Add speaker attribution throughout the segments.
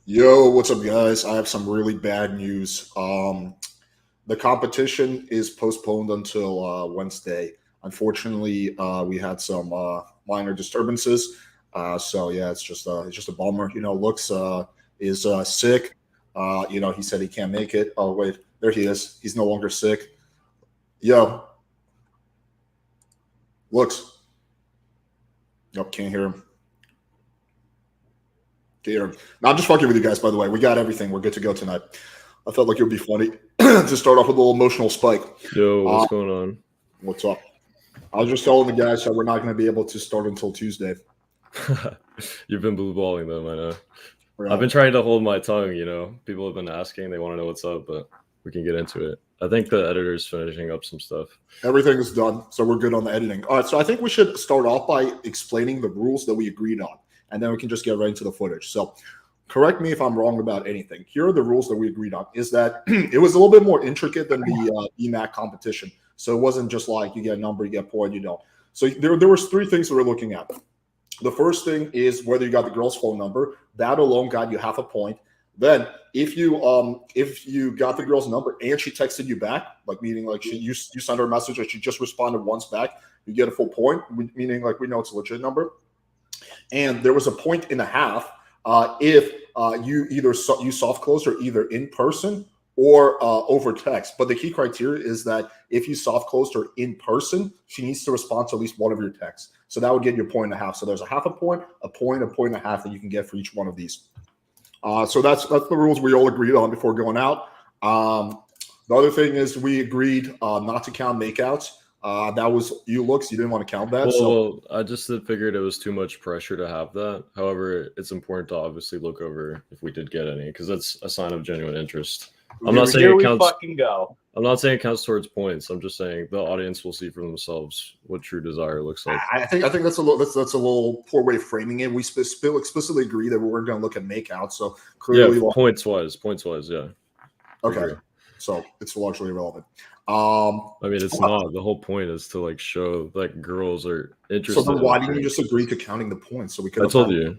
Speaker 1: Yo, what's up, guys? I have some really bad news. The competition is postponed until Wednesday. Unfortunately, we had some minor disturbances. So yeah, it's just a bummer. Looks is sick. He said he can't make it. Oh wait, there he is. He's no longer sick. Yo, Looks. Nope, can't hear him. Can't hear him. No, I'm just fucking with you guys. By the way, we got everything. We're good to go tonight. I felt like it would be funny to start off with a little emotional spike.
Speaker 2: Yo,
Speaker 1: Uh,
Speaker 2: what's going on?
Speaker 1: what's up? I was just telling the guys that we're not going to be able to start until Tuesday.
Speaker 2: You've been blue balling them, I know.
Speaker 1: We're
Speaker 2: I've been
Speaker 1: out.
Speaker 2: trying to hold my tongue, People have been asking, they want to know what's up, but we can get into it. I think the editor's finishing up some stuff.
Speaker 1: Everything is done, so we're good on the editing. All right, so I think we should start off by explaining the rules that we agreed on, and then we can just get right into the footage. So, correct me if I'm wrong about anything. Here are the rules that we agreed on. Is that it was a little bit more intricate than the EMAC competition. So it wasn't just like you get a number, you get a point, you don't. So there was three things we were looking at. The first thing is whether you got the girl's phone number. That alone got you half a point. Then if you got the girl's number and she texted you back, like meaning like you sent her a message or she just responded once back, you get a full point, meaning like we know it's a legit number. And there was a point and a half if you either you soft closed her either in person or over text. But the key criteria is that if you soft closed her in person, she needs to respond to at least one of your texts. So that would get you a point and a half. So there's a half a point, a point and a half that you can get for each one of these. So that's the rules we all agreed on before going out. The other thing is we agreed not to count makeouts. That was you looks. You didn't want to count that.
Speaker 2: Well, I just figured it was too much pressure to have that. However, it's important to obviously look over if we did get any, because that's a sign of genuine interest. I'm not saying it counts.
Speaker 3: Fucking go.
Speaker 2: I'm not saying it counts towards points. I'm just saying the audience will see for themselves what true desire looks like.
Speaker 1: I think that's a little poor way of framing it. We explicitly agree that we weren't going to look at makeouts. So clearly,
Speaker 2: points wise, yeah.
Speaker 1: Okay, so it's largely irrelevant.
Speaker 2: I mean, it's not. The whole point is to like show that girls are interested.
Speaker 1: So then why didn't you just agree to counting the points so we could?
Speaker 2: I told you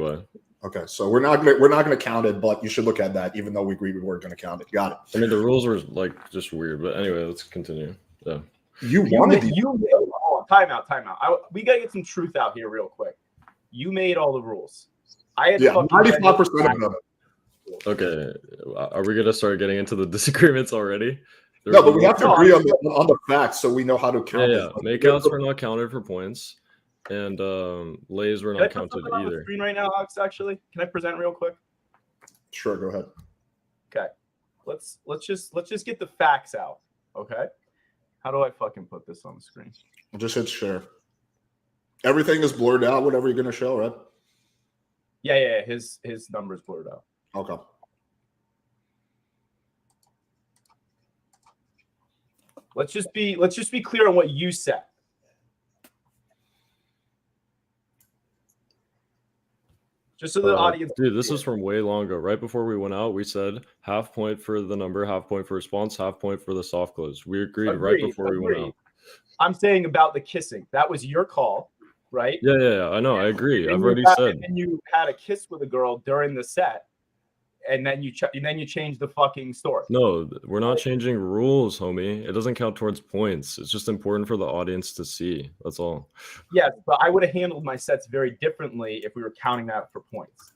Speaker 2: why.
Speaker 1: Okay, so we're not gonna count it, but you should look at that, even though we agreed we weren't gonna count it. Got it.
Speaker 2: I mean, the rules were like just weird, but anyway, let's continue. Yeah.
Speaker 1: You wanted
Speaker 3: time out. We gotta get some truth out here real quick. You made all the rules. I had
Speaker 1: 95% of them.
Speaker 2: Okay, are we gonna start getting into the disagreements already?
Speaker 1: No, but we have to agree on the facts so we know how to count.
Speaker 2: Yeah. Makeouts were not counted for points, and lays were not counted either.
Speaker 3: On the screen right now, Alex. Actually, can I present real quick?
Speaker 1: Sure, go ahead.
Speaker 3: Okay, let's just get the facts out. Okay, how do I fucking put this on the screen?
Speaker 1: Just hit share. Everything is blurred out. Whatever you're gonna show, right?
Speaker 3: Yeah. His number's blurred out.
Speaker 1: Okay.
Speaker 3: Let's just be clear on what you said. Just so the audience.
Speaker 2: Dude, this is from way long ago. Right before we went out, we said half point for the number, half point for response, half point for the soft close. We agreed right before we went out.
Speaker 3: I'm saying about the kissing. That was your call, right?
Speaker 2: Yeah. I know. I agree. I've already said.
Speaker 3: And you had a kiss with a girl during the set, and then you changed the fucking story.
Speaker 2: No, we're not changing rules, homie. It doesn't count towards points. It's just important for the audience to see. That's all.
Speaker 3: Yes, but I would have handled my sets very differently if we were counting that for points.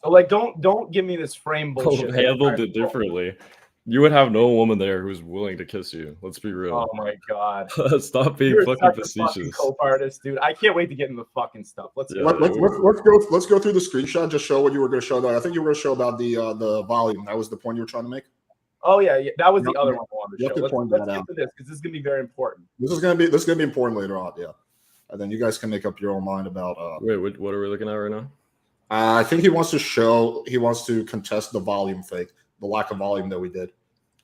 Speaker 3: So like, don't give me this frame bullshit.
Speaker 2: Handled it differently. You would have no woman there who's willing to kiss you. Let's be real.
Speaker 3: Oh my god!
Speaker 2: Stop being
Speaker 3: You're
Speaker 2: fucking
Speaker 3: such
Speaker 2: facetious.
Speaker 3: A fucking co-artist, dude. I can't wait to get into the fucking stuff. Let's
Speaker 1: go through the screenshot. Just show what you were going to show. I think you were going to show about the volume. That was the point you were trying to make.
Speaker 3: Oh yeah. That was the other one I wanted to show.
Speaker 1: Let's
Speaker 3: get to this because this is going to be very important.
Speaker 1: This is going to be important later on. Yeah, and then you guys can make up your own mind about.
Speaker 2: Wait, what are we looking at right now?
Speaker 1: I think he wants to contest the volume fake, the lack of volume that we did.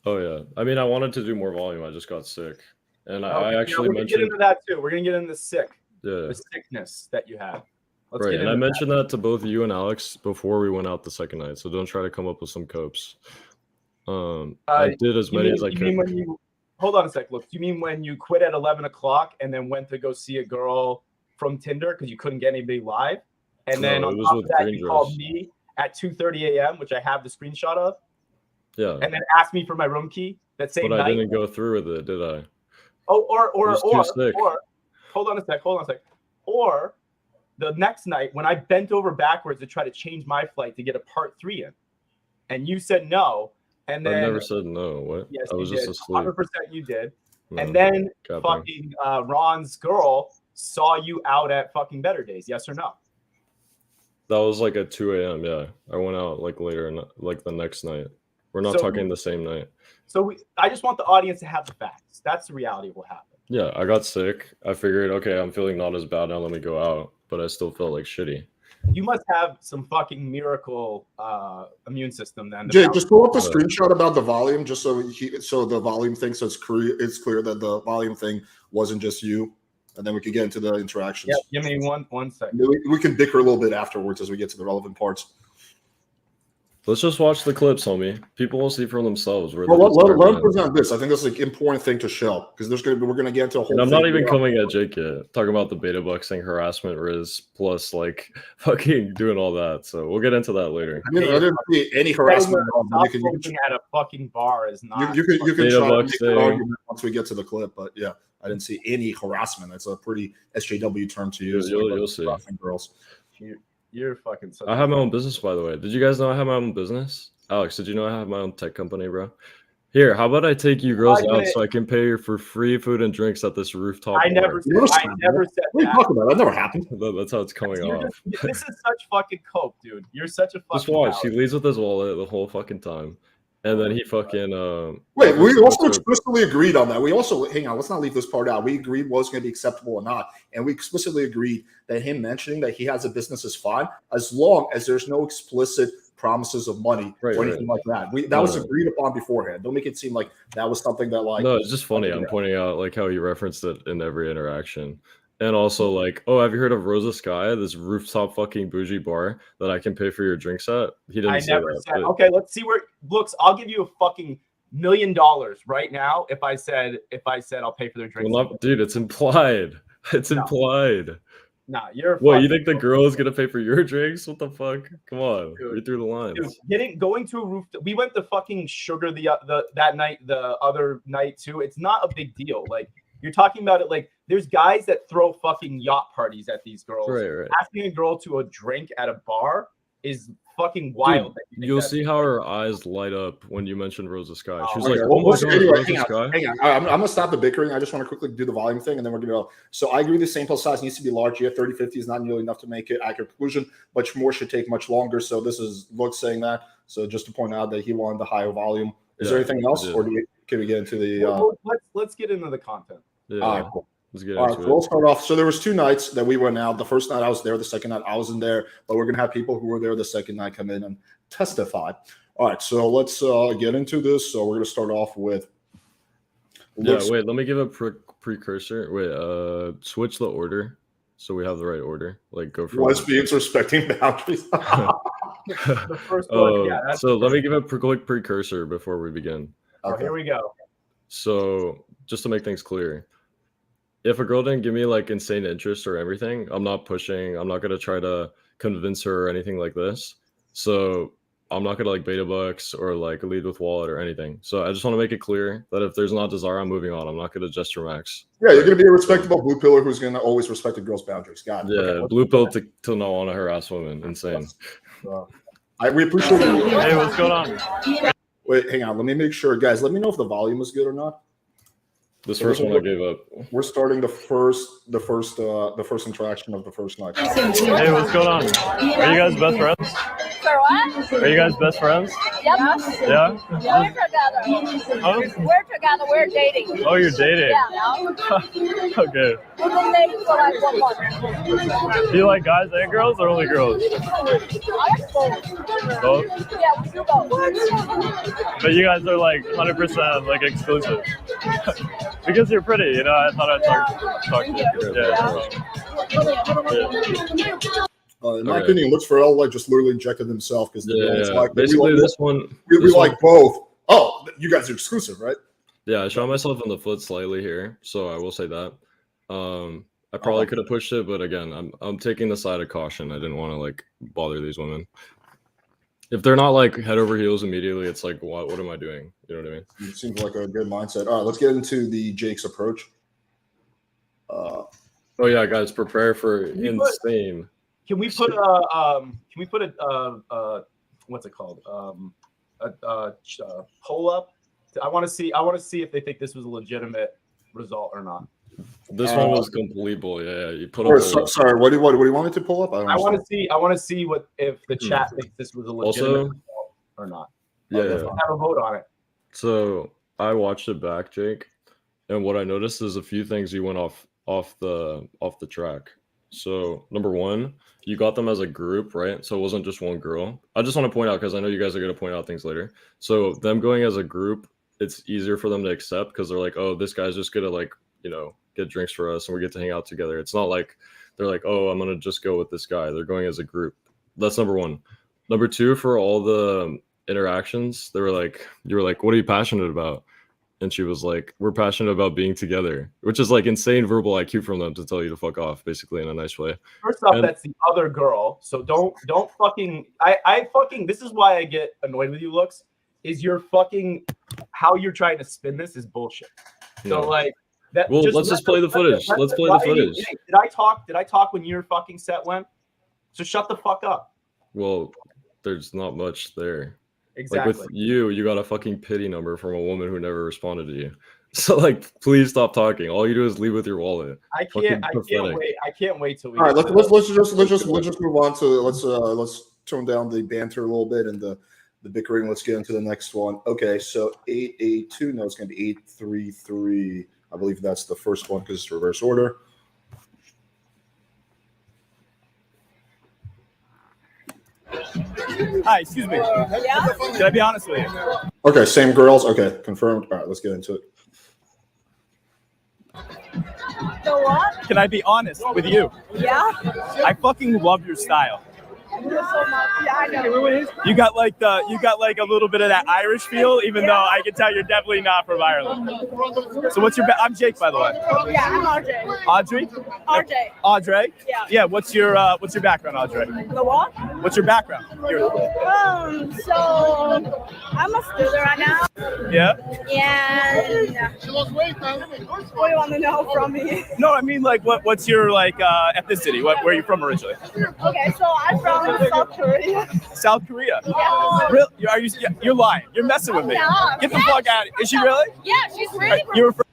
Speaker 2: Oh yeah, I mean, I wanted to do more volume. I just got sick, and I actually
Speaker 3: mentioned. We're gonna get into that too. We're gonna get into the sickness that you had.
Speaker 2: Right, and I mentioned that to both you and Alex before we went out the second night. So don't try to come up with some copes. I did as many as I could.
Speaker 3: Hold on a sec. Look, you mean when you quit at 11 o'clock and then went to go see a girl from Tinder because you couldn't get anybody live, and then on top of that you called me at 2:30 a.m., which I have the screenshot of,
Speaker 2: Yeah.
Speaker 3: and then asked me for my room key that same
Speaker 2: But
Speaker 3: night.
Speaker 2: I didn't go through with it, did I?
Speaker 3: Oh, or hold on a sec. Or the next night when I bent over backwards to try to change my flight to get a part 3 in, and you said no, and then
Speaker 2: I never said no. What?
Speaker 3: yes,
Speaker 2: I was
Speaker 3: you
Speaker 2: just
Speaker 3: did.
Speaker 2: asleep.
Speaker 3: 100% you did.
Speaker 2: No,
Speaker 3: And then
Speaker 2: capping.
Speaker 3: fucking Ron's girl saw you out at fucking Better Days. Yes or no?
Speaker 2: That was like at 2 a.m. Yeah, I went out like later, like the next night. We're not talking the same night.
Speaker 3: So I just want the audience to have the facts. That's the reality of what happened.
Speaker 2: Yeah, I got sick. I figured, okay, I'm feeling not as bad now. Let me go out, but I still felt like shitty.
Speaker 3: You must have some fucking miracle immune system then.
Speaker 1: Jay, just pull up the screenshot about the volume, just so the volume thing, so it's clear that the volume thing wasn't just you, and then we could get into the interactions.
Speaker 3: Yeah, give me one second.
Speaker 1: We can bicker a little bit afterwards as we get to the relevant parts.
Speaker 2: Let's just watch the clips, homie. People will see for themselves.
Speaker 1: Well, let them present this. I think this is an important thing to show because we're gonna get into a whole.
Speaker 2: And I'm not even coming at Jake yet. Talking about the beta boxing harassment riz plus like fucking doing all that. So we'll get into that later.
Speaker 1: I didn't see any harassment.
Speaker 3: At a fucking bar is not.
Speaker 1: You can
Speaker 2: beta
Speaker 1: try to make an
Speaker 2: boxing.
Speaker 1: argument once we get to the clip, but yeah, I didn't see any harassment. That's a pretty SJW term to use.
Speaker 2: You'll see.
Speaker 1: Girls.
Speaker 3: You're fucking.
Speaker 2: I have my own business, by the way. Did you guys know I have my own business? Alex, did you know I have my own tech company, bro? Here, how about I take you girls out so I can pay you for free food and drinks at this rooftop?
Speaker 3: I never said
Speaker 1: What are you talking about? That never happened.
Speaker 2: That's how it's coming off.
Speaker 3: This is such fucking coke, dude. You're such a fucking.
Speaker 2: Just watch. He leads with his wallet the whole fucking time. And then he fucking
Speaker 1: wait, we also explicitly agreed on that. We also hang on, let's not leave this part out. We agreed what was going to be acceptable or not. And we explicitly agreed that him mentioning that he has a business is fine as long as there's no explicit promises of money or anything like that. That was agreed upon beforehand. Don't make it seem like that was something that like
Speaker 2: no, it's just funny. I'm pointing out like how he referenced it in every interaction. And also like, oh, have you heard of Rosa Skye, this rooftop fucking bougie bar that I can pay for your drinks at? He didn't say that.
Speaker 3: Said, okay, let's see where looks. I'll give you a fucking $1 million right now if I said I'll pay for their drinks.
Speaker 2: Well, dude, it's implied. It's implied.
Speaker 3: Nah, you're.
Speaker 2: What, you think the girl is gonna pay for your drinks? What the fuck? Come on, read through the lines.
Speaker 3: Dude, going to a roof. We went to fucking Sugar that night, the other night too. It's not a big deal. Like you're talking about it. Like there's guys that throw fucking yacht parties at these girls.
Speaker 2: Right.
Speaker 3: Asking a girl to a drink at a bar is fucking wild.
Speaker 2: Dude, you'll see how her eyes light up when you mention Rosa Skye. She's
Speaker 1: like,
Speaker 2: "Oh my God,
Speaker 1: anyway,
Speaker 2: Rosa Skye."
Speaker 1: Hang on. I'm gonna stop the bickering. I just want to quickly do the volume thing, and then we're gonna go. So I agree the sample size needs to be large. Yeah, 30-50 is not nearly enough to make it accurate conclusion. Much more should take much longer. So this is Looks saying that. So just to point out that he wanted the higher volume. Is there anything else, or can we get into the?
Speaker 3: Let's get into the content.
Speaker 2: Yeah.
Speaker 1: All right, cool.
Speaker 2: Let's get
Speaker 1: All right,
Speaker 2: into
Speaker 1: we'll start off. So there was 2 nights that we went out. The first night I was there. The second night I wasn't there. But we're gonna have people who were there the second night come in and testify. All right, so let's get into this. So we're gonna start off with.
Speaker 2: Wait. Let me give a precursor. Wait. Switch the order so we have the right order. Like go for
Speaker 1: lesbians respecting boundaries.
Speaker 3: The first one,
Speaker 2: so let me give a quick precursor before we begin.
Speaker 3: Okay. Here we go.
Speaker 2: So just to make things clear, if a girl didn't give me like insane interest or everything, I'm not pushing. I'm not gonna try to convince her or anything like this. So I'm not gonna like beta bucks or like lead with wallet or anything. So I just want to make it clear that if there's not desire, I'm moving on. I'm not gonna gesture max.
Speaker 1: Yeah, you're gonna be a respectable blue pillar who's gonna always respect a girl's boundaries. Got it.
Speaker 2: Yeah,
Speaker 1: okay,
Speaker 2: blue pill to not want to harass women. Insane.
Speaker 1: We appreciate it.
Speaker 2: Hey, what's going on?
Speaker 1: Wait, hang on. Let me make sure, guys. Let me know if the volume is good or not.
Speaker 2: This first one I gave up.
Speaker 1: We're starting the first interaction of the first night.
Speaker 2: Hey, what's going on? Are you guys best friends?
Speaker 4: For what?
Speaker 2: Are you guys best friends?
Speaker 4: Yep.
Speaker 2: Yeah?
Speaker 4: We're together.
Speaker 2: Huh?
Speaker 4: We're together. We're dating.
Speaker 2: Oh, you're dating?
Speaker 4: Yeah.
Speaker 2: Okay.
Speaker 4: We've been dating for like 1 month.
Speaker 2: Do you like guys and girls or only girls?
Speaker 4: I like both.
Speaker 2: Both?
Speaker 4: Yeah, we do both.
Speaker 2: But you guys are like 100% like exclusive. Because you're pretty, you know, I thought I'd talk to you. Yeah.
Speaker 1: In my opinion, Looks4L like just literally injected himself because
Speaker 2: like, basically this one
Speaker 1: we like both. Oh, you guys are exclusive, right?
Speaker 2: Yeah, I shot myself in the foot slightly here, so I will say that. I probably could have pushed it, but again, I'm taking the side of caution. I didn't want to like bother these women. If they're not like head over heels immediately, it's like, what am I doing? You know what I mean?
Speaker 1: It seems like a good mindset. All right, let's get into the Jake's approach.
Speaker 2: Oh yeah, guys, prepare for insane.
Speaker 3: Can we put what's it called? A poll up. I want to see if they think this was a legitimate result or not.
Speaker 2: This one was complete bull. Yeah, you put
Speaker 1: sorry, what do you want me to pull up?
Speaker 3: I want to see what if the chat thinks this was a legitimate result or not.
Speaker 2: Yeah,
Speaker 3: have a vote on it.
Speaker 2: So I watched it back, Jake, and what I noticed is a few things you went off the track. So number one, you got them as a group, right? So it wasn't just one girl. I just want to point out, because I know you guys are going to point out things later. So them going as a group, it's easier for them to accept because they're like, oh, this guy's just going to like, you know, get drinks for us and we get to hang out together. It's not like they're like, oh, I'm going to just go with this guy. They're going as a group. That's number one. Number two, for all the interactions, you were like, what are you passionate about? And she was like, we're passionate about being together, which is like insane verbal IQ from them to tell you to fuck off, basically, in a nice way.
Speaker 3: First off, that's the other girl. So don't fucking, I fucking, this is why I get annoyed with you, Looks, is you're fucking, how you're trying to spin this is bullshit. So like, that.
Speaker 2: Well, let's just play the footage. Let's play the footage.
Speaker 3: Did I talk when your fucking set went? So shut the fuck up.
Speaker 2: Well, there's not much there.
Speaker 3: Exactly.
Speaker 2: Like with you got a fucking pity number from a woman who never responded to you. So like, please stop talking. All you do is leave with your wallet.
Speaker 3: I can't wait. I can't wait till we.
Speaker 1: All right, let's just move on to let's tone down the banter a little bit and the bickering. Let's get into the next one. Okay, so 882. No, it's going to be 833. I believe that's the first one because it's reverse order.
Speaker 5: Hi, excuse me.
Speaker 4: Yeah?
Speaker 5: Can I be honest with you?
Speaker 1: Okay, same girls. Okay, confirmed. All right, let's get into it.
Speaker 4: So what?
Speaker 5: Can I be honest with you?
Speaker 4: Yeah?
Speaker 5: I fucking love your style.
Speaker 4: Thank you so much. Yeah, I know.
Speaker 5: You got like a little bit of that Irish feel, even though I can tell you're definitely not from Ireland. So what's your? I'm Jake, by the way.
Speaker 4: Yeah, I'm RJ.
Speaker 5: Audrey?
Speaker 4: RJ.
Speaker 5: Audrey?
Speaker 4: Yeah.
Speaker 5: Yeah. What's your background, Audrey?
Speaker 4: The what?
Speaker 5: What's your background?
Speaker 4: So I'm a student right now.
Speaker 5: Yeah.
Speaker 4: And what do you want to know from me?
Speaker 5: No, I mean like what's your like ethnicity? Where are you from originally?
Speaker 4: Okay, so I'm from South Korea.
Speaker 5: South Korea.
Speaker 4: Yeah.
Speaker 5: Real? You're lying. You're messing with me. Get the fuck out of it. Is she really?
Speaker 4: Yeah, she's really.
Speaker 5: You're from.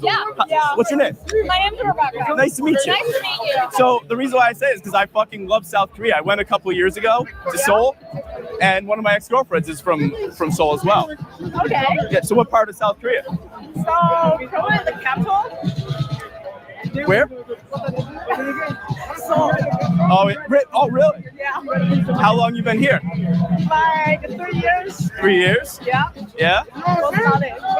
Speaker 4: Yeah.
Speaker 5: What's your name?
Speaker 4: My name's Rebecca.
Speaker 5: Nice to meet you.
Speaker 4: Nice to meet you.
Speaker 5: So the reason why I say it is because I fucking love South Korea. I went a couple of years ago to Seoul, and one of my ex-girlfriends is from Seoul as well.
Speaker 4: Okay.
Speaker 5: Yeah. So what part of South Korea?
Speaker 4: So probably the capital.
Speaker 5: Where?
Speaker 4: So.
Speaker 5: Oh, really?
Speaker 4: Yeah.
Speaker 5: How long you been here?
Speaker 4: Like 3 years.
Speaker 5: 3 years?
Speaker 4: Yeah.
Speaker 5: Yeah.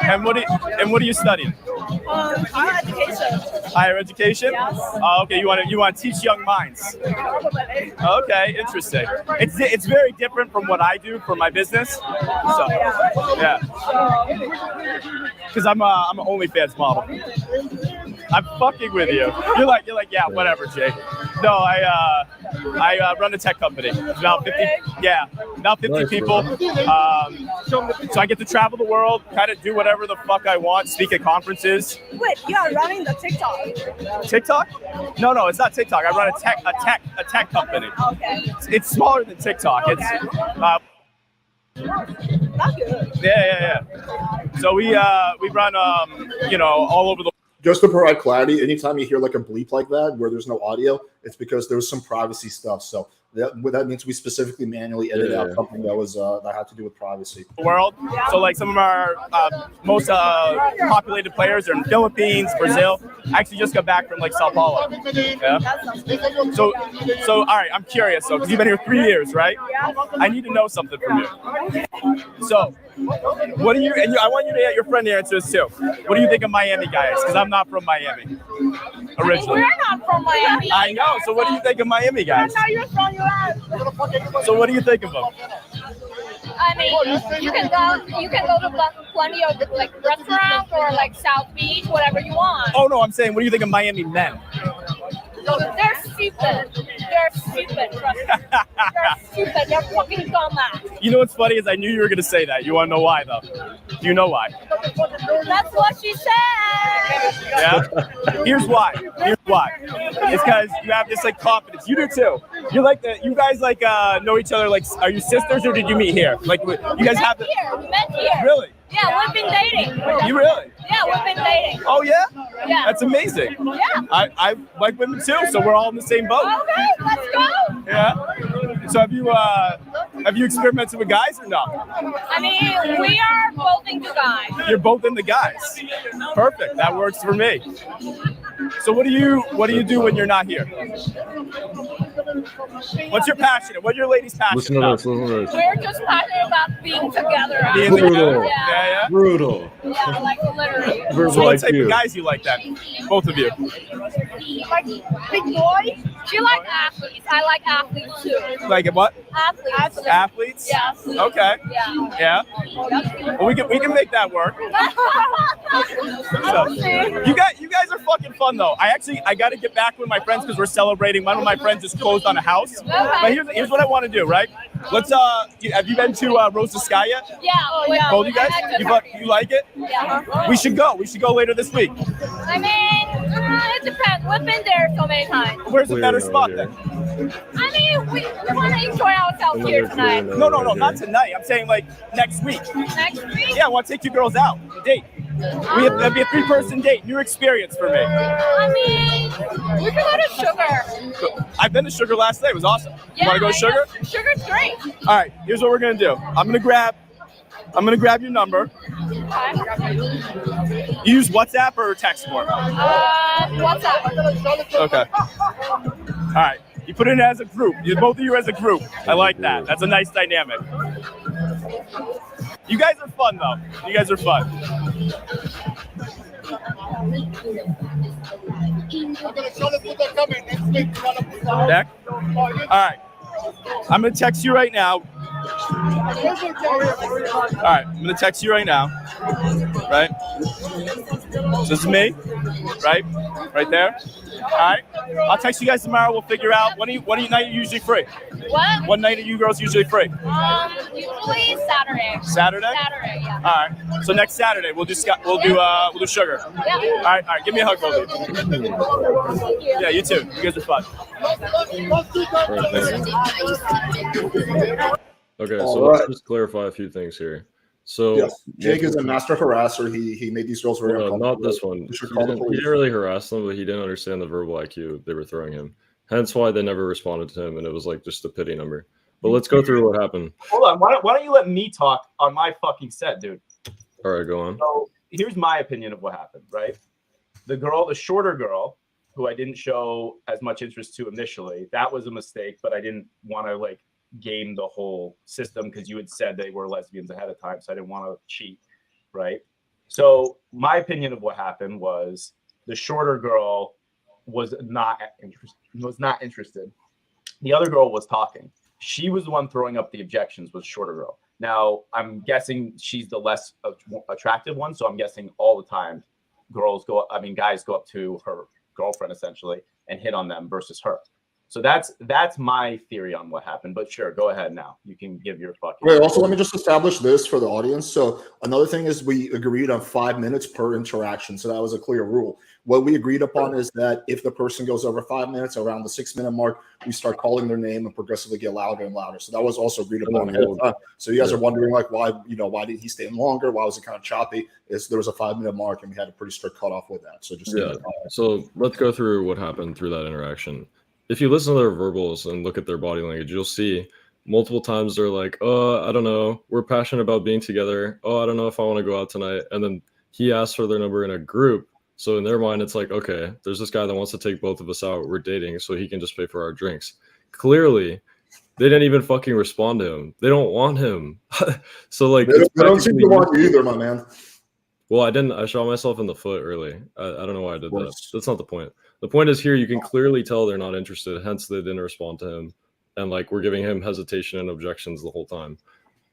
Speaker 5: And what are you studying?
Speaker 4: Higher education.
Speaker 5: Higher education?
Speaker 4: Yes.
Speaker 5: Oh, okay. You want to teach young minds.
Speaker 4: Probably.
Speaker 5: Okay, interesting. It's very different from what I do for my business. So yeah. Because I'm an OnlyFans model. I'm fucking with you. You're like yeah, whatever, Jake. No, I run a tech company. About 50
Speaker 2: nice,
Speaker 5: people. So I get to travel the world, kind of do whatever the fuck I want, speak at conferences.
Speaker 4: Wait, you are running the TikTok?
Speaker 5: TikTok? No, it's not TikTok. I run a tech company.
Speaker 4: Okay.
Speaker 5: It's smaller than TikTok.
Speaker 4: Okay. That's good.
Speaker 5: Yeah. So we run all over the.
Speaker 1: Just to provide clarity, anytime you hear like a bleep like that where there's no audio, it's because there was some privacy stuff. So that means we specifically manually edited out something that was that had to do with privacy.
Speaker 5: World. So like some of our most populated players are in Philippines, Brazil. I actually just got back from like Sao Paulo. Yeah. So all right, I'm curious though, because you've been here 3 years, right? I need to know something from you. So what do you? And I want you to get your friend to answer this too. What do you think of Miami guys? Because I'm not from Miami originally.
Speaker 4: We're not from Miami.
Speaker 5: I know. So what do you think of Miami guys?
Speaker 4: Now you're from US.
Speaker 5: So what do you think of them?
Speaker 4: I mean, you can go to plenty of like restaurants or like South Beach, whatever you want.
Speaker 5: Oh no, I'm saying, what do you think of Miami men?
Speaker 4: They're stupid. They're stupid. Trust me. They're stupid. They're fucking dumbass.
Speaker 5: You know what's funny is I knew you were gonna say that. You want to know why though? Do you know why?
Speaker 4: That's what she said.
Speaker 5: Yeah. Here's why. Here's why. It's because you have this like confidence. You do too. You're like you guys like know each other. Like, are you sisters or did you meet here? Like, you guys have.
Speaker 4: We met here.
Speaker 5: Really?
Speaker 4: Yeah, we've been dating.
Speaker 5: You really?
Speaker 4: Yeah, we've been dating.
Speaker 5: Oh yeah?
Speaker 4: Yeah.
Speaker 5: That's amazing.
Speaker 4: Yeah.
Speaker 5: I like women too, so we're all in the same boat.
Speaker 4: Okay, let's go.
Speaker 5: Yeah. So have you experimented with guys or no?
Speaker 4: I mean, we are both into guys.
Speaker 5: You're both into guys. Perfect. That works for me. So what do you do when you're not here? What's your passion? What are your ladies passionate about?
Speaker 2: Listen to this.
Speaker 4: We're just passionate about being together.
Speaker 5: Being together?
Speaker 4: Yeah.
Speaker 5: Yeah.
Speaker 2: Brutal.
Speaker 4: Yeah, like literally.
Speaker 5: So what type of guys you like then? Both of you.
Speaker 4: Like big boy. She like athletes. I like athletes too.
Speaker 5: Like what?
Speaker 4: Athletes.
Speaker 5: Athletes?
Speaker 4: Yes.
Speaker 5: Okay.
Speaker 4: Yeah.
Speaker 5: Yeah. Well, we can make that work. So, you guys are fucking fun though. I got to get back with my friends because we're celebrating. One of my friends just closed on a house.
Speaker 4: Okay.
Speaker 5: But here's what I want to do, right? Let's have you been to Rosa Skye yet?
Speaker 4: Yeah. Yeah.
Speaker 5: Both you guys? You like it?
Speaker 4: Yeah.
Speaker 5: We should go later this week.
Speaker 4: I mean, it depends. We've been there so many times.
Speaker 5: Where's a better spot then?
Speaker 4: I mean, we want to enjoy ourselves here tonight.
Speaker 5: No, not tonight. I'm saying like next week.
Speaker 4: Next week?
Speaker 5: Yeah, I want to take you girls out. Date. That'd be a 3-person date. New experience for me.
Speaker 4: I mean, we can go to Sugar.
Speaker 5: I've been to Sugar last night. It was awesome.
Speaker 4: Yeah,
Speaker 5: You want to go to Sugar?
Speaker 4: Sugar's great.
Speaker 5: All right. Here's what we're gonna do. I'm gonna grab your number.
Speaker 4: Okay.
Speaker 5: You use WhatsApp or text more?
Speaker 4: WhatsApp.
Speaker 5: Okay. All right. You put it in as a group. Both of you as a group. I like that. That's a nice dynamic. You guys are fun though. You guys are fun. Deck? All right. I'm gonna text you right now. All right, I'm gonna text you right now. Right? So this is me, right? Right there. All right. I'll text you guys tomorrow. We'll figure out what night are you usually free?
Speaker 4: What?
Speaker 5: What night are you girls usually free?
Speaker 4: Usually Saturday.
Speaker 5: Saturday?
Speaker 4: Saturday, yeah.
Speaker 5: All right. So next Saturday we'll do Sugar.
Speaker 4: Yeah.
Speaker 5: All right. Give me a hug, Rosie.
Speaker 4: Thank you.
Speaker 5: Yeah, you too. You guys are fun.
Speaker 2: Okay, so let's just clarify a few things here. So
Speaker 1: yes, Jake is a master harasser. He made these girls very uncomfortable.
Speaker 2: not this one. He didn't really harass them, but he didn't understand the verbal IQ they were throwing him. Hence why they never responded to him, and it was like just a pity number. But let's go through what happened.
Speaker 3: Hold on. Why don't you let me talk on my fucking set, dude?
Speaker 2: All right, go on.
Speaker 3: So here's my opinion of what happened, right? The shorter girl, who I didn't show as much interest to initially, that was a mistake, but I didn't want to like game the whole system because you had said they were lesbians ahead of time, so I didn't want to cheat, right? So my opinion of what happened was the shorter girl was not interested. The other girl was talking. She was the one throwing up the objections, was shorter girl. Now I'm guessing she's the less attractive one, so I'm guessing all the time guys go up to her girlfriend essentially and hit on them versus her. So that's my theory on what happened. But sure, go ahead now. You can give your fucking.
Speaker 1: Wait, also let me just establish this for the audience. So another thing is we agreed on 5 minutes per interaction. So that was a clear rule. What we agreed upon is that if the person goes over 5 minutes, around the 6 minute mark, we start calling their name and progressively get louder and louder. So that was also agreed upon ahead of time. So you guys are wondering like why did he stay in longer? Why was it kind of choppy? There was a 5 minute mark and we had a pretty strict cutoff with that. So just
Speaker 2: So let's go through what happened through that interaction. If you listen to their verbals and look at their body language, you'll see multiple times they're like, "Oh, I don't know. We're passionate about being together. Oh, I don't know if I want to go out tonight." And then he asked for their number in a group. So in their mind, it's like, okay, there's this guy that wants to take both of us out. We're dating, so he can just pay for our drinks. Clearly, they didn't even fucking respond to him. They don't want him. So like,
Speaker 1: they don't seem to want you either, my man.
Speaker 2: Well, I didn't. I shot myself in the foot early. I don't know why I did that. That's not the point. The point is here, you can clearly tell they're not interested. Hence, they didn't respond to him. And like, we're giving him hesitation and objections the whole time.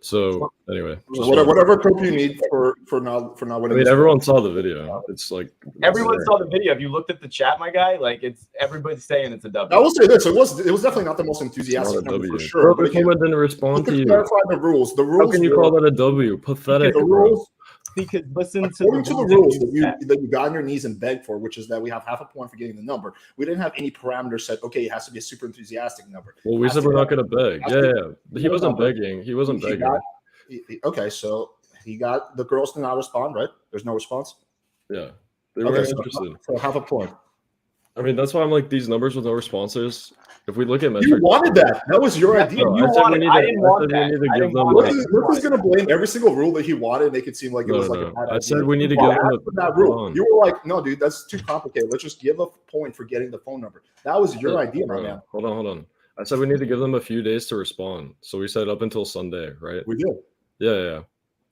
Speaker 2: So anyway,
Speaker 1: whatever cope you need for now.
Speaker 2: I mean, everyone saw the video. It's like
Speaker 3: everyone saw the video. If you looked at the chat, my guy, like it's everybody's saying it's a W.
Speaker 1: I will say this: it was definitely not the most enthusiastic number for sure.
Speaker 2: But someone didn't respond to you.
Speaker 1: Clarify the rules. The rules.
Speaker 2: How can you call that a W? Pathetic.
Speaker 1: The rules.
Speaker 3: Because listen to
Speaker 1: according to the rules that you got on your knees and begged for, which is that we have half a point for getting the number. We didn't have any parameters set. Okay, it has to be a super enthusiastic number.
Speaker 2: Well, we said we're not going to beg. Yeah. He wasn't begging. He wasn't begging.
Speaker 1: Okay, so he got the girls to not respond, right? There's no response.
Speaker 2: Yeah, they were interested.
Speaker 1: So half a point.
Speaker 2: I mean, that's why I'm like these numbers with no responses. If we look at metrics,
Speaker 1: you wanted that. That was your idea.
Speaker 3: I didn't want that.
Speaker 1: Luke is going to blame every single rule that he wanted and make it seem like it was like a bad idea.
Speaker 2: I said we need to give him
Speaker 1: that rule. You were like, no, dude, that's too complicated. Let's just give a point for getting the phone number. That was your idea, my man.
Speaker 2: Hold on. I said we need to give them a few days to respond. So we said up until Sunday, right?
Speaker 1: We did.
Speaker 2: Yeah.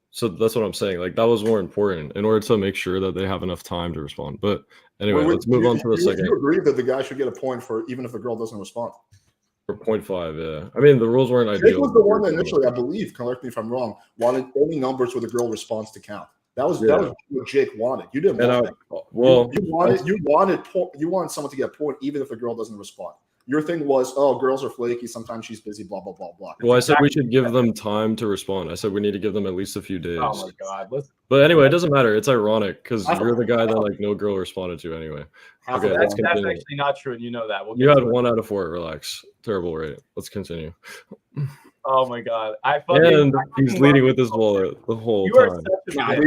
Speaker 2: So that's what I'm saying. Like that was more important in order to make sure that they have enough time to respond. But anyway, let's move on to the second.
Speaker 1: You agree that the guy should get a point for even if the girl doesn't respond?
Speaker 2: For 0.5, yeah. I mean, the rules weren't ideal.
Speaker 1: Jake was the one that initially, I believe, correct me if I'm wrong, wanted only numbers where the girl responds to count. That was what Jake wanted. You didn't want that.
Speaker 2: Well,
Speaker 1: you wanted someone to get a point even if the girl doesn't respond. Your thing was, oh, girls are flaky. Sometimes she's busy, blah, blah, blah, blah.
Speaker 2: Well, I said we should give them time to respond. I said we need to give them at least a few days.
Speaker 3: Oh, my God.
Speaker 2: But anyway, it doesn't matter. It's ironic because you're the guy that like no girl responded to anyway.
Speaker 3: Okay, that's actually not true, and you know that.
Speaker 2: You had 1 out of 4. Relax. Terrible rate. Let's continue.
Speaker 3: Oh my God!
Speaker 2: He's leading with his wallet the whole time.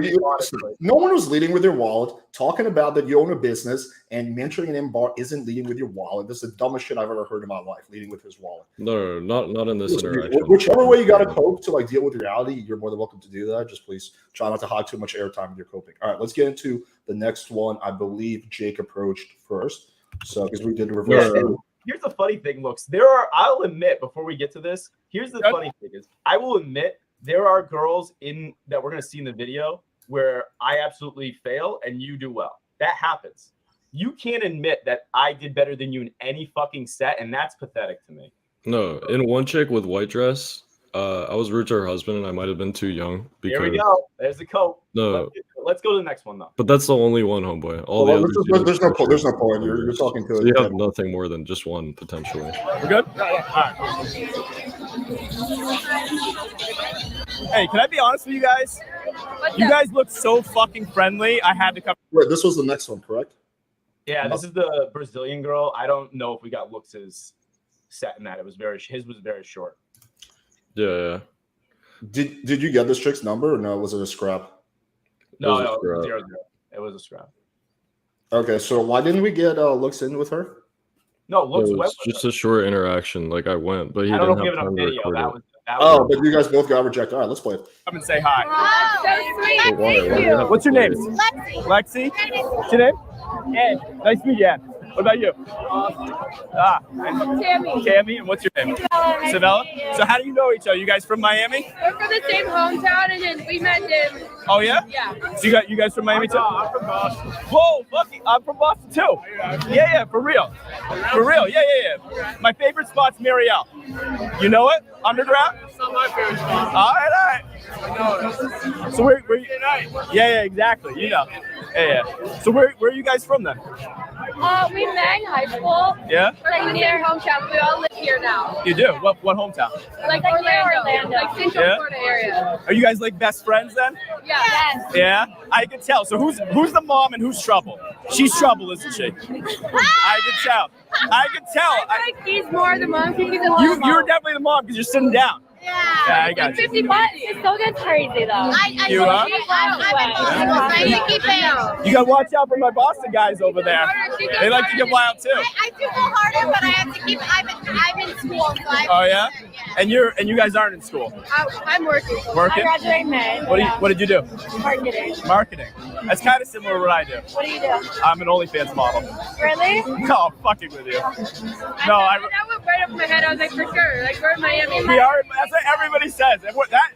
Speaker 1: No one was leading with their wallet. Talking about that you own a business and mentoring an M-bar isn't leading with your wallet. This is the dumbest shit I've ever heard in my life. Leading with his wallet.
Speaker 2: No, not in this interaction.
Speaker 1: Whichever way you got to cope to like deal with reality, you're more than welcome to do that. Just please try not to hog too much airtime with your coping. All right, let's get into the next one. I believe Jake approached first, so because we did reverse.
Speaker 3: Here's the funny thing, I'll admit before we get to this, here's the funny thing is I will admit there are girls that we're going to see in the video where I absolutely fail and you do well. That happens. You can't admit that I did better than you in any fucking set, and that's pathetic to me.
Speaker 2: No, in one chick with white dress, I was rude to her husband and I might have been too young.
Speaker 3: Here we go. There's the coat.
Speaker 2: No.
Speaker 3: Let's go to the next one, though.
Speaker 2: But that's the only one, homeboy.
Speaker 1: There's no point. You're talking to
Speaker 2: so you have nothing more than just one, potentially.
Speaker 5: We're good? All right. Hey, can I be honest with you guys? You guys look so fucking friendly. I had to come.
Speaker 1: Wait, this was the next one, correct?
Speaker 3: Yeah, this is the Brazilian girl. I don't know if we got Looks' set in that. His was very short.
Speaker 2: Yeah.
Speaker 1: Did you get this chick's number or no? Was it a scrap?
Speaker 3: No, it was 0-0. It was a scrap.
Speaker 1: Okay, so why didn't we get Looks in with her?
Speaker 3: No, Looks
Speaker 2: went with just a short interaction. Like I went, but he didn't have time to record it.
Speaker 1: But you guys both got rejected. All right, let's play it.
Speaker 5: Come and say hi.
Speaker 4: Oh, so sweet.
Speaker 5: What's your name?
Speaker 4: Lexi.
Speaker 5: What's your name? Ed. Nice to meet you, Ed. What about you? Tammy. And what's your name? Savella. So how do you know each other? You guys from Miami?
Speaker 6: We're from the same hometown, and then we met him.
Speaker 5: Oh yeah?
Speaker 6: Yeah.
Speaker 5: So you guys from Miami too? I'm from Boston. Whoa, lucky. I'm from Boston too. Yeah, for real. For real. Yeah. My favorite spot's Mariel. You know it? Underground? It's not my favorite spot. All right. So where you? Yeah, exactly. You know. Yeah. So where are you guys from then?
Speaker 6: We met in high school.
Speaker 5: Yeah.
Speaker 6: Like near hometown. We all live here now.
Speaker 5: You do? What hometown?
Speaker 6: Like Orlando. Like Central Florida area.
Speaker 5: Are you guys like best friends then?
Speaker 6: Yeah. Yes.
Speaker 5: Yeah, I can tell. So who's the mom and who's trouble? She's trouble, isn't she? I can tell.
Speaker 6: I think he's more the mom. He's the mom.
Speaker 5: You're definitely the mom because you're sitting down.
Speaker 6: Yeah,
Speaker 5: I got you.
Speaker 6: 50 bucks. It still gets crazy though.
Speaker 5: You are? You gotta watch out for my Boston guys over there. They like to get wild too.
Speaker 7: I do go harder, but I have to keep. I'm in school. So
Speaker 5: oh yeah? And you guys aren't in school.
Speaker 6: I'm working.
Speaker 5: Working?
Speaker 6: I graduate in May.
Speaker 5: What did you do?
Speaker 6: Marketing.
Speaker 5: That's kind of similar to what I do.
Speaker 6: What do you do?
Speaker 5: I'm an OnlyFans model.
Speaker 6: Really?
Speaker 5: No, I'm fucking with you. No,
Speaker 6: that went right up my head. I was like, for sure. Like, we're in Miami.
Speaker 5: We are. That's what everybody says. That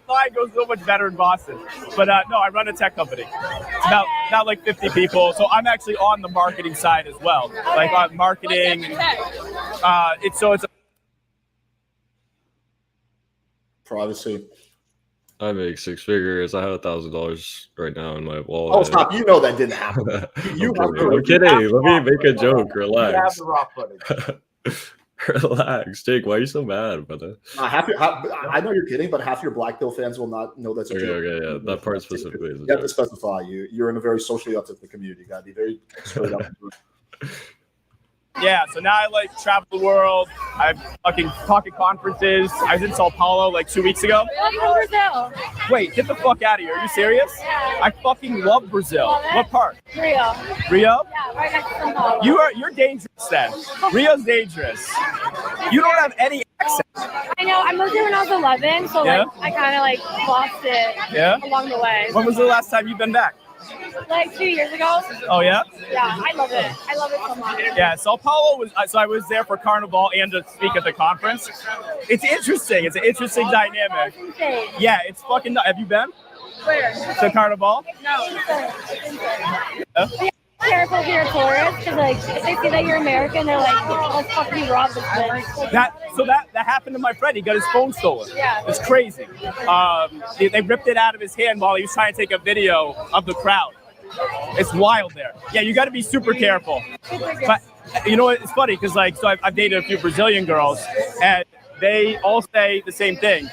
Speaker 5: line goes so much better in Boston. But no, I run a tech company. It's about like 50 people. So I'm actually on the marketing side as well. Okay. Like on marketing. It's a
Speaker 1: privacy.
Speaker 2: I make 6 figures. I have $1,000 right now in my wallet.
Speaker 1: Oh, stop! You know that didn't happen.
Speaker 2: I'm kidding. Let me make a joke. Relax.
Speaker 3: You have the raw footage.
Speaker 2: Relax, Jake. Why are you so mad, brother?
Speaker 1: I know you're kidding, but half your Black Pill fans will not know that's a joke.
Speaker 2: Okay, yeah. That part specifically is a
Speaker 1: You have
Speaker 2: joke.
Speaker 1: to specify. You're in a very socially autistic community. You gotta be very straight up.
Speaker 5: Yeah, so now I like travel the world. I fucking talk at conferences. I was in Sao Paulo like 2 weeks ago.
Speaker 4: I'm from Brazil.
Speaker 5: Wait, get the fuck out of here. Are you serious? I fucking love Brazil. What part?
Speaker 4: Rio.
Speaker 5: Rio?
Speaker 4: Yeah, right next to São Paulo.
Speaker 5: You're dangerous then. Rio's dangerous. You don't have any accent.
Speaker 4: I know. I moved here when I was 11, so like I kind of like lost it along the way.
Speaker 5: When was the last time you've been back?
Speaker 4: Like 2 years ago.
Speaker 5: Oh yeah?
Speaker 4: Yeah, I love it. I love it so much.
Speaker 5: Yeah, Sao Paulo was so I was there for Carnival and to speak at the conference. It's interesting. It's an interesting dynamic.
Speaker 4: Insane.
Speaker 5: Yeah, it's fucking nuts. Have you been
Speaker 4: Where?
Speaker 5: to Carnival?
Speaker 4: No. Be careful if you're a tourist, because like if they see that you're American, they're like, let's fucking rob this place.
Speaker 5: That happened to my friend. He got his phone stolen.
Speaker 4: Yeah.
Speaker 5: It's crazy. They ripped it out of his hand while he was trying to take a video of the crowd. It's wild there. Yeah, you got to be super careful. But you know what? It's funny because I've dated a few Brazilian girls, and they all say the same thing.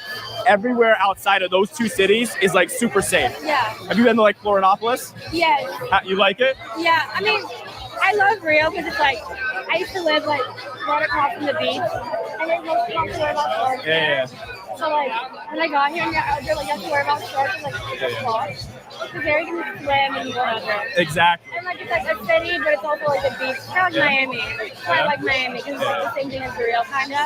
Speaker 5: Everywhere outside of those two cities is like super safe.
Speaker 4: Yeah.
Speaker 5: Have you been to like Florianopolis?
Speaker 4: Yes.
Speaker 5: You like it?
Speaker 4: Yeah. I mean, I love Rio because it's like I used to live like right across from the beach, and there's no stuff to worry about sharks.
Speaker 5: Yeah.
Speaker 4: So like when I got here, they're like, you have to worry about sharks and like it's because there you can swim and whatever.
Speaker 5: Exactly.
Speaker 4: And like it's like a city, but it's also like a beach. Kind of like Miami. Kind of like Miami because it's like the same thing as Rio, kind of.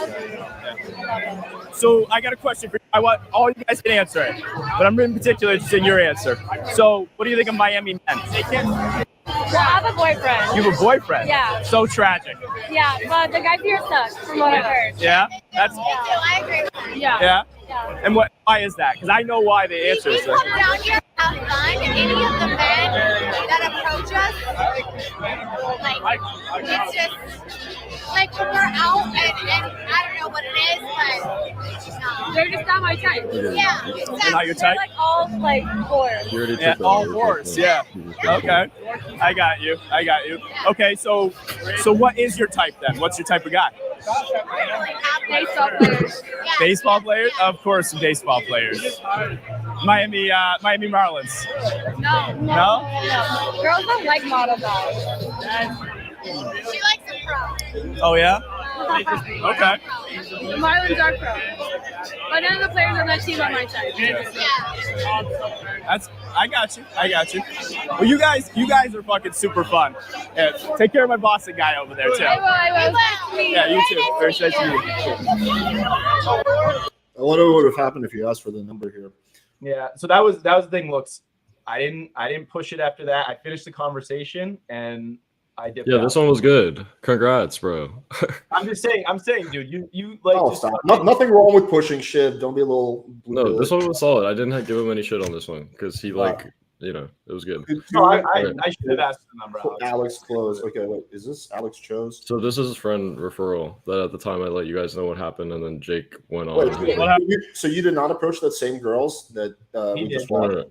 Speaker 4: I love it.
Speaker 5: So I got a question for you. I want all you guys can answer it, but I'm in particular interested in your answer. So what do you think of Miami men?
Speaker 4: Well, I have a boyfriend.
Speaker 5: You have a boyfriend?
Speaker 4: Yeah.
Speaker 5: So tragic.
Speaker 4: Yeah, but the guy here sucks, from what I've heard.
Speaker 5: Yeah?
Speaker 7: I agree with you.
Speaker 5: Yeah?
Speaker 4: Yeah.
Speaker 5: And why is that? Because I know why the answer
Speaker 7: We
Speaker 5: is
Speaker 7: come down here to have fun. Any of the men that approach us, like, it's just, like, when we're out, and I don't know what it is, but
Speaker 4: They're just not my type.
Speaker 7: yeah,
Speaker 5: Not
Speaker 7: exactly.
Speaker 5: your
Speaker 4: They're
Speaker 5: type?
Speaker 4: like all like whores.
Speaker 2: You already took
Speaker 5: Yeah,
Speaker 2: that.
Speaker 5: all fours. Yeah. Okay. I got you. Okay, so what is your type then? What's your type of guy?
Speaker 4: Baseball players.
Speaker 5: Baseball players? Of course, some baseball players. Miami Marlins.
Speaker 4: No. Girls don't like model guys.
Speaker 7: She likes the pro.
Speaker 5: Oh yeah? Okay.
Speaker 4: The Marlins are pro. But none of the players on that team are my type.
Speaker 5: I got you. Well, you guys are fucking super fun. Yeah, take care of my Boston guy over there too.
Speaker 4: I will. Nice to meet you.
Speaker 5: Yeah, you too. Very nice to meet you.
Speaker 1: I wonder what would have happened if you asked for the number here.
Speaker 3: Yeah, so that was the thing. Looks, I didn't push it after that. I finished the conversation and I dipped out.
Speaker 2: This one was good. Congrats, bro.
Speaker 3: I'm saying, dude, you like.
Speaker 1: Oh, stop. Nothing wrong with pushing shit. Don't be a little.
Speaker 2: No, this one was solid. I didn't give him any shit on this one because he it was good.
Speaker 3: No, I should have asked the number.
Speaker 1: Alex close. Okay, wait. Is this Alex chose?
Speaker 2: So this is his friend Referral. That at the time I let you guys know what happened, and then Jake went on.
Speaker 1: So you did not approach that same girls that we just wanted?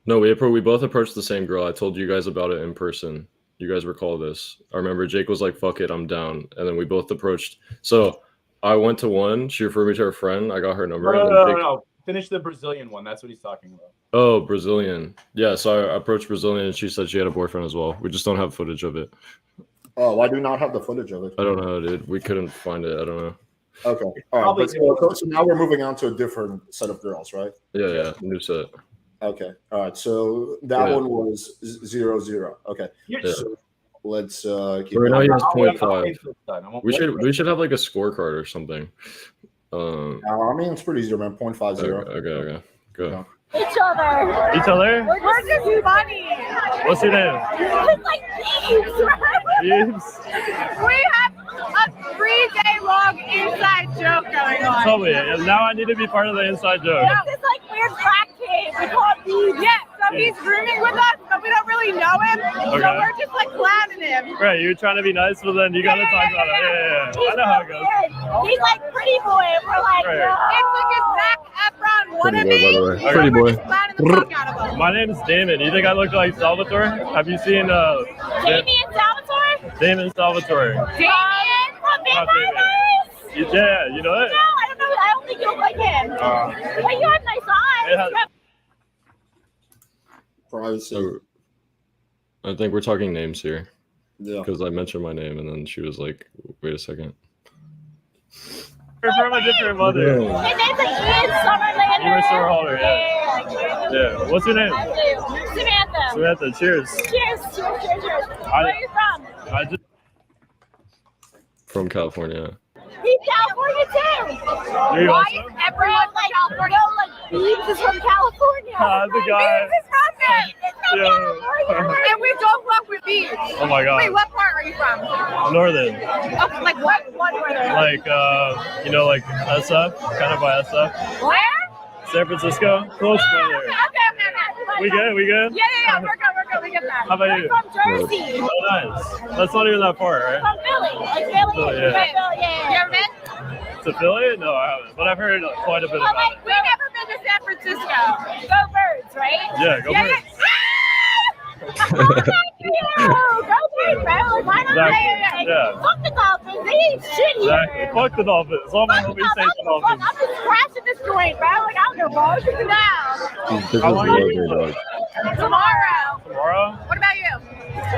Speaker 2: No, we both approached the same girl. I told you guys about it in person. You guys recall this? I remember Jake was like, "Fuck it, I'm down," and then we both approached. So I went to one. She referred me to her friend. I got her number.
Speaker 3: No. Finish the Brazilian one. That's what he's talking about.
Speaker 2: Oh, Brazilian. Yeah, so I approached Brazilian, and she said she had a boyfriend as well. We just don't have footage of it.
Speaker 1: Oh, why do we not have the footage of it?
Speaker 2: I don't know, dude. We couldn't find it. I don't know.
Speaker 1: Okay. All right. So now we're moving on to a different set of girls, right?
Speaker 2: Yeah. New set.
Speaker 1: Okay. All right. So that one was 0-0. Okay.
Speaker 2: Yeah.
Speaker 1: So let's keep
Speaker 2: right now he has
Speaker 3: going.
Speaker 2: 0.5. We should have like a scorecard or something.
Speaker 1: I mean, it's pretty easy, man. 0.50.
Speaker 2: Okay. Go.
Speaker 1: Yeah.
Speaker 6: Each other. We're just funny.
Speaker 2: What's your name?
Speaker 6: It's like thieves, right?
Speaker 2: Thieves?
Speaker 6: We have a 3-day-long inside joke going on.
Speaker 2: Tell me. Now I need to be part of the inside joke.
Speaker 6: Yeah, this like weird crack kid. We call it thieves. Yeah, so he's rooming with us, but we don't really know him.
Speaker 2: Okay.
Speaker 6: So we're just like clowning him.
Speaker 2: Right, you're trying to be nice, but then you gotta talk about it. Yeah. I know how it goes.
Speaker 6: He's like pretty boy. We're like,
Speaker 2: Right.
Speaker 6: it's like a Zac Efron around one
Speaker 2: Pretty
Speaker 6: of
Speaker 2: boy, by the
Speaker 6: me.
Speaker 2: way.
Speaker 6: So
Speaker 2: Pretty
Speaker 6: we're
Speaker 2: boy.
Speaker 6: just clowning the fuck out of them.
Speaker 8: My name is Damon. You think I look like Salvatore? Have you seen
Speaker 4: Damien Salvatore?
Speaker 8: Damon Salvatore?
Speaker 4: Damien from
Speaker 8: Not
Speaker 4: Vampires?
Speaker 8: Yeah, you know it?
Speaker 4: No, I don't know. I don't think you look like him. But you have nice eyes.
Speaker 1: Privacy.
Speaker 2: So, I think we're talking names here.
Speaker 1: Yeah.
Speaker 2: Because I mentioned my name and then she was like, wait a second.
Speaker 8: You're from a different mother.
Speaker 2: Yeah.
Speaker 4: His name's like Ian Summerlander.
Speaker 8: Ian Summerlander, yeah. Yeah. What's your name?
Speaker 4: Samantha.
Speaker 8: Samantha. Cheers.
Speaker 4: Cheers. Where are you from?
Speaker 8: I just.
Speaker 2: From California.
Speaker 4: He's California too.
Speaker 8: You
Speaker 4: Why
Speaker 8: also?
Speaker 4: is everyone like California? No, like Beebs is from California.
Speaker 8: The guy.
Speaker 6: Beebs is from there.
Speaker 4: It's from California.
Speaker 6: And we don't fuck with Beebs.
Speaker 8: Oh my God.
Speaker 6: Wait, what part are you from?
Speaker 8: Northern.
Speaker 6: Okay, like what? What northern?
Speaker 8: Like, you know, like SF, kind of by SF.
Speaker 6: Where?
Speaker 8: San Francisco. Close by there.
Speaker 6: Okay.
Speaker 8: We good? We good?
Speaker 6: Yeah. We're good. We get that.
Speaker 8: How about you?
Speaker 4: From Jersey.
Speaker 8: Oh, nice. That's not even that far, right?
Speaker 4: From Philly. Like Philly.
Speaker 8: Philly, yeah.
Speaker 4: Philly, yeah.
Speaker 6: You ever been?
Speaker 8: To Philly? No, I haven't. But I've heard quite a bit
Speaker 4: Well,
Speaker 8: about
Speaker 4: like,
Speaker 8: it.
Speaker 6: We've never been to San Francisco.
Speaker 4: Go Birds, right?
Speaker 8: Yeah, go Birds.
Speaker 4: Go Birds, bro. Like, why not?
Speaker 8: Exactly. Yeah.
Speaker 4: Fuck the Dolphins. They ain't shit here.
Speaker 8: Exactly. Fuck the Dolphins. All my homies say the Dolphins.
Speaker 4: I'm just crashing this joint, bro. Like, I don't know, bro. No.
Speaker 2: This is
Speaker 8: How long are you
Speaker 2: your dog.
Speaker 6: Tomorrow.
Speaker 8: Tomorrow?
Speaker 6: What about you?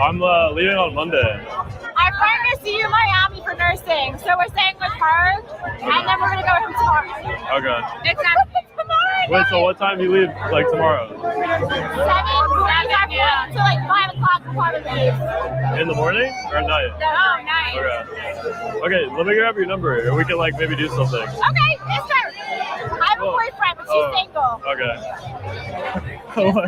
Speaker 8: I'm leaving on Monday.
Speaker 4: Our friend is see you in Miami for nursing, so we're staying with her, and then we're gonna go home tomorrow.
Speaker 8: Okay.
Speaker 6: It's not tomorrow.
Speaker 8: Wait, so what time do you leave, like, tomorrow?
Speaker 4: 7, yeah. So like 5 o'clock before we leave.
Speaker 8: In the morning or at night?
Speaker 4: Oh, nice.
Speaker 8: Okay. Okay, let me grab your number and we can, like, maybe do something.
Speaker 4: Okay, yes, sir. I have a boyfriend, but she's single.
Speaker 8: Okay.
Speaker 4: Okay.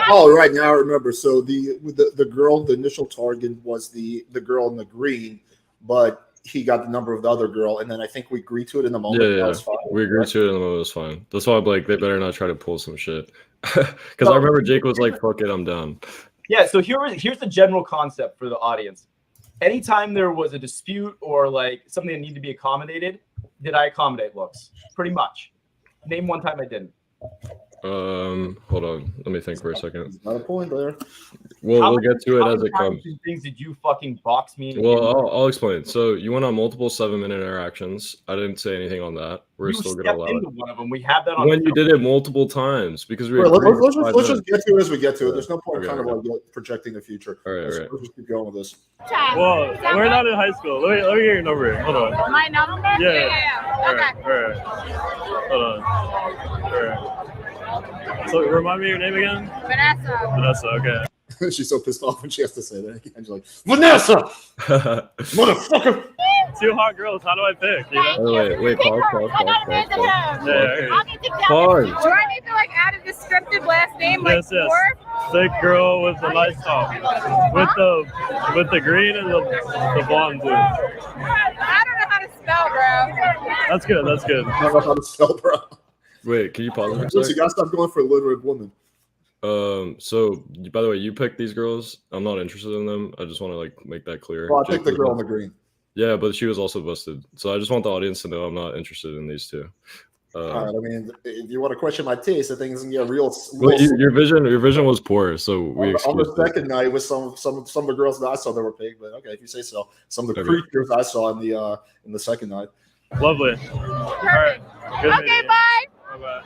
Speaker 1: Oh, right now I remember. So the girl, the initial target was the girl in the green, but he got the number of the other girl, and then I think we agreed to it in the moment.
Speaker 2: Yeah.
Speaker 1: That was fine.
Speaker 2: We agreed to it in the moment. It was fine. That's why I'm like, they better not try to pull some shit. Because I remember Jake was like, fuck it, I'm down.
Speaker 3: Yeah, so here's the general concept for the audience. Anytime there was a dispute or like something that needed to be accommodated, did I accommodate Looks? Pretty much. Name one time I didn't.
Speaker 2: Hold on. Let me think for a second.
Speaker 1: Not a point there.
Speaker 2: We'll get to it as it comes.
Speaker 3: Things did you fucking box me?
Speaker 2: Well, I'll explain. So you went on multiple 7-minute interactions. I didn't say anything on that. We're
Speaker 3: you
Speaker 2: still gonna allow
Speaker 3: into
Speaker 2: it.
Speaker 3: one of them. We have that on.
Speaker 2: When you did it multiple times because we were.
Speaker 1: Let's just get to it as we get to it. There's no point
Speaker 2: Okay,
Speaker 1: kind of
Speaker 2: okay.
Speaker 1: like projecting the future.
Speaker 2: All right,
Speaker 1: Let's just keep going with this.
Speaker 8: Well, we're not in high school. Let me get your number. Hold on.
Speaker 6: My number?
Speaker 8: Yeah. All
Speaker 6: Okay.
Speaker 8: right. Hold on. All right. So remind me your name again?
Speaker 6: Vanessa.
Speaker 8: Vanessa, okay.
Speaker 1: She's so pissed off when she has to say that again. She's like, Vanessa, motherfucker.
Speaker 8: 2 hot girls. How do I pick? You know?
Speaker 2: Wait, pause.
Speaker 8: Yeah.
Speaker 2: Pause.
Speaker 6: Do I need to like add a descriptive last name like
Speaker 8: Yes.
Speaker 6: Ford?
Speaker 8: Thick girl with a nice top. With the green and the blonde too.
Speaker 6: I don't know how to spell, bro.
Speaker 8: That's good. That's good.
Speaker 1: I don't know how to spell, bro.
Speaker 2: Wait, can you pause for a
Speaker 1: You
Speaker 2: second?
Speaker 1: gotta stop going for illiterate woman.
Speaker 2: So by the way, you picked these girls. I'm not interested in them. I just want to like make that clear.
Speaker 1: Well, I
Speaker 2: Jake
Speaker 1: picked the
Speaker 2: was
Speaker 1: girl
Speaker 2: not-
Speaker 1: in the green.
Speaker 2: Yeah, but she was also busted. So I just want the audience to know I'm not interested in these two.
Speaker 1: All right, I mean, if you want to question my taste, I think it's gonna get real.
Speaker 2: Well, your vision was poor, so we
Speaker 1: on
Speaker 2: excused
Speaker 1: the
Speaker 2: it.
Speaker 1: second night with some of the girls that I saw that were picked, but okay, if you say so. Some of the
Speaker 2: Okay.
Speaker 1: creatures I saw in the second night.
Speaker 8: Lovely. All right. Good
Speaker 6: Okay,
Speaker 8: meeting you.
Speaker 6: bye.
Speaker 8: Bye-bye.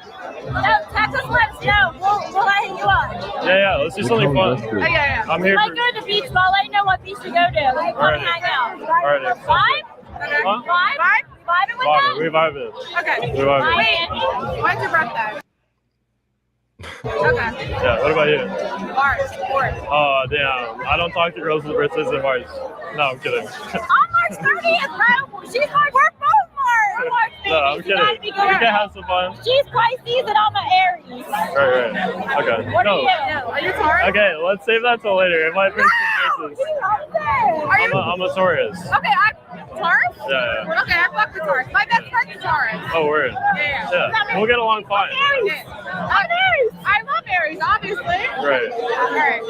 Speaker 4: Text us, let us know. We'll hit you up.
Speaker 8: Yeah. Let's do something fun.
Speaker 6: Oh, yeah.
Speaker 8: I'm
Speaker 4: We
Speaker 8: here
Speaker 4: might
Speaker 8: for.
Speaker 4: go to the beach, but I'll let you know what beach to go to. We can come
Speaker 8: Alright.
Speaker 4: hang out.
Speaker 8: Alright.
Speaker 4: Five?
Speaker 8: Huh?
Speaker 4: Five? Vibing with
Speaker 8: Vibing.
Speaker 4: us?
Speaker 8: We vibing.
Speaker 6: Okay.
Speaker 8: We vibing.
Speaker 4: Wait.
Speaker 6: When's your birthday? Okay.
Speaker 8: Yeah. What about you?
Speaker 6: March 4th.
Speaker 8: Oh damn! I don't talk to girls with birthdays in March. No, I'm kidding.
Speaker 4: I'm March 30th, bro. She's March. We're both March. We're March 30th.
Speaker 8: No, I'm
Speaker 4: You
Speaker 8: kidding.
Speaker 4: gotta be
Speaker 8: We
Speaker 4: good.
Speaker 8: can have some fun.
Speaker 4: She's Pisces and I'm an Aries.
Speaker 8: Right. Okay.
Speaker 4: What
Speaker 8: No.
Speaker 4: are you?
Speaker 6: Are you Taurus?
Speaker 8: Okay, let's save that till later. It might bring some
Speaker 4: She
Speaker 8: cases.
Speaker 4: loves it.
Speaker 8: I'm a Taurus.
Speaker 6: Okay, I'm Taurus?
Speaker 8: Yeah.
Speaker 6: Okay, I fuck with Taurus. My best friend's a Taurus.
Speaker 8: Oh, word.
Speaker 6: Yeah.
Speaker 8: Yeah. We'll get along fine.
Speaker 4: Aries.
Speaker 6: I'm Aries. I love Aries. strawberries, obviously.
Speaker 8: Right.
Speaker 6: All right.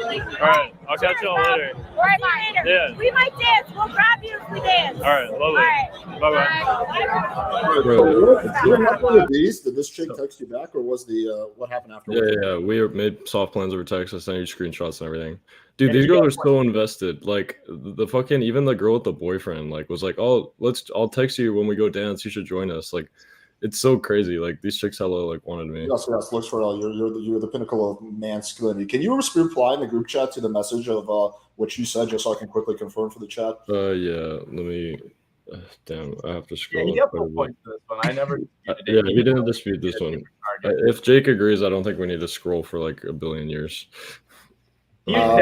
Speaker 8: All right. I'll catch y'all later.
Speaker 6: All right, bye.
Speaker 8: Yeah.
Speaker 6: We might dance. We'll grab you if we dance.
Speaker 8: All right. Lovely.
Speaker 6: All right.
Speaker 8: Bye-bye.
Speaker 2: Bro,
Speaker 1: What happened with these? Did this chick text you back, or was the what happened afterwards?
Speaker 2: yeah. We made soft plans over text. I sent you screenshots and everything. Dude, these girls are so invested. Like the fucking even the girl with the boyfriend like was like, "Oh, I'll text you when we go dance. You should join us." Like, it's so crazy. Like these chicks hella like wanted me.
Speaker 1: Yes, Looks4L. You're the pinnacle of masculinity. Can you reply in the group chat to the message of what you said, just so I can quickly confirm for the chat?
Speaker 2: Yeah. Let me. Damn, I have to scroll.
Speaker 3: Yeah, he definitely points to this one. I never.
Speaker 2: Yeah, he didn't dispute this one. If Jake agrees, I don't think we need to scroll for like a billion years.
Speaker 1: I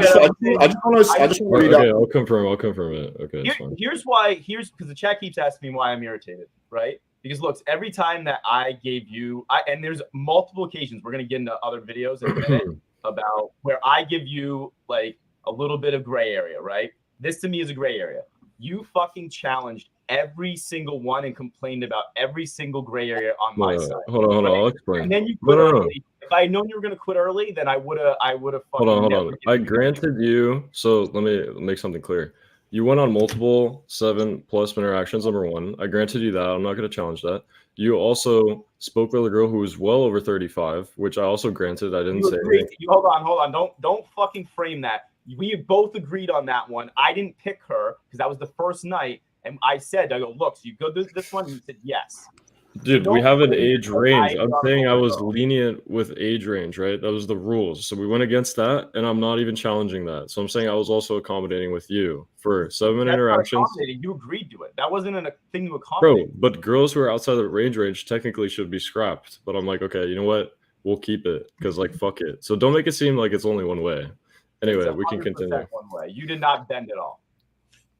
Speaker 1: just want to read
Speaker 2: Okay,
Speaker 1: out.
Speaker 2: I'll confirm it. Okay, it's fine.
Speaker 3: Here's because the chat keeps asking me why I'm irritated, right? Because looks, every time that I gave you, and there's multiple occasions, we're gonna get into other videos in a minute about where I give you like a little bit of gray area, right? This to me is a gray area. You fucking challenged every single one and complained about every single gray area on my side.
Speaker 2: Hold on, I'll explain.
Speaker 3: And then you quit early. If I had known you were gonna quit early, then I would have fucking.
Speaker 2: Hold on. I granted you. So let me make something clear. You went on multiple 7+ interactions. Number one, I granted you that. I'm not going to challenge that. You also spoke with a girl who was well over 35, which I also granted. I didn't say anything.
Speaker 3: Hold on. Don't fucking frame that. We both agreed on that one. I didn't pick her because that was the first night, and I go, look, so you go to this one. And you said yes.
Speaker 2: Dude, we have an age range. I'm saying I was lenient with age range, right? That was the rules. So we went against that, and I'm not even challenging that. So I'm saying I was also accommodating with you for 7 interactions.
Speaker 3: You agreed to it. That wasn't a thing to accommodate.
Speaker 2: Bro, but girls who are outside the range technically should be scrapped. But I'm like, okay, you know what? We'll keep it because like fuck it. So don't make it seem like it's only one way. Anyway, we can continue.
Speaker 3: One way. You did not bend at all.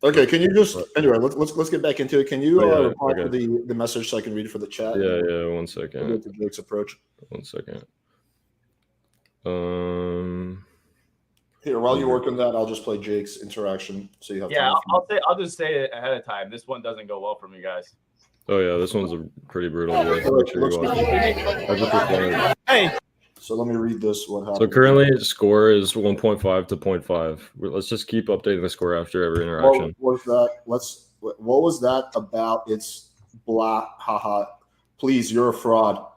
Speaker 1: Okay, can you just anyway? Let's get back into it. Can you reply to the message so I can read it for the chat?
Speaker 2: Yeah. 1 second.
Speaker 1: To Jake's approach.
Speaker 2: 1 second.
Speaker 1: Here, while you work on that, I'll just play Jake's interaction so you have.
Speaker 3: Yeah, I'll just say it ahead of time. This one doesn't go well for me, guys.
Speaker 2: Oh yeah, this one's a pretty brutal.
Speaker 5: Hey.
Speaker 1: So let me read this. What happened?
Speaker 2: So currently, the score is 1.5 to 0.5. Let's just keep updating the score after every interaction.
Speaker 1: What was that about? It's blah, haha. Please, you're a fraud.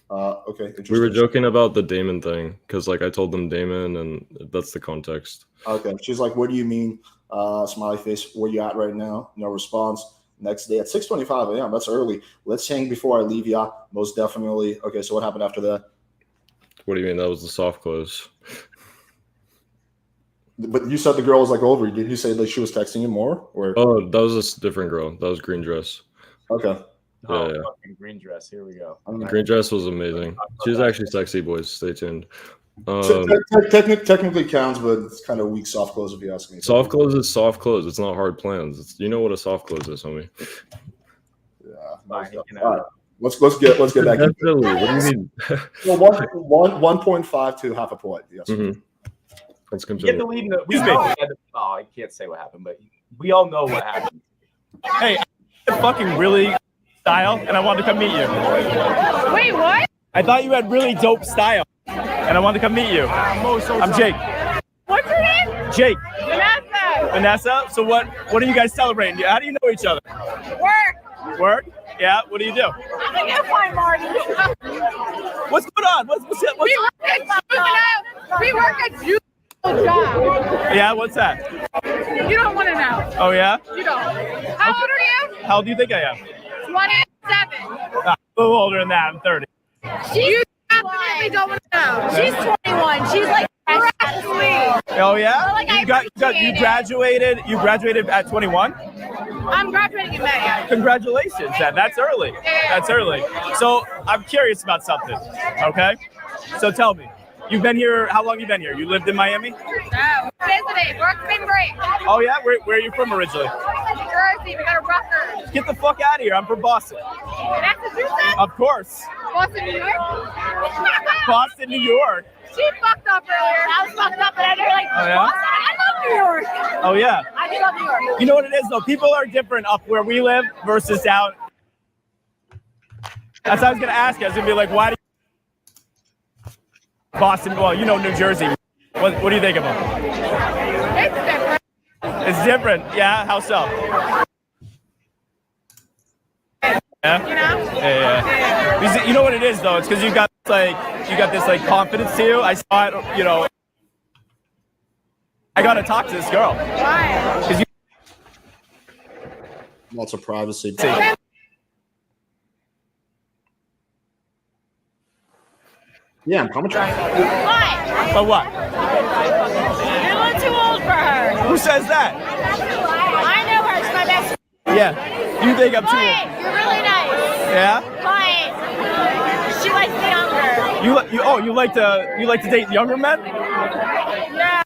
Speaker 1: Okay.
Speaker 2: We were joking about the Damon thing because, like, I told them Damon, and that's the context.
Speaker 1: Okay. She's like, "What do you mean?" Smiley face. Where you at right now? No response. Next day at 6:25 a.m. That's early. Let's hang before I leave ya. Most definitely. Okay. So what happened after that?
Speaker 2: What do you mean? That was the soft close.
Speaker 1: But you said the girl was like over. Did you say that she was texting you more? Or
Speaker 2: that was a different girl. That was green dress.
Speaker 1: Okay.
Speaker 3: Yeah. Fucking green dress. Here we go.
Speaker 2: Green dress was amazing. She's actually sexy, boys. Stay tuned.
Speaker 1: Technically counts, but it's kind of weak soft close if you ask me.
Speaker 2: Soft close is soft close. It's not hard plans. You know what a soft close is, homie.
Speaker 1: Yeah. All right. Let's get back.
Speaker 2: What do you mean?
Speaker 1: Well, 1.5 to half a point. Yes.
Speaker 2: Mm-hmm. Let's continue.
Speaker 3: Get the lead. I can't say what happened, but we all know what happened.
Speaker 5: Hey, I fucking really style, and I wanted to come meet you.
Speaker 6: Wait, what?
Speaker 5: I thought you had really dope style, and I wanted to come meet you. I'm Jake.
Speaker 6: What's your name?
Speaker 5: Jake.
Speaker 6: Vanessa.
Speaker 5: Vanessa. So what are you guys celebrating? How do you know each other? Work? Yeah. What do you do?
Speaker 6: I'm an airplane Marty.
Speaker 5: What's going on?
Speaker 6: We work at Juice job.
Speaker 5: Yeah. What's that?
Speaker 6: You don't want to know.
Speaker 5: Oh yeah.
Speaker 6: You don't. How old are you?
Speaker 5: How old do you think I am?
Speaker 6: 27.
Speaker 5: A little older than that. I'm 30.
Speaker 6: You definitely don't want to know. She's 21. She's like freshly.
Speaker 5: Oh yeah.
Speaker 6: Like
Speaker 5: you graduated. You graduated at 21.
Speaker 6: I'm graduating in May.
Speaker 5: Congratulations, that's early. That's early. So I'm curious about something. Okay. So tell me, you've been here. How long have you been here? You lived in Miami?
Speaker 6: Visiting. Work's been great.
Speaker 5: Oh yeah. Where are you from originally?
Speaker 6: New Jersey. We got a Rutgers.
Speaker 5: Get the fuck out of here. I'm from Boston.
Speaker 6: Massachusetts?
Speaker 5: Of course.
Speaker 6: Boston, New York?
Speaker 5: Boston, New York.
Speaker 6: She fucked up earlier. I was fucked up, but I like,
Speaker 5: oh, yeah?
Speaker 6: Boston, I love New York.
Speaker 5: Oh, yeah.
Speaker 6: I do love New York.
Speaker 5: You know what it is, though? People are different up where we live versus down. That's what I was going to ask you. I was going to be like, why do Boston. Well, you know New Jersey. What do you think of them?
Speaker 6: It's different.
Speaker 5: It's different. Yeah. How so? Yeah.
Speaker 6: You know?
Speaker 5: Yeah. Because you know what it is though. It's because you got this like confidence to you. I saw it. You know. I gotta talk to this girl.
Speaker 6: Why?
Speaker 5: 'Cause
Speaker 1: Lots of privacy. Yeah, how much?
Speaker 6: Why?
Speaker 5: But what?
Speaker 6: You're a little too old for her.
Speaker 5: Who says that?
Speaker 6: I know her. She's my best friend.
Speaker 5: Yeah. You think I'm too old?
Speaker 6: But you're really nice.
Speaker 5: Yeah.
Speaker 6: But she likes the younger.
Speaker 5: You like to date younger men?
Speaker 6: Yeah.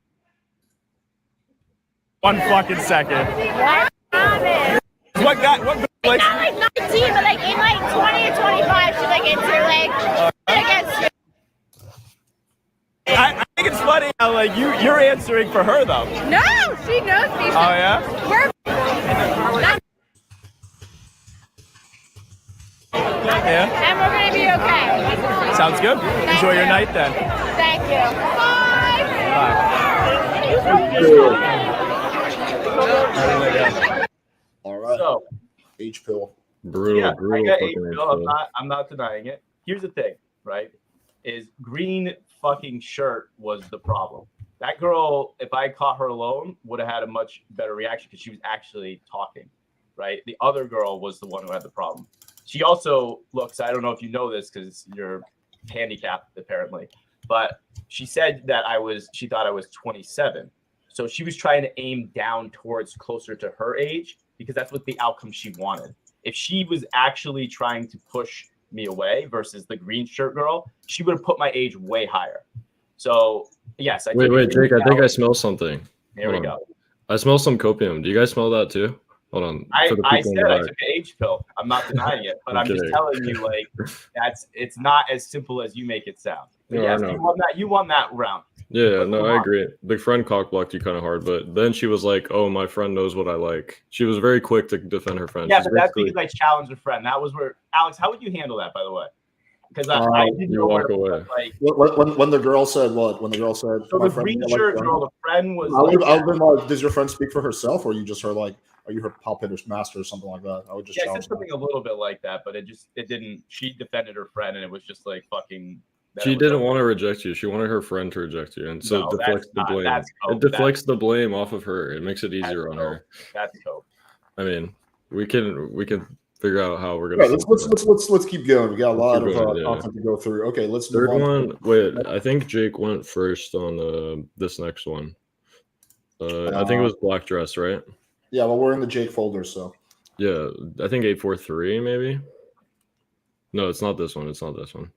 Speaker 5: One fucking second.
Speaker 6: I promise.
Speaker 5: What guy? What like?
Speaker 6: Not like 19, but like in like 20 or 25, she's like into like against you.
Speaker 5: I think it's funny how like you're answering for her though.
Speaker 6: No, she knows me.
Speaker 5: Oh yeah.
Speaker 6: We're
Speaker 5: Yeah.
Speaker 6: and we're gonna be okay.
Speaker 5: Sounds good. Enjoy your night then.
Speaker 6: Thank you. Bye.
Speaker 1: All right.
Speaker 3: So,
Speaker 1: H pill.
Speaker 2: Brutal,
Speaker 3: yeah,
Speaker 2: brutal
Speaker 3: I got
Speaker 2: fucking
Speaker 3: H-pill. I'm not denying it. Here's the thing, right? Is green fucking shirt was the problem. That girl, if I caught her alone, would have had a much better reaction because she was actually talking, right? The other girl was the one who had the problem. She also looks, I don't know if you know this because you're handicapped apparently, but she said that she thought I was 27. So she was trying to aim down towards closer to her age because that's what the outcome she wanted. If she was actually trying to push me away versus the green shirt girl, she would have put my age way higher. So yes,
Speaker 2: Wait, Jake, I think I smell something.
Speaker 3: There we go.
Speaker 2: I smell some copium. Do you guys smell that too? Hold on.
Speaker 3: I
Speaker 2: in the
Speaker 3: said I
Speaker 2: back.
Speaker 3: took an H pill. I'm not denying it, but I'm just
Speaker 2: Okay.
Speaker 3: telling you, like, it's not as simple as you make it sound. But
Speaker 2: No, I
Speaker 3: yes,
Speaker 2: know.
Speaker 3: you won that round.
Speaker 2: Yeah, no, I agree. The friend cock blocked you kind of hard, but then she was like, "Oh, my friend knows what I like." She was very quick to defend her friend.
Speaker 3: Yeah,
Speaker 2: She's
Speaker 3: but that's
Speaker 2: basically-
Speaker 3: because I challenged a friend. That was where Alex. How would you handle that, by the way? Because I didn't
Speaker 2: you
Speaker 3: know
Speaker 2: walk
Speaker 3: where,
Speaker 2: away.
Speaker 3: like.
Speaker 1: When the girl said what? When the girl said,
Speaker 3: So
Speaker 1: my
Speaker 3: the
Speaker 1: friend
Speaker 3: green
Speaker 1: doesn't
Speaker 3: shirt
Speaker 1: like
Speaker 3: girl, the friend was.
Speaker 1: I would
Speaker 3: like,
Speaker 1: have been like, does your friend speak for herself, or are you just her like, are you her palpator's master or something like that? I would just
Speaker 3: yeah, I
Speaker 1: challenge
Speaker 3: said something a little bit like that, but it didn't. She defended her friend, and it was just like fucking.
Speaker 2: She didn't want to reject you. She wanted her friend to reject you, and so
Speaker 3: No,
Speaker 2: it deflects
Speaker 3: that's
Speaker 2: the
Speaker 3: not-
Speaker 2: blame.
Speaker 3: that's
Speaker 2: It deflects the blame off of her. It makes it easier on her.
Speaker 3: That's dope.
Speaker 2: I mean, we can figure out how we're
Speaker 1: Right,
Speaker 2: gonna.
Speaker 1: let's keep going. We got a lot of
Speaker 2: going, yeah.
Speaker 1: content to go through. Okay, let's move
Speaker 2: Third
Speaker 1: on.
Speaker 2: one. Wait, I think Jake went first on this next one. I think it was black dress, right?
Speaker 1: Yeah, well, we're in the Jake folder, so
Speaker 2: Yeah, I think 843 maybe. No, it's not this one. It's not this one.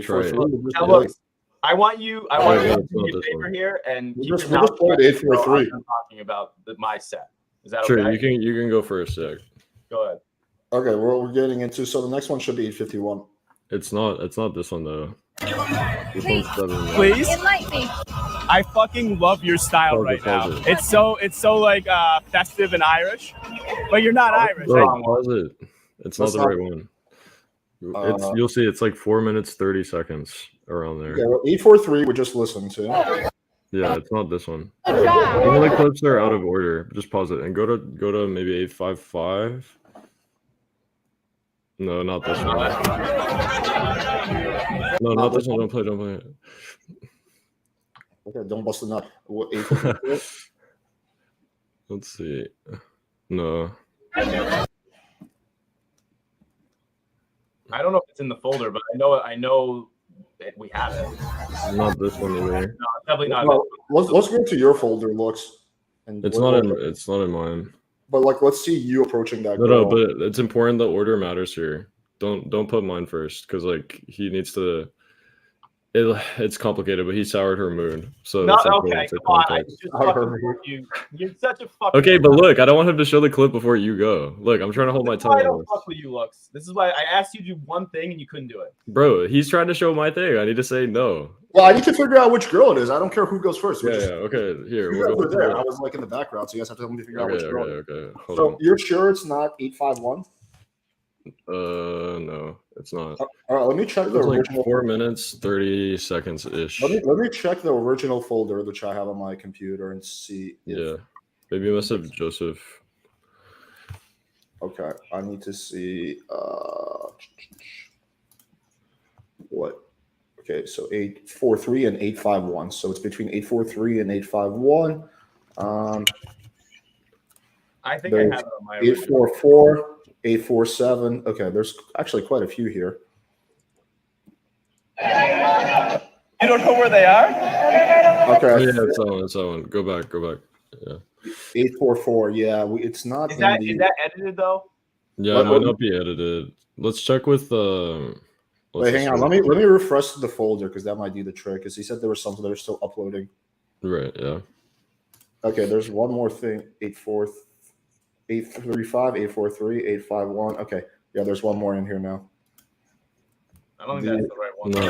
Speaker 2: Try it.
Speaker 1: 843.
Speaker 3: Now look, I want you to
Speaker 2: it's
Speaker 3: do
Speaker 2: not
Speaker 3: me a
Speaker 2: this
Speaker 3: favor
Speaker 2: one.
Speaker 3: here and
Speaker 1: We
Speaker 3: keep
Speaker 1: just
Speaker 3: your mouth
Speaker 1: played
Speaker 3: shut
Speaker 1: 843.
Speaker 3: while I'm talking about my set. Is that
Speaker 2: Sure,
Speaker 3: okay?
Speaker 2: you can go first, Jake.
Speaker 3: Go ahead.
Speaker 1: Okay, we're getting into, so the next one should be 851.
Speaker 2: It's not this one though. This one's 7.
Speaker 5: Please.
Speaker 6: Enlighten me.
Speaker 5: I fucking love your style
Speaker 2: Pause it,
Speaker 5: right now.
Speaker 2: pause it.
Speaker 5: It's so like festive and Irish, but you're not Irish.
Speaker 2: Bro,
Speaker 5: right?
Speaker 2: pause it. It's not
Speaker 1: That's
Speaker 2: the
Speaker 1: not-
Speaker 2: right one. You'll see. It's like 4 minutes 30 seconds around there.
Speaker 1: Okay, well, 843 we just listened to.
Speaker 2: Yeah, it's not this one.
Speaker 6: Good job.
Speaker 2: Some of the clips are out of order. Just pause it and go to maybe 855. No, not this one. No, not this one. Don't play it.
Speaker 1: Okay, don't bust a nut. What, 853?
Speaker 2: Let's see. No.
Speaker 3: I don't know if it's in the folder, but I know that we have it.
Speaker 2: Not this one either.
Speaker 3: No, it's definitely not.
Speaker 1: Well, let's go to your folder, Looks. And
Speaker 2: It's not in mine.
Speaker 1: But like, let's see you approaching that.
Speaker 2: No,
Speaker 1: girl.
Speaker 2: but it's important the order matters here. Don't put mine first because like he needs to. It's complicated, but he soured her mood. So
Speaker 3: No,
Speaker 2: that's
Speaker 3: okay,
Speaker 2: important to
Speaker 3: come on. I
Speaker 2: context.
Speaker 3: just fucking with you. You're such a fucking.
Speaker 2: Okay, but look, I don't want him to show the clip before you go. Look, I'm trying to hold my
Speaker 3: This is why I
Speaker 2: tongue.
Speaker 3: don't fuck with you, Looks. This is why I asked you to do one thing and you couldn't do it.
Speaker 2: Bro, he's trying to show my thing. I need to say no.
Speaker 1: Well, I need to figure out which girl it is. I don't care who goes first.
Speaker 2: Yeah, okay. Here,
Speaker 1: You
Speaker 2: we'll
Speaker 1: guys
Speaker 2: go
Speaker 1: were there. I
Speaker 2: for
Speaker 1: was like in the background, so you guys have to help me figure out
Speaker 2: Okay,
Speaker 1: which girl. it is.
Speaker 2: okay. Hold
Speaker 1: So
Speaker 2: on.
Speaker 1: you're sure it's not 851?
Speaker 2: No, it's not.
Speaker 1: All right, let me check
Speaker 2: It
Speaker 1: the
Speaker 2: was like
Speaker 1: original.
Speaker 2: 4 minutes 30 seconds ish.
Speaker 1: Let me check the original folder which I have on my computer and see.
Speaker 2: Yeah, maybe you must have Joseph.
Speaker 1: Okay, I need to see what. Okay, so 843 and 851. So it's between 843 and 851.
Speaker 3: I think I have it on my
Speaker 1: 844, 847. Okay, there's actually quite a few here.
Speaker 5: You don't know where they are?
Speaker 1: Okay.
Speaker 2: Oh, yeah, it's that one. Go back. Yeah.
Speaker 1: 844. Yeah, it's not.
Speaker 3: Is that edited though?
Speaker 2: Yeah, it might not be edited. Let's check with
Speaker 1: Wait, hang on. Let me refresh the folder because that might do the trick. Because he said there was something that are still uploading.
Speaker 2: Right. Yeah.
Speaker 1: Okay, there's one more thing. 835, 843, 851. Okay, yeah, there's one more in here now.
Speaker 3: I don't think that's the right one.
Speaker 2: No,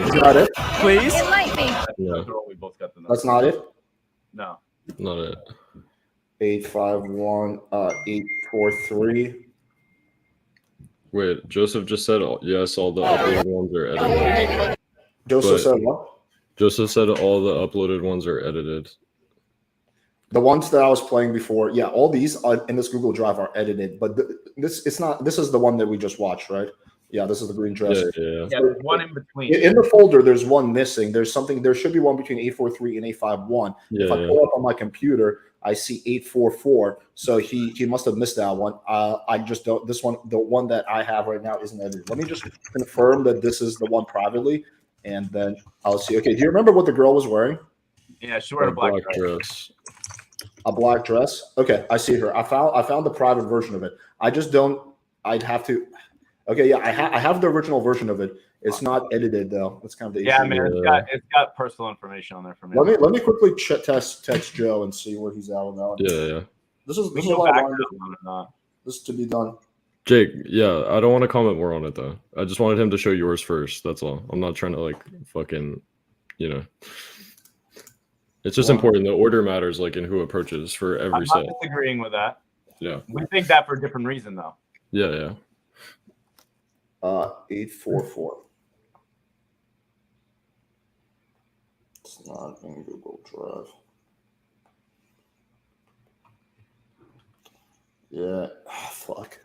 Speaker 1: Is that it?
Speaker 5: Please?
Speaker 4: It might be.
Speaker 2: Yeah.
Speaker 3: We both got the number.
Speaker 1: That's not it.
Speaker 3: No.
Speaker 2: Not it.
Speaker 1: 851, 843.
Speaker 2: Wait, Joseph just said yes. All the uploaded ones are edited.
Speaker 1: Joseph said what?
Speaker 2: Joseph said all the uploaded ones are edited.
Speaker 1: The ones that I was playing before, yeah, all these in this Google Drive are edited, but this is the one that we just watched, right? Yeah, this is the green dress.
Speaker 2: Yeah.
Speaker 3: Yeah, there's one in between.
Speaker 1: In the folder, there's one missing. There should be one between 843 and 851. If I pull up on my computer, I see 844. So he must have missed that one. I just don't. This one, the one that I have right now, isn't edited. Let me just confirm that this is the one privately, and then I'll see. Okay, do you remember what the girl was wearing?
Speaker 3: Yeah, she wore a black dress.
Speaker 1: A black dress. Okay, I see her. I found the private version of it. I just don't. I'd have to. Okay, yeah, I have the original version of it. It's not edited though. That's kind of the issue.
Speaker 3: Yeah, man, it's got personal information on there for me.
Speaker 1: Let me quickly text Joe and see where he's at on that one.
Speaker 2: Yeah.
Speaker 1: This is to be done.
Speaker 2: Jake, yeah, I don't want to comment more on it though. I just wanted him to show yours first. That's all. I'm not trying to fucking, It's just important. The order matters, in who approaches for every set.
Speaker 3: I'm not disagreeing with that.
Speaker 2: Yeah.
Speaker 3: We think that for a different reason though.
Speaker 2: Yeah.
Speaker 1: 844. It's not in Google Drive. Yeah, fuck.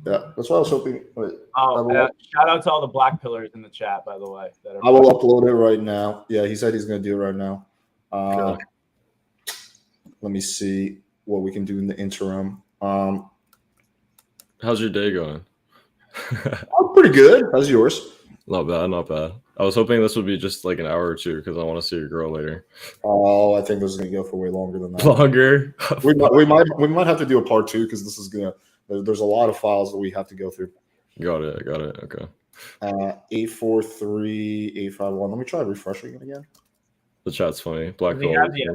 Speaker 1: Yeah, that's what I was hoping. Wait,
Speaker 3: shout out to all the black pillars in the chat, by the way.
Speaker 1: I will upload it right now. Yeah, he said he's going to do it right now.
Speaker 2: Okay.
Speaker 1: Let me see what we can do in the interim.
Speaker 2: How's your day going?
Speaker 1: Oh, pretty good. How's yours?
Speaker 2: Not bad. I was hoping this would be just an hour or two because I want to see your girl later.
Speaker 1: Oh, I think this is gonna go for way longer than that.
Speaker 2: Longer?
Speaker 1: we might have to do a part 2 because this is gonna. There's a lot of files that we have to go through.
Speaker 2: Got it. Okay.
Speaker 1: 843, 851. Let me try refreshing it again.
Speaker 2: The chat's funny. Black
Speaker 3: hole. Do you have the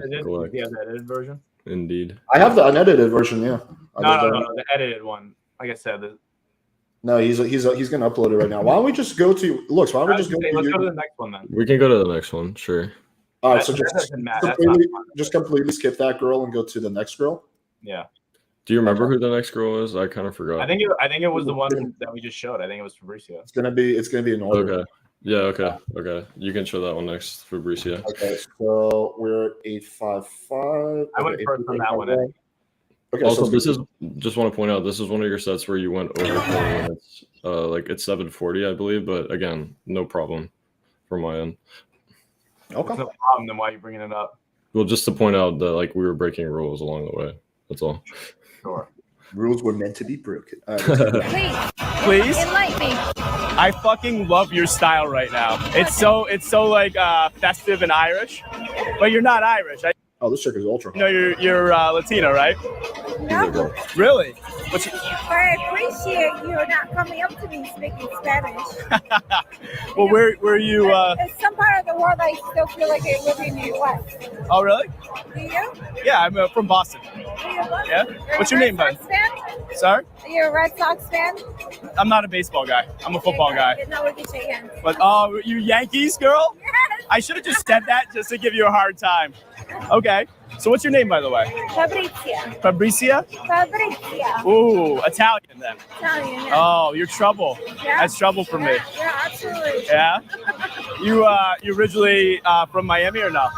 Speaker 3: edited version?
Speaker 2: Indeed.
Speaker 1: I have the unedited version. Yeah.
Speaker 3: No, the edited one. Like I said.
Speaker 1: No, he's gonna upload it right now. Why don't we just go to Looks? Why don't we just go?
Speaker 3: Let's go to the next one then.
Speaker 2: We can go to the next one, sure.
Speaker 1: All right, so just completely skip that girl and go to the next girl.
Speaker 3: Yeah.
Speaker 2: Do you remember who the next girl was? I kind of forgot.
Speaker 3: I think it was the one that we just showed. I think it was Fabrizio.
Speaker 1: It's gonna be an order.
Speaker 2: Okay. Yeah. Okay. You can show that one next, Fabrizio.
Speaker 1: Okay. So we're at 855.
Speaker 3: I went first on that one.
Speaker 1: Okay,
Speaker 2: also, just want to point out, this is one of your sets where you went over 20 minutes. It's 7:40, I believe, but again, no problem from my end.
Speaker 1: Okay.
Speaker 3: No problem. Then why are you bringing it up?
Speaker 2: Well, just to point out that we were breaking rules along the way. That's all.
Speaker 3: Sure.
Speaker 1: Rules were meant to be broken.
Speaker 5: Please.
Speaker 4: Enlighten me.
Speaker 5: I fucking love your style right now. It's so festive and Irish, but you're not Irish.
Speaker 1: Oh, this chick is ultra hot.
Speaker 5: No, you're Latino, right?
Speaker 4: No.
Speaker 5: Really?
Speaker 4: But I appreciate you not coming up to me speaking Spanish.
Speaker 5: Well, where are you?
Speaker 4: In some part of the world, I still feel like I live in the U.S.
Speaker 5: Oh, really?
Speaker 4: Do you?
Speaker 5: Yeah, I'm from Boston. Yeah. What's your name, bud? Sorry?
Speaker 4: Are you a Red Sox fan?
Speaker 5: I'm not a baseball guy. I'm a football guy.
Speaker 4: No, we can shake hands.
Speaker 5: But you Yankees, girl?
Speaker 4: Yes.
Speaker 5: I should have just said that just to give you a hard time. Okay. So what's your name, by the way?
Speaker 6: Fabrizia.
Speaker 5: Fabricia?
Speaker 6: Fabrizia.
Speaker 5: Ooh, Italian then.
Speaker 6: Italian, yeah.
Speaker 5: Oh, you're trouble.
Speaker 6: Yeah.
Speaker 5: That's trouble for me.
Speaker 6: Yeah, absolutely.
Speaker 5: Yeah? You originally from Miami or no?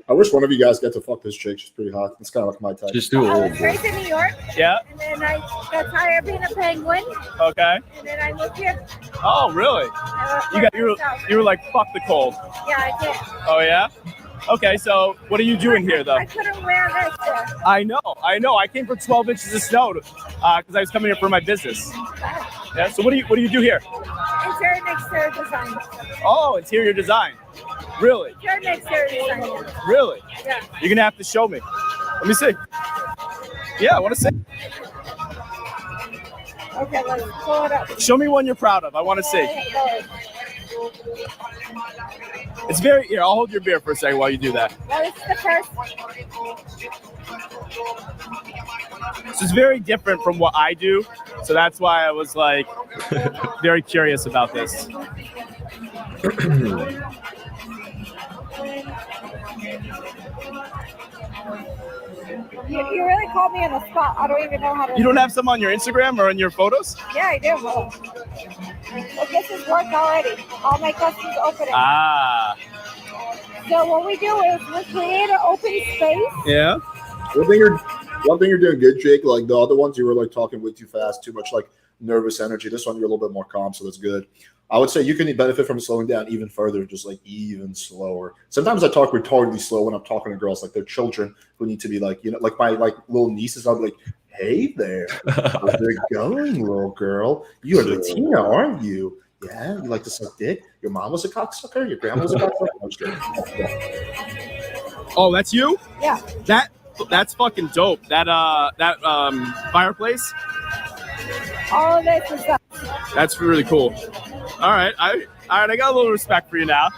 Speaker 1: I wish one of you guys got to fuck this chick. She's pretty hot. It's kind of like my type.
Speaker 2: She's too
Speaker 6: I
Speaker 2: old.
Speaker 6: was raised in New York,
Speaker 5: Yeah.
Speaker 6: and then I got tired of being a penguin,
Speaker 5: Okay.
Speaker 6: and then I moved here.
Speaker 5: Oh, really? You were like, fuck the cold.
Speaker 6: Yeah, I did.
Speaker 5: Oh, yeah? Okay, so what are you doing here, though?
Speaker 6: I couldn't wear this there.
Speaker 5: I know. I came for 12 inches of snow because I was coming here for my business. Yeah. So what do you do here?
Speaker 6: Interior and exterior design.
Speaker 5: Oh, interior design. Really?
Speaker 6: Interior and exterior design.
Speaker 5: Really?
Speaker 6: Yeah.
Speaker 5: You're gonna have to show me. Let me see. Yeah, I want to see.
Speaker 6: Okay, let's pull it up.
Speaker 5: Show me one you're proud of. I want to see. It's very. Here, I'll hold your beer for a second while you do that.
Speaker 6: Well, it's the first.
Speaker 5: So it's very different from what I do. So that's why I was like very curious about this.
Speaker 6: You really called me on the spot. I don't even know how to.
Speaker 5: You don't have some on your Instagram or on your photos?
Speaker 6: Yeah, I do. Well, this has worked already. All my customers open it.
Speaker 5: Ah.
Speaker 6: So what we do is we create an open space.
Speaker 5: Yeah.
Speaker 1: One thing you're doing good, Jake. Like the other ones, you were like talking way too fast, too much like nervous energy. This one, you're a little bit more calm, so that's good. I would say you can benefit from slowing down even further, just like even slower. Sometimes I talk retardedly slow when I'm talking to girls, like they're children who need to be like, you know, like my like little nieces. I'll be like, "Hey there, how's it going, little girl? You are Latina, aren't you? Yeah, you like to suck dick. Your mom was a cocksucker. Your grandma was a cocksucker." I'm just kidding.
Speaker 5: Oh, that's you?
Speaker 6: Yeah.
Speaker 5: That's fucking dope. That fireplace.
Speaker 6: All of this is up.
Speaker 5: That's really cool. All right, I got a little respect for you now.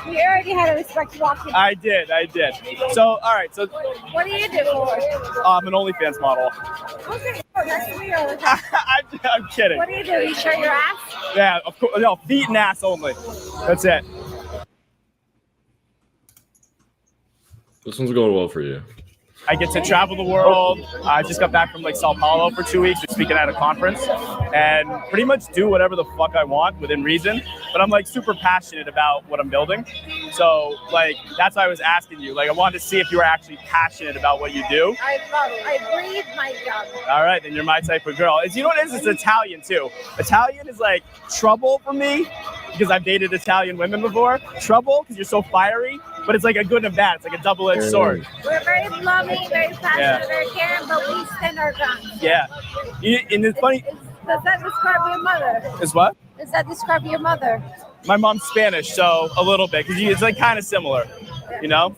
Speaker 6: You already had a respect walking.
Speaker 5: I did. So, all right. So,
Speaker 6: What do you do for?
Speaker 5: I'm an OnlyFans model.
Speaker 6: Okay, oh, that's me all the time.
Speaker 5: I'm kidding.
Speaker 6: What do? You show your ass?
Speaker 5: Yeah, of course. No, feet and ass only. That's it.
Speaker 2: This one's going well for you.
Speaker 5: I get to travel the world. I just got back from like Sao Paulo for 2 weeks, speaking at a conference, and pretty much do whatever the fuck I want within reason. But I'm like super passionate about what I'm building. So like that's why I was asking you. Like I wanted to see if you were actually passionate about what you do.
Speaker 6: I breathe my job.
Speaker 5: All right, then you're my type of girl. You know what it is? It's Italian too. Italian is like trouble for me because I've dated Italian women before. Trouble because you're so fiery, but it's like a good and a bad. It's like a double-edged sword.
Speaker 6: We're very loving, very passionate, very caring, but we stand our ground.
Speaker 5: Yeah. And it's funny.
Speaker 6: Does that describe your mother?
Speaker 5: Is what?
Speaker 6: Does that describe your mother?
Speaker 5: My mom's Spanish, so a little bit, because it's like kind of similar, you know?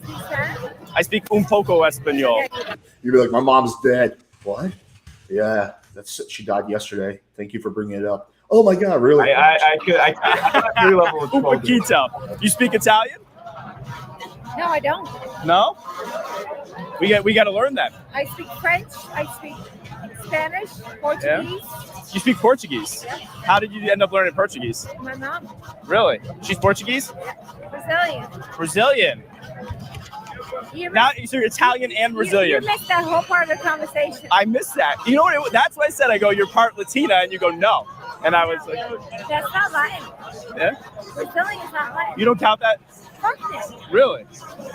Speaker 5: I speak un poco español.
Speaker 1: You'd be like, "My mom's dead." What? Yeah, she died yesterday. Thank you for bringing it up. Oh my God, really?
Speaker 3: I could level of
Speaker 5: Un poquito. You speak Italian?
Speaker 6: No, I don't.
Speaker 5: No? We got to learn that.
Speaker 6: I speak French. I speak Spanish, Portuguese.
Speaker 5: You speak Portuguese?
Speaker 6: Yeah.
Speaker 5: How did you end up learning Portuguese?
Speaker 6: My mom.
Speaker 5: Really? She's Portuguese?
Speaker 6: Brazilian.
Speaker 5: Brazilian. Now you're Italian and Brazilian.
Speaker 6: You missed that whole part of the conversation.
Speaker 5: I missed that. You know what? That's why I said, I go, "You're part Latina," and you go, "No." And I was like,
Speaker 6: That's not Latin.
Speaker 5: "Yeah."
Speaker 6: Brazilian is not Latin.
Speaker 5: You don't count that?
Speaker 6: Fuck it.
Speaker 5: Really?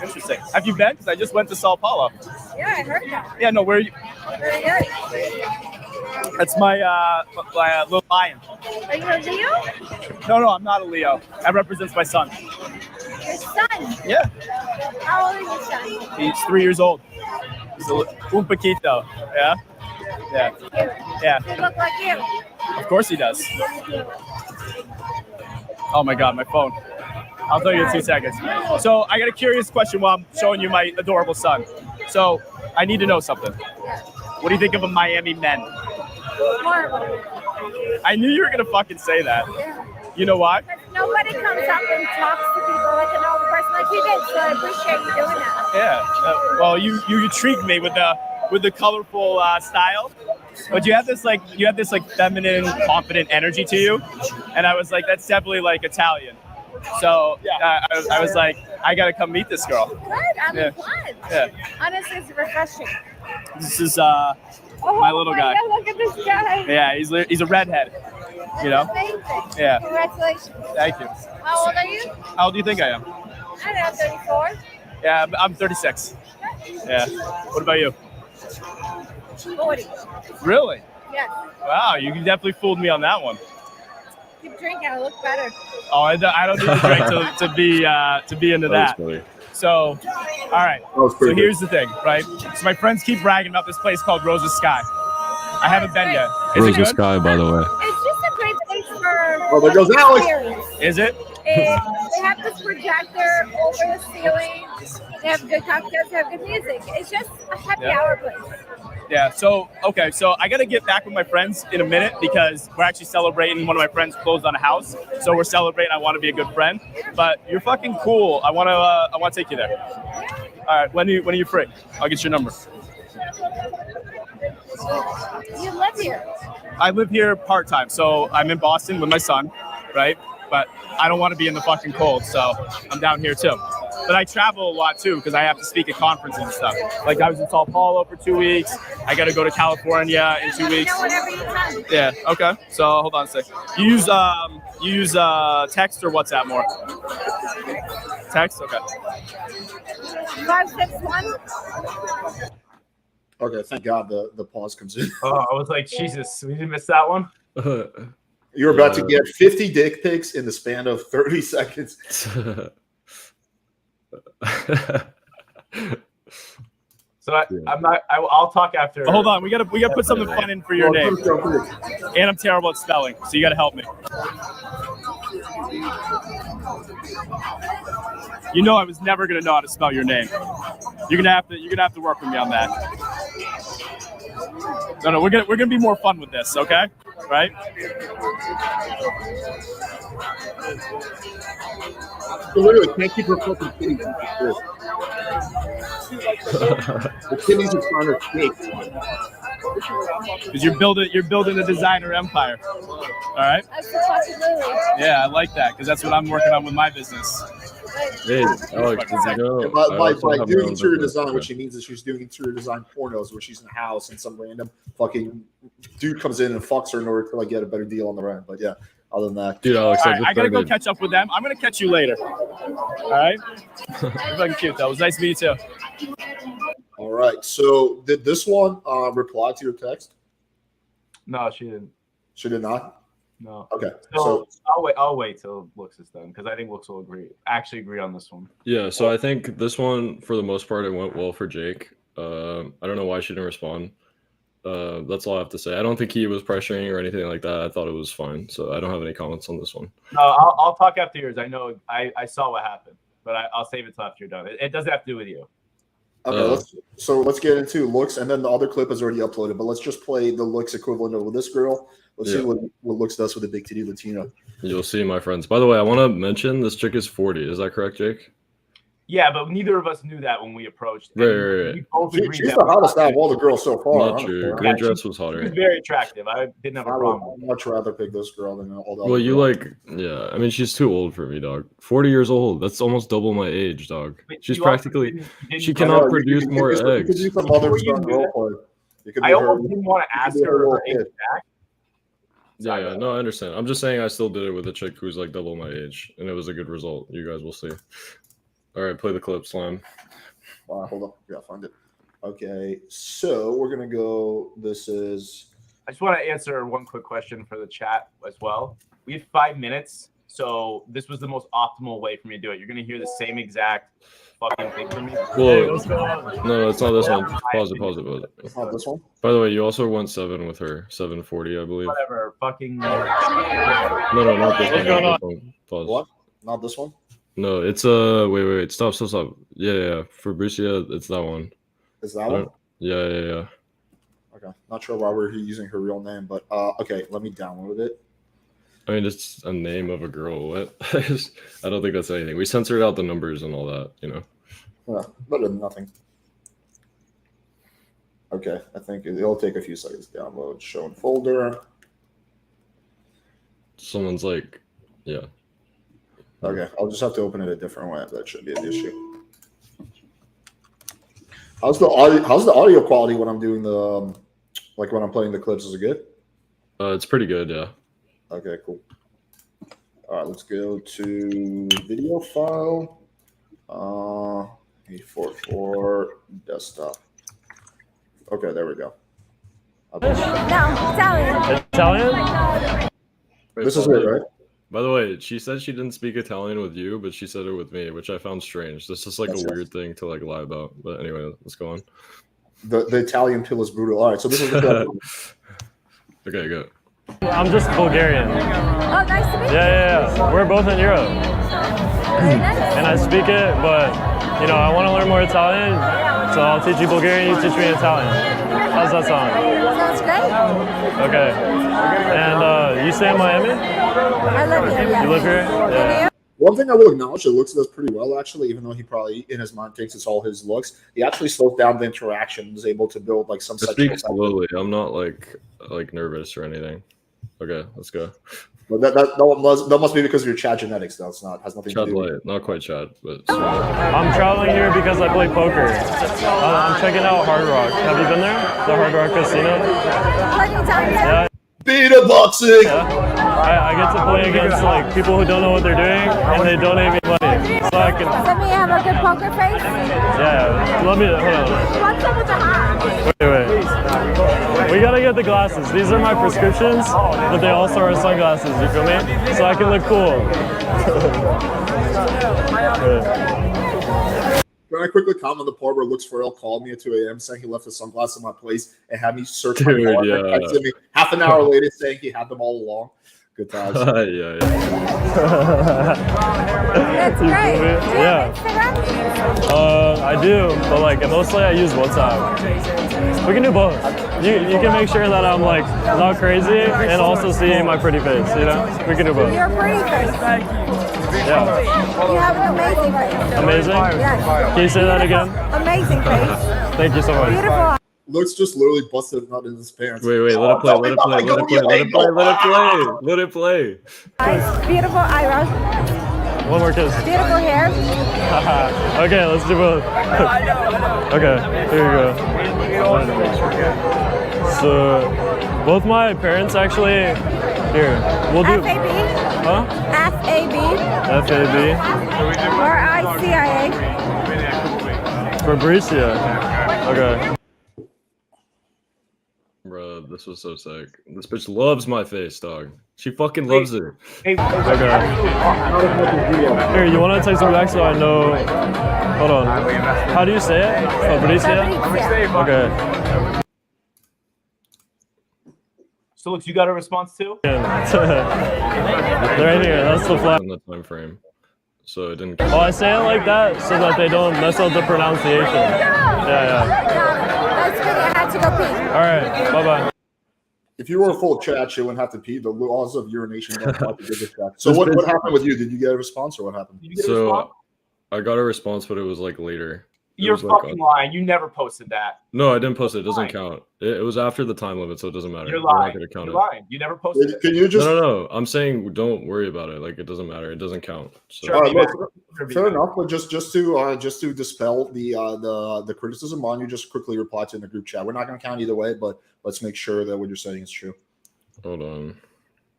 Speaker 5: Interesting. Have you been? Because I just went to Sao Paulo.
Speaker 6: Yeah, I heard that.
Speaker 5: Yeah, no, where are you?
Speaker 6: Very good.
Speaker 5: That's my little lion.
Speaker 6: Are you a Leo?
Speaker 5: No, I'm not a Leo. That represents my son.
Speaker 6: Your son?
Speaker 5: Yeah.
Speaker 6: How old is your son?
Speaker 5: He's 3 years old. He's un poquito. Yeah? Yeah. Yeah.
Speaker 6: He look like you.
Speaker 5: Of course he does. Oh my God, my phone. I'll tell you in 2 seconds. So I got a curious question while I'm showing you my adorable son. So I need to know something. What do you think of a Miami men?
Speaker 6: Horrible.
Speaker 5: I knew you were gonna fucking say that.
Speaker 6: Yeah.
Speaker 5: You know why?
Speaker 6: Nobody comes up and talks to people like a normal person like you did, so I appreciate you doing that.
Speaker 5: Yeah. Well, you intrigued me with the colorful style. But you had this like feminine, confident energy to you, and I was like, that's definitely like Italian. So I was like, I gotta come meet this girl.
Speaker 6: Good. I'm glad.
Speaker 5: Yeah.
Speaker 6: Honestly, it's refreshing.
Speaker 5: This is my little guy.
Speaker 6: God, look at this guy.
Speaker 5: Yeah, he's a redhead. You know?
Speaker 6: Amazing.
Speaker 5: Yeah.
Speaker 6: Congratulations.
Speaker 5: Thank you.
Speaker 6: How old are you?
Speaker 5: How old do you think I am?
Speaker 6: I don't know, 34.
Speaker 5: Yeah, I'm 36. Yeah. What about you?
Speaker 6: 40.
Speaker 5: Really?
Speaker 6: Yes.
Speaker 5: Wow, you definitely fooled me on that one.
Speaker 6: Keep drinking. I look better.
Speaker 5: Oh, I don't need to drink to be into that.
Speaker 2: Funny.
Speaker 5: So, all right. So here's the thing, right? So my friends keep bragging about this place called Rosa Skye. I haven't been yet. Is it
Speaker 2: Rosa
Speaker 5: good?
Speaker 2: Skye, by the way.
Speaker 6: It's just a great place for
Speaker 1: Oh, there goes Alex.
Speaker 6: experience.
Speaker 5: Is it?
Speaker 6: They have this projector over the ceiling. They have good cocktails. They have good music. It's just a happy hour place.
Speaker 5: Yeah. So okay. So I gotta get back with my friends in a minute because we're actually celebrating. One of my friends closed on a house, so we're celebrating. I want to be a good friend. But you're fucking cool. I wanna take you there. All right. When are you free? I'll get your number.
Speaker 6: You live here.
Speaker 5: I live here part time, so I'm in Boston with my son, right? But I don't want to be in the fucking cold, so I'm down here too. But I travel a lot too because I have to speak at conferences and stuff. Like I was in Sao Paulo for 2 weeks. I got to go to California in 2 weeks.
Speaker 6: Whatever you can.
Speaker 5: Yeah. Okay. So hold on a sec. You use text or WhatsApp more? Text. Okay.
Speaker 6: 561.
Speaker 1: Okay, thank God the pause comes in.
Speaker 3: Oh, I was like, Jesus, we didn't miss that one.
Speaker 1: You're about to get 50 dick pics in the span of 30 seconds.
Speaker 3: So I'll talk after.
Speaker 5: Oh, hold on, we gotta put something fun in for your name. And I'm terrible at spelling, so you gotta help me. You know I was never gonna know how to spell your name. You're gonna have to work with me on that. No, we're gonna be more fun with this, okay? Right?
Speaker 1: Literally, can't keep her fucking kitties. The kitties are trying to escape.
Speaker 5: Because you're building a designer empire. All right?
Speaker 6: That's the possibility.
Speaker 5: Yeah, I like that because that's what I'm working on with my business.
Speaker 2: Hey, Alex, did you know?
Speaker 1: By doing interior design, what she means is she's doing interior design pornos where she's in a house and some random fucking dude comes in and fucks her in order to like get a better deal on the rent. But yeah, other than that,
Speaker 2: dude, Alex,
Speaker 5: I gotta go catch up with them. I'm gonna catch you later. All right? You're fucking cute though. It was nice to meet you too.
Speaker 1: All right. So did this one reply to your text?
Speaker 3: No, she didn't.
Speaker 1: She did not.
Speaker 3: No.
Speaker 1: Okay.
Speaker 3: So I'll wait till Looks is done because I think Looks will actually agree on this one.
Speaker 2: Yeah. So I think this one, for the most part, it went well for Jake. I don't know why she didn't respond. That's all I have to say. I don't think he was pressuring or anything like that. I thought it was fine. So I don't have any comments on this one.
Speaker 3: No, I'll talk after yours. I know I saw what happened, but I'll save it till after you're done. It doesn't have to do with you.
Speaker 1: Okay, let's get into Looks, and then the other clip is already uploaded. But let's just play the Looks equivalent of this girl. Let's see what Looks does with the big titty Latina.
Speaker 2: You'll see, my friends. By the way, I want to mention this chick is 40. Is that correct, Jake?
Speaker 3: Yeah, but neither of us knew that when we approached.
Speaker 2: Right.
Speaker 3: We both agreed
Speaker 1: She's the hottest out of all the girls so far.
Speaker 2: Not true. Green dress was hotter.
Speaker 3: She was very attractive. I didn't have a problem.
Speaker 1: I would much rather pick this girl than all the other
Speaker 2: Well, you
Speaker 1: girls.
Speaker 2: yeah. I mean, she's too old for me, dog. 40 years old. That's almost double my age, dog. She's practically. She cannot produce more eggs.
Speaker 1: You could do some mother son role play.
Speaker 3: I almost didn't want to ask her age back.
Speaker 2: Yeah, no, I understand. I'm just saying I still did it with a chick who's like double my age, and it was a good result. You guys will see. All right, play the clip, Slime.
Speaker 1: Hold on. Yeah, find it. Okay, so we're going to go. This is.
Speaker 3: I just want to answer one quick question for the chat as well. We have 5 minutes, so this was the most optimal way for me to do it. You're going to hear the same exact fucking thing from me.
Speaker 2: Well, no, it's not this one. Pause it.
Speaker 1: It's not this one?
Speaker 2: By the way, you also went 7 with her. 740, I believe.
Speaker 3: Whatever. Fucking.
Speaker 2: No, not this one. Not this one. Pause.
Speaker 1: What? Not this one?
Speaker 2: No, it's wait, stop. Yeah. Fabricia, it's that one.
Speaker 1: Is that one?
Speaker 2: Yeah.
Speaker 1: Okay, not sure why we're using her real name, but okay, let me download it.
Speaker 2: I mean, it's a name of a girl. What? I don't think that's anything. We censored out the numbers and all that, you know.
Speaker 1: Yeah, better than nothing. Okay, I think it'll take a few seconds to download. Show in folder.
Speaker 2: Someone's like, yeah.
Speaker 1: Okay, I'll just have to open it a different way. That should be an issue. How's the audio quality when I'm doing the like when I'm playing the clips? Is it good?
Speaker 2: It's pretty good, yeah.
Speaker 1: Okay, cool. All right, let's go to video file. 844 desktop. Okay, there we go.
Speaker 6: No, Italian.
Speaker 8: Italian?
Speaker 1: This is it, right?
Speaker 2: By the way, she said she didn't speak Italian with you, but she said it with me, which I found strange. This is like a weird thing to like lie about. But anyway, let's go on.
Speaker 1: The Italian pill is brutal. All right, so this is the
Speaker 2: Okay, go.
Speaker 8: I'm just Bulgarian.
Speaker 6: Oh, nice to meet you.
Speaker 8: Yeah. We're both in Europe.
Speaker 6: Very nice.
Speaker 8: And I speak it, but you know, I want to learn more Italian, so I'll teach you Bulgarian, you teach me Italian. How's that sound?
Speaker 6: Sounds great.
Speaker 8: Okay. And you stay in Miami?
Speaker 6: I live here. Yeah.
Speaker 8: You live here? Yeah.
Speaker 1: one thing I will acknowledge, it looks does pretty well actually, even though he probably in his mind thinks it's all his looks. He actually slows down the interaction, is able to build like some.
Speaker 2: I speak slowly. I'm not like nervous or anything. Okay, let's go.
Speaker 1: Well, that must be because of your Chad genetics, though. It's not has nothing
Speaker 2: Chad
Speaker 1: to do with
Speaker 2: light, not quite Chad, but
Speaker 8: I'm traveling here because I play poker. I'm checking out Hard Rock. Have you been there? The Hard Rock Casino? Yeah.
Speaker 1: Beta boxing.
Speaker 8: Yeah. I get to play against like people who don't know what they're doing and they donate me money, so I can.
Speaker 6: Let me have a good poker face.
Speaker 8: Yeah. Let me hold on.
Speaker 6: What's up with the hat?
Speaker 8: Wait. We gotta get the glasses. These are my prescriptions, but they also are sunglasses. You feel me? So I can look cool.
Speaker 1: Can I quickly comment? The part where Looks4L called me at 2 a.m. saying he left his sunglasses in my place and had me search my car.
Speaker 2: Yeah.
Speaker 1: Texted me half an hour later saying he had them all along. Good times.
Speaker 2: yeah.
Speaker 6: That's great. Do you
Speaker 8: Yeah.
Speaker 6: have Instagram?
Speaker 8: I do, but like mostly I use WhatsApp. We can do both. You can make sure that I'm like not crazy and also see my pretty face. You know, we can do both.
Speaker 6: You're pretty face.
Speaker 8: Yeah.
Speaker 6: You have an amazing face.
Speaker 8: Amazing.
Speaker 6: Yes.
Speaker 8: Can you say that again?
Speaker 6: Amazing face.
Speaker 8: Thank you so much.
Speaker 6: Beautiful.
Speaker 1: Looks just literally busted a nut in his pants.
Speaker 2: Wait, let it play.
Speaker 6: Eyes, beautiful eyebrows.
Speaker 8: One more kiss.
Speaker 6: Beautiful hair.
Speaker 8: Okay, let's do both. Okay, here you go. So, both my parents actually. Here, we'll do.
Speaker 6: FAB.
Speaker 8: Huh?
Speaker 6: FAB.
Speaker 8: FAB.
Speaker 6: Or ICIA.
Speaker 8: Fabricia. Okay.
Speaker 2: Bro, this was so sick. This bitch loves my face, dog. She fucking loves it.
Speaker 3: Hey,
Speaker 8: Okay. Here, you want to text me back so I know? Hold on. How do you say it? Fabricia? Okay.
Speaker 3: so look, you got a response too?
Speaker 8: They're right here. That's the flag.
Speaker 2: In the time frame, so it didn't.
Speaker 8: Oh, I say it like that so that they don't mess up the pronunciation. Yeah.
Speaker 6: That's good. I had to go pee.
Speaker 8: All right. Bye-bye.
Speaker 1: If you were a full chat, you wouldn't have to pee. The laws of urination don't apply to the chat. So what happened with you? Did you get a response or what happened?
Speaker 3: Did you get a
Speaker 2: So
Speaker 3: response?
Speaker 2: I got a response, but it was like later.
Speaker 3: You're fucking lying. You never posted that.
Speaker 2: No, I didn't post it. It doesn't count. It was after the time limit, so it doesn't matter.
Speaker 3: You're
Speaker 2: We're not
Speaker 3: lying.
Speaker 2: gonna count
Speaker 3: You're
Speaker 2: it.
Speaker 3: lying. You never posted it.
Speaker 1: Can you just
Speaker 2: No. I'm saying don't worry about it. Like it doesn't matter. It doesn't count. So
Speaker 3: Sure.
Speaker 1: fair enough, but just to dispel the criticism on you, just quickly reply to in the group chat. We're not going to count either way, but let's make sure that what you're saying is true.
Speaker 2: hold on.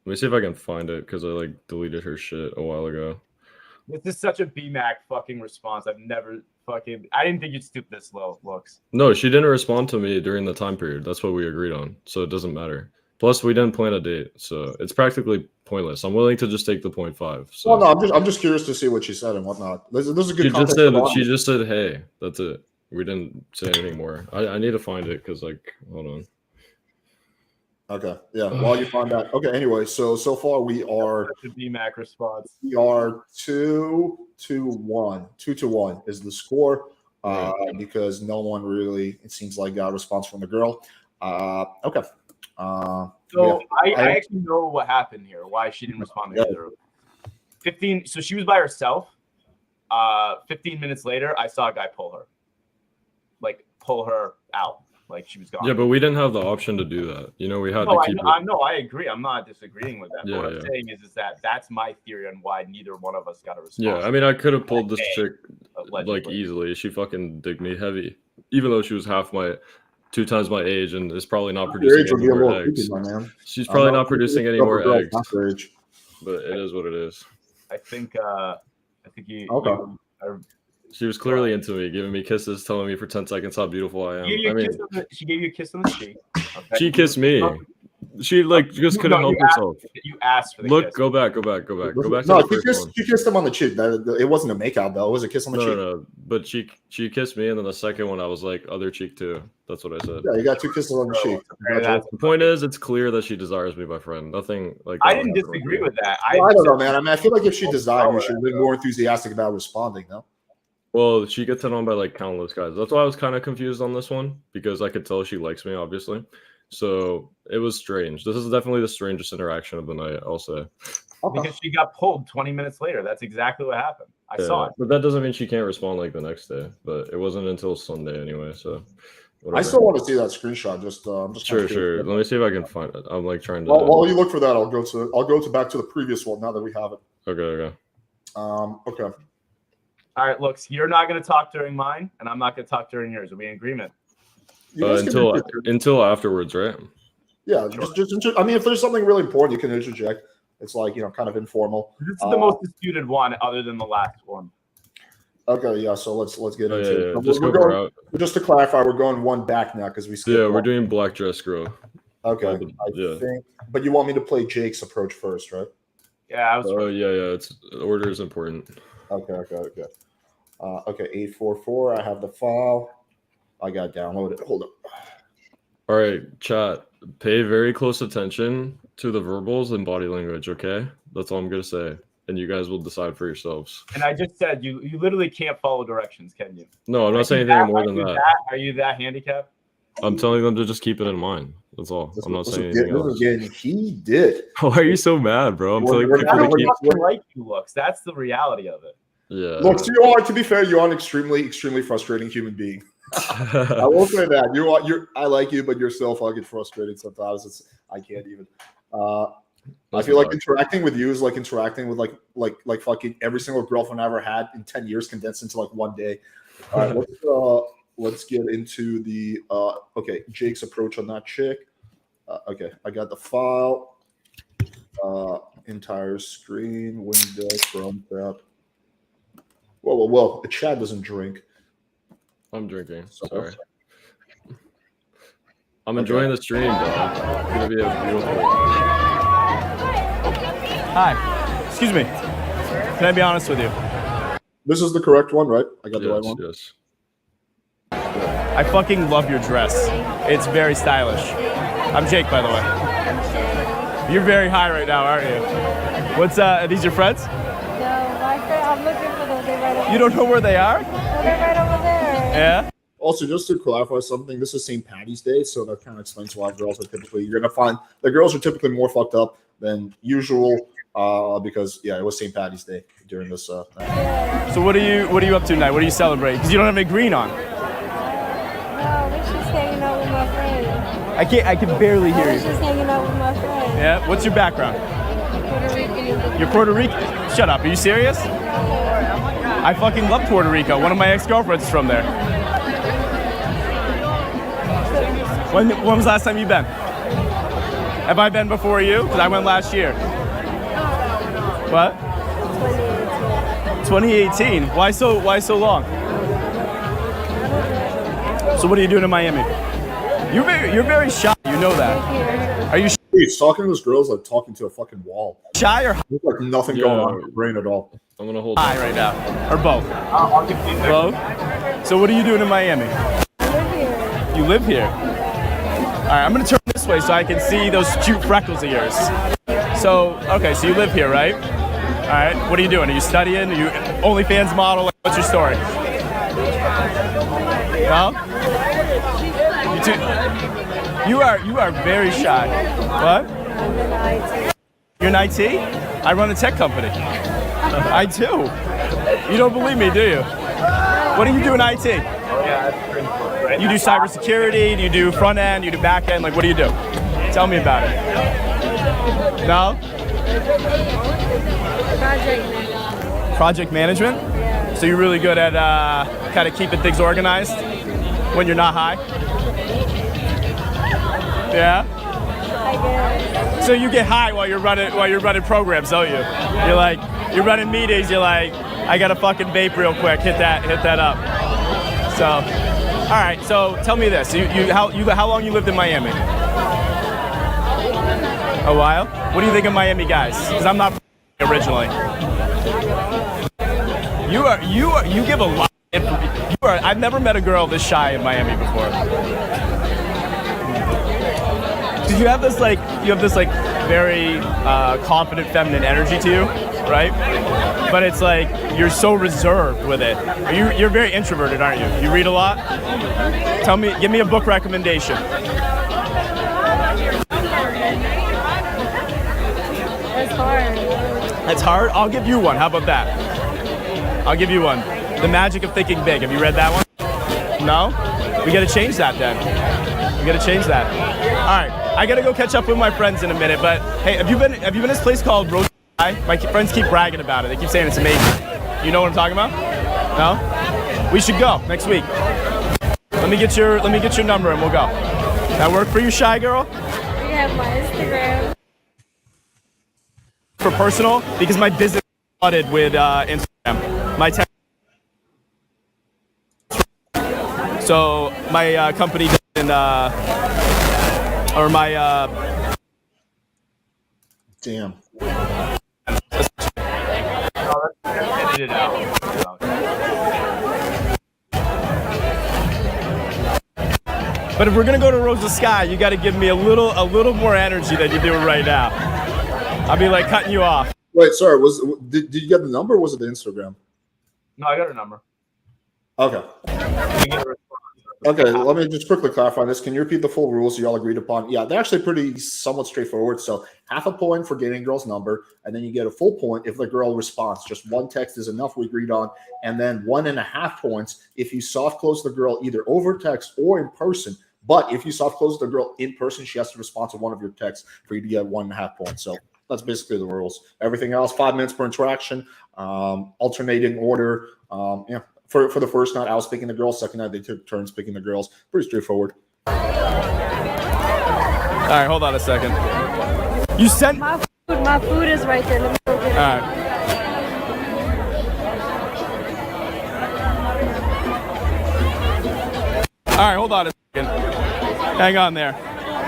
Speaker 2: Let me see if I can find it because I like deleted her shit a while ago.
Speaker 3: This is such a BMAC fucking response. I've never fucking. I didn't think you'd stoop this low. Looks.
Speaker 2: No, she didn't respond to me during the time period. That's what we agreed on. So it doesn't matter. Plus, we didn't plan a date, so it's practically pointless. I'm willing to just take the 0.5. So.
Speaker 1: Well, no, I'm just curious to see what she said and whatnot. This is a good.
Speaker 2: She just said, "Hey." That's it. We didn't say anything more. I need to find it because hold on.
Speaker 1: Okay, yeah. While you find that, okay. Anyway, so far we are
Speaker 3: That's a BMAC response.
Speaker 1: we are 2-1. 2-1 is the score. Because no one really, it seems like, got a response from the girl. Okay.
Speaker 3: So I actually know what happened here. Why she didn't respond to either. 15. So she was by herself. 15 minutes later, I saw a guy pull her out. Like she was gone.
Speaker 2: Yeah, but we didn't have the option to do that. You know, we had
Speaker 3: No,
Speaker 2: to
Speaker 3: I,
Speaker 2: keep
Speaker 3: I know. I agree. I'm not disagreeing with that.
Speaker 2: Yeah,
Speaker 3: What I'm
Speaker 2: yeah.
Speaker 3: saying is that that's my theory on why neither one of us got a response.
Speaker 2: Yeah, I mean, I could have pulled this chick like
Speaker 3: Allegedly.
Speaker 2: easily. She fucking digged me heavy, even though she was 2 times my age, and is probably not
Speaker 1: Your
Speaker 2: producing
Speaker 1: age would
Speaker 2: any
Speaker 1: be a
Speaker 2: more
Speaker 1: little
Speaker 2: eggs.
Speaker 1: creepy, my man.
Speaker 2: She's probably not producing any more eggs.
Speaker 1: Your age.
Speaker 2: But it is what it is.
Speaker 3: I think you.
Speaker 1: Okay.
Speaker 3: you are,
Speaker 2: She was clearly into me, giving me kisses, telling me for 10 seconds how beautiful I am.
Speaker 3: she, gave you
Speaker 2: I
Speaker 3: a
Speaker 2: mean,
Speaker 3: kiss on the, she gave you a kiss on the cheek. Okay?
Speaker 2: she kissed me. She like just couldn't help herself.
Speaker 3: You asked for the
Speaker 2: Look,
Speaker 3: kiss.
Speaker 2: go back to the
Speaker 1: No,
Speaker 2: first one.
Speaker 1: she kissed him on the cheek. It wasn't a makeout though. It was a kiss on the cheek.
Speaker 2: No. But she kissed me, and then the second one, I was like, other cheek too. That's what I said.
Speaker 1: Yeah, you got 2 kisses on the cheek.
Speaker 2: The point is, it's clear that she desires me, my friend. Nothing like.
Speaker 3: I didn't disagree with that.
Speaker 1: I don't know, man. I mean, I feel like if she desired you, she'd be more enthusiastic about responding, no?
Speaker 2: Well, she gets it on by like countless guys. That's why I was kind of confused on this one, because I could tell she likes me, obviously. So it was strange. This is definitely the strangest interaction of the night, I'll say.
Speaker 3: Because she got pulled 20 minutes later. That's exactly what happened. I saw it.
Speaker 2: But that doesn't mean she can't respond like the next day. But it wasn't until Sunday anyway. So whatever.
Speaker 1: I still want to see that screenshot. I'm just
Speaker 2: Sure. Let me see if I can find it. I'm like trying to.
Speaker 1: While you look for that, I'll go to back to the previous one now that we have it.
Speaker 2: Okay.
Speaker 1: Okay.
Speaker 3: All right, looks, you're not going to talk during mine, and I'm not going to talk during yours. Are we in agreement?
Speaker 2: Until afterwards, right?
Speaker 1: Yeah, just I mean, if there's something really important, you can interject. It's like, kind of informal.
Speaker 3: This is the most disputed one, other than the last one.
Speaker 1: Okay, yeah. So let's get into it.
Speaker 2: Yeah.
Speaker 1: Just to clarify, we're going one back now because we skipped.
Speaker 2: Yeah, we're doing Black Dress Girl.
Speaker 1: Okay, I think. But you want me to play Jake's approach first, right?
Speaker 3: Yeah, I was.
Speaker 2: Oh yeah. It's order is important.
Speaker 1: Okay. Okay, 844. I have the file. I got downloaded. Hold up.
Speaker 2: All right, chat. Pay very close attention to the verbals and body language. Okay, that's all I'm gonna say, and you guys will decide for yourselves.
Speaker 3: And I just said you literally can't follow directions, can you?
Speaker 2: No, I'm not saying anything more than that.
Speaker 3: Are you that handicapped?
Speaker 2: I'm telling them to just keep it in mind. That's all. I'm not saying anything else.
Speaker 1: He did.
Speaker 2: Why are you so mad, bro? I'm telling people to keep.
Speaker 3: Like you, Looks. That's the reality of it.
Speaker 2: Yeah.
Speaker 1: Look, to be fair, you are an extremely frustrating human being. I will say that I like you, but you're so fucking frustrated sometimes. I can't even. I feel like interacting with you is like interacting with like fucking every single girlfriend I ever had in 10 years condensed into like one day. All right, let's get into the Jake's approach on that chick. Okay, I got the file, entire screen, window, Chrome tab. Well, the chat doesn't drink.
Speaker 2: I'm drinking. Sorry. I'm enjoying the stream, dog. It's gonna be a beautiful.
Speaker 5: Hi. Excuse me. Can I be honest with you?
Speaker 1: This is the correct one, right? I got the right one.
Speaker 2: Yes.
Speaker 5: I fucking love your dress. It's very stylish. I'm Jake, by the way. You're very high right now, aren't you? What's are these your friends?
Speaker 6: No, my friend, I'm looking for them. They're right over there.
Speaker 5: You don't know where they are?
Speaker 6: No, they're right over there.
Speaker 5: Yeah.
Speaker 1: Also, just to clarify something, this is St. Patty's Day, so that kind of explains why girls are you're gonna find the girls are typically more fucked up than usual, because it was St. Patty's Day during this.
Speaker 5: So what are you up to tonight? What are you celebrating? Because you don't have any green on.
Speaker 6: No, we're just hanging out with my friend.
Speaker 5: I can barely hear
Speaker 6: I
Speaker 5: you.
Speaker 6: was just hanging out with my friend.
Speaker 5: Yeah. What's your background?
Speaker 6: Puerto Rican.
Speaker 5: You're Puerto Rican? Shut up. Are you serious? I fucking love Puerto Rico. One of my ex-girlfriends is from there. When was the last time you been? Have I been before you? Because I went last year. What? 2018. Why so long? So what are you doing in Miami? You're very shy. You know that. Are you
Speaker 1: He's talking to this girl's like talking to a fucking wall.
Speaker 5: shy or
Speaker 1: There's like nothing going on in your brain at all.
Speaker 2: I'm gonna hold.
Speaker 5: high right now? Or both?
Speaker 3: I'll give you
Speaker 5: Both? So what are you doing in Miami?
Speaker 6: I live here.
Speaker 5: You live here. All right, I'm gonna turn this way so I can see those cute freckles of yours. So, okay, so you live here, right? All right, what are you doing? Are you studying? Are you OnlyFans model? Like, what's your story? No? You are very shy. What?
Speaker 6: I'm in IT.
Speaker 5: You're in IT? I run a tech company. I do. You don't believe me, do you? What do you do in IT?
Speaker 3: Yeah, that's pretty cool, right?
Speaker 5: You do cybersecurity? Do you do front end? Do you do back end? Like, what do you do? Tell me about it. No? Project management? So you're really good at kind of keeping things organized when you're not high? Yeah? So you get high while you're running programs, don't you? You're running meetings, you're like, I gotta fucking vape real quick, hit that up. So, all right, so tell me this. How long you lived in Miami? A while? What do you think of Miami guys? Because I'm not originally. You give a lot of information. I've never met a girl this shy in Miami before. Because you have this very confident feminine energy to you, right? But it's like you're so reserved with it. You're very introverted, aren't you? You read a lot? Give me a book recommendation.
Speaker 4: That's hard.
Speaker 5: That's hard? I'll give you one. How about that? I'll give you one. The Magic of Thinking Big. Have you read that one? No? We gotta change that then. We gotta change that. All right. I gotta go catch up with my friends in a minute, but hey, have you been to this place called Rosa Skye? My friends keep bragging about it. They keep saying it's amazing. You know what I'm talking about? No? We should go next week. Let me get your number and we'll go. That work for you, shy girl?
Speaker 4: We have my Instagram.
Speaker 5: For personal, because my business is flooded with Instagram. So my company doesn't, or my
Speaker 1: Damn.
Speaker 5: But if we're gonna go to Rosa Skye, you got to give me a little more energy than you're doing right now. I'll be like cutting you off.
Speaker 1: Wait, sorry. Did you get the number? Or was it the Instagram?
Speaker 3: No, I got her number.
Speaker 1: Okay. Okay, let me just quickly clarify this. Can you repeat the full rules you all agreed upon? Yeah, they're actually pretty somewhat straightforward. So half a point for getting a girl's number, and then you get a full point if the girl responds. Just one text is enough, we agreed on. And then 1.5 points if you soft close the girl either over text or in person. But if you soft close the girl in person, she has to respond to one of your texts for you to get 1.5 points. So that's basically the rules. Everything else, 5 minutes per interaction, alternating order. Yeah. For the first night, I was picking the girls. Second night, they took turns picking the girls. Pretty straightforward.
Speaker 5: All right, hold on a second. You sent
Speaker 4: My food is right there. Let me go get it.
Speaker 5: All right. All right, hold on a second. Hang on there.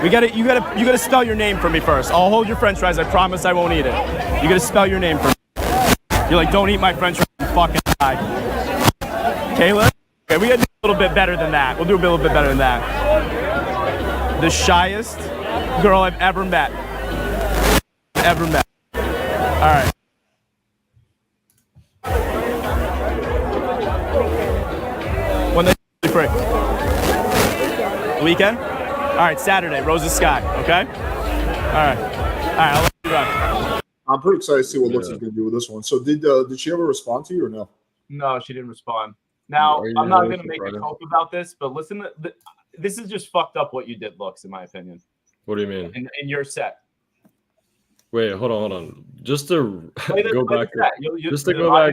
Speaker 5: You gotta spell your name for me first. I'll hold your French fries. I promise I won't eat it. You gotta spell your name for me. You're like, don't eat my French fries. You fucking die. Kayla? Okay, we gotta do a little bit better than that. We'll do a little bit better than that. The shyest girl I've ever met. All right. When they free? The weekend? All right, Saturday, Rosa Skye, okay? All right, I'll let you run.
Speaker 1: I'm pretty excited to see what Looks is going to do with this one. So did she ever respond to you or no?
Speaker 3: No, she didn't respond. Now, I'm not going to make a joke about this, but listen, this is just fucked up what you did, Looks, in my opinion.
Speaker 2: What do you mean?
Speaker 3: In your set.
Speaker 2: Wait, hold on. Just to go back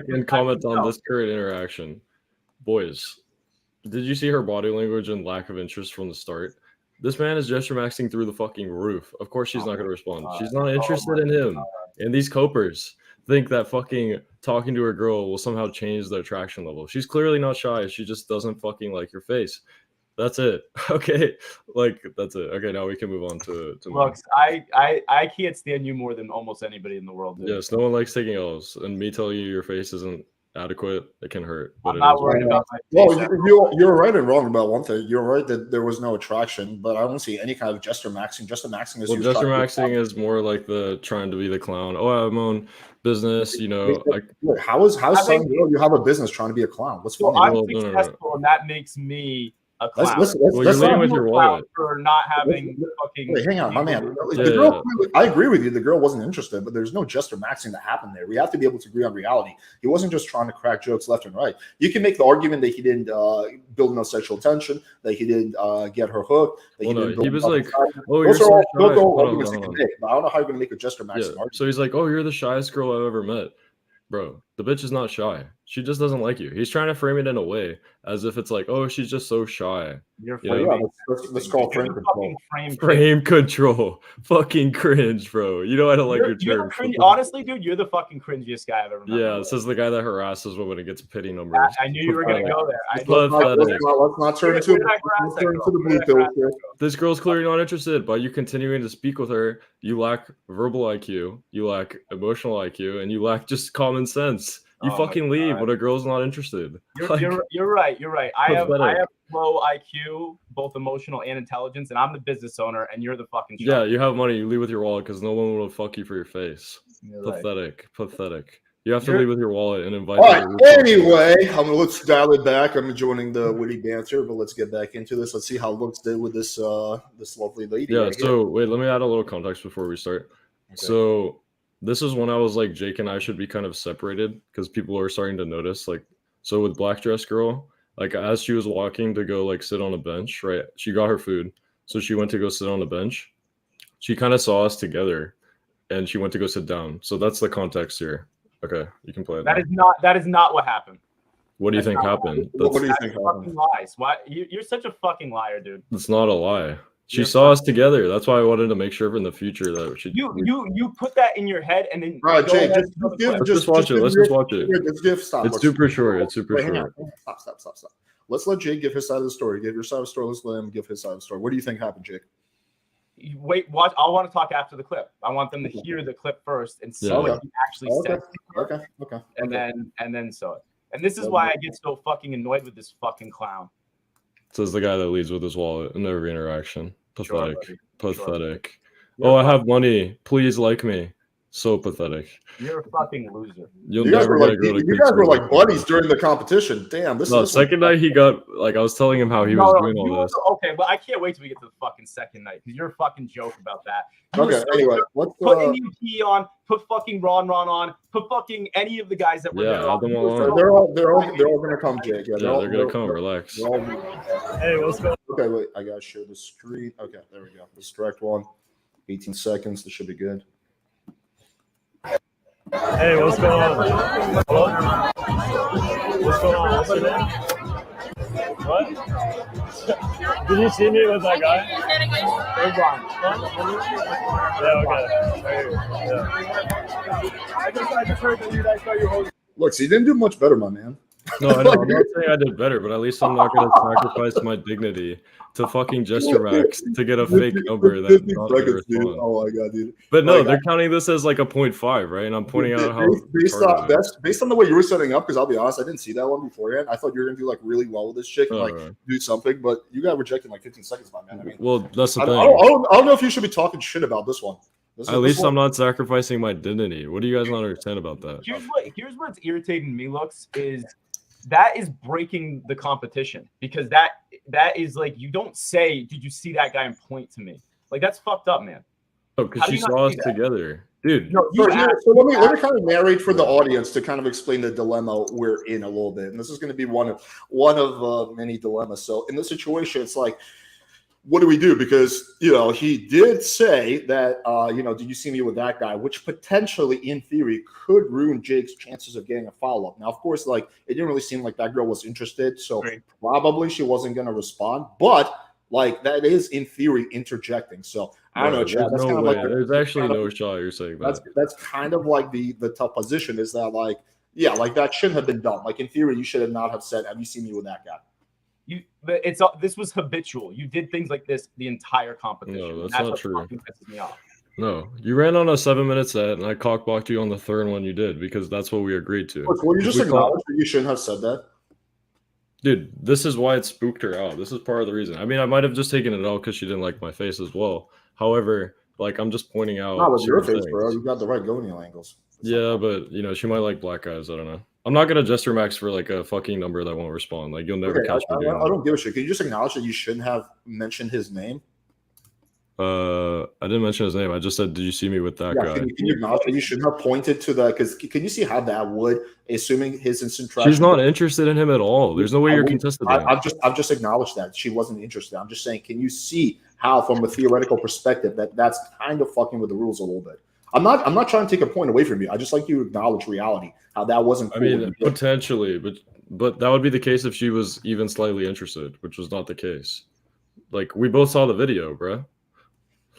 Speaker 2: and comment on this current interaction. Boys, did you see her body language and lack of interest from the start? This man is gesture maxing through the fucking roof. Of course she's not going to respond. She's not interested in him. And these copers think that fucking talking to a girl will somehow change the attraction level. She's clearly not shy. She just doesn't fucking like your face. That's it. Okay. That's it. Okay, now we can move on to
Speaker 3: Looks, I can't stand you more than almost anybody in the world. Dude.
Speaker 2: Yes, no one likes taking L's. And me telling you your face isn't adequate, it can hurt. But
Speaker 3: I'm not worried about my face.
Speaker 1: Well, you're right and wrong about one thing. You're right that there was no attraction, but I don't see any kind of gesture maxing. Gesture maxing is
Speaker 2: gesture maxing is more like the trying to be the clown. Oh, I have my own business, you know.
Speaker 1: How is you have a business trying to be a clown? What's funny?
Speaker 3: I'm successful, and that makes me a clown.
Speaker 1: Let's
Speaker 2: Well, you're leading with your wallet.
Speaker 3: For not having fucking.
Speaker 1: Wait, hang on, my man.
Speaker 2: Yeah,
Speaker 1: The girl, I agree with you. The girl wasn't interested, but there's no jester maxing that happened there. We have to be able to agree on reality. He wasn't just trying to crack jokes left and right. You can make the argument that he didn't build no sexual tension, that he didn't get her hooked. That
Speaker 2: He was like, "Oh,
Speaker 1: those
Speaker 2: you're
Speaker 1: are
Speaker 2: so
Speaker 1: all
Speaker 2: shy."
Speaker 1: good arguments you can make. But I don't know how you're gonna make a jester maxing argument.
Speaker 2: So he's like, "Oh, you're the shyest girl I've ever met." Bro, the bitch is not shy. She just doesn't like you. He's trying to frame it in a way as if it's like, oh, she's just so shy.
Speaker 1: Let's call frame control.
Speaker 2: Frame control. Fucking cringe, bro. You know I don't like your term.
Speaker 3: Honestly, dude, you're the fucking cringiest guy I've ever met.
Speaker 2: Yeah, this is the guy that harasses women and gets pity numbers.
Speaker 3: I knew you were gonna go there.
Speaker 1: Let's not turn into the blue pill here.
Speaker 2: This girl's clearly not interested, but you continuing to speak with her, you lack verbal IQ, you lack emotional IQ, and you lack just common sense. You fucking leave when a girl's not interested.
Speaker 3: You're right. I have low IQ, both emotional and intelligence, and I'm the business owner, and you're the fucking
Speaker 2: Yeah, you have money. You leave with your wallet because no one will fuck you for your face. Pathetic. You have to leave with your wallet and invite.
Speaker 1: All right. Anyway, let's dial it back. I'm enjoying the witty banter, but let's get back into this. Let's see how Looks did with this this lovely lady.
Speaker 2: Yeah. So wait, let me add a little context before we start. Okay. So this is when I was like, Jake and I should be kind of separated because people are starting to notice. Like, so with Black Dress Girl, like as she was walking to go like sit on a bench, right? She got her food, so she went to go sit on a bench. She kind of saw us together, and she went to go sit down. So that's the context here. Okay, you can play it.
Speaker 3: That is not what happened.
Speaker 2: What do you think happened?
Speaker 1: What do you think happened?
Speaker 3: Lies. Why? You're such a fucking liar, dude.
Speaker 2: It's not a lie. She saw us together. That's why I wanted to make sure in the future that she.
Speaker 3: You put that in your head and then.
Speaker 1: Right, Jake.
Speaker 2: Just watch it. Let's just watch it. It's super short. It's super short.
Speaker 1: Stop. Let's let Jake give his side of the story. Give your side of the story. Let's let him give his side of the story. What do you think happened, Jake?
Speaker 3: Wait, watch. I want to talk after the clip. I want them to hear the clip first and see what he actually said.
Speaker 1: Okay.
Speaker 3: And then so it. And this is why I get so fucking annoyed with this fucking clown.
Speaker 2: Says the guy that leads with his wallet in every interaction. Pathetic. Pathetic.
Speaker 3: Sure.
Speaker 2: Oh, I have money. Please like me. So pathetic.
Speaker 3: You're a fucking loser.
Speaker 1: You guys were like buddies during the competition. Damn, this is
Speaker 2: second night he got like I was telling him how he was doing all this.
Speaker 3: Okay, but I can't wait till we get to the fucking second night because you're a fucking joke about that.
Speaker 1: Anyway, let's
Speaker 3: put NUP on, put fucking Ron on, put fucking any of the guys that were there.
Speaker 1: They're all gonna come, Jake.
Speaker 2: Yeah, they're gonna come. Relax.
Speaker 8: Hey, what's going on?
Speaker 1: Okay, wait, I gotta share the screen. Okay, there we go. This direct one. 18 seconds. This should be good.
Speaker 8: Hey, what's going on? Hello? What's going on? What's your name? What? Did you see me with that guy?
Speaker 3: I just heard that you guys thought you were.
Speaker 1: Look, so you didn't do much better, my man.
Speaker 2: No, I know. I'm not saying I did better, but at least I'm not going to sacrifice my dignity to fucking gesture max to get a fake number that's not going to respond.
Speaker 1: Oh my god, dude!
Speaker 2: But no, they're counting this as like a 0.5, right? And I'm pointing out how
Speaker 1: based on the way you were setting up. Because I'll be honest, I didn't see that one beforehand. I thought you were going to do like really well with this chick and do something, but you got rejected in like 15 seconds, my man. I mean,
Speaker 2: well, that's the thing.
Speaker 1: I don't know if you should be talking shit about this one.
Speaker 2: At least I'm not sacrificing my dignity. What do you guys not understand about that?
Speaker 3: Here's what's irritating me, Looks, is that is breaking the competition because that is like you don't say, did you see that guy and point to me? Like that's fucked up, man.
Speaker 2: Oh, because she saw us together. Dude.
Speaker 1: No, so let me kind of narrate for the audience to kind of explain the dilemma we're in a little bit. And this is going to be one of many dilemmas. So in this situation, it's like, what do we do? Because, he did say that, did you see me with that guy, which potentially, in theory, could ruin Jake's chances of getting a follow-up. Now, of course, like, it didn't really seem like that girl was interested, so probably she wasn't going to respond. But, like, that is, in theory, interjecting. So, I don't know, Chad. That's kind of like
Speaker 2: there's actually no shot you're saying that.
Speaker 1: That's kind of like the tough position is that, like, yeah, like, that shouldn't have been done. Like, in theory, you should not have said, have you seen me with that guy?
Speaker 3: This was habitual. You did things like this the entire competition.
Speaker 2: No, that's not true.
Speaker 3: Pisses me off.
Speaker 2: No, you ran on a 7-minute set, and I cockblocked you on the third one you did because that's what we agreed to.
Speaker 1: Well, you just acknowledged that you shouldn't have said that.
Speaker 2: Dude, this is why it spooked her out. This is part of the reason. I mean, I might have just taken it out because she didn't like my face as well. However, Like, I'm just pointing out.
Speaker 1: Not with your
Speaker 2: certain
Speaker 1: face,
Speaker 2: things.
Speaker 1: bro. You got the right gonio angles.
Speaker 2: Yeah, but you know, she might like black guys. I don't know. I'm not gonna gesture max for like a fucking number that won't respond. Like, you'll never catch me doing
Speaker 1: I don't give a shit. Can you just acknowledge that you shouldn't have mentioned his name?
Speaker 2: I didn't mention his name. I just said, did you see me with that guy?
Speaker 1: Can you acknowledge that you shouldn't have pointed to the? Because can you see how that would, assuming his instant traction?
Speaker 2: She's not interested in him at all. There's no way you're contested.
Speaker 1: I've just acknowledged that she wasn't interested. I'm just saying, can you see how, from a theoretical perspective, that's kind of fucking with the rules a little bit? I'm not trying to take a point away from you. I just like you to acknowledge reality, how that wasn't cool.
Speaker 2: I mean, potentially, but that would be the case if she was even slightly interested, which was not the case. Like, we both saw the video, bro.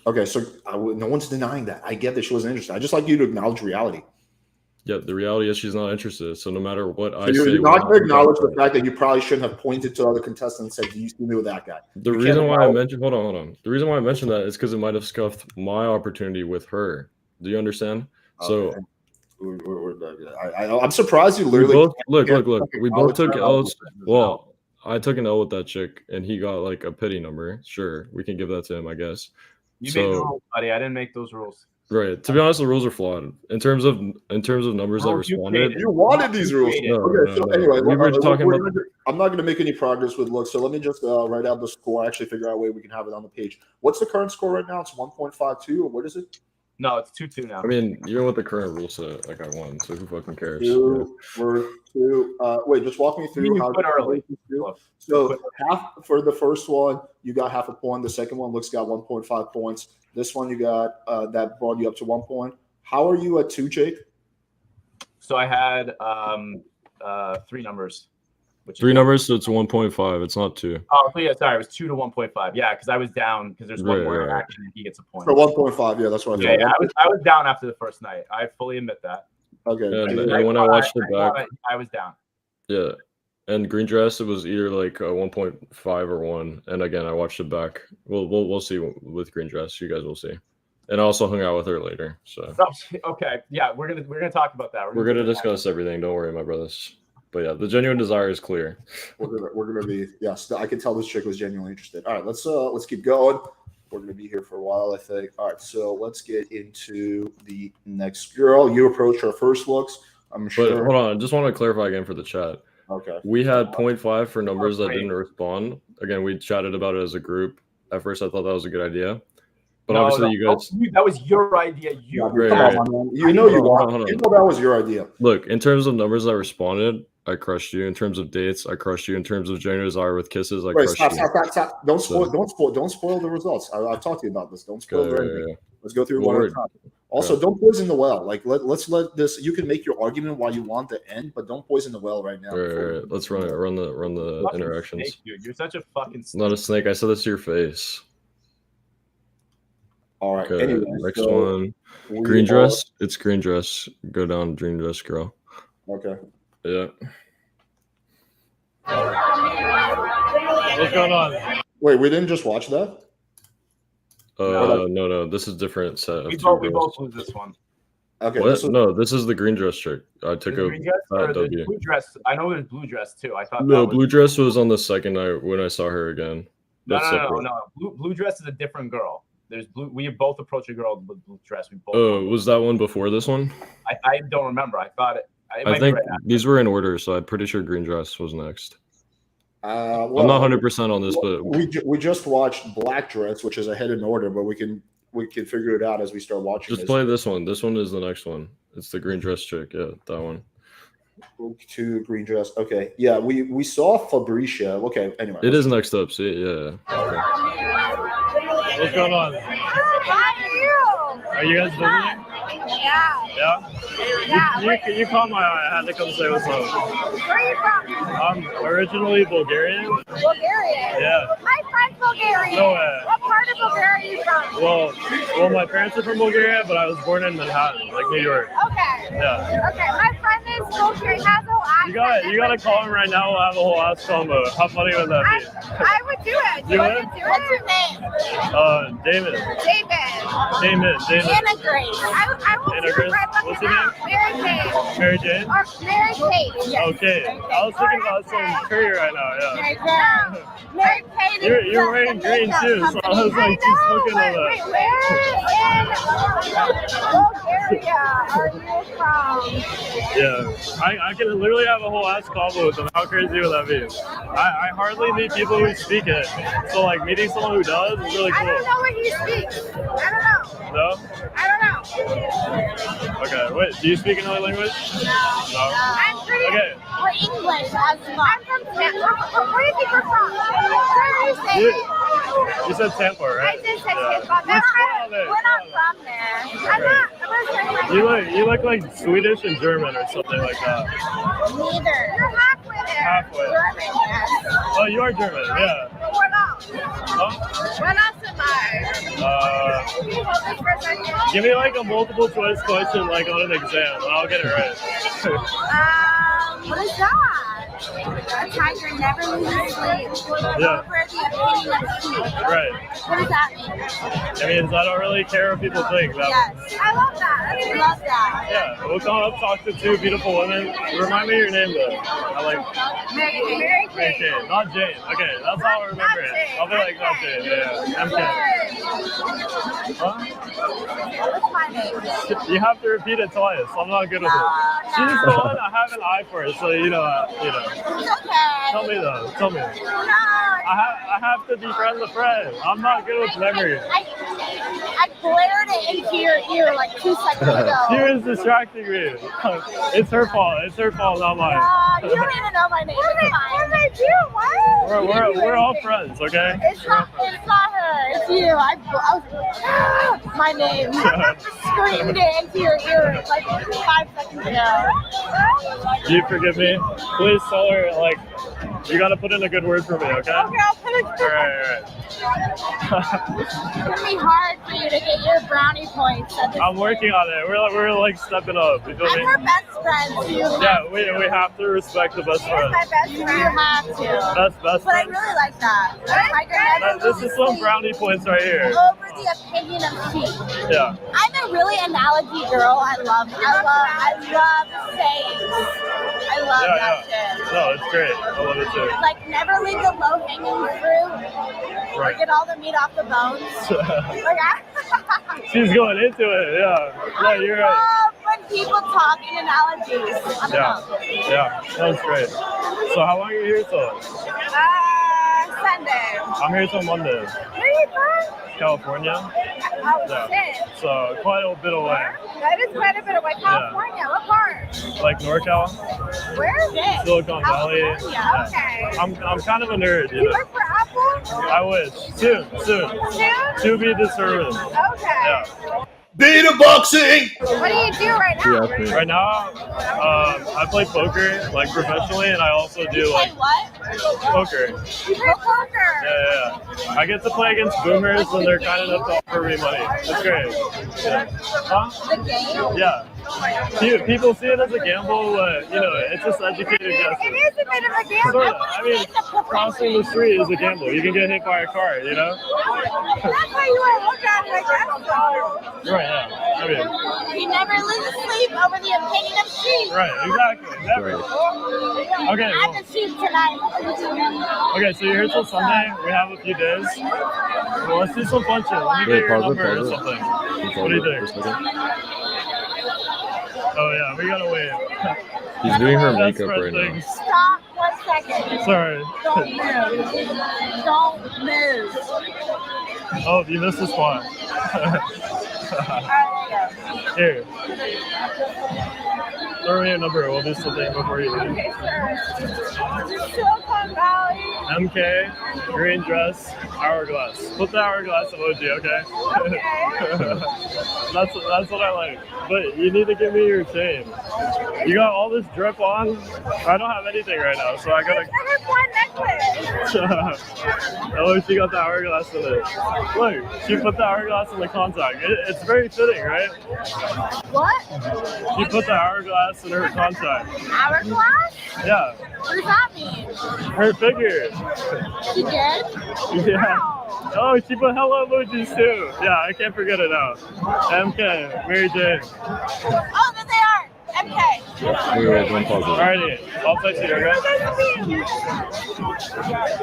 Speaker 1: Okay, so no one's denying that. I get that she wasn't interested. I just like you to acknowledge reality.
Speaker 2: Yeah, the reality is she's not interested. So no matter what I say,
Speaker 1: you're not going to acknowledge the fact that you probably shouldn't have pointed to other contestants and said, "Do you see me with that guy?"
Speaker 2: The reason why I mentioned hold on. The reason why I mentioned that is because it might have scuffed my opportunity with her. Do you understand?
Speaker 1: Okay. So I'm surprised you literally
Speaker 2: look. We both took L's. Well, I took an L with that chick, and he got like a pity number. Sure, we can give that to him, I guess.
Speaker 3: You made the rules, buddy. I didn't make those rules.
Speaker 2: Right. To be honest, the rules are flawed in terms of numbers that responded.
Speaker 1: You wanted these rules. Anyway,
Speaker 2: we were just talking about.
Speaker 1: I'm not going to make any progress with looks, so let me just write out the score. Actually, figure out a way we can have it on the page. What's the current score right now? It's 1.52, or what is it?
Speaker 3: No, it's 2-2 now.
Speaker 2: I mean, you're with the current rule set. Like, I won, so who fucking cares?
Speaker 1: Wait, just walk me through how
Speaker 3: early.
Speaker 1: So half for the first one, you got half a point. The second one, Looks got 1.5 points. This one, you got that brought you up to 1 point. How are you at 2, Jake?
Speaker 3: So I had 3 numbers.
Speaker 2: Three numbers, so it's 1.5. It's not 2.
Speaker 3: Oh, so yeah, sorry, it was 2 to 1.5. Yeah, because I was down because there's one more action and he gets a point.
Speaker 1: For 1.5, yeah, that's what I thought.
Speaker 3: Yeah, I was down after the first night. I fully admit that.
Speaker 1: Okay.
Speaker 2: And when I watched it back,
Speaker 3: I was down.
Speaker 2: Yeah, and green dress, it was either like 1.5 or 1. And again, I watched it back. We'll see with green dress. You guys will see. And I also hung out with her later. So
Speaker 3: okay, yeah, we're gonna talk about that.
Speaker 2: We're gonna discuss everything. Don't worry, my brothers. But yeah, the genuine desire is clear.
Speaker 1: We're gonna be I can tell this chick was genuinely interested. All right, let's keep going. We're gonna be here for a while, I think. All right, so let's get into the next girl. You approach her first looks. I'm sure.
Speaker 2: But hold on, I just want to clarify again for the chat.
Speaker 1: Okay.
Speaker 2: We had 0.5 for numbers that didn't respond. Again, we chatted about it as a group. At first, I thought that was a good idea. But obviously, you guys.
Speaker 3: That was your idea. You
Speaker 1: know that was your idea.
Speaker 2: Look, in terms of numbers that responded, I crushed you. In terms of dates, I crushed you. In terms of genuine desire with kisses, I crushed you.
Speaker 1: Stop. Don't spoil the results. I've talked to you about this. Don't spoil anything. Let's go through one at a time. Also, don't poison the well. Like let's let this. You can make your argument while you want to end, but don't poison the well right now.
Speaker 2: Right. Let's run the interactions.
Speaker 3: Snake, dude. You're such a fucking snake.
Speaker 2: Not a snake. I said this to your face.
Speaker 1: All right.
Speaker 2: Okay,
Speaker 1: anyway,
Speaker 2: next one. Green dress. It's green dress. Go down, green dress, girl.
Speaker 1: Okay.
Speaker 2: Yeah.
Speaker 8: What's going on?
Speaker 1: Wait, we didn't just watch that?
Speaker 2: No. This is different set.
Speaker 3: We both lose this one.
Speaker 1: Okay.
Speaker 2: What? This is the green dress chick. I took a
Speaker 3: W. Blue dress. I know there's blue dress too. I thought.
Speaker 2: No, blue dress was on the second night when I saw her again.
Speaker 3: No. Blue dress is a different girl. There's blue. We have both approached a girl with blue dress. We both.
Speaker 2: Was that one before this one?
Speaker 3: I don't remember. I thought it.
Speaker 2: I think these were in order, so I'm pretty sure green dress was next.
Speaker 1: Well,
Speaker 2: I'm not 100% on this, but
Speaker 1: we just watched black dress, which is ahead in order, but we can figure it out as we start watching.
Speaker 2: Just play this one. This one is the next one. It's the green dress chick. Yeah, that one.
Speaker 1: To green dress. Okay. Yeah, we saw Fabricia. Okay. Anyway,
Speaker 2: it is next up. See, yeah.
Speaker 8: What's going on?
Speaker 6: How are you?
Speaker 8: Are you guys visiting? Yeah. You caught my eye. I had to come say what's up.
Speaker 6: Where are you from?
Speaker 8: I'm originally Bulgarian.
Speaker 6: Bulgarian?
Speaker 8: Yeah.
Speaker 6: My friend's Bulgarian.
Speaker 8: No way.
Speaker 6: What part of Bulgaria are you from?
Speaker 8: Well, my parents are from Bulgaria, but I was born in Manhattan, like New York.
Speaker 6: Okay.
Speaker 8: Yeah.
Speaker 6: Okay, my friend is Bulgarian. Has a whole accent.
Speaker 8: You gotta call him right now. We'll have a whole ass combo. How funny would that be?
Speaker 6: I would do it.
Speaker 8: You would?
Speaker 6: What's your name?
Speaker 8: David.
Speaker 6: David.
Speaker 8: Damon.
Speaker 6: Anna Grace. I will
Speaker 8: Snickers. What's your name?
Speaker 6: Mary Kate.
Speaker 8: Mary Jane?
Speaker 6: Or Mary Kate. Yes.
Speaker 8: Okay. I was thinking about some curry right now, yeah.
Speaker 6: Mary Kate. Mary Kate.
Speaker 8: You're wearing green too, so I was like, she's smoking on that.
Speaker 6: Wait, where in Bulgaria are you from?
Speaker 8: Yeah, I can literally have a whole ass convo with them. How crazy would that be? I hardly meet people who speak it, so like meeting someone who does is really cool.
Speaker 6: I don't know what he speaks. I don't know.
Speaker 8: No?
Speaker 6: I don't know.
Speaker 8: Okay, wait, do you speak another language?
Speaker 6: No.
Speaker 8: No?
Speaker 6: I'm pretty.
Speaker 8: Okay.
Speaker 6: We're English as well. I'm from Tampa. Where do you think we're from?
Speaker 8: You said Tampa, right?
Speaker 6: I just said
Speaker 8: Yeah.
Speaker 6: Tampa. No, we're not from there. I'm not.
Speaker 8: You look like Swedish and German or something like that.
Speaker 6: Neither. You're halfway there.
Speaker 8: Halfway.
Speaker 6: German, yes.
Speaker 8: Oh, you are German, yeah.
Speaker 6: But we're not.
Speaker 8: Huh?
Speaker 6: We're not so much.
Speaker 8: Give me like a multiple choice question like on an exam and I'll get it right.
Speaker 6: What is that? A tiger never loses sleep.
Speaker 8: Yeah.
Speaker 6: Over the opinion of sleep.
Speaker 8: Right.
Speaker 6: What does that mean?
Speaker 8: It means I don't really care what people think.
Speaker 6: Yes. I love that. I love that.
Speaker 8: Yeah, we'll come up, talk to two beautiful women. Remind me your name though. I like
Speaker 6: Mary
Speaker 8: Kate. Not Jane. Okay, that's how I remember it. I'll be like, not Jane. Yeah, MK. Huh?
Speaker 6: What's my name?
Speaker 8: You have to repeat it twice. I'm not good with it. She's the one I have an eye for, so you know.
Speaker 6: It's okay.
Speaker 8: Tell me though. Tell me.
Speaker 6: No.
Speaker 8: I have to befriend the friend. I'm not good with memory.
Speaker 6: I blared it into your ear like 2 seconds ago.
Speaker 8: She was distracting me. It's her fault. It's her fault, not mine.
Speaker 6: You don't even know my name. What did I do? What?
Speaker 8: We're all friends, okay?
Speaker 6: It's not her. It's you. I was my name. Screamed it into your ear like 5 seconds ago.
Speaker 8: Do you forgive me? Please tell her, like, you gotta put in a good word for me, okay?
Speaker 6: Okay, I'll put it.
Speaker 8: All right.
Speaker 6: It's gonna be hard for you to get your brownie points.
Speaker 8: I'm working on it. We're like stepping up. You feel me?
Speaker 6: I'm her best friend. So
Speaker 8: Yeah, we have to respect the best friend.
Speaker 6: my best friend. You have to.
Speaker 8: That's best
Speaker 6: But I
Speaker 8: friend.
Speaker 6: really like that.
Speaker 8: This is some brownie points right here.
Speaker 6: Over the opinion of sheep.
Speaker 8: Yeah.
Speaker 6: I'm a really analogy girl. I love sayings. I love that shit.
Speaker 8: No, it's great. I love it too.
Speaker 6: Like never leave the low hanging fruit or get all the meat off the bones.
Speaker 8: She's going into it. Yeah. Yeah, you're right.
Speaker 6: I love when people talk in analogies.
Speaker 8: Yeah, that's great. So how long are you here till?
Speaker 6: Sunday.
Speaker 8: I'm here till Monday.
Speaker 6: Where are you from?
Speaker 8: California.
Speaker 6: Oh,
Speaker 8: Yeah.
Speaker 6: shit.
Speaker 8: So quite a bit away.
Speaker 6: That is quite a bit away. California, what part?
Speaker 8: Like NorCal,
Speaker 6: Where is it?
Speaker 8: Silicon Valley.
Speaker 6: California,
Speaker 8: Yeah.
Speaker 6: okay.
Speaker 8: I'm kind of a nerd, you
Speaker 6: You
Speaker 8: know.
Speaker 6: work for Apple?
Speaker 8: I wish. Soon.
Speaker 6: Soon?
Speaker 8: To be determined.
Speaker 6: Okay.
Speaker 8: Yeah.
Speaker 1: Beta boxing.
Speaker 6: What do you do right now?
Speaker 8: Right now, I play poker like professionally, and I also do like
Speaker 6: what?
Speaker 8: poker.
Speaker 6: You play poker?
Speaker 8: Yeah. I get to play against boomers, and they're kind enough to offer me money. It's great. Yeah. Huh?
Speaker 6: The game?
Speaker 8: Yeah. People see it as a gamble, but you know, it's just educated guessing.
Speaker 6: It is a bit of a gamble.
Speaker 8: Sort of. I mean, crossing the street is a gamble. You can get hit by a car, you know?
Speaker 6: That's how you want to look at it, I guess.
Speaker 8: Right, yeah. I mean,
Speaker 6: You never lose sleep over the opinion of sheep.
Speaker 8: right, exactly. Never. Okay,
Speaker 6: I'm
Speaker 8: well,
Speaker 6: a sheep tonight.
Speaker 8: okay, so you're here till Sunday. We have a few days. Well, let's do some punches. Let me get your number or something. What do you think? Oh yeah, we gotta wait.
Speaker 2: He's doing her
Speaker 8: That's
Speaker 2: makeup right now.
Speaker 8: things.
Speaker 6: Stop 1 second.
Speaker 8: Sorry.
Speaker 6: Don't move. Don't move.
Speaker 8: Oh, you missed the spot. Here. Throw me your number. We'll do something before you leave.
Speaker 6: Okay, sure. Silicon Valley.
Speaker 8: MK, green dress, hourglass. Put the hourglass emoji, okay? that's what I like. But you need to give me your chain. You got all this drip on. I don't have anything right now, so I gotta.
Speaker 6: I have one necklace.
Speaker 8: Oh, she got the hourglass in it. Look, she put the hourglass in the contact. It's very fitting, right?
Speaker 6: What?
Speaker 8: She put the hourglass in her contact.
Speaker 6: Hourglass?
Speaker 8: Yeah,
Speaker 6: What does that mean?
Speaker 8: her figure.
Speaker 6: She did?
Speaker 8: Yeah.
Speaker 6: Wow.
Speaker 8: Oh, she put hella emojis too. Yeah, I can't forget it now. MK, Mary Jane.
Speaker 6: Oh, there they are. MK.
Speaker 2: Wait, don't pause it.
Speaker 8: Alrighty, I'll text you, okay?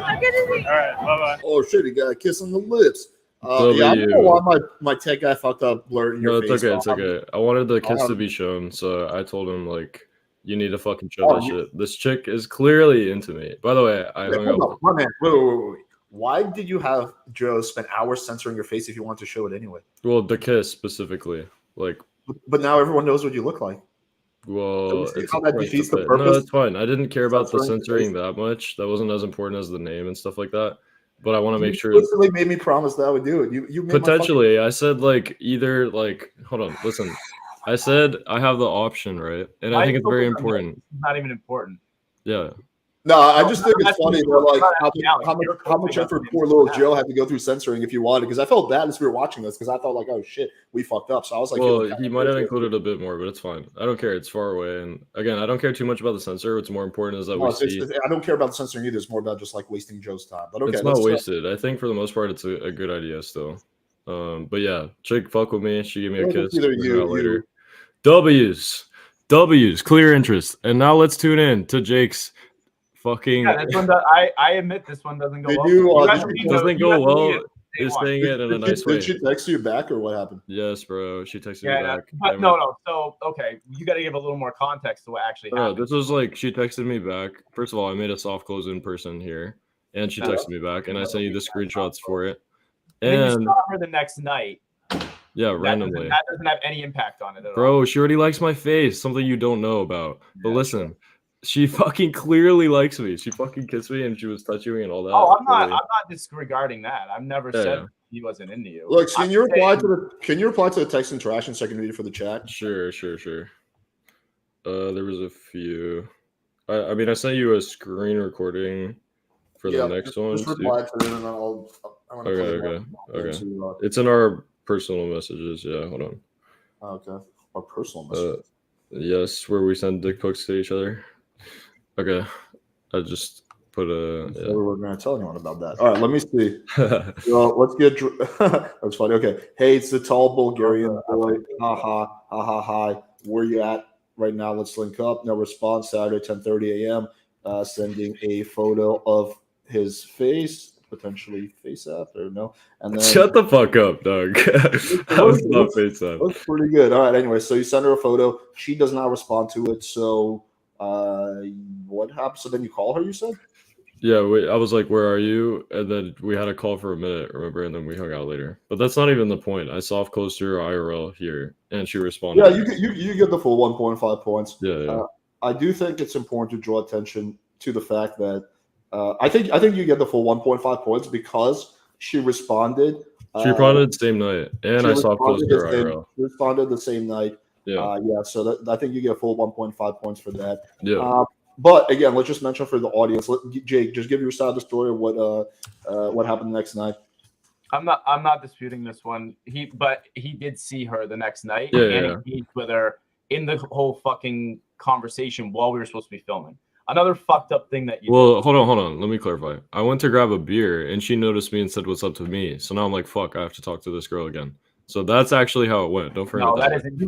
Speaker 6: I'm good to see you.
Speaker 8: Alright, bye-bye.
Speaker 1: Oh shit, he got a kiss on the lips. Yeah, I don't know why my tech guy fucked up blurring your face.
Speaker 2: No, it's okay. I wanted the kiss to be shown, so I told him, like, you need to fucking show that shit. This chick is clearly into me. By the way, I hung up.
Speaker 1: My man, wait. Why did you have Joe spend hours censoring your face if you wanted to show it anyway?
Speaker 2: Well, the kiss specifically. Like,
Speaker 1: but now everyone knows what you look like.
Speaker 2: Well,
Speaker 1: it's how that defeats the purpose.
Speaker 2: No, it's fine. I didn't care about the censoring that much. That wasn't as important as the name and stuff like that. But I want to make sure.
Speaker 1: You literally made me promise that I would do it. You made
Speaker 2: potentially. I said like either like. Hold on, listen. I said I have the option, right? And I think it's very important.
Speaker 3: It's not even important.
Speaker 2: Yeah.
Speaker 1: No, I just think it's funny that like how much effort poor little Joe had to go through censoring if you wanted, because I felt bad as we were watching this because I thought like, oh shit, we fucked up. So I was like,
Speaker 2: well, he might have included a bit more, but it's fine. I don't care. It's far away, and again, I don't care too much about the censor. What's more important is that we see.
Speaker 1: I don't care about the censoring either. It's more about just like wasting Joe's time. But okay,
Speaker 2: it's not wasted. I think for the most part, it's a good idea still. But yeah, chick fuck with me. She gave me a kiss. Later. W's, clear interest, and now let's tune in to Jake's. Fucking
Speaker 3: yeah, this one I admit this one doesn't go well.
Speaker 2: Doesn't go well. Is saying it in a nice way.
Speaker 1: Did she text you back or what happened?
Speaker 2: Yes, bro. She texted me back.
Speaker 3: But no. So okay, you got to give a little more context to what actually happened.
Speaker 2: This was like she texted me back. First of all, I made a soft close in person here, and she texted me back, and I sent you the screenshots for it. And
Speaker 3: you saw her the next night.
Speaker 2: Yeah, randomly.
Speaker 3: That doesn't have any impact on it at all.
Speaker 2: Bro, she already likes my face. Something you don't know about. But listen. She fucking clearly likes me. She fucking kissed me and she was touching me and all that.
Speaker 3: Oh, I'm not disregarding that. I've never said he wasn't into you.
Speaker 1: Look, can you reply to the text interaction so I can read it for the chat?
Speaker 2: Sure. There was a few. I mean, I sent you a screen recording for the next one.
Speaker 1: Just reply to it and then I'll
Speaker 2: Okay. It's in our personal messages. Yeah, hold on.
Speaker 1: Okay. Our personal messages.
Speaker 2: Yes, where we send dick pics to each other. Okay, I just put a.
Speaker 1: Yeah. We were going to tell anyone about that. All right, let me see. Well, let's get. That's funny. Okay, hey, it's the tall Bulgarian boy. Hi. Where you at right now? Let's link up. No response. Saturday, 10:30 a.m. Sending a photo of his face, potentially face app or no. And then
Speaker 2: shut the fuck up, Doug. That was not face app.
Speaker 1: Looks pretty good. All right. Anyway, so you send her a photo. She does not respond to it. So. What happened? So then you call her, you said?
Speaker 2: Yeah, I was like, where are you? And then we had a call for a minute, remember? And then we hung out later. But that's not even the point. I soft closed her IRL here, and she responded.
Speaker 1: Yeah, you get the full 1.5 points.
Speaker 2: Yeah.
Speaker 1: I do think it's important to draw attention to the fact that I think you get the full 1.5 points because she responded.
Speaker 2: She responded the same night, and I soft closed her IRL.
Speaker 1: She responded the same night.
Speaker 2: Yeah.
Speaker 1: So I think you get a full 1.5 points for that.
Speaker 2: Yeah.
Speaker 1: But again, let's just mention for the audience. Jake, just give your side of the story of what happened the next night.
Speaker 3: I'm not disputing this one. He did see her the next night.
Speaker 2: Yeah.
Speaker 3: He engaged with her in the whole fucking conversation while we were supposed to be filming. Another fucked up thing that you.
Speaker 2: Well, hold on. Let me clarify. I went to grab a beer and she noticed me and said, "What's up to me?" So now I'm like, "Fuck, I have to talk to this girl again." So that's actually how it went. Don't forget.
Speaker 3: No, that isn't.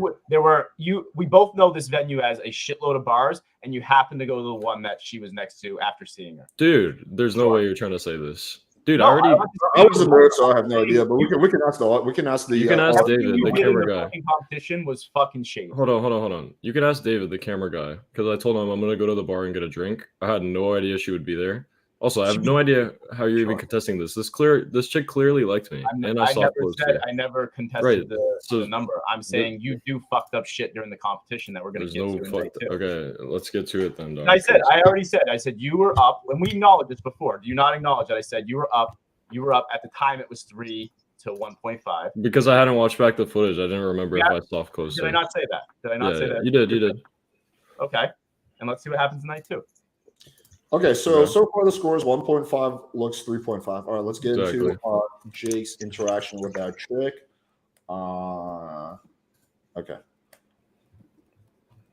Speaker 3: We both know this venue has a shitload of bars, and you happen to go to the one that she was next to after seeing her.
Speaker 2: Dude, there's no way you're trying to say this. Dude,
Speaker 1: no, I wasn't there, so I have no idea. But we can ask the.
Speaker 2: You can ask David, the camera guy.
Speaker 3: Competition was fucking shady.
Speaker 2: Hold on. You can ask David, the camera guy, because I told him I'm gonna go to the bar and get a drink. I had no idea she would be there. Also, I have no idea how you're even contesting this. This chick clearly liked me,
Speaker 3: I never contested the number. I'm saying you do fucked up shit during the competition that we're gonna get to.
Speaker 2: Okay, let's get to it then. Dog.
Speaker 3: I already said you were up when we acknowledged this before. Do you not acknowledge that I said you were up? You were up at the time. It was 3 to 1.5.
Speaker 2: Because I hadn't watched back the footage. I didn't remember if I soft closed.
Speaker 3: Did I not say that? Did I not say that?
Speaker 2: You did.
Speaker 3: Okay, and let's see what happens tonight too.
Speaker 1: Okay, so far the score is 1.5, looks 3.5. All right, let's get into Jake's interaction with that chick. Okay.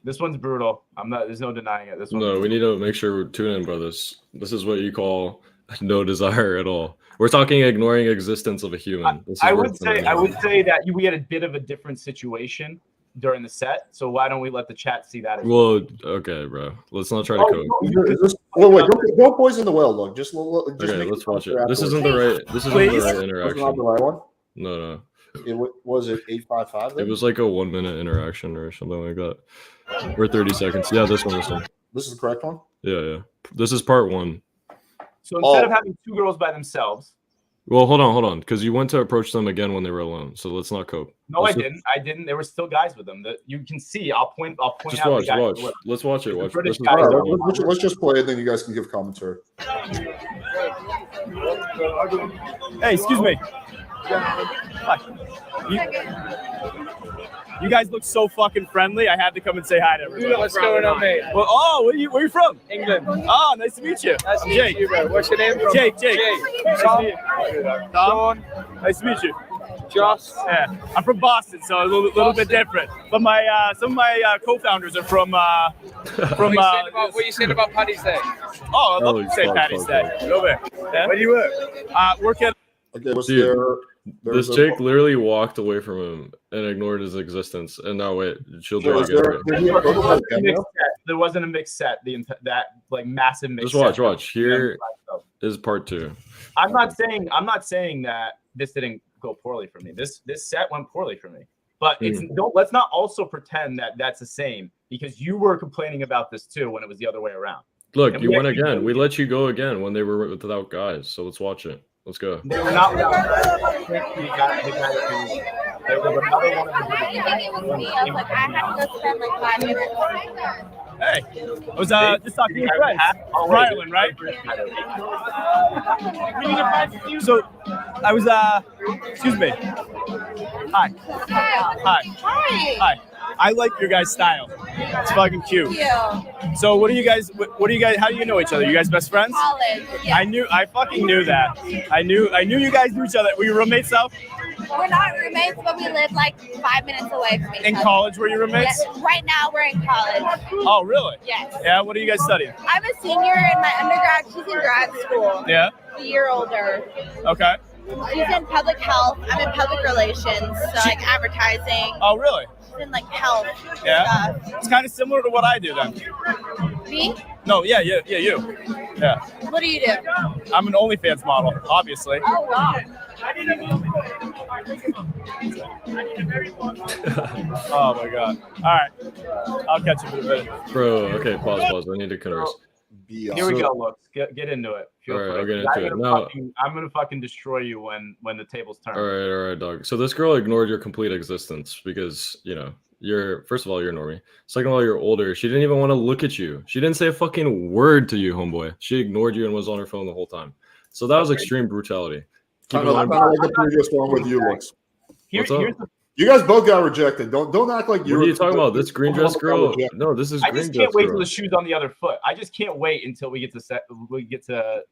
Speaker 3: This one's brutal. There's no denying it.
Speaker 2: No, we need to make sure we're tuning in, brothers. This is what you call no desire at all. We're talking ignoring existence of a human.
Speaker 3: I would say that we had a bit of a different situation during the set. So why don't we let the chat see that?
Speaker 2: Well, okay, bro. Let's not try to code.
Speaker 1: Wait, don't poison the well. Look, just
Speaker 2: okay, let's watch it.
Speaker 1: This
Speaker 2: isn't the right. This isn't the right interaction.
Speaker 1: Not the right one?
Speaker 2: No.
Speaker 1: Was it 855?
Speaker 2: It was like a 1 minute interaction or something like that, or 30 seconds. Yeah, this one.
Speaker 1: This is the correct one.
Speaker 2: Yeah. This is part 1.
Speaker 3: So instead of having 2 girls by themselves.
Speaker 2: Well, hold on, because you went to approach them again when they were alone. So let's not cope.
Speaker 3: No, I didn't. There were still guys with them. That you can see. I'll point
Speaker 2: just
Speaker 3: out.
Speaker 2: Watch. Let's watch it.
Speaker 1: Let's just play it, then you guys can give commentary.
Speaker 5: Hey, excuse me. Hi. You guys look so fucking friendly. I had to come and say hi to everybody.
Speaker 9: What's going on, mate?
Speaker 5: Well, where are you from?
Speaker 9: England.
Speaker 5: Oh, nice to meet you.
Speaker 9: Nice to meet
Speaker 5: Jake.
Speaker 9: you, bro. What's your name?
Speaker 5: Jake.
Speaker 9: Tom.
Speaker 5: Sean. Nice to meet you.
Speaker 9: Josh.
Speaker 5: Yeah, I'm from Boston, so a little bit different. But some of my co-founders are from.
Speaker 9: What are you saying about Paddy's Day?
Speaker 5: Oh, I love to say Paddy's Day. Over there. Yeah? Where do you work? Work at.
Speaker 1: Okay,
Speaker 2: this Jake literally walked away from him and ignored his existence. And now wait, she'll do it again.
Speaker 3: There wasn't a mixed set. That like massive mix.
Speaker 2: Just watch. Here is part 2.
Speaker 3: I'm not saying that this didn't go poorly for me. This set went poorly for me. But let's not also pretend that that's the same, because you were complaining about this too when it was the other way around.
Speaker 2: Look, you went again. We let you go again when they were without guys. So let's watch it. Let's go.
Speaker 3: They were not without guys. There was another one.
Speaker 6: I had to go spend like 5 minutes.
Speaker 5: Hey, I was just talking to your friends. Rylan, right? So I was excuse me. Hi. I like your guys' style. It's fucking cute.
Speaker 6: Thank you.
Speaker 5: So what do you guys how do you know each other? You guys best friends?
Speaker 6: College. Yeah.
Speaker 5: I fucking knew that. I knew you guys knew each other. Were you roommates though?
Speaker 6: We're not roommates, but we live like 5 minutes away from each other.
Speaker 5: In college were you roommates?
Speaker 6: Yes. Right now we're in college.
Speaker 5: Oh really?
Speaker 6: Yes.
Speaker 5: Yeah, what are you guys studying?
Speaker 6: I'm a senior in my undergrad. She's in grad school.
Speaker 5: Yeah.
Speaker 6: A year older.
Speaker 5: Okay.
Speaker 6: She's in public health. I'm in public relations, so like advertising.
Speaker 5: Oh really?
Speaker 6: She's in like health.
Speaker 5: Yeah.
Speaker 6: Stuff.
Speaker 5: It's kind of similar to what I do then.
Speaker 6: Me?
Speaker 5: No, yeah, you. Yeah.
Speaker 6: What do you do?
Speaker 5: I'm an OnlyFans model, obviously.
Speaker 6: Oh wow.
Speaker 5: Oh my god. All right. I'll catch you in a minute.
Speaker 2: Bro, okay, pause. I need to converse.
Speaker 3: Here we go, Looks. Get into it.
Speaker 2: All right, I'll get into it. Now,
Speaker 3: I'm gonna fucking destroy you when the tables turn.
Speaker 2: All right, dog. So this girl ignored your complete existence because, you're, first of all, you're normie. Second of all, you're older. She didn't even want to look at you. She didn't say a fucking word to you, homeboy. She ignored you and was on her phone the whole time. So that was extreme brutality.
Speaker 1: I know the previous one with you, Looks. You guys both got rejected. Don't act like you're.
Speaker 2: What are you talking about? This green dress girl? No, this is green dress girl.
Speaker 3: I just can't wait till the shoe's on the other foot. I just can't wait until we get to.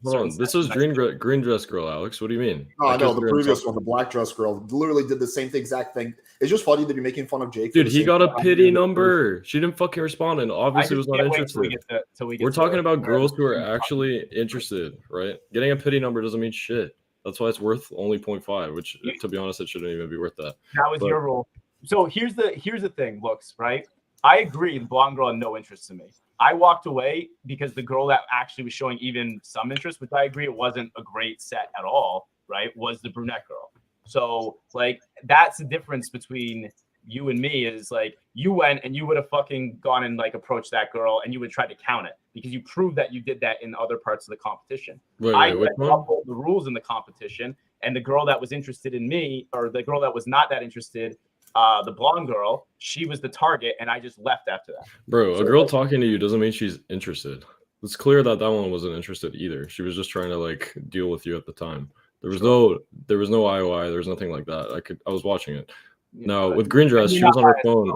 Speaker 2: Hold on. This was green dress girl, Alex. What do you mean?
Speaker 1: No, I know the previous one, the black dress girl, literally did the same exact thing. It's just funny to be making fun of Jake.
Speaker 2: Dude, he got a pity number. She didn't fucking respond, and obviously was not interested. We're talking about girls who are actually interested, right? Getting a pity number doesn't mean shit. That's why it's worth only 0.5, which, to be honest, it shouldn't even be worth that.
Speaker 3: That was your rule. So here's the thing, Looks, right? I agree, the blonde girl had no interest in me. I walked away because the girl that actually was showing even some interest, which I agree it wasn't a great set at all, right, was the brunette girl. So, like, that's the difference between you and me is, like, you went and you would have fucking gone and, like, approached that girl and you would try to count it because you proved that you did that in other parts of the competition. I uphold the rules in the competition, and the girl that was interested in me, or the girl that was not that interested, the blonde girl, she was the target, and I just left after that.
Speaker 2: Bro, a girl talking to you doesn't mean she's interested. It's clear that one wasn't interested either. She was just trying to, like, deal with you at the time. There was no IOI. There was nothing like that. I was watching it. Now with green dress, she was on her phone.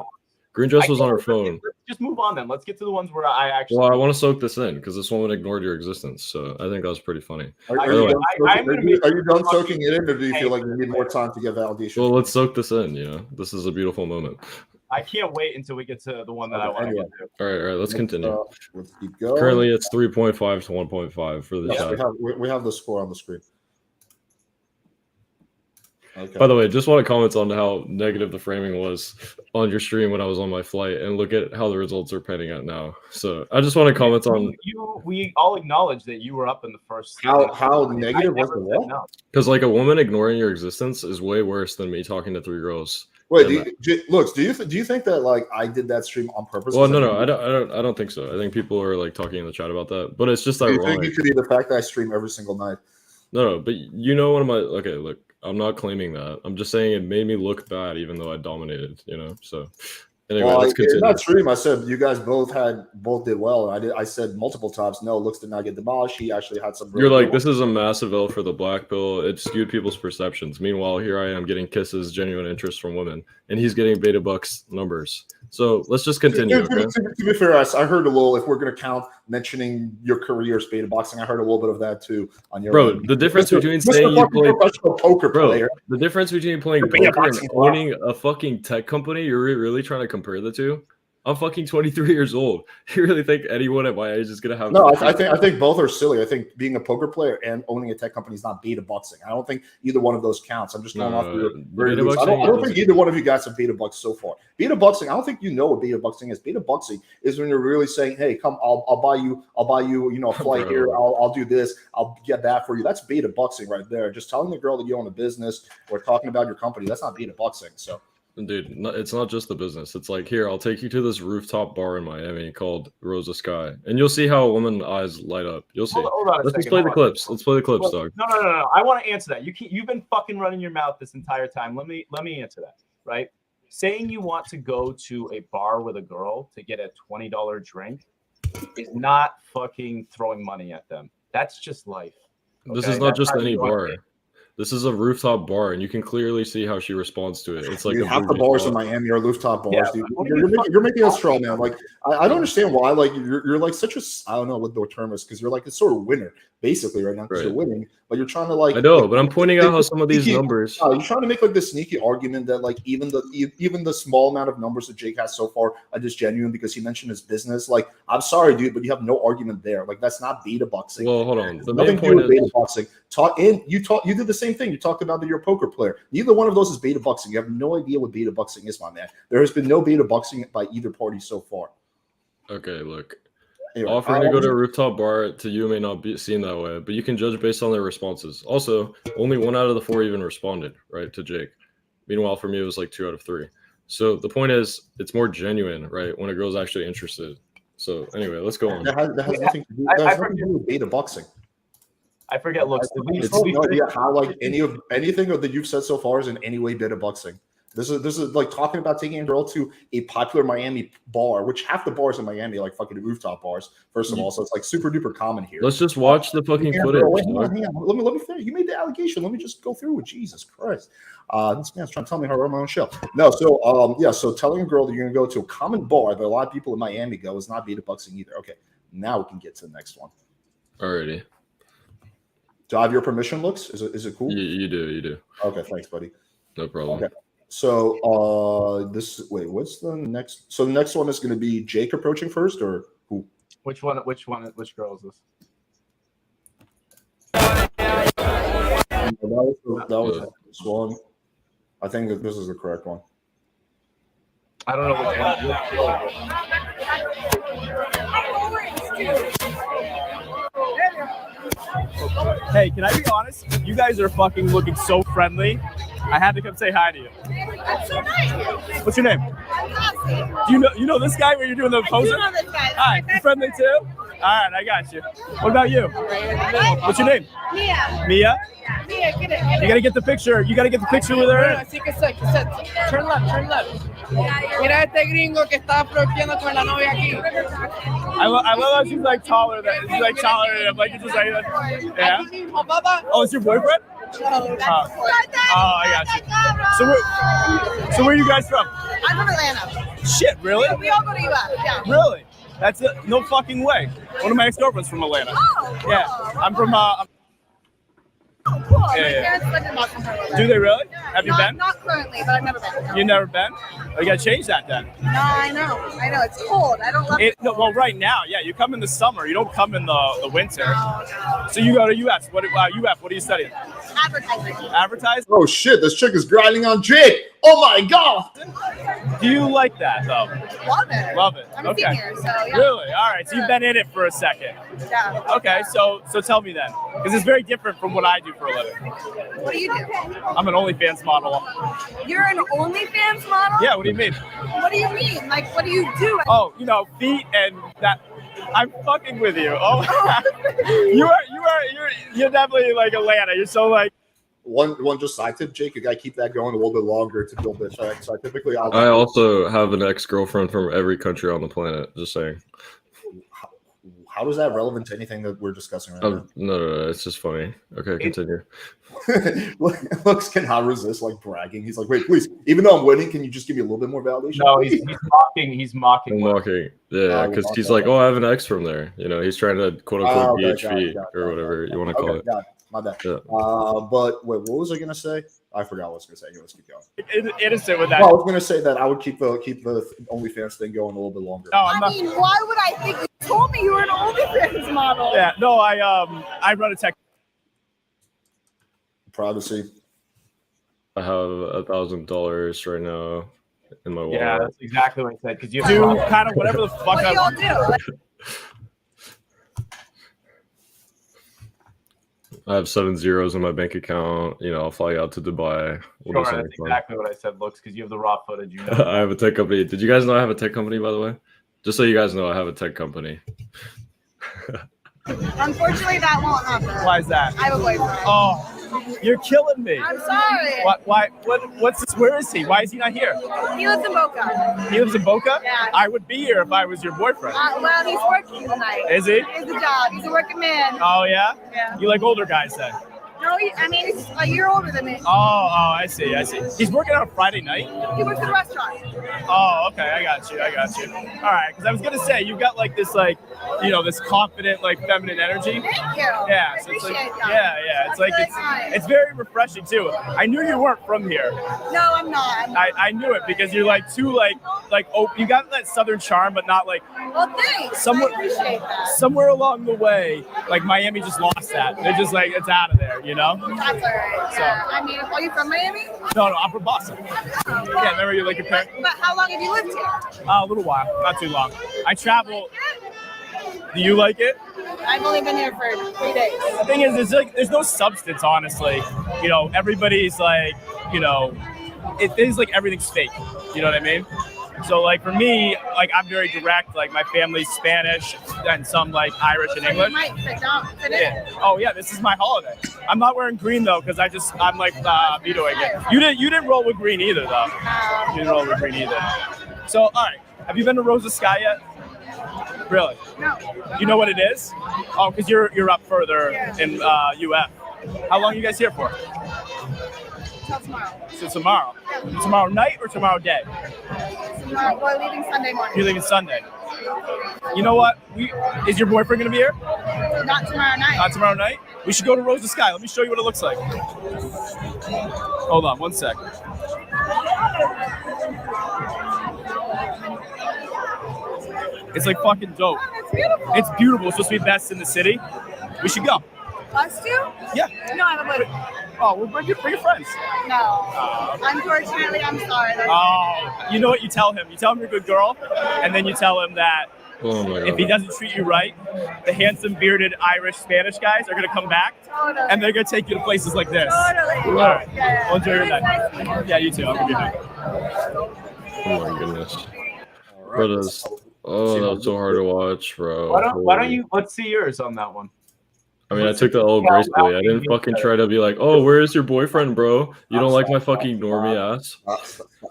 Speaker 2: Green dress was on her phone.
Speaker 3: Let's just move on then. Let's get to the ones where I actually.
Speaker 2: Well, I want to soak this in because this woman ignored your existence. So I think that was pretty funny.
Speaker 1: Are you done soaking it in, or do you feel like you need more time to get validation?
Speaker 2: Well, let's soak this in. This is a beautiful moment.
Speaker 3: I can't wait until we get to the one that I want to
Speaker 1: Anyway.
Speaker 3: get to.
Speaker 2: All right, let's continue.
Speaker 1: Let's keep going.
Speaker 2: Currently, it's 3.5 to 1.5 for the
Speaker 1: Yes,
Speaker 2: chat.
Speaker 1: we have the score on the screen. Okay.
Speaker 2: By the way, just want to comment on how negative the framing was on your stream when I was on my flight, and look at how the results are panning out now. So I just want to comment on.
Speaker 3: We all acknowledge that you were up in the first.
Speaker 1: How negative was the what?
Speaker 3: No.
Speaker 2: Because like a woman ignoring your existence is way worse than me talking to 3 girls.
Speaker 1: Wait, do you think that like I did that stream on purpose?
Speaker 2: Well, no, I don't think so. I think people are like talking in the chat about that, but it's just ironic.
Speaker 1: You think it could be the fact that I stream every single night?
Speaker 2: No, but you know, one of my look, I'm not claiming that. I'm just saying it made me look bad, even though I dominated. You know, so anyway, let's continue.
Speaker 1: In that stream, I said you guys both did well. I said multiple times, no, Looks did not get demolished. He actually had some.
Speaker 2: You're like, this is a massive L for the black pill. It skewed people's perceptions. Meanwhile, here I am getting kisses, genuine interest from women, and he's getting beta bucks numbers. So let's just continue.
Speaker 1: To be fair, I heard a little. If we're going to count mentioning your career as beta boxing, I heard a little bit of that too on your.
Speaker 2: Bro, the difference between saying you play
Speaker 1: professional poker player,
Speaker 2: the difference between playing poker and owning a fucking tech company. You're really trying to compare the two? I'm fucking 23 years old. You really think anyone at my age is gonna have?
Speaker 1: No, I think both are silly. I think being a poker player and owning a tech company is not beta boxing. I don't think either one of those counts. I'm just going off your very loose. I don't think either one of you guys have beta bucks so far. Beta boxing, I don't think you know what beta boxing is. Beta boxing is when you're really saying, "Hey, come, I'll buy you, you know, a flight here. I'll do this. I'll get that for you." That's beta boxing right there. Just telling the girl that you own a business or talking about your company. That's not beta boxing. So.
Speaker 2: Dude, it's not just the business. It's like, here, I'll take you to this rooftop bar in Miami called Rosa Skye, and you'll see how a woman's eyes light up. You'll see. Let's play the clips. Let's play the clips, dog.
Speaker 3: No. I want to answer that. You've been fucking running your mouth this entire time. Let me answer that. Right? Saying you want to go to a bar with a girl to get a $20 drink is not fucking throwing money at them. That's just life. Okay?
Speaker 2: This is not just any bar. This is a rooftop bar, and you can clearly see how she responds to it. It's like
Speaker 1: half the bars in Miami are rooftop bars, dude. You're making us straw, man. Like I don't understand why. Like you're like such a, I don't know what the term is, because you're like a sort of winner basically right now because you're winning, but you're trying to like.
Speaker 2: I know, but I'm pointing out how some of these numbers.
Speaker 1: You're trying to make like this sneaky argument that like even the small amount of numbers that Jake has so far are just genuine because he mentioned his business. Like I'm sorry, dude, but you have no argument there. Like that's not beta boxing.
Speaker 2: Well, hold on.
Speaker 1: The main point is beta boxing. You did the same thing. You talked about that you're a poker player. Neither one of those is beta boxing. You have no idea what beta boxing is, my man. There has been no beta boxing by either party so far.
Speaker 2: Okay, look.
Speaker 1: Anyway,
Speaker 2: offering to go to a rooftop bar to you may not be seen that way, but you can judge based on their responses. Also, only 1 out of the 4 even responded, right, to Jake. Meanwhile, for me, it was like 2 out of 3. So the point is, it's more genuine, right, when a girl's actually interested. So anyway, let's go on.
Speaker 1: That has nothing to do with beta boxing.
Speaker 3: I forget. Looks.
Speaker 1: It's no idea how like anything that you've said so far is in any way beta boxing. This is like talking about taking a girl to a popular Miami bar, which half the bars in Miami are like fucking rooftop bars. First of all, so it's like super duper common here.
Speaker 2: Let's just watch the fucking footage.
Speaker 1: Hang on. Let me finish. You made the allegation. Let me just go through with Jesus Christ. This man's trying to tell me how to run my own show. No, so telling a girl that you're gonna go to a common bar that a lot of people in Miami go is not beta boxing either. Okay, now we can get to the next one.
Speaker 2: Alrighty.
Speaker 1: Do I have your permission, Looks? Is it cool?
Speaker 2: You do.
Speaker 1: Okay, thanks, buddy.
Speaker 2: No problem.
Speaker 1: Okay. So what's the next? So the next one is going to be Jake approaching first, or who?
Speaker 3: Which girl is this?
Speaker 1: That was this one. I think that this is the correct one.
Speaker 3: I don't know which one.
Speaker 5: Hey, can I be honest? You guys are fucking looking so friendly. I had to come say hi to you.
Speaker 6: That's so nice.
Speaker 5: What's your name?
Speaker 6: I'm Cassie.
Speaker 5: Do you know this guy where you're doing the pose?
Speaker 6: I do know this guy.
Speaker 5: Hi, you friendly too? All right, I got you. What about you? What's your name?
Speaker 6: Mia.
Speaker 5: Mia?
Speaker 6: Mia, get it.
Speaker 5: You gotta get the picture. You gotta get the picture with her.
Speaker 9: Así que turn left. Mira este gringo que está floreando con la novia aquí.
Speaker 5: I love how she's like taller than him. Like it's just like yeah. Oh, it's your boyfriend? Oh, I got you. So where are you guys from?
Speaker 6: I'm from Atlanta.
Speaker 5: Shit, really?
Speaker 6: We all go to U.S. Yeah.
Speaker 5: Really? That's no fucking way. One of my ex-girlfriends from Atlanta.
Speaker 6: Oh.
Speaker 5: Yeah, I'm from.
Speaker 6: Oh, cool. My
Speaker 5: Yeah.
Speaker 6: parents live in Boston.
Speaker 5: Do they really? Have you
Speaker 6: not,
Speaker 5: been?
Speaker 6: Not currently, but I've never been.
Speaker 5: You never been? Oh, you gotta change that then.
Speaker 6: No, I know. It's cold. I don't love it.
Speaker 5: No, well, right now, yeah, you come in the summer. You don't come in the winter.
Speaker 6: No.
Speaker 5: So you go to UF. What are you studying?
Speaker 6: Advertising.
Speaker 5: Advertising?
Speaker 1: Oh shit, this chick is grinding on Jake. Oh my god.
Speaker 5: Do you like that though?
Speaker 6: Love it.
Speaker 5: Love it.
Speaker 6: I'm
Speaker 5: Okay.
Speaker 6: a senior, so yeah.
Speaker 5: Really? All right. So you've been in it for a second.
Speaker 6: Yeah.
Speaker 5: Okay. So tell me then, because it's very different from what I do for a living.
Speaker 6: What do you do?
Speaker 5: I'm an OnlyFans model.
Speaker 6: You're an OnlyFans model?
Speaker 5: Yeah. What do you mean?
Speaker 6: What do you mean? Like, what do you do?
Speaker 5: Oh, feet and that. I'm fucking with you. Oh, you're definitely like Atlanta. You're so like.
Speaker 1: One just side tip, Jake. You gotta keep that going a little bit longer to build this. So I typically
Speaker 2: I also have an ex-girlfriend from every country on the planet. Just saying.
Speaker 1: How is that relevant to anything that we're discussing right now?
Speaker 2: No, it's just funny. Okay, continue.
Speaker 1: Looks cannot resist like bragging. He's like, wait, please. Even though I'm winning, can you just give me a little bit more validation?
Speaker 3: No, he's mocking. He's mocking.
Speaker 2: Yeah, because he's like, oh, I have an ex from there. He's trying to quote unquote BHV or whatever you want to call it.
Speaker 1: Got it. My bad.
Speaker 2: Yeah.
Speaker 1: But wait, what was I gonna say? I forgot what I was gonna say. Let's keep going.
Speaker 5: Innocent with that.
Speaker 1: Well, I was gonna say that I would keep the OnlyFans thing going a little bit longer.
Speaker 5: No,
Speaker 6: I mean, why would I think you told me you were an OnlyFans model?
Speaker 5: Yeah, no, I run a tech.
Speaker 1: Privacy.
Speaker 2: I have $1,000 right now in my wallet.
Speaker 3: Yeah, that's exactly what I said. Because you
Speaker 5: do kind of whatever the fuck
Speaker 6: What do
Speaker 5: I
Speaker 6: y'all
Speaker 5: want.
Speaker 6: do?
Speaker 2: I have 7 zeros in my bank account. I'll fly out to Dubai. We'll do
Speaker 3: Sure,
Speaker 2: something
Speaker 3: that's
Speaker 2: fun.
Speaker 3: exactly what I said, Looks, because you have the raw footage. You know.
Speaker 2: I have a tech company. Did you guys know I have a tech company, by the way? Just so you guys know, I have a tech company.
Speaker 6: Unfortunately, that won't happen.
Speaker 5: Why is that?
Speaker 6: I have a boyfriend.
Speaker 5: Oh, you're killing me.
Speaker 6: I'm sorry.
Speaker 5: What's this? Where is he? Why is he not here?
Speaker 6: He lives in Boca.
Speaker 5: He lives in Boca?
Speaker 6: Yeah.
Speaker 5: I would be here if I was your boyfriend.
Speaker 6: Well, he's working tonight.
Speaker 5: Is he?
Speaker 6: He has a job. He's a working man.
Speaker 5: Oh, yeah?
Speaker 6: Yeah.
Speaker 5: You like older guys then?
Speaker 6: No, he's a year older than me.
Speaker 5: Oh, I see. He's working on a Friday night?
Speaker 6: He works at a restaurant.
Speaker 5: Oh, okay. I got you. All right. Because I was going to say, you've got like this, like, this confident, like, feminine energy.
Speaker 6: Thank you.
Speaker 5: Yeah. So it's like, yeah. It's like, it's very refreshing too. I knew you weren't from here.
Speaker 6: No, I'm not.
Speaker 5: I knew it because you're like too, like, you got that southern charm, but not like.
Speaker 6: Well, thanks.
Speaker 5: I
Speaker 6: appreciate that.
Speaker 5: Somewhere along the way, like Miami just lost that. They're just like, it's out of there,
Speaker 6: That's all right. Yeah. I mean, are you from Miami?
Speaker 5: No, I'm from Boston. Yeah, remember you like your parents?
Speaker 6: But how long have you lived here?
Speaker 5: A little while, not too long. I travel. Do you like it?
Speaker 6: I've only been here for 3 days.
Speaker 5: The thing is, there's no substance, honestly. Everybody's like, it is like everything's fake. You know what I mean? So like for me, like I'm very direct. Like my family's Spanish and some like Irish and English.
Speaker 6: You might sit down today.
Speaker 5: Yeah. Oh yeah, this is my holiday. I'm not wearing green though because I'm like vetoing it. You didn't roll with green either though. You didn't roll with green either. So all right, have you been to Rosa Skye yet? Really?
Speaker 6: No.
Speaker 5: You know what it is? Oh, because you're up further in UF. How long are you guys here for?
Speaker 6: Till tomorrow.
Speaker 5: So tomorrow. Tomorrow night or tomorrow day?
Speaker 6: Tomorrow. We're leaving Sunday morning.
Speaker 5: You're leaving Sunday. You know what? Is your boyfriend gonna be here?
Speaker 6: Not tomorrow night.
Speaker 5: Not tomorrow night? We should go to Rosa Skye. Let me show you what it looks like. Hold on, one sec. It's like fucking dope.
Speaker 6: It's beautiful.
Speaker 5: It's beautiful. It's supposed to be best in the city. We should go.
Speaker 6: Us too?
Speaker 5: Yeah.
Speaker 6: No, I have a boyfriend.
Speaker 5: Oh, we'll bring your friends.
Speaker 6: No. Unfortunately, I'm sorry.
Speaker 5: Oh, you know what you tell him? You tell him you're a good girl, and then you tell him that if he doesn't treat you right, the handsome, bearded Irish, Spanish guys are going to come back, and they're going to take you to places like this.
Speaker 6: Totally.
Speaker 5: All right.
Speaker 6: Yeah.
Speaker 5: Well, enjoy your night.
Speaker 6: Nice.
Speaker 5: Yeah, you too. I'll give you a hug.
Speaker 2: Oh my goodness. Brothers. Oh, that was so hard to watch, bro.
Speaker 3: Why don't you? Let's see yours on that one.
Speaker 2: I mean, I took the L gracefully. I didn't fucking try to be like, oh, where is your boyfriend, bro? You don't like my fucking normie ass?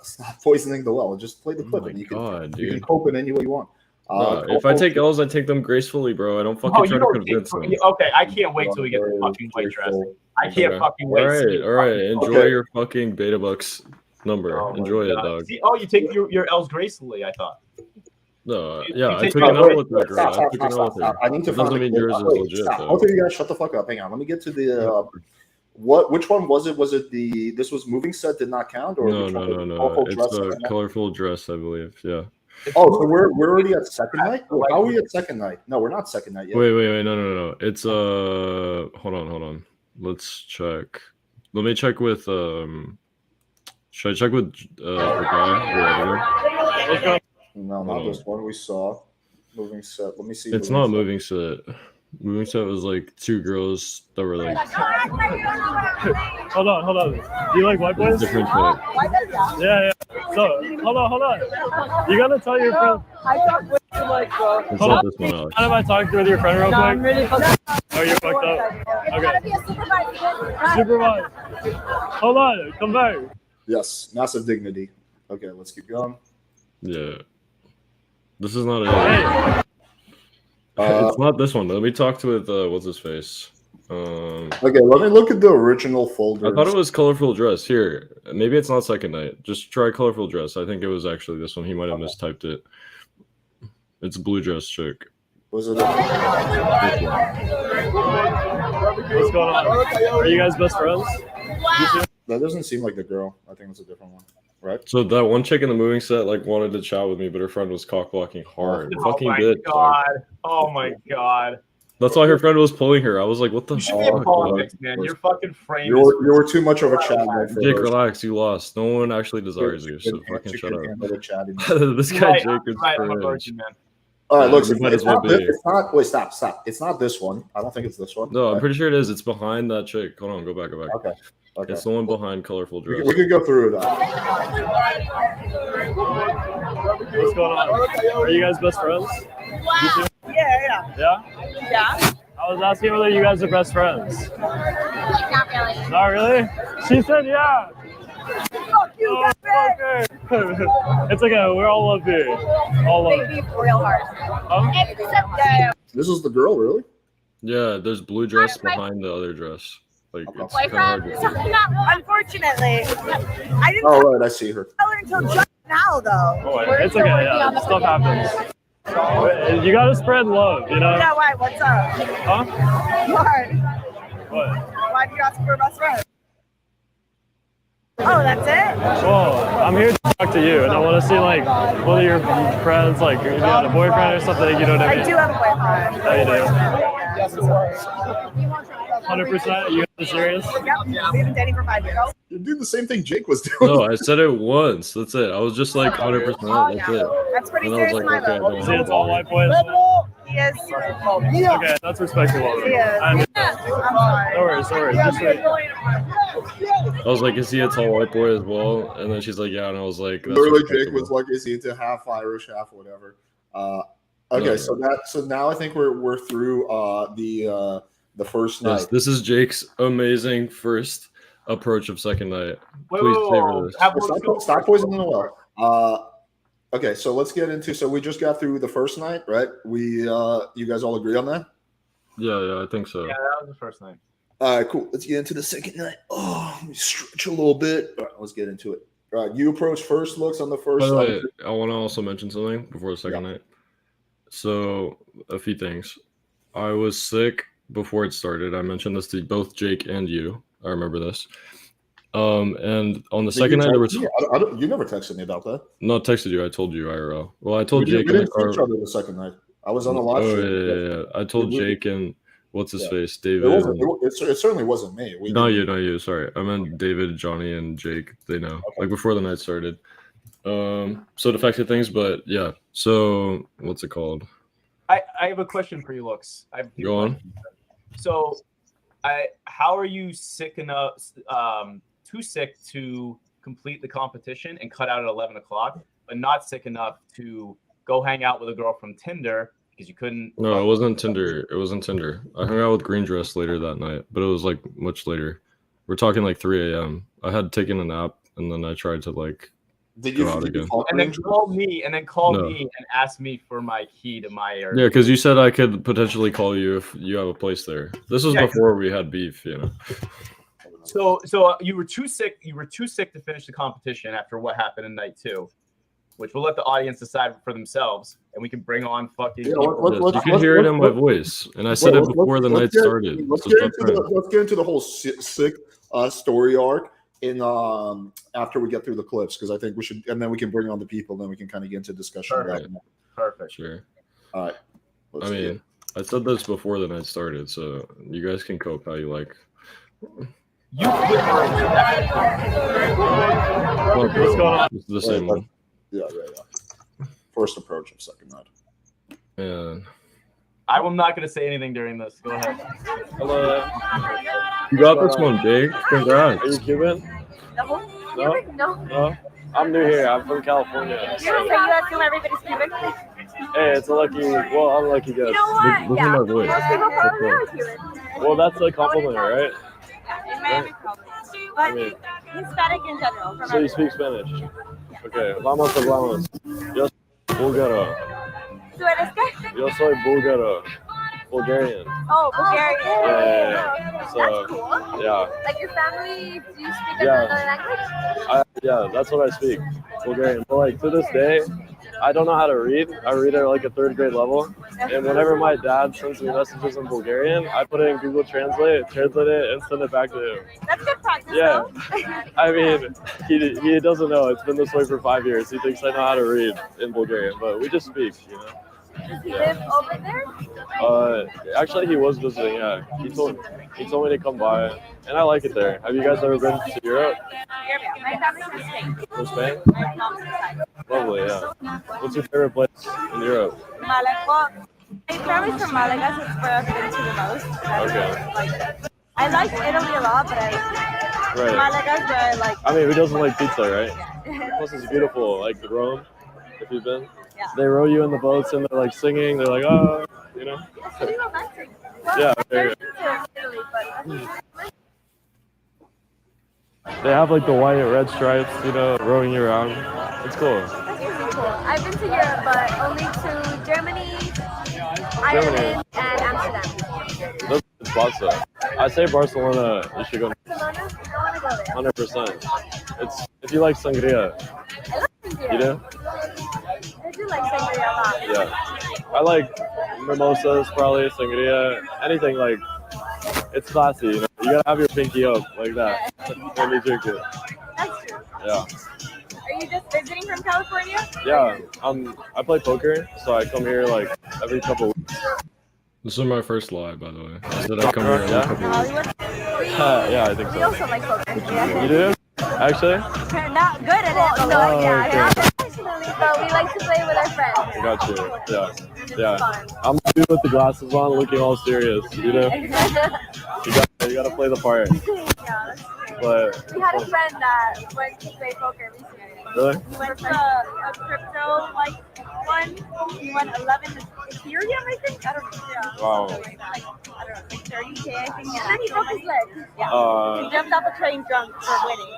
Speaker 1: Stop poisoning the well. Just play the clip.
Speaker 2: Oh my God, dude.
Speaker 1: You can cope in any way you want.
Speaker 2: If I take L's, I take them gracefully, bro. I don't fucking try to convince them.
Speaker 3: Okay, I can't wait till we get the fucking white dress. I can't fucking wait.
Speaker 2: All right. Enjoy your fucking Beta Bucks number.
Speaker 3: Oh
Speaker 2: Enjoy it,
Speaker 3: God.
Speaker 2: dog.
Speaker 3: See, you take your L's gracefully, I thought.
Speaker 2: No,
Speaker 3: You
Speaker 2: yeah, I
Speaker 3: take
Speaker 2: took
Speaker 3: my
Speaker 2: an L
Speaker 3: word.
Speaker 2: with that girl. I took an L with her.
Speaker 1: I need to
Speaker 2: It doesn't
Speaker 1: find
Speaker 2: mean yours is legit,
Speaker 1: I'll
Speaker 2: though.
Speaker 1: tell you guys, shut the fuck up. Hang on. Let me get to the Which one was it? Was it this was moving set did not count, or
Speaker 2: No.
Speaker 1: colorful
Speaker 2: It's
Speaker 1: dress
Speaker 2: a
Speaker 1: second night?
Speaker 2: colorful dress, I believe. Yeah.
Speaker 1: Oh, so we're already at second night? Wait, how are we at second night? No, we're not second night yet.
Speaker 2: Wait. No. It's hold on. Let's check. Let me check with should I check with the guy?
Speaker 1: No, not this one we saw. Moving set. Let me see.
Speaker 2: It's not moving set. Moving set was like 2 girls that were like
Speaker 8: Hold on. Do you like white boys?
Speaker 2: different type.
Speaker 8: Yeah. So, hold on. You gotta tell your friend.
Speaker 2: It's not this one, Alex.
Speaker 8: How about I talk with your friend real quick? Oh, you're fucked up. Okay. Supervise. Hold on. Come back.
Speaker 1: Yes, massive dignity. Okay, let's keep going.
Speaker 2: Yeah. This is not it.
Speaker 8: Hey.
Speaker 2: It's not this one. Let me talk with what's his face.
Speaker 1: Okay, let me look at the original folder.
Speaker 2: I thought it was colorful dress. Here, maybe it's not second night. Just try colorful dress. I think it was actually this one. He might have mistyped it. It's blue dress chick.
Speaker 1: Was it?
Speaker 8: What's going on? Are you guys best friends?
Speaker 1: That doesn't seem like the girl. I think it's a different one, right?
Speaker 2: So that one chick in the moving set like wanted to chat with me, but her friend was cock blocking hard.
Speaker 3: Oh
Speaker 2: Fucking
Speaker 3: my
Speaker 2: bitch.
Speaker 3: god! Oh my god!
Speaker 2: That's why her friend was pulling her. I was like, "What the
Speaker 3: You should be in
Speaker 2: fuck?"
Speaker 3: politics, man. You're fucking framed.
Speaker 1: You were too much of a chat man for
Speaker 2: Jake,
Speaker 1: those.
Speaker 2: relax. You lost. No one actually desires you, so
Speaker 1: You
Speaker 2: fucking
Speaker 1: could
Speaker 2: shut up.
Speaker 1: handle the chatting.
Speaker 2: This guy Jake is
Speaker 3: I'm a virgin, man.
Speaker 1: All right, look,
Speaker 2: you might as well be.
Speaker 1: it's not. Wait, stop. It's not this one. I don't think it's this one.
Speaker 2: No, I'm
Speaker 1: Okay.
Speaker 2: pretty sure it is. It's behind that chick. Hold on, go back.
Speaker 1: Okay.
Speaker 2: It's the one behind colorful dress.
Speaker 1: We could go through that.
Speaker 8: What's going on? Are you guys best friends?
Speaker 6: Yeah.
Speaker 8: I was asking whether you guys are best friends.
Speaker 7: Not really.
Speaker 8: Not really? She said yeah.
Speaker 6: Fuck you,
Speaker 8: Oh, okay. It's okay. We're all love here. All love.
Speaker 6: They beef real hard.
Speaker 8: Huh?
Speaker 6: Yeah.
Speaker 1: This is the girl, really?
Speaker 2: Yeah, there's blue dress behind the other dress. Like
Speaker 1: Okay.
Speaker 2: it's kind of hard to see.
Speaker 6: Unfortunately, I didn't
Speaker 1: Oh, right, I see her.
Speaker 6: tell her until just now, though.
Speaker 8: Oh, wait. It's okay. Yeah, stuff happens. You gotta spread love, you know?
Speaker 6: Yeah, why? What's up?
Speaker 8: Huh?
Speaker 6: Why?
Speaker 8: What?
Speaker 6: Why do you ask for a best friend? Oh, that's it?
Speaker 8: Well, I'm here to talk to you, and I want to see like whether your friends, like if you had a boyfriend or something, you know what I
Speaker 6: I
Speaker 8: mean?
Speaker 6: do have a boyfriend.
Speaker 8: Oh, you do?
Speaker 6: Yeah.
Speaker 8: 100%? You guys are serious?
Speaker 6: Yep, we've been dating for 5 years.
Speaker 1: You're doing the same thing Jake was doing.
Speaker 2: No, I said it once. That's it. I was just like 100%. That's it.
Speaker 6: That's pretty
Speaker 2: And I was
Speaker 6: serious,
Speaker 2: like,
Speaker 6: my
Speaker 2: okay,
Speaker 6: love.
Speaker 8: See, it's all white boys.
Speaker 6: He is.
Speaker 8: Okay, that's respectable.
Speaker 6: He is.
Speaker 8: I'm
Speaker 6: I'm
Speaker 8: no
Speaker 6: sorry.
Speaker 8: worries. Just wait.
Speaker 2: I was like, is he a tall white boy as well? And then she's like, yeah. And I was like, that's
Speaker 1: Literally, Jake
Speaker 2: respectable.
Speaker 1: was like, "Is he into half Irish, half whatever?" Okay,
Speaker 2: No.
Speaker 1: so now I think we're through the first night.
Speaker 2: Yes, this is Jake's amazing first approach of second night.
Speaker 3: Wait,
Speaker 2: Please
Speaker 3: wait,
Speaker 2: savor
Speaker 3: wait.
Speaker 2: this.
Speaker 3: Have one-
Speaker 1: Stop poisoning the well. Okay, so let's get into. So we just got through the first night, right? You guys all agree on that?
Speaker 2: Yeah, I think so.
Speaker 3: Yeah, that was the first night.
Speaker 1: All right, cool. Let's get into the second night. Oh, let me stretch a little bit. All right, let's get into it. All right, you approach first looks on the
Speaker 2: By
Speaker 1: first
Speaker 2: the
Speaker 1: night.
Speaker 2: way, I want to also mention something before the second night. So, a few things. I was sick before it started. I mentioned this to both Jake and you. I remember this. And on the second night, there was
Speaker 1: You never texted me about that.
Speaker 2: not texted you. I told you IRL. Well, I told
Speaker 1: We
Speaker 2: Jake in
Speaker 1: didn't
Speaker 2: the car.
Speaker 1: see each other the second night. I was on the live
Speaker 2: Oh
Speaker 1: stream.
Speaker 2: yeah. I told
Speaker 1: We-
Speaker 2: Jake and what's his
Speaker 1: Yeah.
Speaker 2: face,
Speaker 1: It
Speaker 2: David.
Speaker 1: wasn't. It certainly wasn't me.
Speaker 2: Not you. Sorry, I meant David, Johnny, and Jake. They know, like before the night started. So it affected things, but yeah. So what's it called?
Speaker 3: I have a question for you, Looks. I have a few
Speaker 2: Go on.
Speaker 3: questions. So, how are you sick enough, too sick to complete the competition and cut out at 11 o'clock, but not sick enough to go hang out with a girl from Tinder because you couldn't?
Speaker 2: No, it wasn't Tinder. It wasn't Tinder. I hung out with Green Dress later that night, but it was like much later. We're talking like 3 a.m. I had taken a nap and then I tried to like go out again.
Speaker 3: And then call me and
Speaker 2: No.
Speaker 3: ask me for my key to my Airbnb.
Speaker 2: Yeah, because you said I could potentially call you if you have a place there. This was
Speaker 3: Yeah,
Speaker 2: before we had beef, you know.
Speaker 3: So you were too sick. You were too sick to finish the competition after what happened in night 2. which we'll let the audience decide for themselves, and we can bring on fucking.
Speaker 1: Yeah,
Speaker 2: You can hear it in my voice, and I said it before the night started.
Speaker 1: Let's
Speaker 2: So
Speaker 1: get
Speaker 2: stop trying.
Speaker 1: into the whole sick story arc in after we get through the clips, because I think we should, and then we can bring on the people, then we can kind of get into discussion.
Speaker 3: Perfect.
Speaker 1: Sure. All right.
Speaker 2: I mean, I said this before the night started, so you guys can cope how you like.
Speaker 3: You
Speaker 2: What's going on? It's the same one.
Speaker 1: Yeah. First approach of second night.
Speaker 2: Yeah.
Speaker 3: I'm not going to say anything during this. Go ahead.
Speaker 2: Hello. You got this one, Jake. Congrats.
Speaker 10: Are you Cuban? No. I'm new here. I'm from California.
Speaker 6: So you assume everybody's Cuban?
Speaker 10: Hey, it's a lucky, well, unlucky guess.
Speaker 6: You know what?
Speaker 2: Look at my voice.
Speaker 6: Most people probably are Cuban.
Speaker 10: Well, that's a compliment, right?
Speaker 6: In Miami, probably. But Hispanic in general.
Speaker 10: So you speak Spanish? Okay. Vamos hablamos. Yo soy búlgaro.
Speaker 6: ¿Tú eres qué?
Speaker 10: Yo soy búlgaro. Bulgarian.
Speaker 6: Oh, Bulgarian.
Speaker 10: Yeah. So,
Speaker 6: that's cool.
Speaker 10: Yeah.
Speaker 6: Like your family, do you speak another language?
Speaker 10: Yeah, that's what I speak. Bulgarian. But like to this day, I don't know how to read. I read at like a 3rd grade level. And whenever my dad sends me messages in Bulgarian, I put it in Google translate it, and send it back to him.
Speaker 6: That's good practice,
Speaker 10: Yeah.
Speaker 6: though.
Speaker 10: I mean, he doesn't know. It's been this way for 5 years. He thinks I know how to read in Bulgarian, but we just speak, you know.
Speaker 6: Does he live over there?
Speaker 10: Actually, he was visiting. Yeah, he told me to come by, and I like it there. Have you guys ever been to Europe?
Speaker 6: My family's from Spain.
Speaker 10: From Spain?
Speaker 6: My mom's side.
Speaker 10: Lovely, yeah. What's your favorite place in Europe?
Speaker 6: Malaga. My family's from Malaga, so it's where I've been to the most.
Speaker 10: Okay.
Speaker 6: I like Italy a lot, but
Speaker 10: Right.
Speaker 6: Malaga's where I like.
Speaker 10: I mean, who doesn't like pizza, right? Plus, it's beautiful. Like Rome, if you've been.
Speaker 6: Yeah.
Speaker 10: They row you in the boats and they're like singing. They're like, oh, you know.
Speaker 6: It's pretty romantic. Well,
Speaker 10: Yeah,
Speaker 6: I've
Speaker 10: very
Speaker 6: been to Italy, but
Speaker 10: They have like the white and red stripes, you know, rowing you around. It's cool.
Speaker 6: that's really cool. I've been to Europe, but only to Germany, Ireland, and Amsterdam.
Speaker 10: Those are spots though. I say Barcelona, you should go.
Speaker 6: Barcelona? I want to go there.
Speaker 10: 100%. It's if you like sangria.
Speaker 6: I love India.
Speaker 10: You do?
Speaker 6: I do like sangria a lot.
Speaker 10: Yeah. I like mimosas, probably sangria, anything like. It's classy, you know. You gotta have your pinky up like that when you drink it.
Speaker 6: That's true.
Speaker 10: Yeah.
Speaker 6: Are you just visiting from California?
Speaker 10: Yeah. I play poker, so I come here like every couple weeks.
Speaker 2: This is my first lie, by the way. I said I come here every couple weeks.
Speaker 6: Hollywood?
Speaker 10: Yeah, I think
Speaker 6: We
Speaker 10: so.
Speaker 6: also like poker. Yeah.
Speaker 10: You do? Actually?
Speaker 6: We're not good at it. So
Speaker 10: Oh,
Speaker 6: yeah,
Speaker 10: okay.
Speaker 6: not professionally, but we like to play with our friends.
Speaker 10: Got you. Yeah.
Speaker 6: It's
Speaker 10: Yeah.
Speaker 6: fun.
Speaker 10: I'm the dude with the glasses on, looking all serious. You know, you gotta play the part.
Speaker 6: Yeah, that's true.
Speaker 10: But
Speaker 6: We had a friend that went to play poker recently.
Speaker 10: really,
Speaker 6: He went to a crypto like one. He won 11 Ethereum, I think. I don't know. Yeah.
Speaker 10: Wow.
Speaker 6: Something like that. I don't know, like 30K, I think. And then he broke his leg. Yeah.
Speaker 10: Uh,
Speaker 6: He jumped off a train drunk for winning.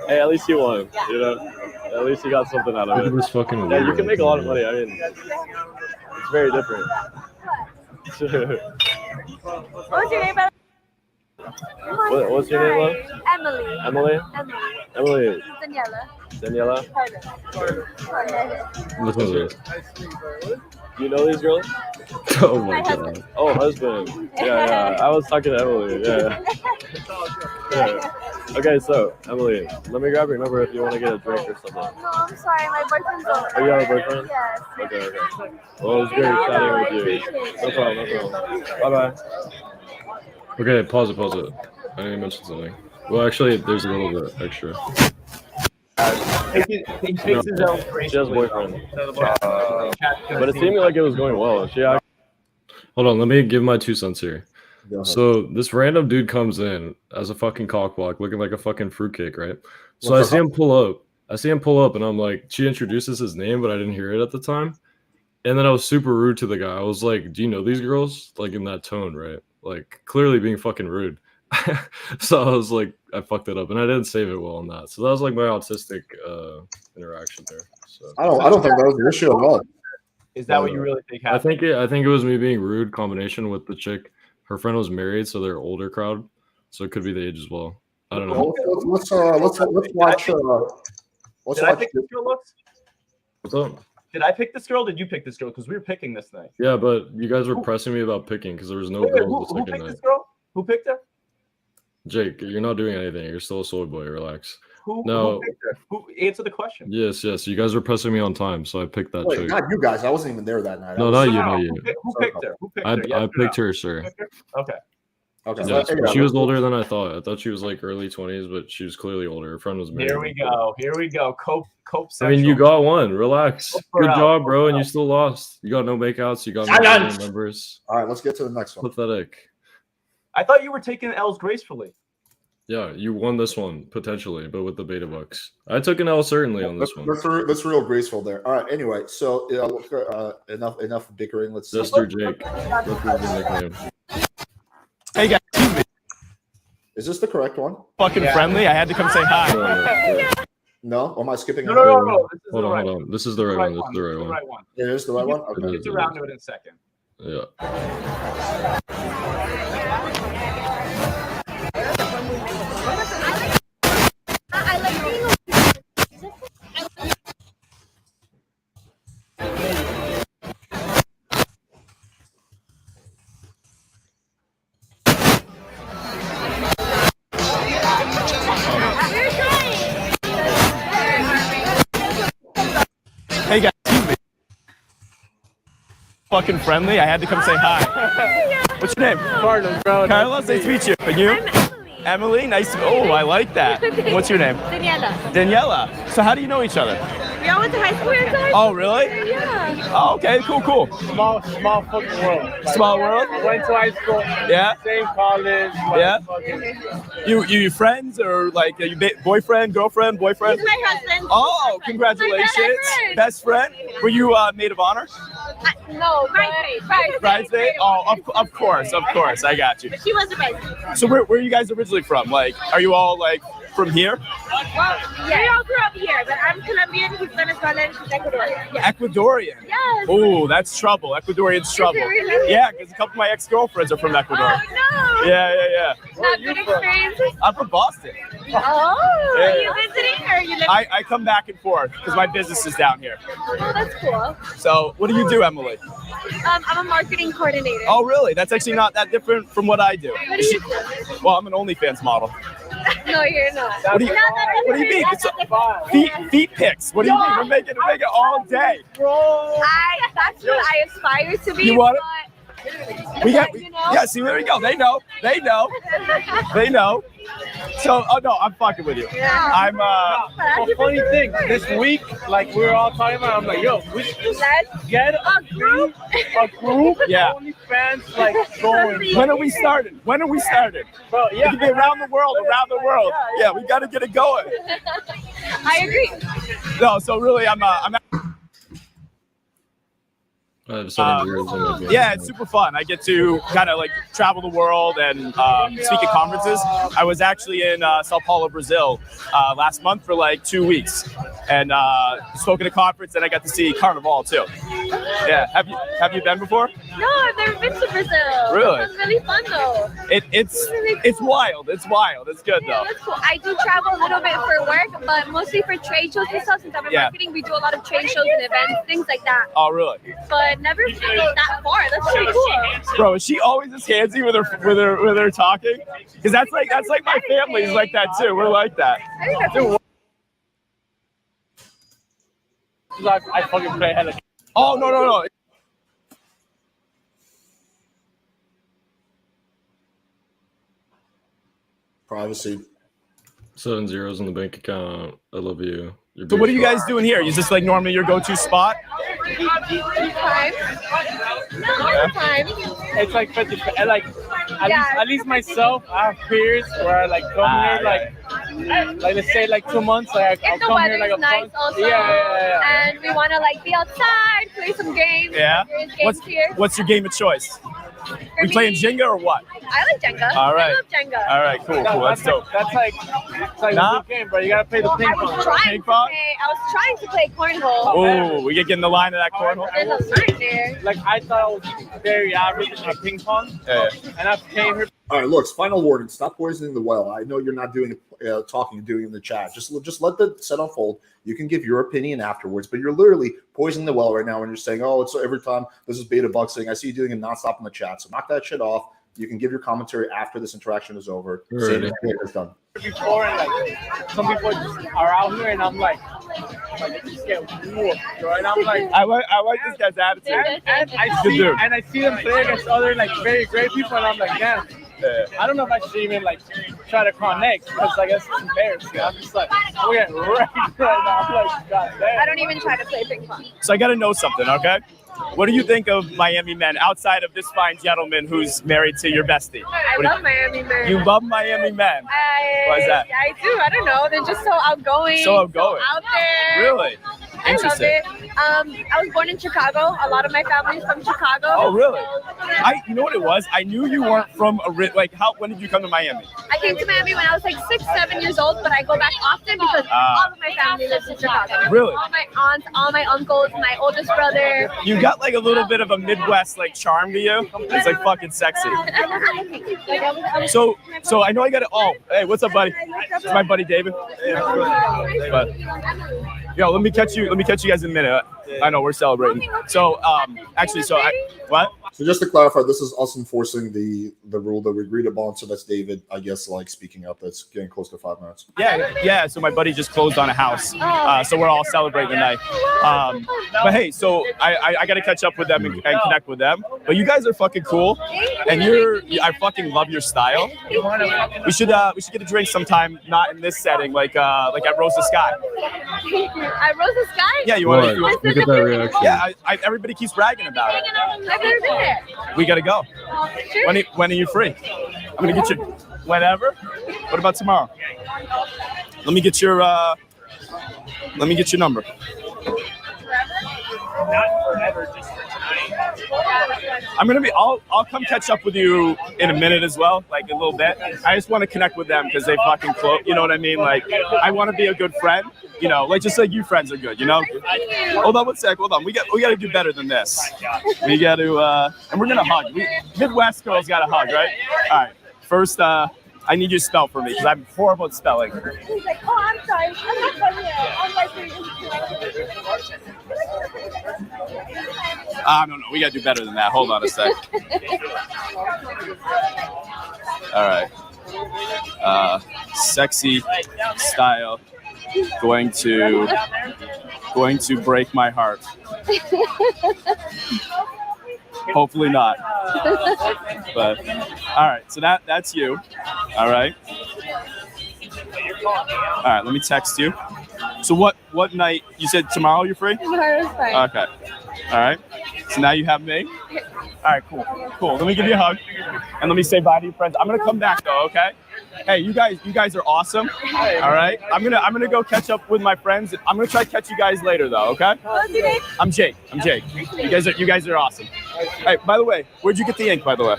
Speaker 10: hey, at least you won. You know, at least you got something out
Speaker 2: Look
Speaker 10: of
Speaker 2: at
Speaker 10: it.
Speaker 2: this fucking
Speaker 10: Yeah, you
Speaker 2: weirdo.
Speaker 10: can make a lot of money. I mean, it's very different.
Speaker 6: What was your name?
Speaker 10: What's your name, love?
Speaker 6: Emily.
Speaker 10: Emily? Emily.
Speaker 6: Daniela.
Speaker 10: Daniela?
Speaker 6: Pardon.
Speaker 2: Listen to this.
Speaker 10: Do you know these girls?
Speaker 2: Oh my
Speaker 6: My
Speaker 2: god.
Speaker 6: husband.
Speaker 10: Oh, husband. Yeah. I was talking to Emily. Yeah. Yeah. Okay, so Emily, let me grab your number if you want to get a drink or something.
Speaker 6: No, I'm sorry. My boyfriend's over.
Speaker 10: Oh, you have a boyfriend?
Speaker 6: Yes.
Speaker 10: Okay. Well, it was great chatting with you. No problem. Bye bye.
Speaker 2: Okay, pause it. I need to mention something. Well, actually, there's a little bit extra.
Speaker 3: He takes his own
Speaker 10: She has a boyfriend. But it seemed like it was going well. She actually.
Speaker 2: Hold on, let me give my 2 cents here.
Speaker 1: Go ahead.
Speaker 2: So this random dude comes in as a fucking cockblock, looking like a fucking fruitcake, right? So
Speaker 1: What's
Speaker 2: I see him pull up, and I'm like, she introduces his name, but I didn't hear it at the time. And then I was super rude to the guy. I was like, "Do you know these girls?" Like in that tone, right? Like clearly being fucking rude. So I was like, I fucked it up, and I didn't save it well on that. So that was like my autistic interaction there. So
Speaker 1: I don't think that was the issue at all.
Speaker 3: Is that what you really think
Speaker 2: I
Speaker 3: happened?
Speaker 2: think it was me being rude combination with the chick. Her friend was married, so they're older crowd. So it could be the age as well. I don't know.
Speaker 1: Let's watch. Let's
Speaker 3: Did I
Speaker 1: watch.
Speaker 3: think this girl looks?
Speaker 2: What's up?
Speaker 3: Did I pick this girl? Or did you pick this girl? Because we were picking this night.
Speaker 2: Yeah, but you guys were pressing me about picking because there was no
Speaker 3: Wait,
Speaker 2: girls the
Speaker 3: who
Speaker 2: second
Speaker 3: picked
Speaker 2: night.
Speaker 3: this girl? Who picked her?
Speaker 2: Jake, you're not doing anything. You're still a soy boy. Relax.
Speaker 3: Who
Speaker 2: No.
Speaker 3: picked her? Who answer the question?
Speaker 2: Yes. You guys were pressing me on time, so I picked that
Speaker 1: Wait,
Speaker 2: chick.
Speaker 1: not you guys. I wasn't even there that night.
Speaker 2: No, not you, not you.
Speaker 3: Who picked her? Who picked her?
Speaker 2: I
Speaker 3: Yes or
Speaker 2: picked
Speaker 3: no?
Speaker 2: her, sir.
Speaker 3: Okay.
Speaker 1: Okay.
Speaker 2: Yeah,
Speaker 1: so-
Speaker 2: she was older than I thought. I thought she was like early 20s, but she was clearly older. Her friend was married.
Speaker 3: Here we go. Cope
Speaker 2: I mean, you got one. Relax. Good
Speaker 3: Referral.
Speaker 2: job, bro. And you still lost. You got no makeouts. You got no family members.
Speaker 1: All right, let's get to the next one.
Speaker 2: Pathetic.
Speaker 3: I thought you were taking L's gracefully.
Speaker 2: Yeah, you won this one potentially, but with the beta bucks. I took an L certainly on this one.
Speaker 1: That's real graceful there. All right. Anyway, so enough bickering. Let's see.
Speaker 2: Jester Jake. That's his nickname.
Speaker 5: Hey guys,
Speaker 1: Is this the correct one?
Speaker 5: fucking friendly. I had to come say hi.
Speaker 1: No. Or am I skipping?
Speaker 3: No. This is
Speaker 2: Hold
Speaker 3: the right
Speaker 2: on. This is the right one. This is the right one.
Speaker 1: It is the right one.
Speaker 3: We'll
Speaker 1: Okay.
Speaker 3: get around to it in a second.
Speaker 2: Yeah.
Speaker 5: Hey guys, fucking friendly. I had to come say hi. What's your name?
Speaker 9: Carlos, bro.
Speaker 5: Carlos, nice to meet you. And you? Emily, nice to Oh, I like that. What's your name?
Speaker 6: Daniela.
Speaker 5: Daniela. So how do you know each other?
Speaker 6: We all went to high school together.
Speaker 5: Oh, really?
Speaker 6: Yeah.
Speaker 5: Oh, okay, cool.
Speaker 9: Small fucking world.
Speaker 5: Small world?
Speaker 9: Went to high school.
Speaker 5: Yeah?
Speaker 9: Same college.
Speaker 5: Yeah?
Speaker 9: Fucking...
Speaker 5: You friends or like are you boyfriend, girlfriend, boyfriend?
Speaker 6: He's my husband.
Speaker 5: Oh, congratulations. Best friend? Were you maid of honor?
Speaker 6: No,
Speaker 5: Bridesmaid? Oh, of course. I got you.
Speaker 6: She was a bridesmaid.
Speaker 5: So where are you guys originally from? Like, are you all like from here?
Speaker 6: Well, yeah. We all grew up here, but I'm Colombian, he's Venezuelan, he's Ecuadorian. Yeah.
Speaker 5: Ecuadorian?
Speaker 6: Yes.
Speaker 5: Oh, that's trouble. Ecuadorian's trouble.
Speaker 6: Really?
Speaker 5: Yeah, because a couple of my ex-girlfriends are from Ecuador.
Speaker 6: Oh, no.
Speaker 5: Yeah.
Speaker 6: Not good experiences?
Speaker 5: I'm from Boston.
Speaker 6: Oh,
Speaker 5: Yeah.
Speaker 6: are you visiting or are you living?
Speaker 5: I come back and forth because my business is down here.
Speaker 6: Oh, that's cool.
Speaker 5: So what do you do, Emily?
Speaker 6: I'm a marketing coordinator.
Speaker 5: Oh, really? That's actually not that different from what I do.
Speaker 6: What do you do?
Speaker 5: Well, I'm an OnlyFans model.
Speaker 6: No, you're not.
Speaker 5: What do you, what do you mean? It's feet pics. What do you mean? We're making it all day.
Speaker 6: That's what I aspire to be.
Speaker 5: You want it?
Speaker 6: but-
Speaker 5: We got,
Speaker 6: you know?
Speaker 5: yeah, see, there we go. They know. They know. So, oh no, I'm fucking with you.
Speaker 6: Yeah.
Speaker 5: I'm
Speaker 9: The funny thing, this week, like we were all talking about, I'm like, yo, we should just
Speaker 6: Let's
Speaker 9: get
Speaker 6: a group.
Speaker 5: Yeah.
Speaker 9: OnlyFans like going.
Speaker 5: When are we started?
Speaker 9: Bro,
Speaker 5: It can be around the world. Yeah, we got to get it going.
Speaker 6: I agree.
Speaker 5: No, so really, I'm
Speaker 2: I have 7 years in my game.
Speaker 5: yeah, it's super fun. I get to kind of like travel the world and speak at conferences. I was actually in Sao Paulo, Brazil last month for like 2 weeks and spoke at a conference, and I got to see Carnival too. Yeah, have you been before?
Speaker 6: No, I've never been to Brazil.
Speaker 5: Really?
Speaker 6: It's really fun though.
Speaker 5: It's wild. It's good
Speaker 6: Yeah,
Speaker 5: though.
Speaker 6: that's cool. I do travel a little bit for work, but mostly for trade shows and stuff. Since I'm in
Speaker 5: Yeah.
Speaker 6: marketing, we do a lot of trade shows and events, things like that.
Speaker 5: Oh, really?
Speaker 6: But never been that far. That's pretty cool.
Speaker 5: Bro, is she always this handsy with her talking? Because that's like my family's like that too. We're like that.
Speaker 6: I think that's
Speaker 9: Like, I fucking play hella.
Speaker 5: Oh no.
Speaker 1: Privacy.
Speaker 2: 7 zeros in the bank account. I love you. You're
Speaker 5: So what are you
Speaker 2: beautiful.
Speaker 5: guys doing here? Is this like normally your go-to spot?
Speaker 6: Sometimes. Sometimes.
Speaker 9: It's like 50, like at least myself, I have peers where I like come here like let's say like 2 months. Like I'll
Speaker 6: If the
Speaker 9: come here
Speaker 6: weather's
Speaker 9: like a
Speaker 6: nice
Speaker 9: month.
Speaker 6: also,
Speaker 9: Yeah.
Speaker 6: and we want to like be outside, play some games.
Speaker 5: Yeah.
Speaker 6: There's games here.
Speaker 5: What's your game of choice?
Speaker 6: For
Speaker 5: We playing
Speaker 6: me,
Speaker 5: Jenga or what?
Speaker 6: I like Jenga.
Speaker 5: All right.
Speaker 6: I love Jenga.
Speaker 5: All right, cool. That's dope.
Speaker 9: That's like it's
Speaker 5: Nah.
Speaker 9: a good game, bro. You gotta play the ping
Speaker 6: I was
Speaker 9: pong.
Speaker 6: trying
Speaker 5: Ping
Speaker 6: to
Speaker 5: pong?
Speaker 6: play. I was trying to play cornhole.
Speaker 5: Oh, we get in the line of that cornhole.
Speaker 6: There's a sign there.
Speaker 9: Like I thought I was very average at ping pong,
Speaker 5: Yeah.
Speaker 9: and I came here
Speaker 1: All right, looks. Final warning: stop poisoning the well. I know you're not doing talking, doing it in the chat. Just let the set unfold. You can give your opinion afterwards, but you're literally poisoning the well right now when you're saying, "Oh, it's every time this is beta bug saying." I see you doing it nonstop in the chat. So knock that shit off. You can give your commentary after this interaction is over. Same is done.
Speaker 9: Before, and like some people just are out here, and I'm like just get whooped, right? I'm like,
Speaker 5: I like this guy's attitude.
Speaker 9: and I see them play against other like very great people, and I'm like, damn. I don't know if I should even like try to connect because I guess it's embarrassing. I'm just like, we're getting wrecked right now. I'm like, God damn.
Speaker 6: I don't even try to play ping pong.
Speaker 5: So I got to know something, okay? What do you think of Miami men outside of this fine gentleman who's married to your bestie?
Speaker 6: I love Miami men.
Speaker 5: You love Miami men? Why is that?
Speaker 6: I do. I don't know. They're just so outgoing.
Speaker 5: So outgoing.
Speaker 6: So out there.
Speaker 5: Really?
Speaker 6: I love it. I was born in Chicago. A lot of my family's from Chicago.
Speaker 5: Oh, really? You know what it was? I knew you weren't from when did you come to Miami?
Speaker 6: I came to Miami when I was like 6, 7 years old, but I go back often because all of my family lives in Chicago.
Speaker 5: Really?
Speaker 6: All my aunts, all my uncles, my oldest brother.
Speaker 5: You got like a little bit of a Midwest like charm to you. It's like fucking sexy. So I know I got it. Oh, hey, what's up, buddy? It's my buddy David. But, yo, let me catch you guys in a minute. I know we're celebrating. So what?
Speaker 1: So just to clarify, this is us enforcing the rule that we agreed upon. So that's David, I guess, like speaking up. That's getting close to 5 minutes.
Speaker 5: Yeah. So my buddy just closed on a house. So we're all celebrating tonight. But hey, so I got to catch up with them and connect with them. But you guys are fucking cool, and I fucking love your style. We should get a drink sometime, not in this setting, like at Rosa Skye.
Speaker 6: At Rosa Skye?
Speaker 5: Yeah, you want to?
Speaker 2: Look at that reaction.
Speaker 5: Yeah, everybody keeps bragging about it.
Speaker 6: I've never been there.
Speaker 5: We gotta go.
Speaker 6: Sure.
Speaker 5: When are you free? I'm gonna get you whenever. What about tomorrow? Let me get your number.
Speaker 9: Not forever, just for tonight.
Speaker 5: I'll come catch up with you in a minute as well, like a little bit. I just want to connect with them because they fucking close. You know what I mean? Like I want to be a good friend. You know, like just like you friends are good. You know. Hold on one sec. Hold on. We got to do better than this. We got to and we're gonna hug. Midwest girls got to hug, right? All right. First, I need you to spell for me because I'm horrible at spelling.
Speaker 6: He's like, oh, I'm sorry. I'm not from here. I'm like,
Speaker 5: No. We got to do better than that. Hold on a sec. All right. Sexy style. Going to break my heart. Hopefully not. But all right, so that's you. All right. All right, let me text you. So what night? You said tomorrow you're free?
Speaker 6: Tomorrow's fine.
Speaker 5: Okay. All right. So now you have me. All right, cool. Let me give you a hug and let me say bye to your friends. I'm gonna come back though, okay? Hey, you guys are awesome. All right. I'm gonna go catch up with my friends. I'm gonna try to catch you guys later though, okay? I'm Jake. You guys are awesome. Hey, by the way, where'd you get the ink, by the way?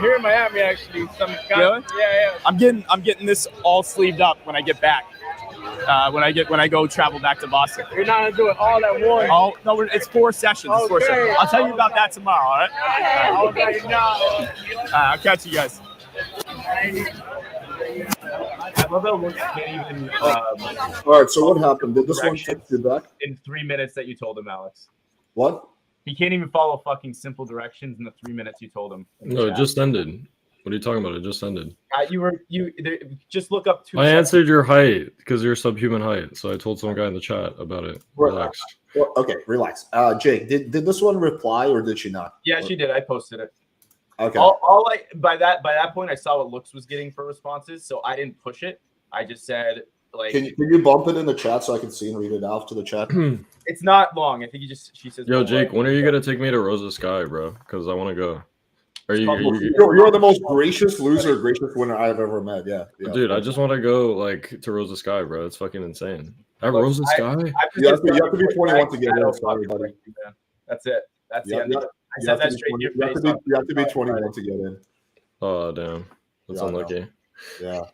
Speaker 9: Here in Miami, actually.
Speaker 5: Really?
Speaker 9: Yeah.
Speaker 5: I'm getting this all sleeved up when I get back. When I go travel back to Boston.
Speaker 9: You're not gonna do it all at once.
Speaker 5: Oh no, it's 4 sessions. It's 4 sessions. I'll tell you about that tomorrow. All right.
Speaker 9: Okay, no.
Speaker 5: I'll catch you guys.
Speaker 3: I love how Looks can't even.
Speaker 1: All right. So what happened? Did this one take you back?
Speaker 3: In 3 minutes that you told him, Alex.
Speaker 1: What?
Speaker 3: He can't even follow fucking simple directions in the 3 minutes you told him.
Speaker 2: No, it just ended. What are you talking about? It just ended.
Speaker 3: Just look up 2
Speaker 2: I answered your height because you're subhuman height. So I told some guy in the chat about it. Relax.
Speaker 1: Well, okay, relax. Jake, did this one reply or did she not?
Speaker 3: Yeah, she did. I posted it.
Speaker 1: Okay.
Speaker 3: By that point, I saw what Looks was getting for responses, so I didn't push it. I just said like.
Speaker 1: Can you bump it in the chat so I can see and read it out to the chat?
Speaker 3: It's not long. I think she says.
Speaker 2: Yo, Jake, when are you gonna take me to Rosa Skye, bro? Because I want to go.
Speaker 1: You're the most gracious winner I've ever met. Yeah.
Speaker 2: Dude, I just want to go like to Rosa Skye, bro. It's fucking insane. At Rosa Skye?
Speaker 1: You have to be 21 to get in. Sorry, buddy.
Speaker 3: That's it. That's the end. I said that straight in your face.
Speaker 1: You have to be 21 to get in.
Speaker 2: Oh damn, that's unlucky.
Speaker 1: Yeah,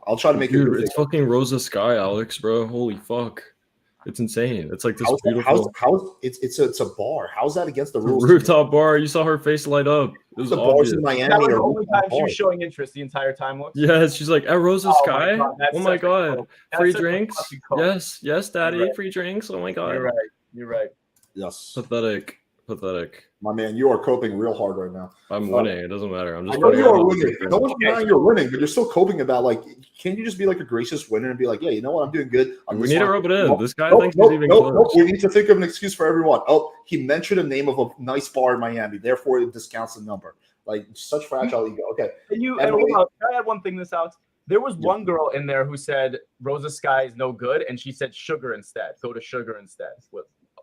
Speaker 1: I'll try to make it.
Speaker 2: Dude, it's fucking Rosa Skye, Alex, bro. Holy fuck. It's insane. It's like this beautiful.
Speaker 1: It's a bar. How's that against the rules?
Speaker 2: Rooftop bar. You saw her face light up. It was
Speaker 1: The bars
Speaker 2: obvious.
Speaker 1: in Miami
Speaker 3: That was the
Speaker 1: are
Speaker 3: only time she was
Speaker 1: hard.
Speaker 3: showing interest the entire time. Looks.
Speaker 2: Yes, she's like, at Rosa Skye?
Speaker 3: that's
Speaker 2: Oh my
Speaker 3: such a
Speaker 2: god.
Speaker 3: cult. That's
Speaker 2: Free
Speaker 3: such a
Speaker 2: drinks?
Speaker 3: fucking cult.
Speaker 2: Yes, yes, daddy.
Speaker 3: You're right.
Speaker 2: Free drinks. Oh my god.
Speaker 3: You're right. You're right.
Speaker 1: Yes.
Speaker 2: Pathetic. Pathetic.
Speaker 1: My man, you are coping real hard right now.
Speaker 2: I'm winning. It doesn't matter. I'm
Speaker 1: I
Speaker 2: just
Speaker 1: know you are
Speaker 2: fighting
Speaker 1: winning.
Speaker 2: out.
Speaker 1: No one's denying you're winning, but you're still coping about like, can't you just be like a gracious winner and be like, yeah, you know what, I'm doing good.
Speaker 2: We need to rub it in.
Speaker 1: Nope,
Speaker 2: This guy
Speaker 1: nope,
Speaker 2: thinks
Speaker 1: nope,
Speaker 2: he's even
Speaker 1: nope,
Speaker 2: close.
Speaker 1: We need to think of an excuse for everyone. Oh, he mentioned the name of a nice bar in Miami, therefore it discounts the number. Like such fragile ego. Okay.
Speaker 3: And
Speaker 1: Emily-
Speaker 3: hold on, can I add one thing this, Alex? There was one girl in there who said Rosa Skye is no good, and she said sugar instead. Go to sugar instead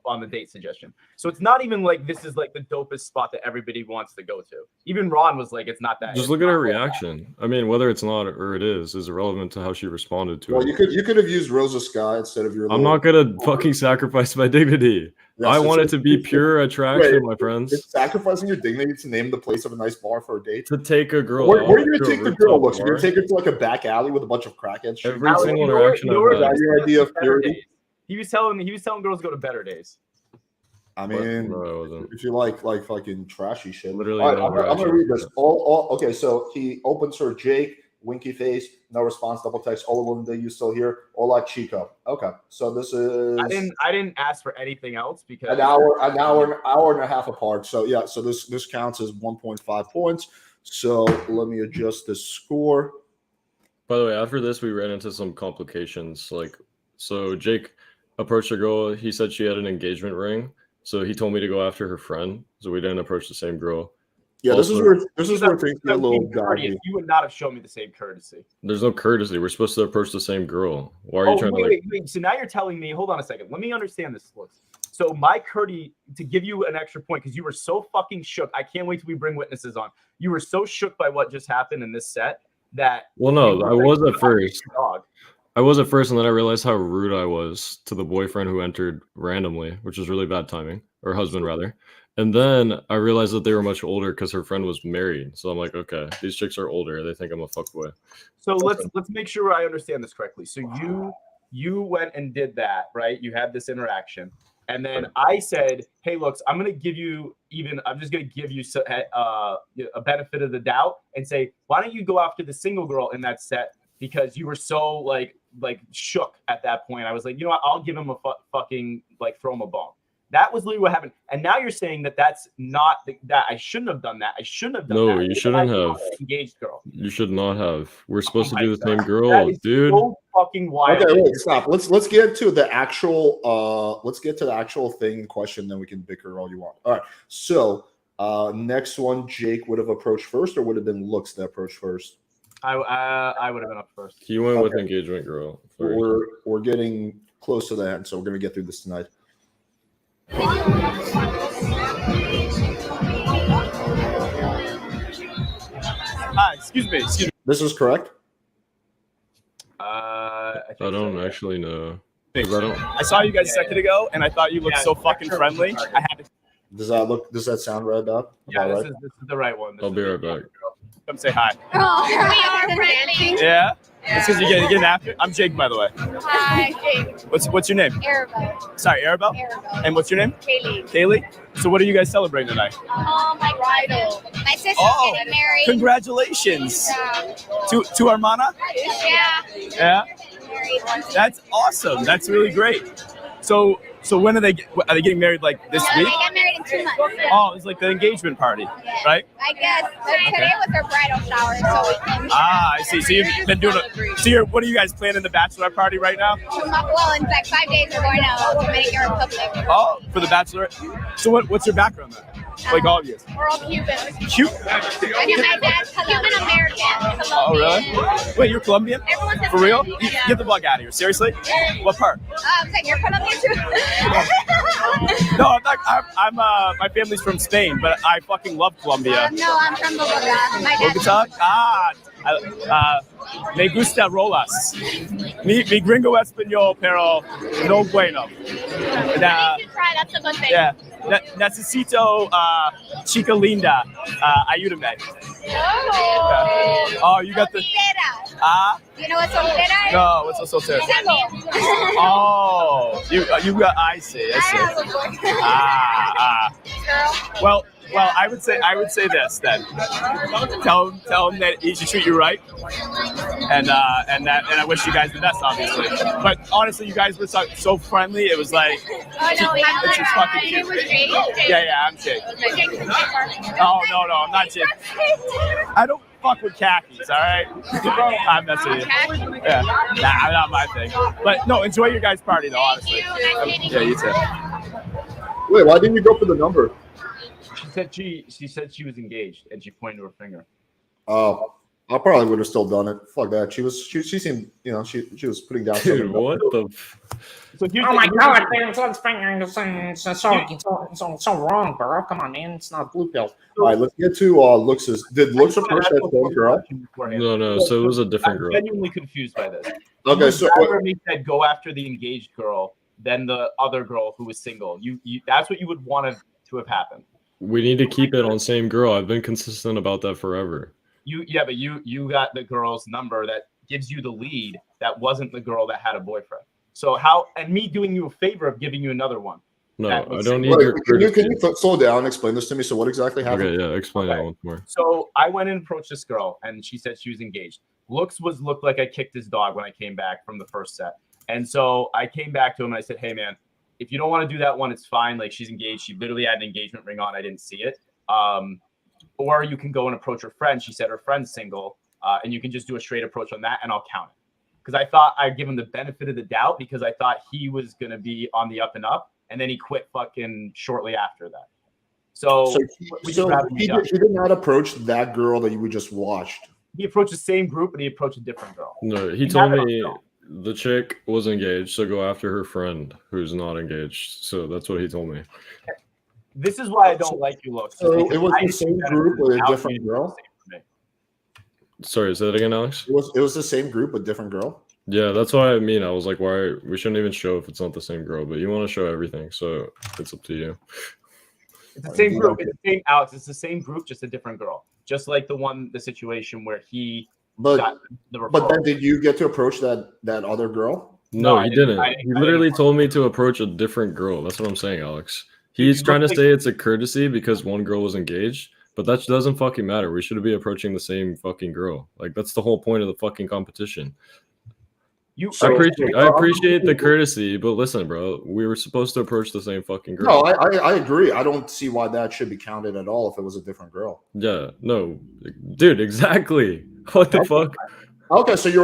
Speaker 3: on the date suggestion. So it's not even like this is like the dopest spot that everybody wants to go to. Even Ron was like, it's not that.
Speaker 2: Just look at her reaction. I mean, whether it's not or it is irrelevant to how she responded to
Speaker 1: Well,
Speaker 2: it.
Speaker 1: you could have used Rosa Skye instead of your.
Speaker 2: I'm not gonna fucking sacrifice my dignity.
Speaker 1: Yes,
Speaker 2: I
Speaker 1: it's-
Speaker 2: want it to be pure attraction,
Speaker 1: Wait,
Speaker 2: my friends.
Speaker 1: It's sacrificing your dignity to name the place of a nice bar for a date.
Speaker 2: To take a girl.
Speaker 1: Where
Speaker 2: out
Speaker 1: are you
Speaker 2: to
Speaker 1: gonna
Speaker 2: a
Speaker 1: take the girl?
Speaker 2: rooftop
Speaker 1: Looks, you're
Speaker 2: bar.
Speaker 1: gonna take her to like a back alley with a bunch of crackheads.
Speaker 2: Every
Speaker 3: Alex,
Speaker 2: single
Speaker 3: you know where-
Speaker 2: interaction
Speaker 3: you know
Speaker 2: I've
Speaker 3: where
Speaker 2: had.
Speaker 1: Is that your idea of
Speaker 3: better
Speaker 1: purity?
Speaker 3: days. He was telling girls to go to better days.
Speaker 1: I mean,
Speaker 2: No, I wasn't.
Speaker 1: if you like fucking trashy shit.
Speaker 2: Literally
Speaker 1: All right,
Speaker 2: no
Speaker 1: I'm gonna
Speaker 2: interaction.
Speaker 1: read this. All okay. So he opens her Jake, winky face, no response, double text. All of them, you still here? Hola, Chico. Okay, so this is.
Speaker 3: I didn't ask for anything else because
Speaker 1: an hour and a half apart. So yeah, so this counts as 1.5 points. So let me adjust this score.
Speaker 2: By the way, after this, we ran into some complications. Like, so Jake approached a girl. He said she had an engagement ring. So he told me to go after her friend. So we didn't approach the same girl.
Speaker 1: Yeah, this is
Speaker 2: Also-
Speaker 1: where things get a little
Speaker 3: courteous.
Speaker 1: dodgy.
Speaker 3: You would not have shown me the same courtesy.
Speaker 2: There's no courtesy. We're supposed to approach the same girl. Why are you trying to like?
Speaker 3: wait. So now you're telling me, hold on a second. Let me understand this, Looks. So my courtesy, to give you an extra point, because you were so fucking shook. I can't wait till we bring witnesses on. You were so shook by what just happened in this set that.
Speaker 2: Well, no, I was at first.
Speaker 3: Dog.
Speaker 2: I was at first, and then I realized how rude I was to the boyfriend who entered randomly, which was really bad timing, or husband rather. And then I realized that they were much older because her friend was married. So I'm like, okay, these chicks are older. They think I'm a fuckboy.
Speaker 3: So let's make sure I understand this correctly. So you went and did that, right? You had this interaction, and then I said, "Hey, Looks, I'm just gonna give you a benefit of the doubt and say, why don't you go after the single girl in that set because you were so like shook at that point. I was like, you know what? I'll give him a fucking like throw him a bone." That was literally what happened. And now you're saying that that's not that I shouldn't have done that. I shouldn't have done that.
Speaker 2: No, you shouldn't have.
Speaker 3: Engaged girl.
Speaker 2: You should not have. We're supposed to
Speaker 3: my
Speaker 2: do the same
Speaker 3: God.
Speaker 2: girl,
Speaker 3: That is
Speaker 2: dude.
Speaker 3: so fucking wild.
Speaker 1: Okay, wait, stop. Let's get to the actual thing in question, then we can bicker all you want. All right. So next one, Jake would have approached first, or would have been Looks that approached first?
Speaker 3: I would have been up first.
Speaker 2: He went with engagement girl. First.
Speaker 1: We're getting close to the end, so we're gonna get through this tonight.
Speaker 5: Excuse me.
Speaker 1: This is correct.
Speaker 3: I
Speaker 2: I don't actually know.
Speaker 5: I saw you guys a second ago, and I thought you looked so fucking friendly. I had to
Speaker 1: Does that sound right, Doc?
Speaker 3: Yeah,
Speaker 1: About
Speaker 3: this
Speaker 1: right?
Speaker 3: is the right one.
Speaker 2: I'll be right back.
Speaker 5: come say hi.
Speaker 7: Oh, we are friendly.
Speaker 5: Yeah? It's because you're getting after. I'm Jake, by the way.
Speaker 7: Hi, Jake.
Speaker 5: What's your name?
Speaker 7: Arabelle.
Speaker 5: Sorry, Arabelle?
Speaker 7: Arabelle.
Speaker 5: And what's your name?
Speaker 7: Kaylee.
Speaker 5: Kaylee? So what are you guys celebrating tonight?
Speaker 7: My bridal. My sister's
Speaker 5: Oh,
Speaker 7: getting married.
Speaker 5: congratulations.
Speaker 7: Yeah.
Speaker 5: To Armana?
Speaker 7: Yeah.
Speaker 5: Yeah?
Speaker 7: Married.
Speaker 5: That's awesome. That's really great. So when are they getting married, like this
Speaker 7: No,
Speaker 5: week?
Speaker 7: they get married in 2 months.
Speaker 5: Oh, it's like the engagement party, right?
Speaker 7: I guess. But today was their bridal shower, so we came here.
Speaker 5: Ah, I see. So you've been doing it. So what are you guys planning the bachelor party right now?
Speaker 7: Well, in fact, 5 days we're going to Dominican Republic.
Speaker 5: Oh, for the bachelor. So what's your background then? Like all of you?
Speaker 7: We're all Cuban.
Speaker 5: Cute.
Speaker 7: I get my dad's Cuban American.
Speaker 5: Oh, really? Wait, you're Colombian?
Speaker 7: Everyone says
Speaker 5: For real?
Speaker 7: Colombian, yeah.
Speaker 5: Get the bug out of here. Seriously? What part?
Speaker 7: So you're Colombian too?
Speaker 5: No, I'm not. I'm my family's from Spain, but I fucking love Colombia.
Speaker 7: No, I'm from Bogota. My dad's
Speaker 5: Bogota? Me gusta rolas. Mi gringo español, pero no bueno.
Speaker 7: You should try. That's a good thing.
Speaker 5: Yeah. Necesito chica linda. Ayúdame.
Speaker 7: Oh.
Speaker 5: Oh, you got the.
Speaker 7: You know what's soltera?
Speaker 5: No, what's a soltera?
Speaker 7: That means
Speaker 5: Oh, you got. I see. Well, I would say this then. Tell them that he should treat you right, and I wish you guys the best, obviously. But honestly, you guys were so friendly. It was like,
Speaker 7: oh no,
Speaker 5: it's just fucking cute.
Speaker 7: was Jake.
Speaker 5: Yeah, I'm Jake. Oh no, I'm not Jake. I don't fuck with khakis, all right? I'm messing with you. Yeah, nah, not my thing. But no, enjoy your guys' party though, honestly. Yeah, you too.
Speaker 1: Wait, why didn't you go for the number?
Speaker 3: She said she was engaged, and she pointed to her finger.
Speaker 1: Oh, I probably would have still done it. Fuck that. She seemed, she was putting down.
Speaker 2: Dude, what the?
Speaker 3: So
Speaker 11: oh my god, man, so wrong, bro. Come on, man, it's not blue pill.
Speaker 1: All right, let's get to Looks'. Did Looks approach that same girl?
Speaker 2: No. So it was a different girl.
Speaker 3: I'm genuinely confused by this.
Speaker 1: Okay, so
Speaker 3: he said go after the engaged girl, then the other girl who was single. You that's what you would want to have happened.
Speaker 2: We need to keep it on same girl. I've been consistent about that forever.
Speaker 3: But you got the girl's number that gives you the lead. That wasn't the girl that had a boyfriend. So and me doing you a favor of giving you another one.
Speaker 2: No, I don't need your
Speaker 1: Can you slow down and explain this to me? So what exactly happened?
Speaker 2: Okay, yeah, explain that once more.
Speaker 3: So I went and approached this girl, and she said she was engaged. Looked like I kicked his dog when I came back from the first set. And so I came back to him and I said, hey, man, if you don't want to do that one, it's fine. Like, she's engaged. She literally had an engagement ring on. I didn't see it. Or you can go and approach her friend. She said her friend's single, and you can just do a straight approach on that, and I'll count it. Because I thought I'd give him the benefit of the doubt because I thought he was going to be on the up and up, and then he quit fucking shortly after that. So
Speaker 1: he did not approach that girl that you just watched.
Speaker 3: He approached the same group, but he approached a different girl.
Speaker 2: No, he told me the chick was engaged, so go after her friend who's not engaged. So that's what he told me.
Speaker 3: This is why I don't like you, Look.
Speaker 1: So it was the same group with a different girl?
Speaker 2: Sorry, say that again, Alex?
Speaker 1: It was the same group with different girl?
Speaker 2: Yeah, that's what I mean. I was like, why we shouldn't even show if it's not the same girl, but you want to show everything, so it's up to you.
Speaker 3: It's the same group. It's the same Alex. It's the same group, just a different girl. Just like the situation where he got the referral.
Speaker 1: But then did you get to approach that other girl?
Speaker 2: No, he didn't. He literally told me to approach a different girl. That's what I'm saying, Alex. He's trying to say it's a courtesy because one girl was engaged, but that doesn't fucking matter. We should be approaching the same fucking girl. Like, that's the whole point of the fucking competition. I appreciate the courtesy, but listen, bro, we were supposed to approach the same fucking girl.
Speaker 1: No, I agree. I don't see why that should be counted at all if it was a different girl.
Speaker 2: Yeah, no, dude, exactly. What the fuck?
Speaker 1: Okay, so I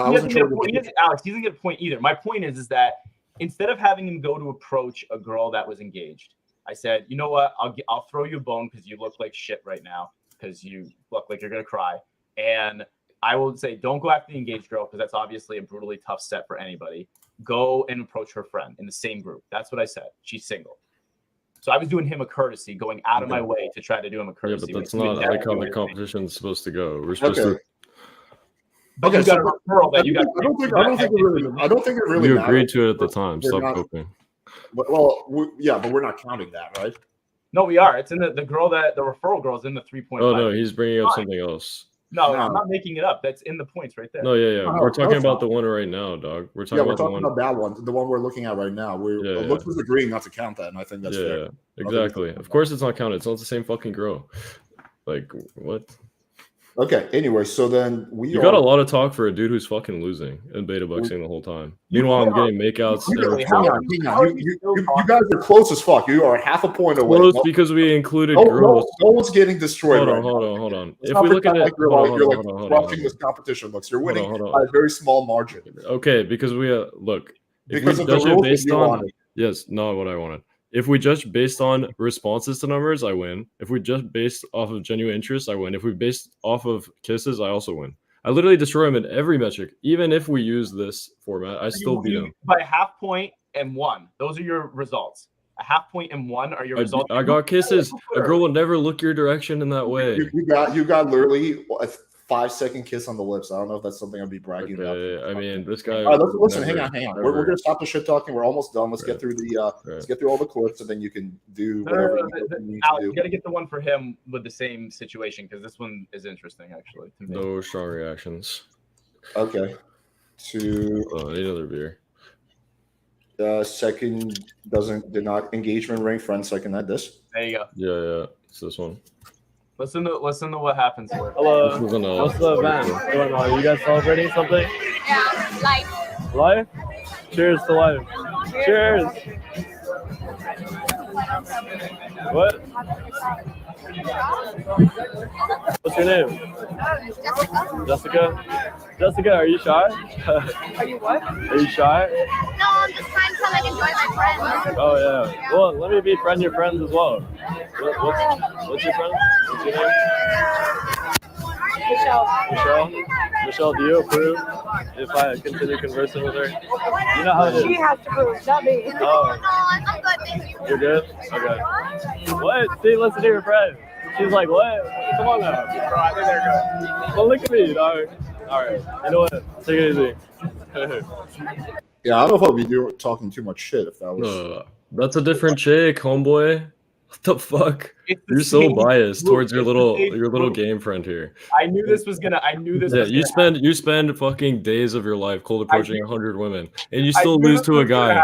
Speaker 1: wasn't sure.
Speaker 3: Alex, he doesn't get a point either. My point is that instead of having him go to approach a girl that was engaged, I said, you know what? I'll throw you a bone because you look like shit right now because you look like you're gonna cry. And I will say, don't go after the engaged girl because that's obviously a brutally tough set for anybody. Go and approach her friend in the same group. That's what I said. She's single. So I was doing him a courtesy, going out of my way to try to do him a courtesy.
Speaker 2: Yeah, but that's not like how the competition's supposed to go. We're supposed to.
Speaker 3: But you got a referral that you got.
Speaker 1: I don't think it really.
Speaker 2: You agreed to it at the time. Stop coping.
Speaker 1: Well, but we're not counting that, right?
Speaker 3: No, we are. It's in the referral girl is in the 3.5.
Speaker 2: Oh no, he's bringing up something else.
Speaker 3: No, I'm not making it up. That's in the points right there.
Speaker 2: No, yeah. We're talking about the one right now, dog. We're talking
Speaker 1: about that one, the one we're looking at right now. Looks was agreeing not to count that, and I think that's fair.
Speaker 2: Yeah, exactly. Of course, it's not counted. It's not the same fucking girl. Like what?
Speaker 1: Okay. Anyway, so then
Speaker 2: you got a lot of talk for a dude who's fucking losing and beta boxing the whole time. Meanwhile, I'm getting makeouts.
Speaker 1: Hang on. You guys are close as fuck. You are half a point away.
Speaker 2: Close because we included girls.
Speaker 1: No one's getting destroyed.
Speaker 2: Hold on. If we look at it,
Speaker 1: you're like watching this competition. Looks, you're winning by a very small margin.
Speaker 2: Okay, because we look.
Speaker 1: Because of the rules that you wanted.
Speaker 2: Yes, not what I wanted. If we judge based on responses to numbers, I win. If we just based off of genuine interest, I win. If we based off of kisses, I also win. I literally destroy him in every metric. Even if we use this format, I still beat him.
Speaker 3: By half point and 1. Those are your results. A half point and 1 are your results.
Speaker 2: I got kisses. A girl will never look your direction in that way.
Speaker 1: You got literally a 5-second kiss on the lips. I don't know if that's something I'd be bragging about.
Speaker 2: I mean, this guy.
Speaker 1: All right, listen. Hang on. We're gonna stop the shit talking. We're almost done. Let's get through the. Let's get through all the clips, and then you can do whatever you need to do.
Speaker 3: You gotta get the one for him with the same situation because this one is interesting, actually. To me.
Speaker 2: No strong reactions.
Speaker 1: Okay. To
Speaker 2: I need another beer.
Speaker 1: second did not engagement rank friend second at this.
Speaker 3: There you go.
Speaker 2: Yeah, it's this one.
Speaker 3: Listen to what happens here.
Speaker 10: Hello.
Speaker 2: This isn't
Speaker 10: What's the event going on? Are you guys celebrating something?
Speaker 6: Yeah, life.
Speaker 10: Life? Cheers to life. Cheers. What? What's your name? Jessica? Jessica, are you shy?
Speaker 6: Are you what?
Speaker 10: Are you shy?
Speaker 7: No, I'm just trying to like enjoy my friends.
Speaker 10: Oh, yeah. Well, let me befriend your friends as well. What's your friend? What's your name? Michelle? Michelle, do you approve if I continue conversing with her? You know how it is.
Speaker 6: She has to prove, not me.
Speaker 10: Oh,
Speaker 7: I'm good, thank you.
Speaker 10: you're good? Okay. What? See, listen to your friend. She's like, what? Come on now. Bro, I think they're good. Well, look at me, dog. All right. You know what? Take it easy.
Speaker 1: Yeah, I don't know if I'd be talking too much shit if that was.
Speaker 2: No, that's a different chick, homeboy. What the fuck? You're so biased towards your little game friend here.
Speaker 3: I knew this was gonna.
Speaker 2: Yeah, you spend fucking days of your life cold approaching 100 women, and you still lose to a guy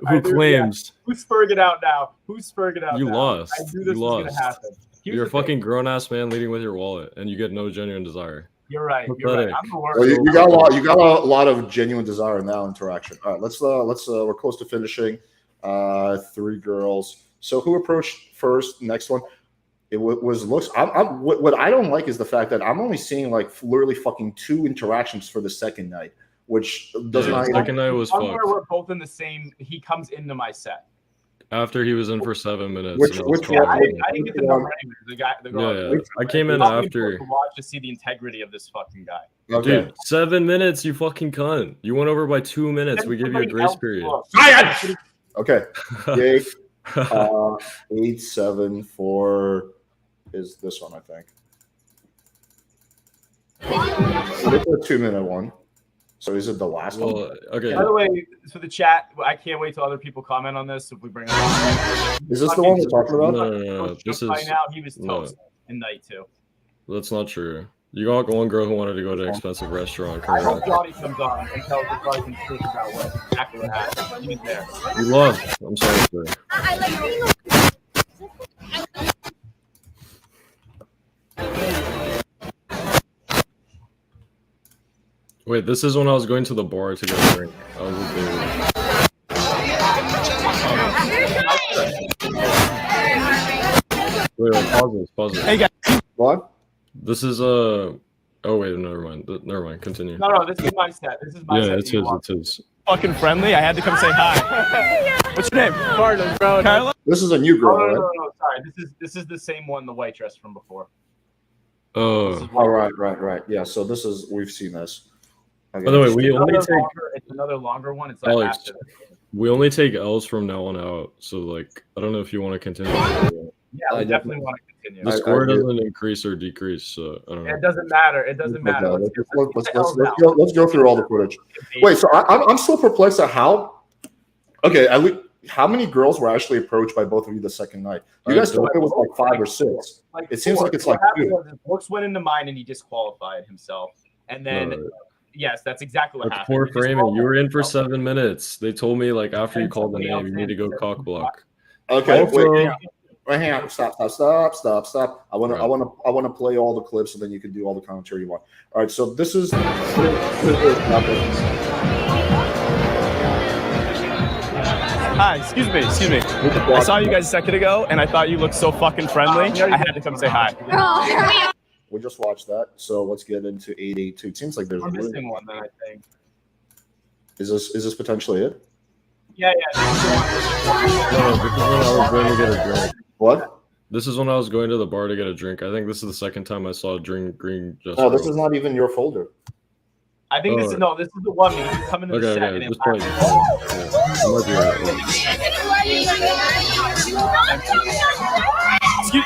Speaker 2: who claims.
Speaker 3: Who's spurring it out now? Who's spurring it out?
Speaker 2: You
Speaker 3: now?
Speaker 2: lost.
Speaker 3: I knew this was gonna happen.
Speaker 2: You're a fucking grown ass man leading with your wallet, and you get no genuine desire.
Speaker 3: You're right. You're right. I'm the worst.
Speaker 1: Well, you got a lot of genuine desire in that interaction. All right, let's we're close to finishing. 3 girls. So who approached first? Next one. It was Looks. What I don't like is the fact that I'm only seeing like literally fucking 2 interactions for the second night, which does not.
Speaker 2: Second night was fucked.
Speaker 3: We're both in the same. He comes into my set.
Speaker 2: After he was in for 7 minutes.
Speaker 1: Which one?
Speaker 3: I didn't get the number anyway. The girl.
Speaker 2: Yeah. I came in after.
Speaker 3: To watch to see the integrity of this fucking guy.
Speaker 1: Okay.
Speaker 2: Dude, 7 minutes, you fucking cunt. You went over by 2 minutes. We give you a grace period.
Speaker 1: Okay. Yay. 874 is this one, I think. This is a 2-minute one. So is it the last one?
Speaker 2: Okay.
Speaker 3: By the way, so the chat, I can't wait till other people comment on this. If we bring it up.
Speaker 1: Is this the one we're talking about?
Speaker 2: No. This is
Speaker 3: by now. He was toast in night 2.
Speaker 2: That's not true. You got one girl who wanted to go to an expensive restaurant.
Speaker 3: I hope Johnny comes on and tells the fucking truth about exactly what happened. He's there.
Speaker 2: You lost. I'm sorry, sir.
Speaker 7: I like being
Speaker 2: Wait, this is when I was going to the bar to get a drink. I was with David. Wait, pause this.
Speaker 3: Hey guys.
Speaker 1: What?
Speaker 2: This is Oh wait, never mind. Continue.
Speaker 3: No, this is my set. This is my set.
Speaker 2: Yeah, it's his.
Speaker 5: Fucking friendly. I had to come say hi. What's your name?
Speaker 9: Carlos, bro.
Speaker 5: Carla?
Speaker 1: This is a new girl, right?
Speaker 3: No. Sorry, this is the same one, the white dress from before.
Speaker 2: Oh.
Speaker 1: Oh, right. Yeah. So we've seen this. Okay.
Speaker 2: By the way,
Speaker 3: It's another longer one. It's like
Speaker 2: Alex,
Speaker 3: after this.
Speaker 2: we only take L's from now on out. So like, I don't know if you want to continue.
Speaker 3: Yeah, I definitely want to continue.
Speaker 2: The score doesn't increase or decrease, so I don't know.
Speaker 3: It doesn't matter. It doesn't matter.
Speaker 1: Let's go through all the footage. Wait, so I'm still perplexed at how. Okay, at least how many girls were actually approached by both of you the second night? You guys told me it was like 5 or 6. It seems like it's like 2.
Speaker 3: Looks went into mine and he disqualified himself, and then. Yes, that's exactly what happened.
Speaker 2: Poor framing. You were in for 7 minutes. They told me like after you called the name, you need to go cock block.
Speaker 1: Okay,
Speaker 2: also,
Speaker 1: wait, hang on. Stop. I want to play all the clips, so then you can do all the commentary you want. All right, so this is.
Speaker 5: Hi, excuse me. I saw you guys a second ago, and I thought you looked so fucking friendly. I had to come say hi.
Speaker 1: We just watched that, so let's get into 882. It seems like there's
Speaker 3: I'm missing one then, I think.
Speaker 1: Is this potentially it?
Speaker 3: Yeah.
Speaker 1: What?
Speaker 2: This is when I was going to the bar to get a drink. I think this is the second time I saw green.
Speaker 1: Oh, this is not even your folder.
Speaker 3: I think this is the one. He's coming to the second.
Speaker 2: Just play.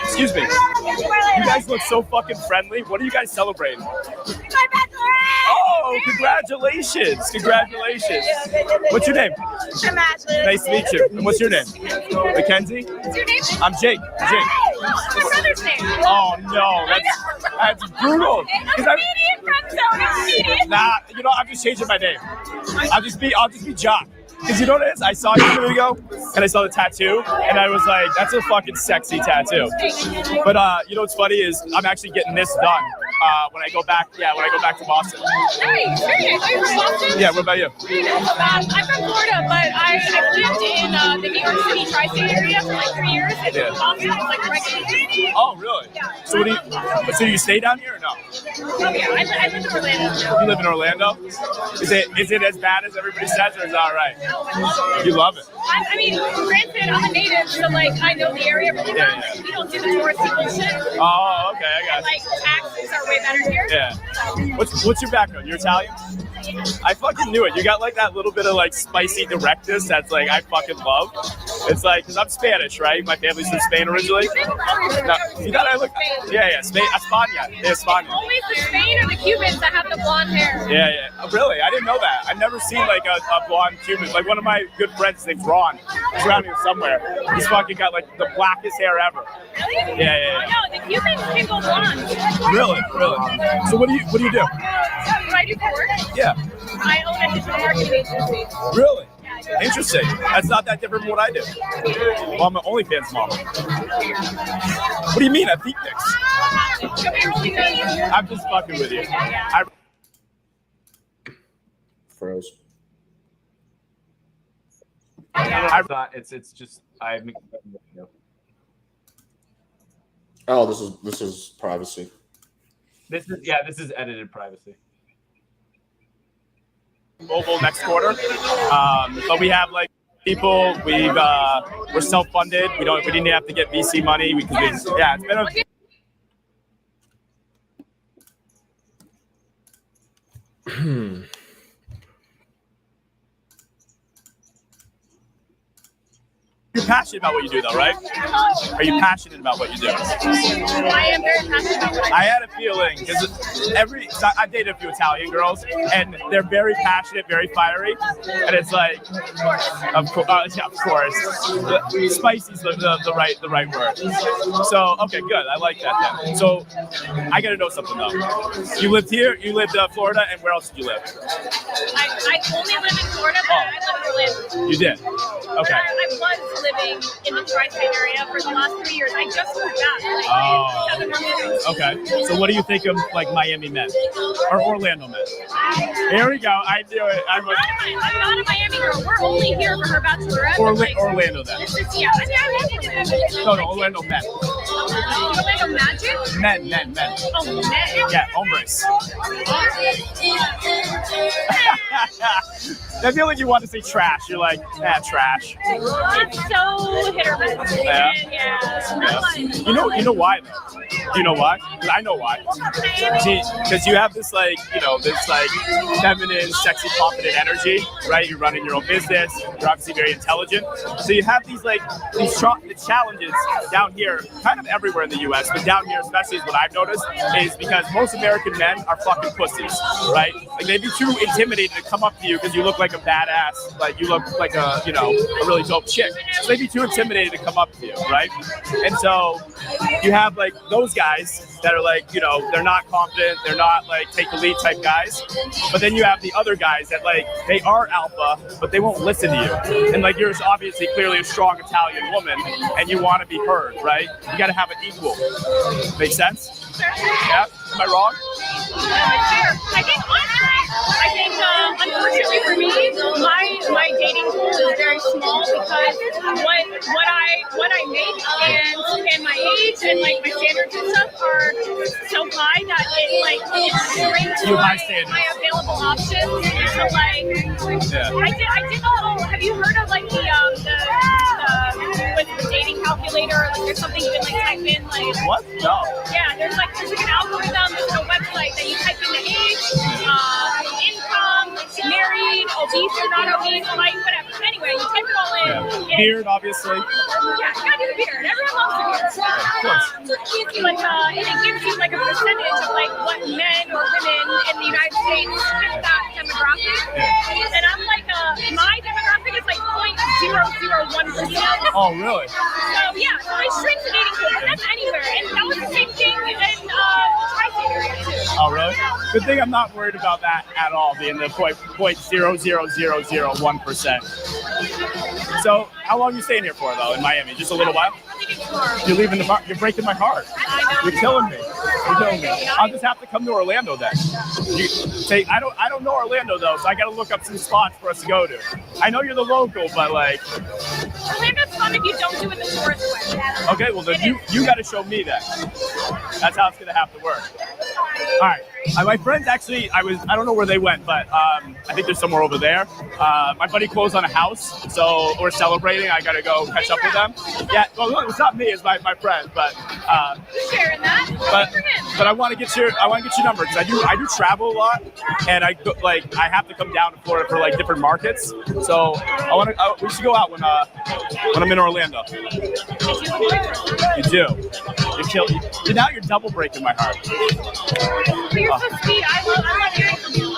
Speaker 5: Excuse me. You guys look so fucking friendly. What are you guys celebrating? Oh, congratulations. What's your name?
Speaker 6: I'm Ashley.
Speaker 5: Nice to meet you. And what's your name? Mackenzie?
Speaker 6: What's your name?
Speaker 5: I'm Jake.
Speaker 4: My brother's name.
Speaker 5: Oh no, that's brutal.
Speaker 4: Immediate friend zone. Immediate.
Speaker 5: Nah, you know, I'm just changing my name. I'll just be Jock. Because you know what it is? I saw you a minute ago, and I saw the tattoo, and I was like, that's a fucking sexy tattoo. But you know what's funny is I'm actually getting this done when I go back. Yeah, when I go back to Boston.
Speaker 4: Nice. Very nice. Are you from Boston?
Speaker 5: Yeah. What about you?
Speaker 4: I'm from Florida, but I lived in the New York City tri-state area for like 3 years. And Boston was like regular.
Speaker 5: Oh, really?
Speaker 4: Yeah.
Speaker 5: So do you stay down here or no?
Speaker 4: Oh yeah, I live in Orlando.
Speaker 5: You live in Orlando? Is it as bad as everybody says, or is it all right? You love it.
Speaker 4: I mean, granted, I'm a native, so like I know the area really well. Yeah. We don't do the touristy bullshit.
Speaker 5: Oh, okay, I got
Speaker 4: and, like taxes are way better here.
Speaker 5: Yeah. What's your background? You're Italian? I fucking knew it. You got like that little bit of like spicy directness that's like I fucking love. It's like because I'm Spanish, right? My family's from Spain originally. No, you thought I look? Yeah, Spain, España. Yeah, España.
Speaker 4: Always the Spain or the Cubans that have the blonde hair.
Speaker 5: Yeah. Oh, really? I didn't know that. I've never seen like a blonde Cuban. Like one of my good friends, his name's Ron. He's around here somewhere. He's fucking got like the blackest hair ever.
Speaker 4: Really?
Speaker 5: Yeah.
Speaker 4: Oh, no, the Cubans can go blonde.
Speaker 5: Really? So what do you do?
Speaker 4: What I do for work?
Speaker 5: Yeah.
Speaker 4: I own a digital marketing agency.
Speaker 5: Really? Interesting. That's not that different from what I do. Well, I'm an OnlyFans mom. What do you mean? I think this. I'm just fucking with you.
Speaker 1: Froze.
Speaker 3: It's just I.
Speaker 1: Oh, this is privacy.
Speaker 3: This is edited privacy.
Speaker 5: Mobile next quarter, but we have like people. We're self-funded. We didn't have to get VC money because it's been a. You're passionate about what you do, though, right? Are you passionate about what you do?
Speaker 4: I am very passionate about what I do.
Speaker 5: I had a feeling because I've dated a few Italian girls, and they're very passionate, very fiery, and it's like, of course, spicy's the right word. So okay, good. I like that then. So I got to know something though. You lived here, you lived in Florida, and where else did you live?
Speaker 4: I only live in Florida, but I live in Orlando.
Speaker 5: You did. Okay.
Speaker 4: I was living in the tri-state area for the last 3 years. I just moved back 7 months ago.
Speaker 5: Okay. So what do you think of like Miami men or Orlando men? Here we go. I knew it. I'm
Speaker 4: not a Miami girl. We're only here for her bachelorette.
Speaker 5: Orlando then.
Speaker 4: Yeah. I mean, I love Orlando.
Speaker 5: No, Orlando men.
Speaker 4: Orlando Magic?
Speaker 5: Men.
Speaker 4: Oh, men?
Speaker 5: Yeah, hombres. I feel like you want to say trash. You're like, trash.
Speaker 4: It's so hit or miss. Yeah.
Speaker 5: You know why though? Do you know why? I know why. See, because you have this this feminine, sexy, confident energy, right? You're running your own business. You're obviously very intelligent. So you have these challenges down here, kind of everywhere in the U.S., but down here especially is what I've noticed is because most American men are fucking pussies, right? Like they'd be too intimidated to come up to you because you look like a badass, like you look like a really dope chick. So they'd be too intimidated to come up to you, right? And so you have like those guys that are like, they're not confident, they're not like take the lead type guys. But then you have the other guys that like they are alpha, but they won't listen to you. And like you're obviously clearly a strong Italian woman, and you want to be heard, right? You got to have it equal. Make sense? Yeah. Am I wrong?
Speaker 4: I think unfortunately for me, my dating pool is very small because what I make and my age and like my standards and stuff are so high that it shrinks my available options. So like I did a little. Have you heard of like the dating calculator? Like there's something you can like type in like
Speaker 5: what? No.
Speaker 4: Yeah, there's like an algorithm, there's a website that you type in the age, income, married, obese or not obese, like whatever. Anyway, you type it all in.
Speaker 5: Yeah. Beard, obviously.
Speaker 4: Yeah, you gotta do the beard. Everyone loves the beard. But and it gives you like a percentage of like what men or women in the United States fit that demographic. And I'm like, my demographic is like 0.001%. 0.001%.
Speaker 5: Oh, really?
Speaker 4: So yeah, so I shrink the dating pool, and that's anywhere. And that was the same thing in tri-state area too.
Speaker 5: Oh, really? Good thing I'm not worried about that at all, being the 0.00001%. So, how long are you staying here for, though, in Miami? Just a little while? You're leaving you're breaking my heart. You're killing me. You're killing me. I'll just have to come to Orlando then. I don't know Orlando though, so I gotta look up some spots for us to go to. I know you're the local, but like
Speaker 4: Orlando's fun if you don't do it the tourist way.
Speaker 5: okay, well then you gotta show me that. That's how it's gonna have to work. All right. My friends actually, I don't know where they went, but I think they're somewhere over there. My buddy closed on a house, so we're celebrating. I gotta go catch up with them. Yeah, well, it's not me, it's my friend, but
Speaker 4: sharing that.
Speaker 5: But I want to get your number because I do travel a lot, and I have to come down to Florida for like different markets. So we should go out when I'm in Orlando. You do. Now you're double breaking my heart.
Speaker 4: You're so sweet. I love hearing from you.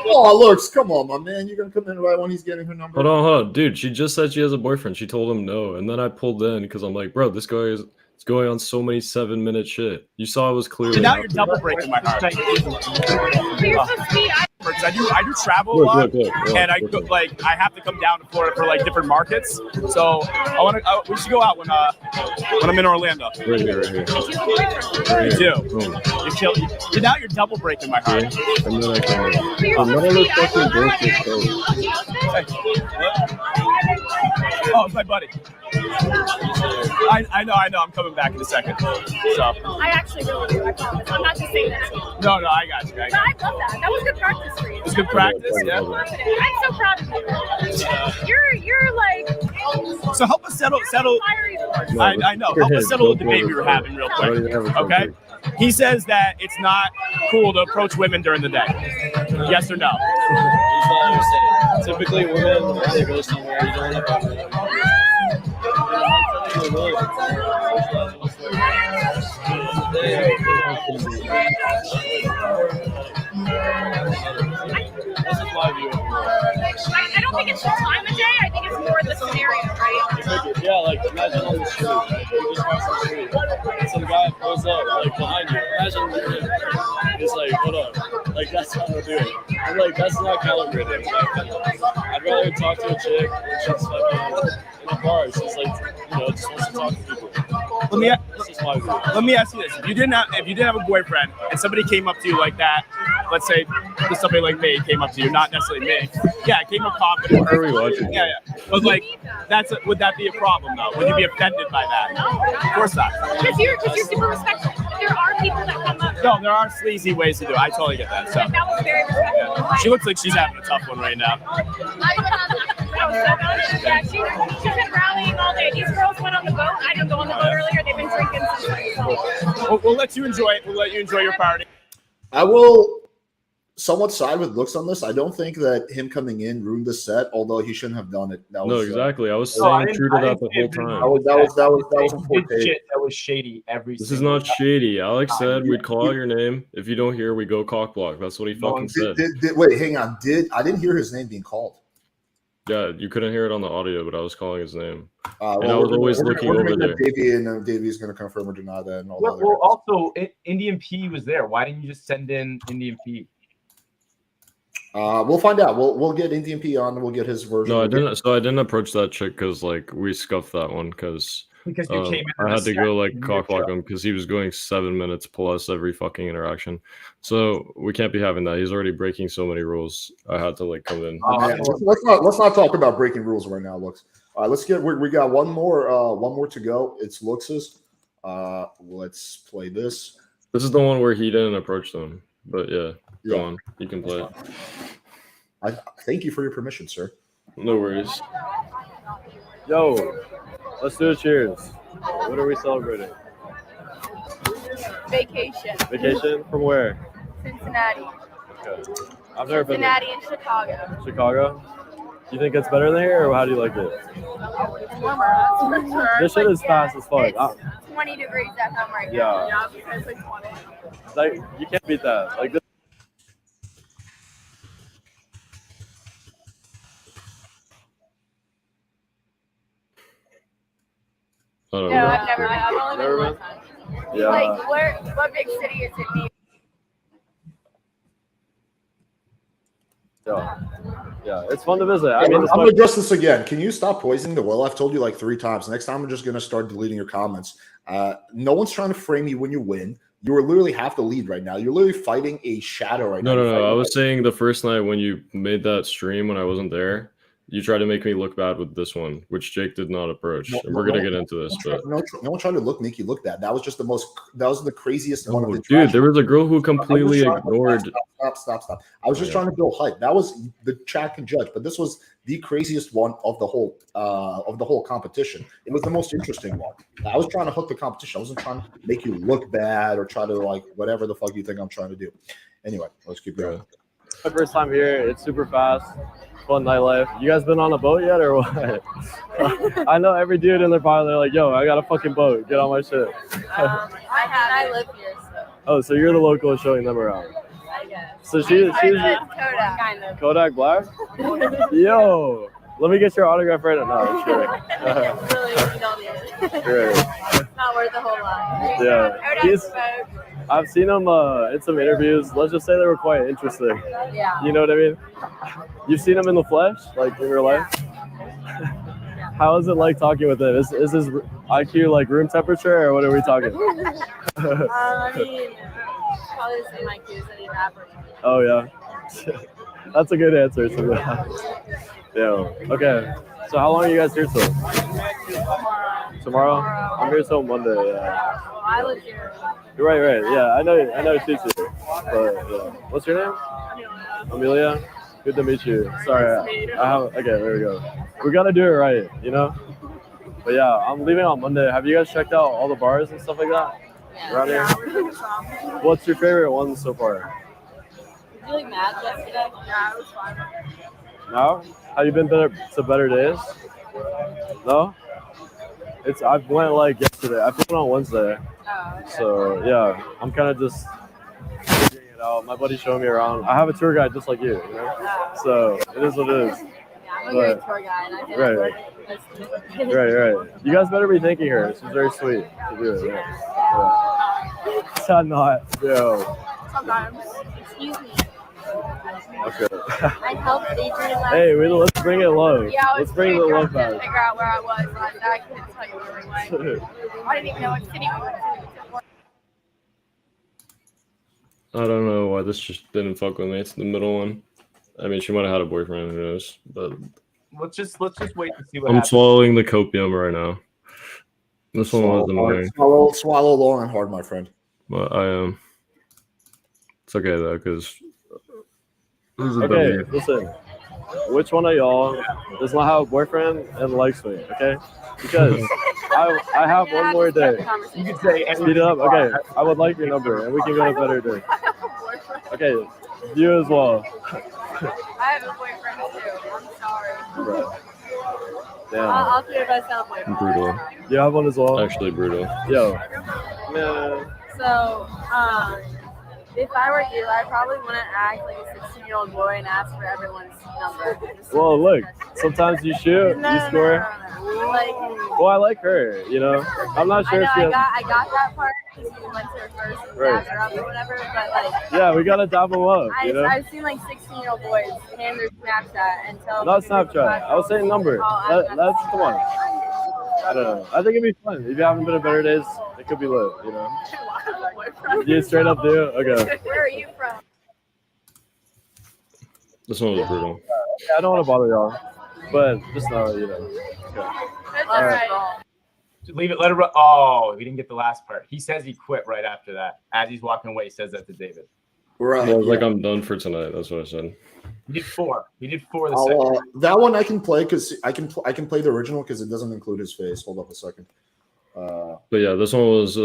Speaker 1: Oh, Looks, come on, my man. You're going to come in right when he's getting her number?
Speaker 2: Hold on. Dude, she just said she has a boyfriend. She told him no. And then I pulled in because I'm like, bro, this guy is going on so many 7-minute shit. You saw it was clearly.
Speaker 5: Now you're double breaking my heart.
Speaker 4: You're so sweet.
Speaker 5: Because I do travel a lot, and I have to come down to Florida for like different markets. So we should go out when I'm in Orlando.
Speaker 2: Right here.
Speaker 5: You do. Now you're double breaking my heart.
Speaker 2: And then I came in. None of this fucking bullshit shows.
Speaker 5: Oh, it's my buddy. I know. I'm coming back in a second. So.
Speaker 4: I actually really do. I promise. I'm not just saying that.
Speaker 5: No, I got you.
Speaker 4: I love that. That was good practice for you.
Speaker 5: It's good practice, yeah.
Speaker 4: I'm so proud of you. You're like.
Speaker 5: So help us settle. I know. Help us settle the debate we were having real quick. Okay. He says that it's not cool to approach women during the day. Yes or no?
Speaker 10: Typically, women when they go somewhere, you don't want
Speaker 4: I don't think it's the time of day. I think it's more the scenario, right?
Speaker 10: Yeah, like imagine on the street, right? You just cross the street, and some guy pulls up like behind you. Imagine it's like, hold up, like that's how I do it. I'm like, that's not calibrated. I'd rather talk to a chick when she's fucking in a bar. She's like, just wants to talk to people.
Speaker 5: Let me ask you this: if you didn't have a boyfriend and somebody came up to you like that, let's say somebody like me came up to you, not necessarily me. Yeah, it came up confident.
Speaker 2: What are we watching?
Speaker 5: Yeah. But like, would that be a problem though? Would you be offended by that?
Speaker 4: No.
Speaker 5: Of course not.
Speaker 4: Because you're super respectful. There are people that come up.
Speaker 5: No, there are sleazy ways to do it. I totally get that. So.
Speaker 4: That was very respectful.
Speaker 5: Yeah. She looks like she's having a tough one right now.
Speaker 4: Yeah, she's been rallying all day. These girls went on the boat. I didn't go on the boat earlier. They've been drinking since then.
Speaker 5: We'll let you enjoy it. We'll let you enjoy your party.
Speaker 1: I will somewhat side with Looks on this. I don't think that him coming in ruined the set, although he shouldn't have done it.
Speaker 2: No, exactly. I was saying true to that the whole time.
Speaker 3: That was shady every
Speaker 2: This is not shady. Alex said we'd call out your name. If you don't hear, we go cock block. That's what he fucking said.
Speaker 1: Wait, hang on. I didn't hear his name being called.
Speaker 2: Yeah, you couldn't hear it on the audio, but I was calling his name. And I was always looking over there.
Speaker 1: Davey's going to confirm or deny that. And all that.
Speaker 3: Well, also, Indian P was there. Why didn't you just send in Indian P?
Speaker 1: We'll find out. We'll get Indian P on. We'll get his version.
Speaker 2: No, I didn't. So I didn't approach that chick because we scuffed that one because
Speaker 3: you came in.
Speaker 2: I had to go cock block him because he was going 7 minutes plus every fucking interaction. So we can't be having that. He's already breaking so many rules. I had to come in.
Speaker 1: Let's not talk about breaking rules right now, Looks. Let's get. We got one more to go. It's Looks's. Let's play this.
Speaker 2: This is the one where he didn't approach them. But yeah. Go on. You can play it.
Speaker 1: I thank you for your permission, sir.
Speaker 2: No worries.
Speaker 10: Yo, let's do a cheers. What are we celebrating?
Speaker 6: Vacation.
Speaker 10: Vacation? From where?
Speaker 6: Cincinnati.
Speaker 10: Okay. I've never been
Speaker 6: Cincinnati and Chicago.
Speaker 10: Chicago? You think it's better than here, or how do you like it?
Speaker 6: It's warmer, for sure.
Speaker 10: This shit is fast as fuck.
Speaker 6: It's 20 degrees at home right now.
Speaker 10: Yeah.
Speaker 6: It's like 20.
Speaker 10: Like, you can't beat that. Like, this.
Speaker 2: I don't
Speaker 6: No,
Speaker 2: know.
Speaker 6: I've never been. I've only been
Speaker 10: Never
Speaker 6: one
Speaker 10: been?
Speaker 6: time.
Speaker 10: Yeah.
Speaker 6: Like, what big city is it near?
Speaker 10: Yeah, it's fun to visit. I
Speaker 1: I'm
Speaker 10: mean,
Speaker 1: gonna address this again. Can you stop poisoning the well? I've told you like 3 times. Next time, I'm just gonna start deleting your comments. No one's trying to frame you when you win. You are literally half the lead right now. You're literally fighting a shadow right now.
Speaker 2: No. I was saying the first night when you made that stream when I wasn't there, you tried to make me look bad with this one, which Jake did not approach. And we're gonna get into this, but
Speaker 1: no one tried to make you look bad. That was just the most. That was the craziest one of the.
Speaker 2: Dude, there was a girl who completely ignored.
Speaker 1: Stop. I was just trying to build hype. That was the chat can judge, but this was the craziest one of the whole competition. It was the most interesting one. I was trying to hook the competition. I wasn't trying to make you look bad or try to like whatever the fuck you think I'm trying to do. Anyway, let's keep going.
Speaker 10: My first time here. It's super fast. Fun nightlife. You guys been on a boat yet or what? I know every dude in their pile, they're like, yo, I got a fucking boat. Get on my shit.
Speaker 6: I live here, so.
Speaker 10: Oh, so you're the local showing them around.
Speaker 6: I guess.
Speaker 10: So she's
Speaker 6: Kodak. Kind of.
Speaker 10: Kodak Black? Yo, let me get your autograph right now. No, I'm sure.
Speaker 6: Really, you don't need it.
Speaker 10: Great.
Speaker 6: It's not worth a whole lot.
Speaker 10: Yeah.
Speaker 6: Kodak's folk.
Speaker 10: I've seen him in some interviews. Let's just say they were quite interesting.
Speaker 6: Yeah.
Speaker 10: You know what I mean? You've seen him in the flesh, like in real life? How is it like talking with him? Is his IQ like room temperature or what are we talking?
Speaker 6: I mean, probably the same IQ as any rapper.
Speaker 10: Oh, yeah. That's a good answer. So yeah. Okay. So how long are you guys here till? Tomorrow? I'm here till Monday. Yeah.
Speaker 6: Well, I live here.
Speaker 10: Right. Yeah, I know she's here. But yeah. What's your name? Amelia. Good to meet you. Sorry, okay, there we go. We gotta do it right, you know? But yeah, I'm leaving on Monday. Have you guys checked out all the bars and stuff like that? Around here? What's your favorite one so far?
Speaker 6: Did you like math yesterday? Yeah, it was fun.
Speaker 10: No? Have you been to better days? No? I went like yesterday. I went on Wednesday.
Speaker 6: Oh, okay.
Speaker 10: So yeah, I'm kind of just figuring it out. My buddy's showing me around. I have a tour guide just like you, you know? So it is what it is.
Speaker 6: Yeah, I'm a great tour guide. I've been
Speaker 10: Right. You guys better be thanking her. She's very sweet to do it. Yeah. Not. Yo.
Speaker 6: Sometimes. Excuse me.
Speaker 10: Okay.
Speaker 6: I helped Adrian last
Speaker 10: Hey, let's bring it low.
Speaker 6: Yeah, I was
Speaker 10: let's bring the love
Speaker 6: trying to
Speaker 10: back.
Speaker 6: figure out where I was. I couldn't tell you where we went. I didn't even know what city we went to.
Speaker 2: I don't know why this just didn't fuck with me. It's the middle one. I mean, she might have had a boyfriend. Who knows? But
Speaker 3: Let's just wait to see what
Speaker 2: I'm
Speaker 3: happens.
Speaker 2: swallowing the copium right now. This one was annoying.
Speaker 1: Swallow long and hard, my friend.
Speaker 2: But I am. It's okay though, because.
Speaker 10: Okay, listen. Which one of y'all does not have a boyfriend and likes me? Okay, because I have one more day.
Speaker 3: You can say
Speaker 10: Speed it up. Okay, I would like your number, and we can go to a better day. Okay, you as well.
Speaker 6: I have a boyfriend too. I'm sorry.
Speaker 10: Right. Damn.
Speaker 6: I'll do it if I sound boyfriend.
Speaker 2: Brutal.
Speaker 10: You have one as well?
Speaker 2: Actually brutal.
Speaker 10: Yo. Man.
Speaker 6: So, if I were you, I probably wouldn't act like a 16-year-old boy and ask for everyone's number.
Speaker 10: Well, look. Sometimes you shoot, you score.
Speaker 6: Like,
Speaker 10: Well, I like her. You know, I'm not sure if she.
Speaker 6: I got that part because we went to her first and
Speaker 10: Right.
Speaker 6: dabbed her up or whatever. But like,
Speaker 10: Yeah, we gotta dab them up. You know.
Speaker 6: I've seen like 16-year-old boys hand their Snapchat and tell.
Speaker 10: Not Snapchat. I was saying number. That's come on. I don't know. I think it'd be fun. If you haven't been to better days, it could be lit. You know. You straight up do? Okay.
Speaker 6: Where are you from?
Speaker 2: This one was brutal.
Speaker 10: I don't want to bother y'all, but just know, you know. Okay.
Speaker 6: That's
Speaker 10: All right.
Speaker 3: Leave it. Let it run. Oh, we didn't get the last part. He says he quit right after that. As he's walking away, he says that to David.
Speaker 1: Right.
Speaker 2: I was like, I'm done for tonight. That's what I said.
Speaker 3: He did 4. He did 4 the second.
Speaker 1: That one I can play because I can play the original because it doesn't include his face. Hold up a second.
Speaker 2: But yeah, this one was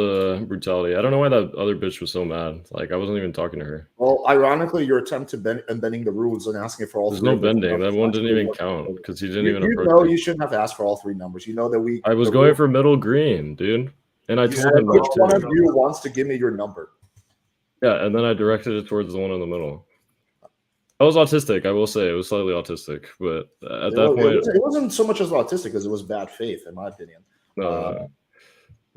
Speaker 2: brutality. I don't know why that other bitch was so mad. Like, I wasn't even talking to her.
Speaker 1: Well, ironically, your attempt to bending the rules and asking for all
Speaker 2: There's
Speaker 1: three
Speaker 2: no
Speaker 1: of those
Speaker 2: bending. That
Speaker 1: numbers
Speaker 2: one didn't
Speaker 1: actually
Speaker 2: even
Speaker 1: worked.
Speaker 2: count because he didn't even
Speaker 1: You
Speaker 2: approach
Speaker 1: know
Speaker 2: me.
Speaker 1: you shouldn't have asked for all 3 numbers. You know that we.
Speaker 2: I was going for middle green, dude. And I
Speaker 1: You
Speaker 2: told
Speaker 1: said
Speaker 2: him
Speaker 1: which
Speaker 2: not
Speaker 1: one
Speaker 2: to.
Speaker 1: of you wants to give me your number?
Speaker 2: Yeah, and then I directed it towards the one in the middle. I was autistic, I will say. It was slightly autistic, but at that point,
Speaker 1: it wasn't so much as autistic as it was bad faith, in my opinion.
Speaker 2: no.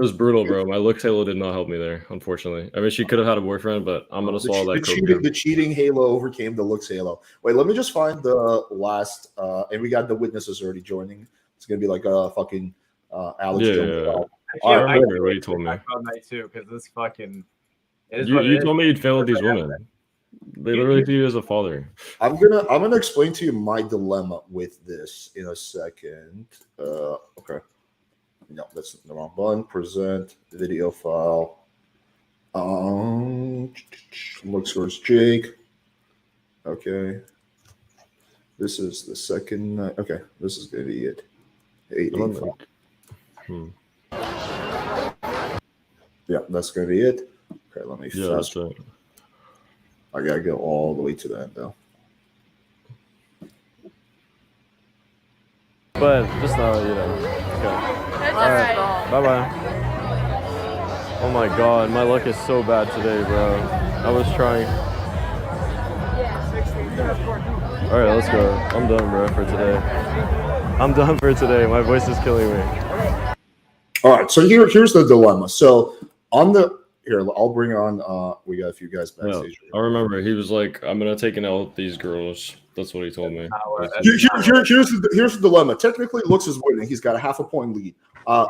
Speaker 2: was brutal, bro. My Looks4L did not help me there, unfortunately. I mean, she could have had a boyfriend, but I'm gonna swallow that coke.
Speaker 1: The cheating Halo overcame the Looks4L. Wait, let me just find the last. And we got the witnesses already joining. It's gonna be like a fucking Alex Jones.
Speaker 2: I remember what you told me.
Speaker 3: Night too, because this fucking.
Speaker 2: You told me you'd fail with these women. They literally see you as a father.
Speaker 1: I'm gonna explain to you my dilemma with this in a second. Okay. No, that's the wrong button. Present video file. Looks towards Jake. Okay. This is the second night. Okay, this is gonna be it. 885. Yeah, that's gonna be it. Okay, let me fast.
Speaker 2: Right.
Speaker 1: I gotta go all the way to the end though.
Speaker 10: But just now, you know. Okay. All right. Bye bye. Oh my god, my luck is so bad today, bro. I was trying. All right, let's go. I'm done, bro, for today. I'm done for today. My voice is killing me.
Speaker 1: All right, so here's the dilemma. So on the here, I'll bring on. We got a few guys backstage.
Speaker 2: Yeah, I remember he was like, "I'm gonna take an L with these girls." That's what he told me.
Speaker 1: Here's the dilemma. Technically, Looks is winning. He's got a half a point lead.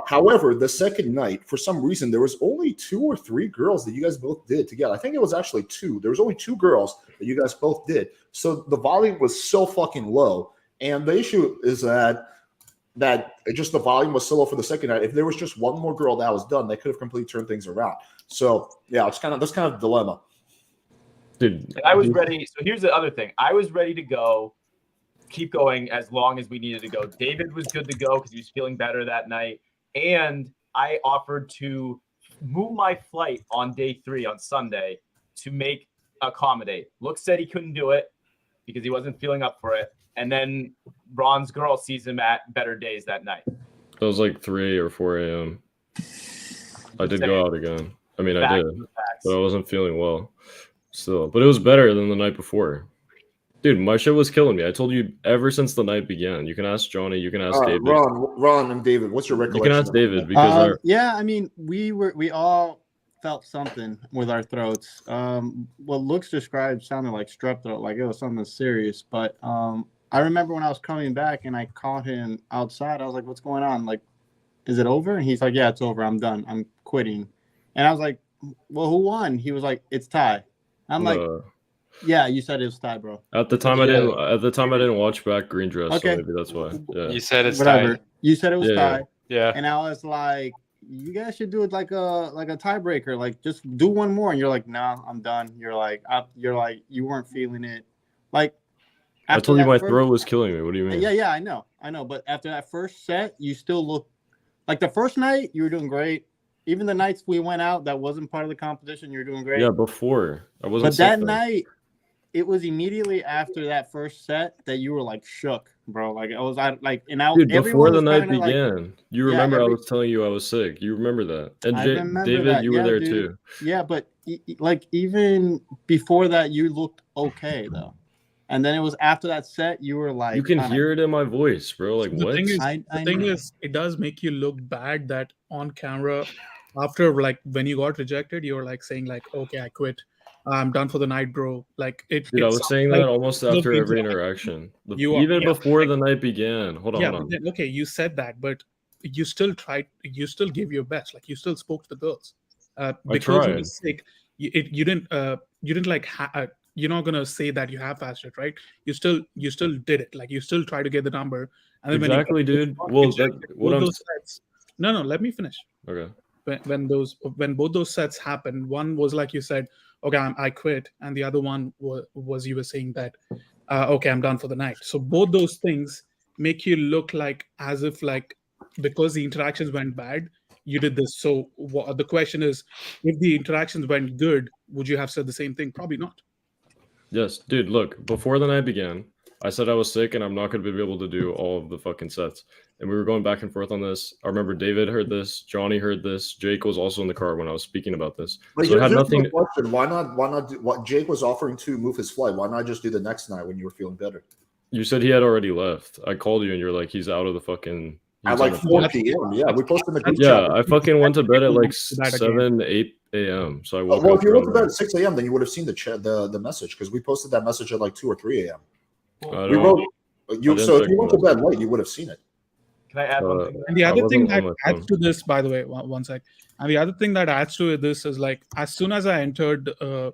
Speaker 1: However, the second night, for some reason, there was only 2 or 3 girls that you guys both did together. I think it was actually 2. There was only 2 girls that you guys both did. So the volume was so fucking low. And the issue is that just the volume was so low for the second night. If there was just one more girl that was done, they could have completely turned things around. So yeah, that's kind of a dilemma.
Speaker 2: Dude,
Speaker 3: I was ready. So here's the other thing. I was ready to go, keep going as long as we needed to go. David was good to go because he was feeling better that night. And I offered to move my flight on day 3 on Sunday to accommodate. Looks said he couldn't do it because he wasn't feeling up for it. And then Ron's girl sees him at better days that night.
Speaker 2: It was like 3 or 4 a.m. I did go out again. I mean, I did, but I wasn't feeling well still. But it was better than the night before. Dude, my shit was killing me. I told you ever since the night began. You can ask Johnny. You can ask David.
Speaker 1: Ron and David, what's your recollection?
Speaker 2: You can ask David because
Speaker 12: yeah, I mean, we all felt something with our throats. What Looks described sounded like strep throat, like it was something serious. But I remember when I was coming back and I caught him outside. I was like, "What's going on? Like, is it over?" And he's like, "Yeah, it's over. I'm done. I'm quitting." And I was like, "Well, who won?" He was like, "It's tie." I'm like, "Yeah, you said it was tie, bro."
Speaker 2: At the time, I didn't watch back Green Dress, so maybe that's why. Yeah.
Speaker 13: You said it's
Speaker 12: whatever.
Speaker 13: tie.
Speaker 12: You said it was tie.
Speaker 13: Yeah.
Speaker 12: And I was like, "You guys should do it like a tiebreaker. Like, just do one more." And you're like, "No, I'm done." You're like, you weren't feeling it. Like,
Speaker 2: I told you my throat was killing me. What do you mean?
Speaker 12: Yeah, I know. But after that first set, you still look like the first night you were doing great. Even the nights we went out that wasn't part of the competition, you were doing great.
Speaker 2: Yeah, before I wasn't.
Speaker 12: But that night, it was immediately after that first set that you were like shook, bro. Like
Speaker 2: Dude, before the night began, you remember I was telling you I was sick. You remember that? And David, you were there too.
Speaker 12: Yeah, but like even before that, you looked okay though. And then it was after that set, you were like,
Speaker 2: you can hear it in my voice, bro. Like,
Speaker 14: the
Speaker 2: what?
Speaker 14: Thing is, it does make you look bad that on camera, after like when you got rejected, you were like saying like, "Okay, I quit. I'm done for the night, bro." Like it.
Speaker 2: Dude, I was saying that almost after every interaction, even before the night began. Hold on.
Speaker 14: Then, okay, you said that, but you still tried. You still gave your best. Like you still spoke to the girls. Because you were sick, you didn't like. You're not gonna say that you half-assed it, right? You still did it. Like you still try to get the number. And then
Speaker 2: exactly, dude. Well,
Speaker 14: no, let me finish.
Speaker 2: Okay.
Speaker 14: When both those sets happened, one was like you said, "Okay, I quit," and the other one was you were saying that, "Okay, I'm done for the night." So both those things make you look like as if like because the interactions went bad, you did this. So the question is, if the interactions went good, would you have said the same thing? Probably not.
Speaker 2: Yes, dude, look, before the night began, I said I was sick and I'm not going to be able to do all of the fucking sets. And we were going back and forth on this. I remember David heard this, Johnny heard this, Jake was also in the car when I was speaking about this.
Speaker 1: But
Speaker 2: so it had nothing.
Speaker 1: Question. Why not do what Jake was offering to move his flight? Why not just do the next night when you were feeling better?
Speaker 2: You said he had already left. I called you and you're like, he's out of the fucking
Speaker 1: At like 4 p.m. Yeah, we posted in the group chat.
Speaker 2: Yeah, I fucking went to bed at like 7, 8 a.m. So I woke
Speaker 1: well,
Speaker 2: up.
Speaker 1: if you went to bed at 6 a.m., then you would have seen the message because we posted that message at like 2 or 3 a.m. We wrote you. So if you went to bed late, you would have seen it.
Speaker 3: Can I add one thing?
Speaker 14: And the other thing that adds to this, by the way, one sec. And the other thing that adds to this is like as soon as I entered the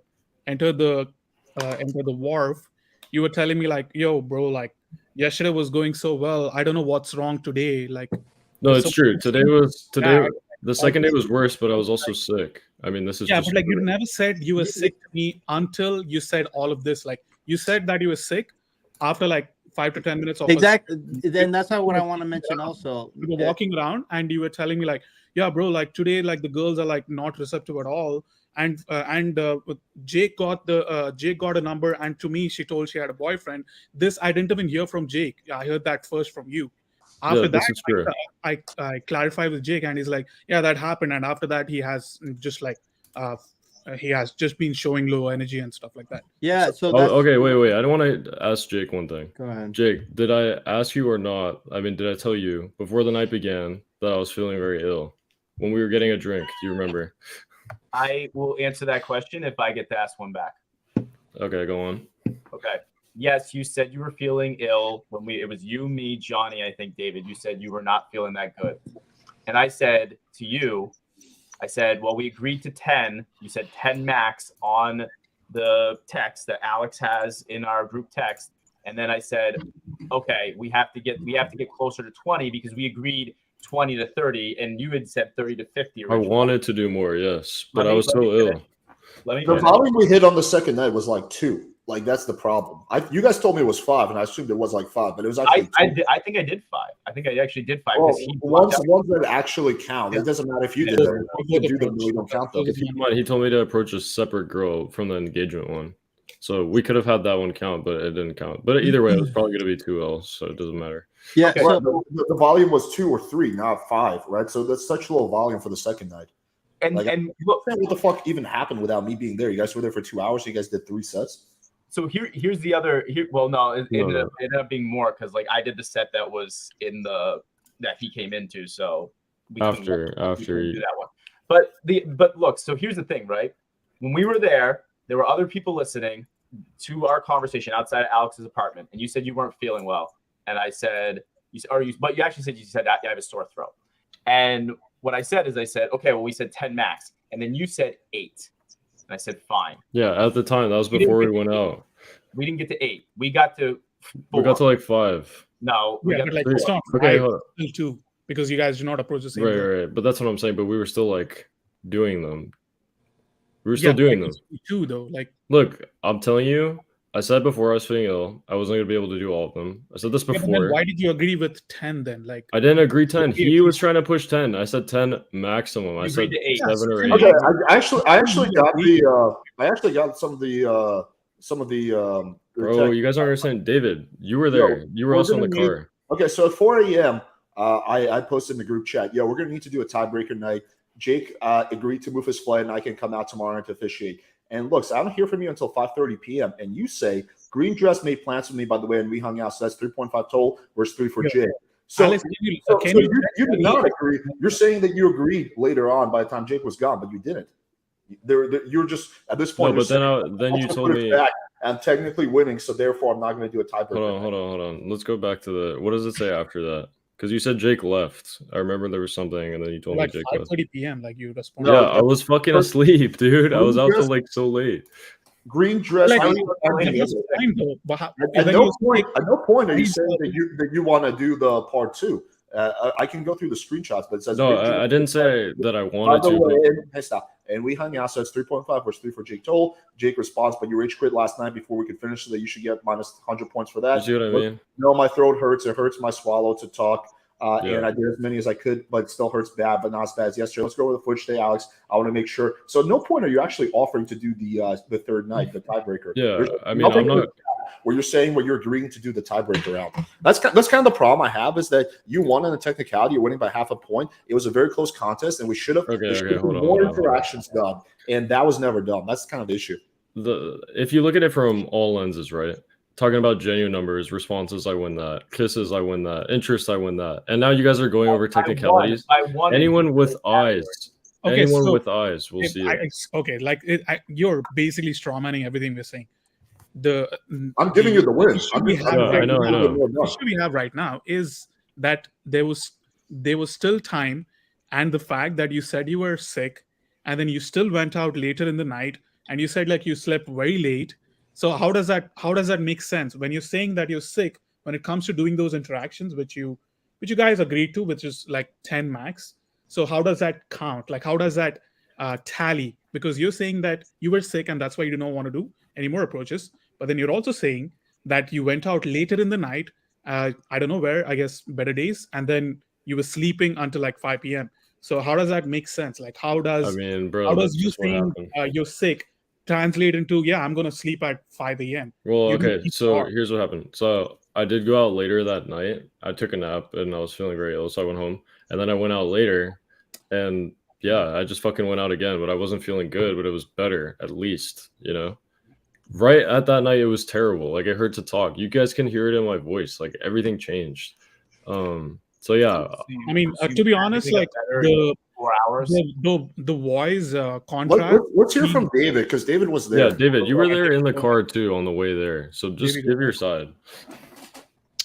Speaker 14: wharf, you were telling me like, "Yo, bro, like yesterday was going so well. I don't know what's wrong today." Like,
Speaker 2: no, it's true. Today. The second day was worse, but I was also sick. I mean, this is
Speaker 14: but like you never said you were sick to me until you said all of this. Like you said that you were sick after like 5 to 10 minutes of
Speaker 12: exactly. Then that's not what I want to mention. Also,
Speaker 14: you were walking around and you were telling me like, "Yeah, bro, like today, like the girls are like not receptive at all." And Jake got a number, and to me, she told she had a boyfriend. This I didn't even hear from Jake. I heard that first from you. After that, I clarified with Jake, and he's like, "Yeah, that happened." And after that, he has just like he has just been showing low energy and stuff like that.
Speaker 12: Yeah. So
Speaker 2: okay, wait. I don't want to ask Jake one thing.
Speaker 12: Go ahead.
Speaker 2: Jake, did I ask you or not? I mean, did I tell you before the night began that I was feeling very ill when we were getting a drink? Do you remember?
Speaker 3: I will answer that question if I get to ask one back.
Speaker 2: Okay, go on.
Speaker 3: Okay. Yes, you said you were feeling ill when it was you, me, Johnny, I think David. You said you were not feeling that good. And I said to you, well, we agreed to 10. You said 10 max on the text that Alex has in our group text. And then I said, okay, we have to get closer to 20 because we agreed 20 to 30, and you had said 30 to 50.
Speaker 2: Originally. I wanted to do more, yes, but I was so ill.
Speaker 1: The volume we hit on the second night was like 2. Like that's the problem. You guys told me it was 5, and I assumed it was like 5, but it was actually 2.
Speaker 3: I think I did 5. I think I actually did 5.
Speaker 1: Well, ones that actually count. It doesn't matter if you did them. You can do them, we don't count them.
Speaker 2: He told me to approach a separate girl from the engagement one. So we could have had that one count, but it didn't count. But either way, it was probably going to be 2Ls, so it doesn't matter.
Speaker 12: Yeah,
Speaker 1: okay. So the volume was 2 or 3, not 5, right? So that's such low volume for the second night.
Speaker 3: And
Speaker 1: look, what the fuck even happened without me being there? You guys were there for 2 hours. You guys did 3 sets.
Speaker 3: So here's the other. Well, no, it ended up being more because like I did the set that was that he came into. So we can do that one. But look. So here's the thing, right? When we were there were other people listening to our conversation outside of Alex's apartment, and you said you weren't feeling well, and I said but you actually said that I have a sore throat, and what I said is okay, well we said 10 max, and then you said 8. And I said, fine.
Speaker 2: Yeah, at the time, that was before we went out.
Speaker 3: We didn't get to 8. We got to 4.
Speaker 2: We got to like 5.
Speaker 3: No.
Speaker 14: We got to like, it's not 5, 2, because you guys do not approach the same.
Speaker 2: Right. But that's what I'm saying. But we were still like doing them. We were still doing them.
Speaker 14: 2 though. Like,
Speaker 2: look, I'm telling you, I said before I was feeling ill, I wasn't going to be able to do all of them. I said this before.
Speaker 14: Why did you agree with 10 then? Like,
Speaker 2: I didn't agree 10. He was trying to push 10. I said 10 maximum. I said 7 or 8.
Speaker 1: Okay, I actually got some of the.
Speaker 2: Bro, you guys aren't understanding. David, you were there. You were also in the car.
Speaker 1: Okay, so at 4 a.m., I posted in the group chat, we're going to need to do a tiebreaker night. Jake agreed to move his flight, and I can come out tomorrow to officiate. And look, so I don't hear from you until 5:30 p.m. And you say Green Dress made plans with me, by the way, and we hung out. So that's 3.5 total versus 3 for Jake. So, Alex, you did not agree. You're saying that you agreed later on by the time Jake was gone, but you didn't. You're just at this point.
Speaker 2: No, but then you told me
Speaker 1: I'm technically winning, so therefore I'm not going to do a tiebreaker.
Speaker 2: Hold on. Let's go back to what does it say after that? Because you said Jake left. I remember there was something, and then you told me Jake left.
Speaker 14: 5:30 p.m. Like you responded.
Speaker 2: Yeah, I was fucking asleep, dude. I was out till like so late.
Speaker 1: Green Dress. At no point are you saying that you want to do the part 2. I can go through the screenshots, but it says
Speaker 2: no. I didn't say that I wanted to.
Speaker 1: Stop. And we hung out, so it's 3.5 versus 3 for Jake total. Jake responds, but you rage quit last night before we could finish, so that you should get minus 100 points for that.
Speaker 2: You see what I mean?
Speaker 1: No, my throat hurts. It hurts my swallow to talk. And I did as many as I could, but it still hurts bad, but not as bad as yesterday. Let's go with the footage today, Alex. I want to make sure. So at no point are you actually offering to do the third night, the tiebreaker.
Speaker 2: Yeah, I mean, I'm not.
Speaker 1: Where you're saying where you're agreeing to do the tiebreaker round. That's kind of the problem I have, is that you won in a technicality. You're winning by half a point. It was a very close contest, and we should have more interactions done, and that was never done. That's kind of the issue.
Speaker 2: If you look at it from all lenses, right? talking about genuine numbers, responses, I win that. Kisses, I win that. Interest, I win that. And now you guys are going over technicalities.
Speaker 3: I won
Speaker 2: Anyone with eyes,
Speaker 14: Okay,
Speaker 2: anyone
Speaker 14: so
Speaker 2: with eyes will see it.
Speaker 14: Okay, like you're basically strawmanning everything we're saying.
Speaker 1: I'm giving you the win.
Speaker 14: I know. The issue we have right now is that there was still time, and the fact that you said you were sick, and then you still went out later in the night, and you said like you slept very late. So how does that make sense when you're saying that you're sick when it comes to doing those interactions which you guys agreed to, which is like 10 max? So how does that count? Like how does that tally? Because you're saying that you were sick and that's why you don't want to do any more approaches. But then you're also saying that you went out later in the night. I don't know where, I guess Better Days, and then you were sleeping until like 5 p.m. So how does that make sense? Like how does you saying you're sick translate into I'm going to sleep at 5 a.m.?
Speaker 2: Well, okay, so here's what happened. So I did go out later that night. I took a nap and I was feeling very ill, so I went home. And then I went out later, and I just fucking went out again, but I wasn't feeling good, but it was better at least, Right at that night, it was terrible. Like, it hurt to talk. You guys can hear it in my voice. Like, everything changed. So yeah.
Speaker 14: I mean, to be honest, like the
Speaker 3: 4 hours,
Speaker 14: the voice contract.
Speaker 1: Let's hear from David, because David was there.
Speaker 2: Yeah, David, you were there in the car too on the way there. So just give your side.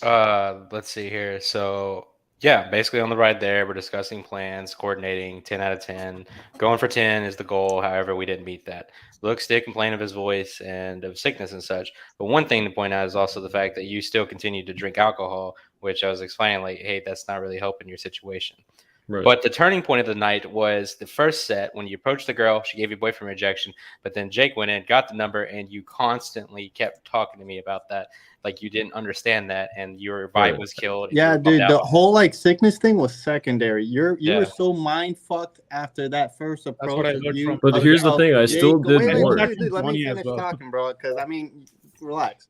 Speaker 13: Let's see here. So yeah, basically on the ride there, we're discussing plans, coordinating 10 out of 10. Going for 10 is the goal. However, we didn't meet that. Looks did complain of his voice and of sickness and such. But one thing to point out is also the fact that you still continue to drink alcohol, which I was explaining, like, hey, that's not really helping your situation. Right. But the turning point of the night was the first set when you approached the girl. She gave you boyfriend rejection, but then Jake went in, got the number, and you constantly kept talking to me about that. Like you didn't understand that, and your vibe was killed.
Speaker 12: Yeah, dude, the whole like sickness thing was secondary. You were so mind fucked after that first approach.
Speaker 2: But here's the thing, I still did more.
Speaker 12: Dude, let me finish talking, bro, because I mean, relax.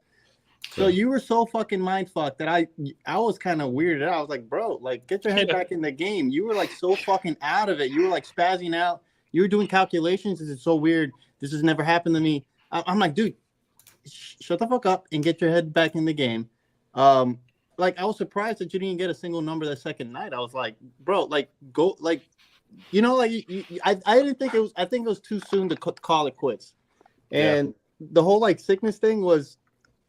Speaker 12: So you were so fucking mind fucked that I was kind of weirded out. I was like, bro, like get your head back in the game. You were like so fucking out of it. You were like spazzing out. You were doing calculations. This is so weird. This has never happened to me. I'm like, dude, shut the fuck up and get your head back in the game. Like I was surprised that you didn't get a single number that second night. I was like, bro, like go, like, like I didn't think it was. I think it was too soon to call it quits. And the whole like sickness thing was.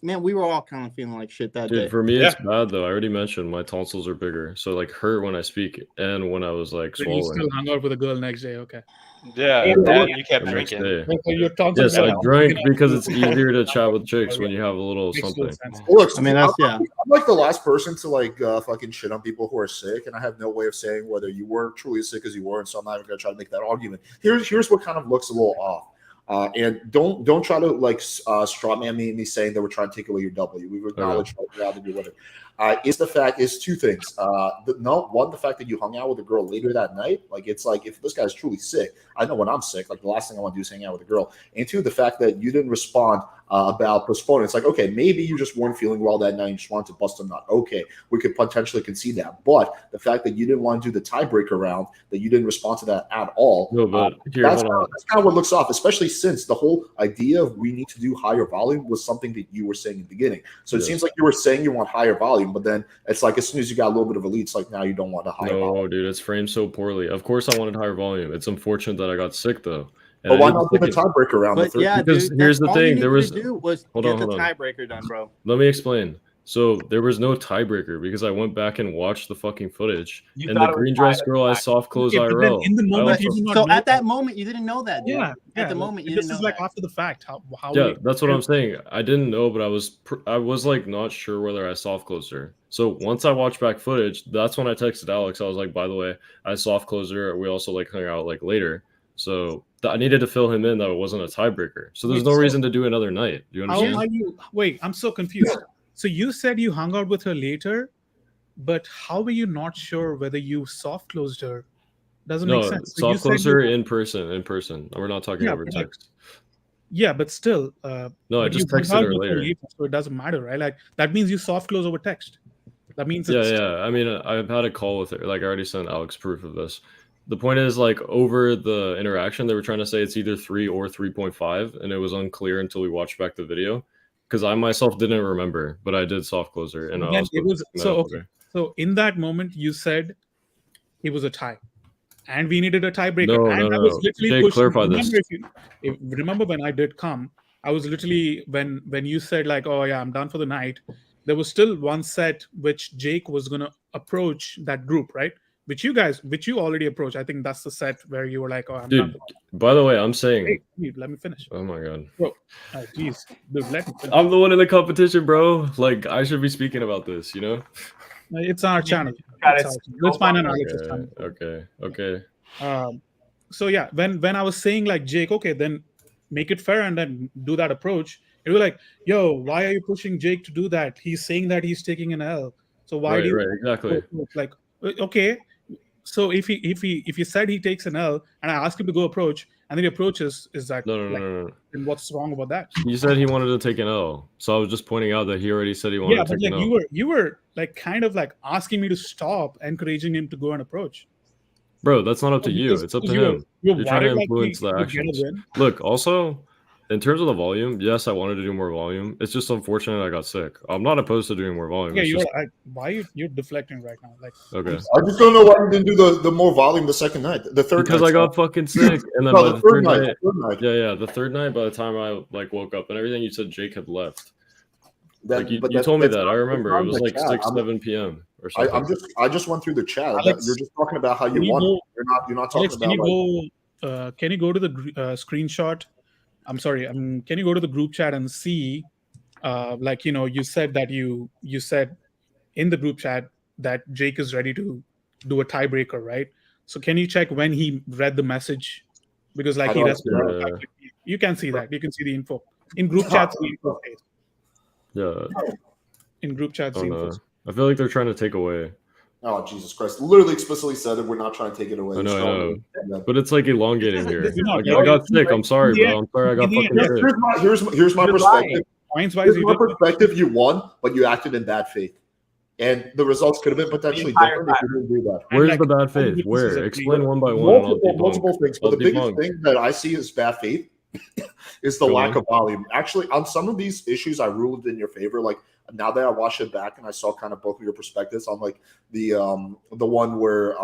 Speaker 12: Man, we were all kind of feeling like shit that day.
Speaker 2: For me, it's bad though. I already mentioned my tonsils are bigger, so like hurt when I speak and when I was like swollen.
Speaker 14: You still hung out with a girl next day, okay?
Speaker 13: Yeah, and you kept drinking.
Speaker 2: Yes, I drank because it's easier to chat with chicks when you have a little something.
Speaker 1: Look,
Speaker 12: I mean, that's
Speaker 1: I'm like the last person to like fucking shit on people who are sick, and I have no way of saying whether you were truly as sick as you were, and so I'm not even gonna try to make that argument. Here's what kind of looks a little off. And don't try to like straw man me saying that we're trying to take away your W. We've acknowledged what we're out to do with it. Is two things. The fact that you hung out with a girl later that night, like it's like if this guy's truly sick, I know when I'm sick, like the last thing I want to do is hang out with a girl. And two, the fact that you didn't respond about postponing. It's like, okay, maybe you just weren't feeling well that night and you just wanted to bust a nut. Okay, we could potentially concede that. But the fact that you didn't want to do the tiebreaker round, that you didn't respond to that at all, that's kind of what looks off, especially since the whole idea of we need to do higher volume was something that you were saying in the beginning. So it seems like you were saying you want higher volume, but then it's like as soon as you got a little bit of a lead, it's like now you don't want a higher volume.
Speaker 2: No, dude, it's framed so poorly. Of course I wanted higher volume. It's unfortunate that I got sick though.
Speaker 1: But why not give a tiebreaker round?
Speaker 12: But yeah,
Speaker 2: because
Speaker 12: dude,
Speaker 2: here's the thing. There was
Speaker 12: hold on. Tiebreaker done, bro.
Speaker 2: Let me explain. So there was no tiebreaker because I went back and watched the fucking footage. And the green dress girl, I soft close IRL.
Speaker 14: In the moment,
Speaker 12: so at that moment, you didn't know that. Dude.
Speaker 14: Yeah.
Speaker 12: At the moment, you didn't know.
Speaker 14: This is like after the fact. How
Speaker 2: that's what I'm saying. I didn't know, but I was like not sure whether I soft closed her. So once I watched back footage, that's when I texted Alex. I was like, by the way, I soft closed her. We also like hung out like later. So I needed to fill him in that it wasn't a tiebreaker. So there's no reason to do another night. Do you understand?
Speaker 14: Wait, I'm so confused. So you said you hung out with her later, but how were you not sure whether you soft closed her? Doesn't make sense. So
Speaker 2: soft close her in person. We're not talking over text.
Speaker 14: Yeah, but still.
Speaker 2: No, I just texted her later.
Speaker 14: So it doesn't matter, right? Like that means you soft close over text. That means
Speaker 2: I mean, I've had a call with her. Like I already sent Alex proof of this. The point is, like, over the interaction, they were trying to say it's either 3 or 3.5, and it was unclear until we watched back the video. because I myself didn't remember, but I did soft closer, and
Speaker 14: Then it was so okay. So in that moment, you said it was a tie, and we needed a tiebreaker.
Speaker 2: No,
Speaker 14: and
Speaker 2: no,
Speaker 14: I was
Speaker 2: no.
Speaker 14: literally
Speaker 2: Jake,
Speaker 14: pushing.
Speaker 2: clarify this.
Speaker 14: Remember when I did come, I was literally when you said like, "Oh yeah, I'm done for the night." There was still one set which Jake was gonna approach that group, right? Which you already approached. I think that's the set where you were like, "Oh, I'm done."
Speaker 2: Dude, by the way, I'm saying.
Speaker 14: Hey, let me finish.
Speaker 2: Oh my god.
Speaker 14: Bro, jeez, dude, let me finish.
Speaker 2: I'm the one in the competition, bro. Like I should be speaking about this, you know?
Speaker 14: It's our channel. Let's find an Alex's channel.
Speaker 2: Okay.
Speaker 14: So yeah, when I was saying like Jake, okay, then make it fair and then do that approach. It was like, yo, why are you pushing Jake to do that? He's saying that he's taking an L. So why do you
Speaker 2: exactly
Speaker 14: like okay? So if he said he takes an L and I ask him to go approach and then he approaches, is that
Speaker 2: no.
Speaker 14: Then what's wrong about that?
Speaker 2: You said he wanted to take an L, so I was just pointing out that he already said he wanted to take an L.
Speaker 14: You were like kind of like asking me to stop, encouraging him to go and approach.
Speaker 2: Bro, that's not up to you. It's up to him. You're trying to influence the actions. Look, also, in terms of the volume, yes, I wanted to do more volume. It's just unfortunate I got sick. I'm not opposed to doing more volume.
Speaker 14: Yeah, why you're deflecting right now? Like,
Speaker 2: okay.
Speaker 1: I just don't know why you didn't do the more volume the second night, the third.
Speaker 2: Because
Speaker 1: night,
Speaker 2: I got fucking sick, and then by the third night. Yeah, the third night. By the time I like woke up and everything, you said Jake had left. You told me that. I remember it was like 7 p.m. or something.
Speaker 1: I just went through the chat.
Speaker 14: Alex,
Speaker 1: you're just talking about how you won. You're not talking about.
Speaker 14: Can you go to the screenshot? I'm sorry. Can you go to the group chat and see, you said that you said in the group chat that Jake is ready to do a tiebreaker, right? So can you check when he read the message? Because like you can see that. You can see the info in group chats.
Speaker 2: Yeah.
Speaker 14: In group chats.
Speaker 2: I feel like they're trying to take away.
Speaker 1: Oh, Jesus Christ. Literally explicitly said that we're not trying to take it away.
Speaker 2: I know. But it's like elongating here. I got sick. I'm sorry, bro. I'm sorry I got fucking sick.
Speaker 1: Here's my perspective. Here's my perspective. You won, but you acted in bad faith. And the results could have been potentially different if you didn't do that.
Speaker 2: Where's the bad faith? Where? Explain one by one.
Speaker 1: Multiple things. But the biggest thing that I see as bad faith is the lack of volume. Actually, on some of these issues, I ruled in your favor. Like now that I watched it back and I saw kind of both of your perspectives on like the one where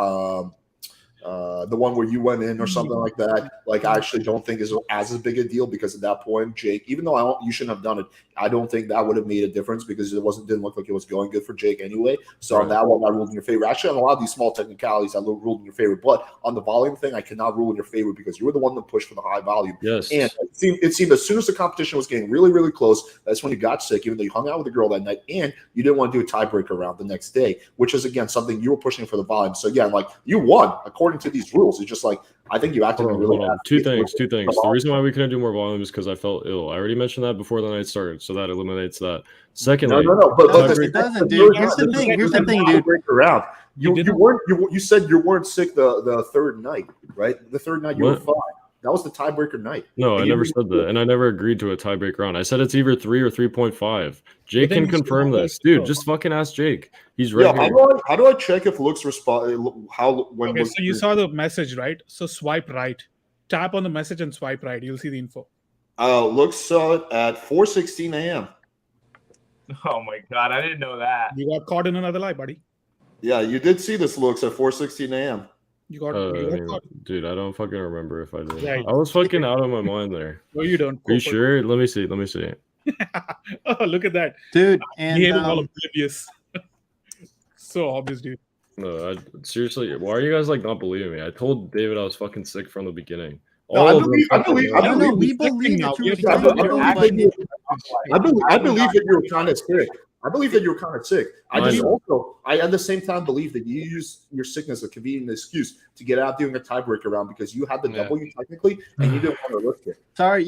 Speaker 1: you went in or something like that. Like I actually don't think is as big a deal because at that point, Jake, even though you shouldn't have done it, I don't think that would have made a difference because it didn't look like it was going good for Jake anyway. So on that one, I ruled in your favor. Actually, on a lot of these small technicalities, I ruled in your favor. But on the volume thing, I cannot rule in your favor because you were the one that pushed for the high volume.
Speaker 2: Yes.
Speaker 1: And it seemed as soon as the competition was getting really, really close, that's when you got sick, even though you hung out with a girl that night and you didn't want to do a tiebreaker round the next day, which is, again, something you were pushing for the volume. So, again, like you won according to these rules. It's just like I think you acted really bad.
Speaker 2: Two things. The reason why we couldn't do more volume is because I felt ill. I already mentioned that before the night started, so that eliminates that. Secondly,
Speaker 1: no. But
Speaker 12: it doesn't, dude. Here's the thing, dude.
Speaker 1: Around. You said you weren't sick the third night, right? The third night you were fine. That was the tiebreaker night.
Speaker 2: No, I never said that, and I never agreed to a tiebreaker round. I said it's either 3 or 3.5. Jake can confirm this, dude. Just fucking ask Jake. He's right here.
Speaker 1: How do I check if Looks respond?
Speaker 14: Okay, so you saw the message, right? So swipe right, tap on the message and swipe right. You'll see the info.
Speaker 1: Looks saw it at 4:16 a.m.
Speaker 3: Oh my god, I didn't know that.
Speaker 14: You got caught in another lie, buddy.
Speaker 1: Yeah, you did see this, Looks, at 4:16 a.m.
Speaker 14: You got caught.
Speaker 2: Dude, I don't fucking remember if I did.
Speaker 14: Yeah,
Speaker 2: I was fucking out of my mind there.
Speaker 14: No, you don't.
Speaker 2: Are you sure? Let me see.
Speaker 14: Oh, look at that,
Speaker 12: dude! And
Speaker 14: he all oblivious. So obvious, dude.
Speaker 2: No, seriously, why are you guys like not believing me? I told David I was fucking sick from the beginning.
Speaker 1: No, I believe that you were kind of sick. I believe that you were kind of sick. I at the same time believe that you used your sickness as a convenient excuse to get out doing a tiebreaker round because you had the W technically and you didn't want to risk it.
Speaker 12: Sorry,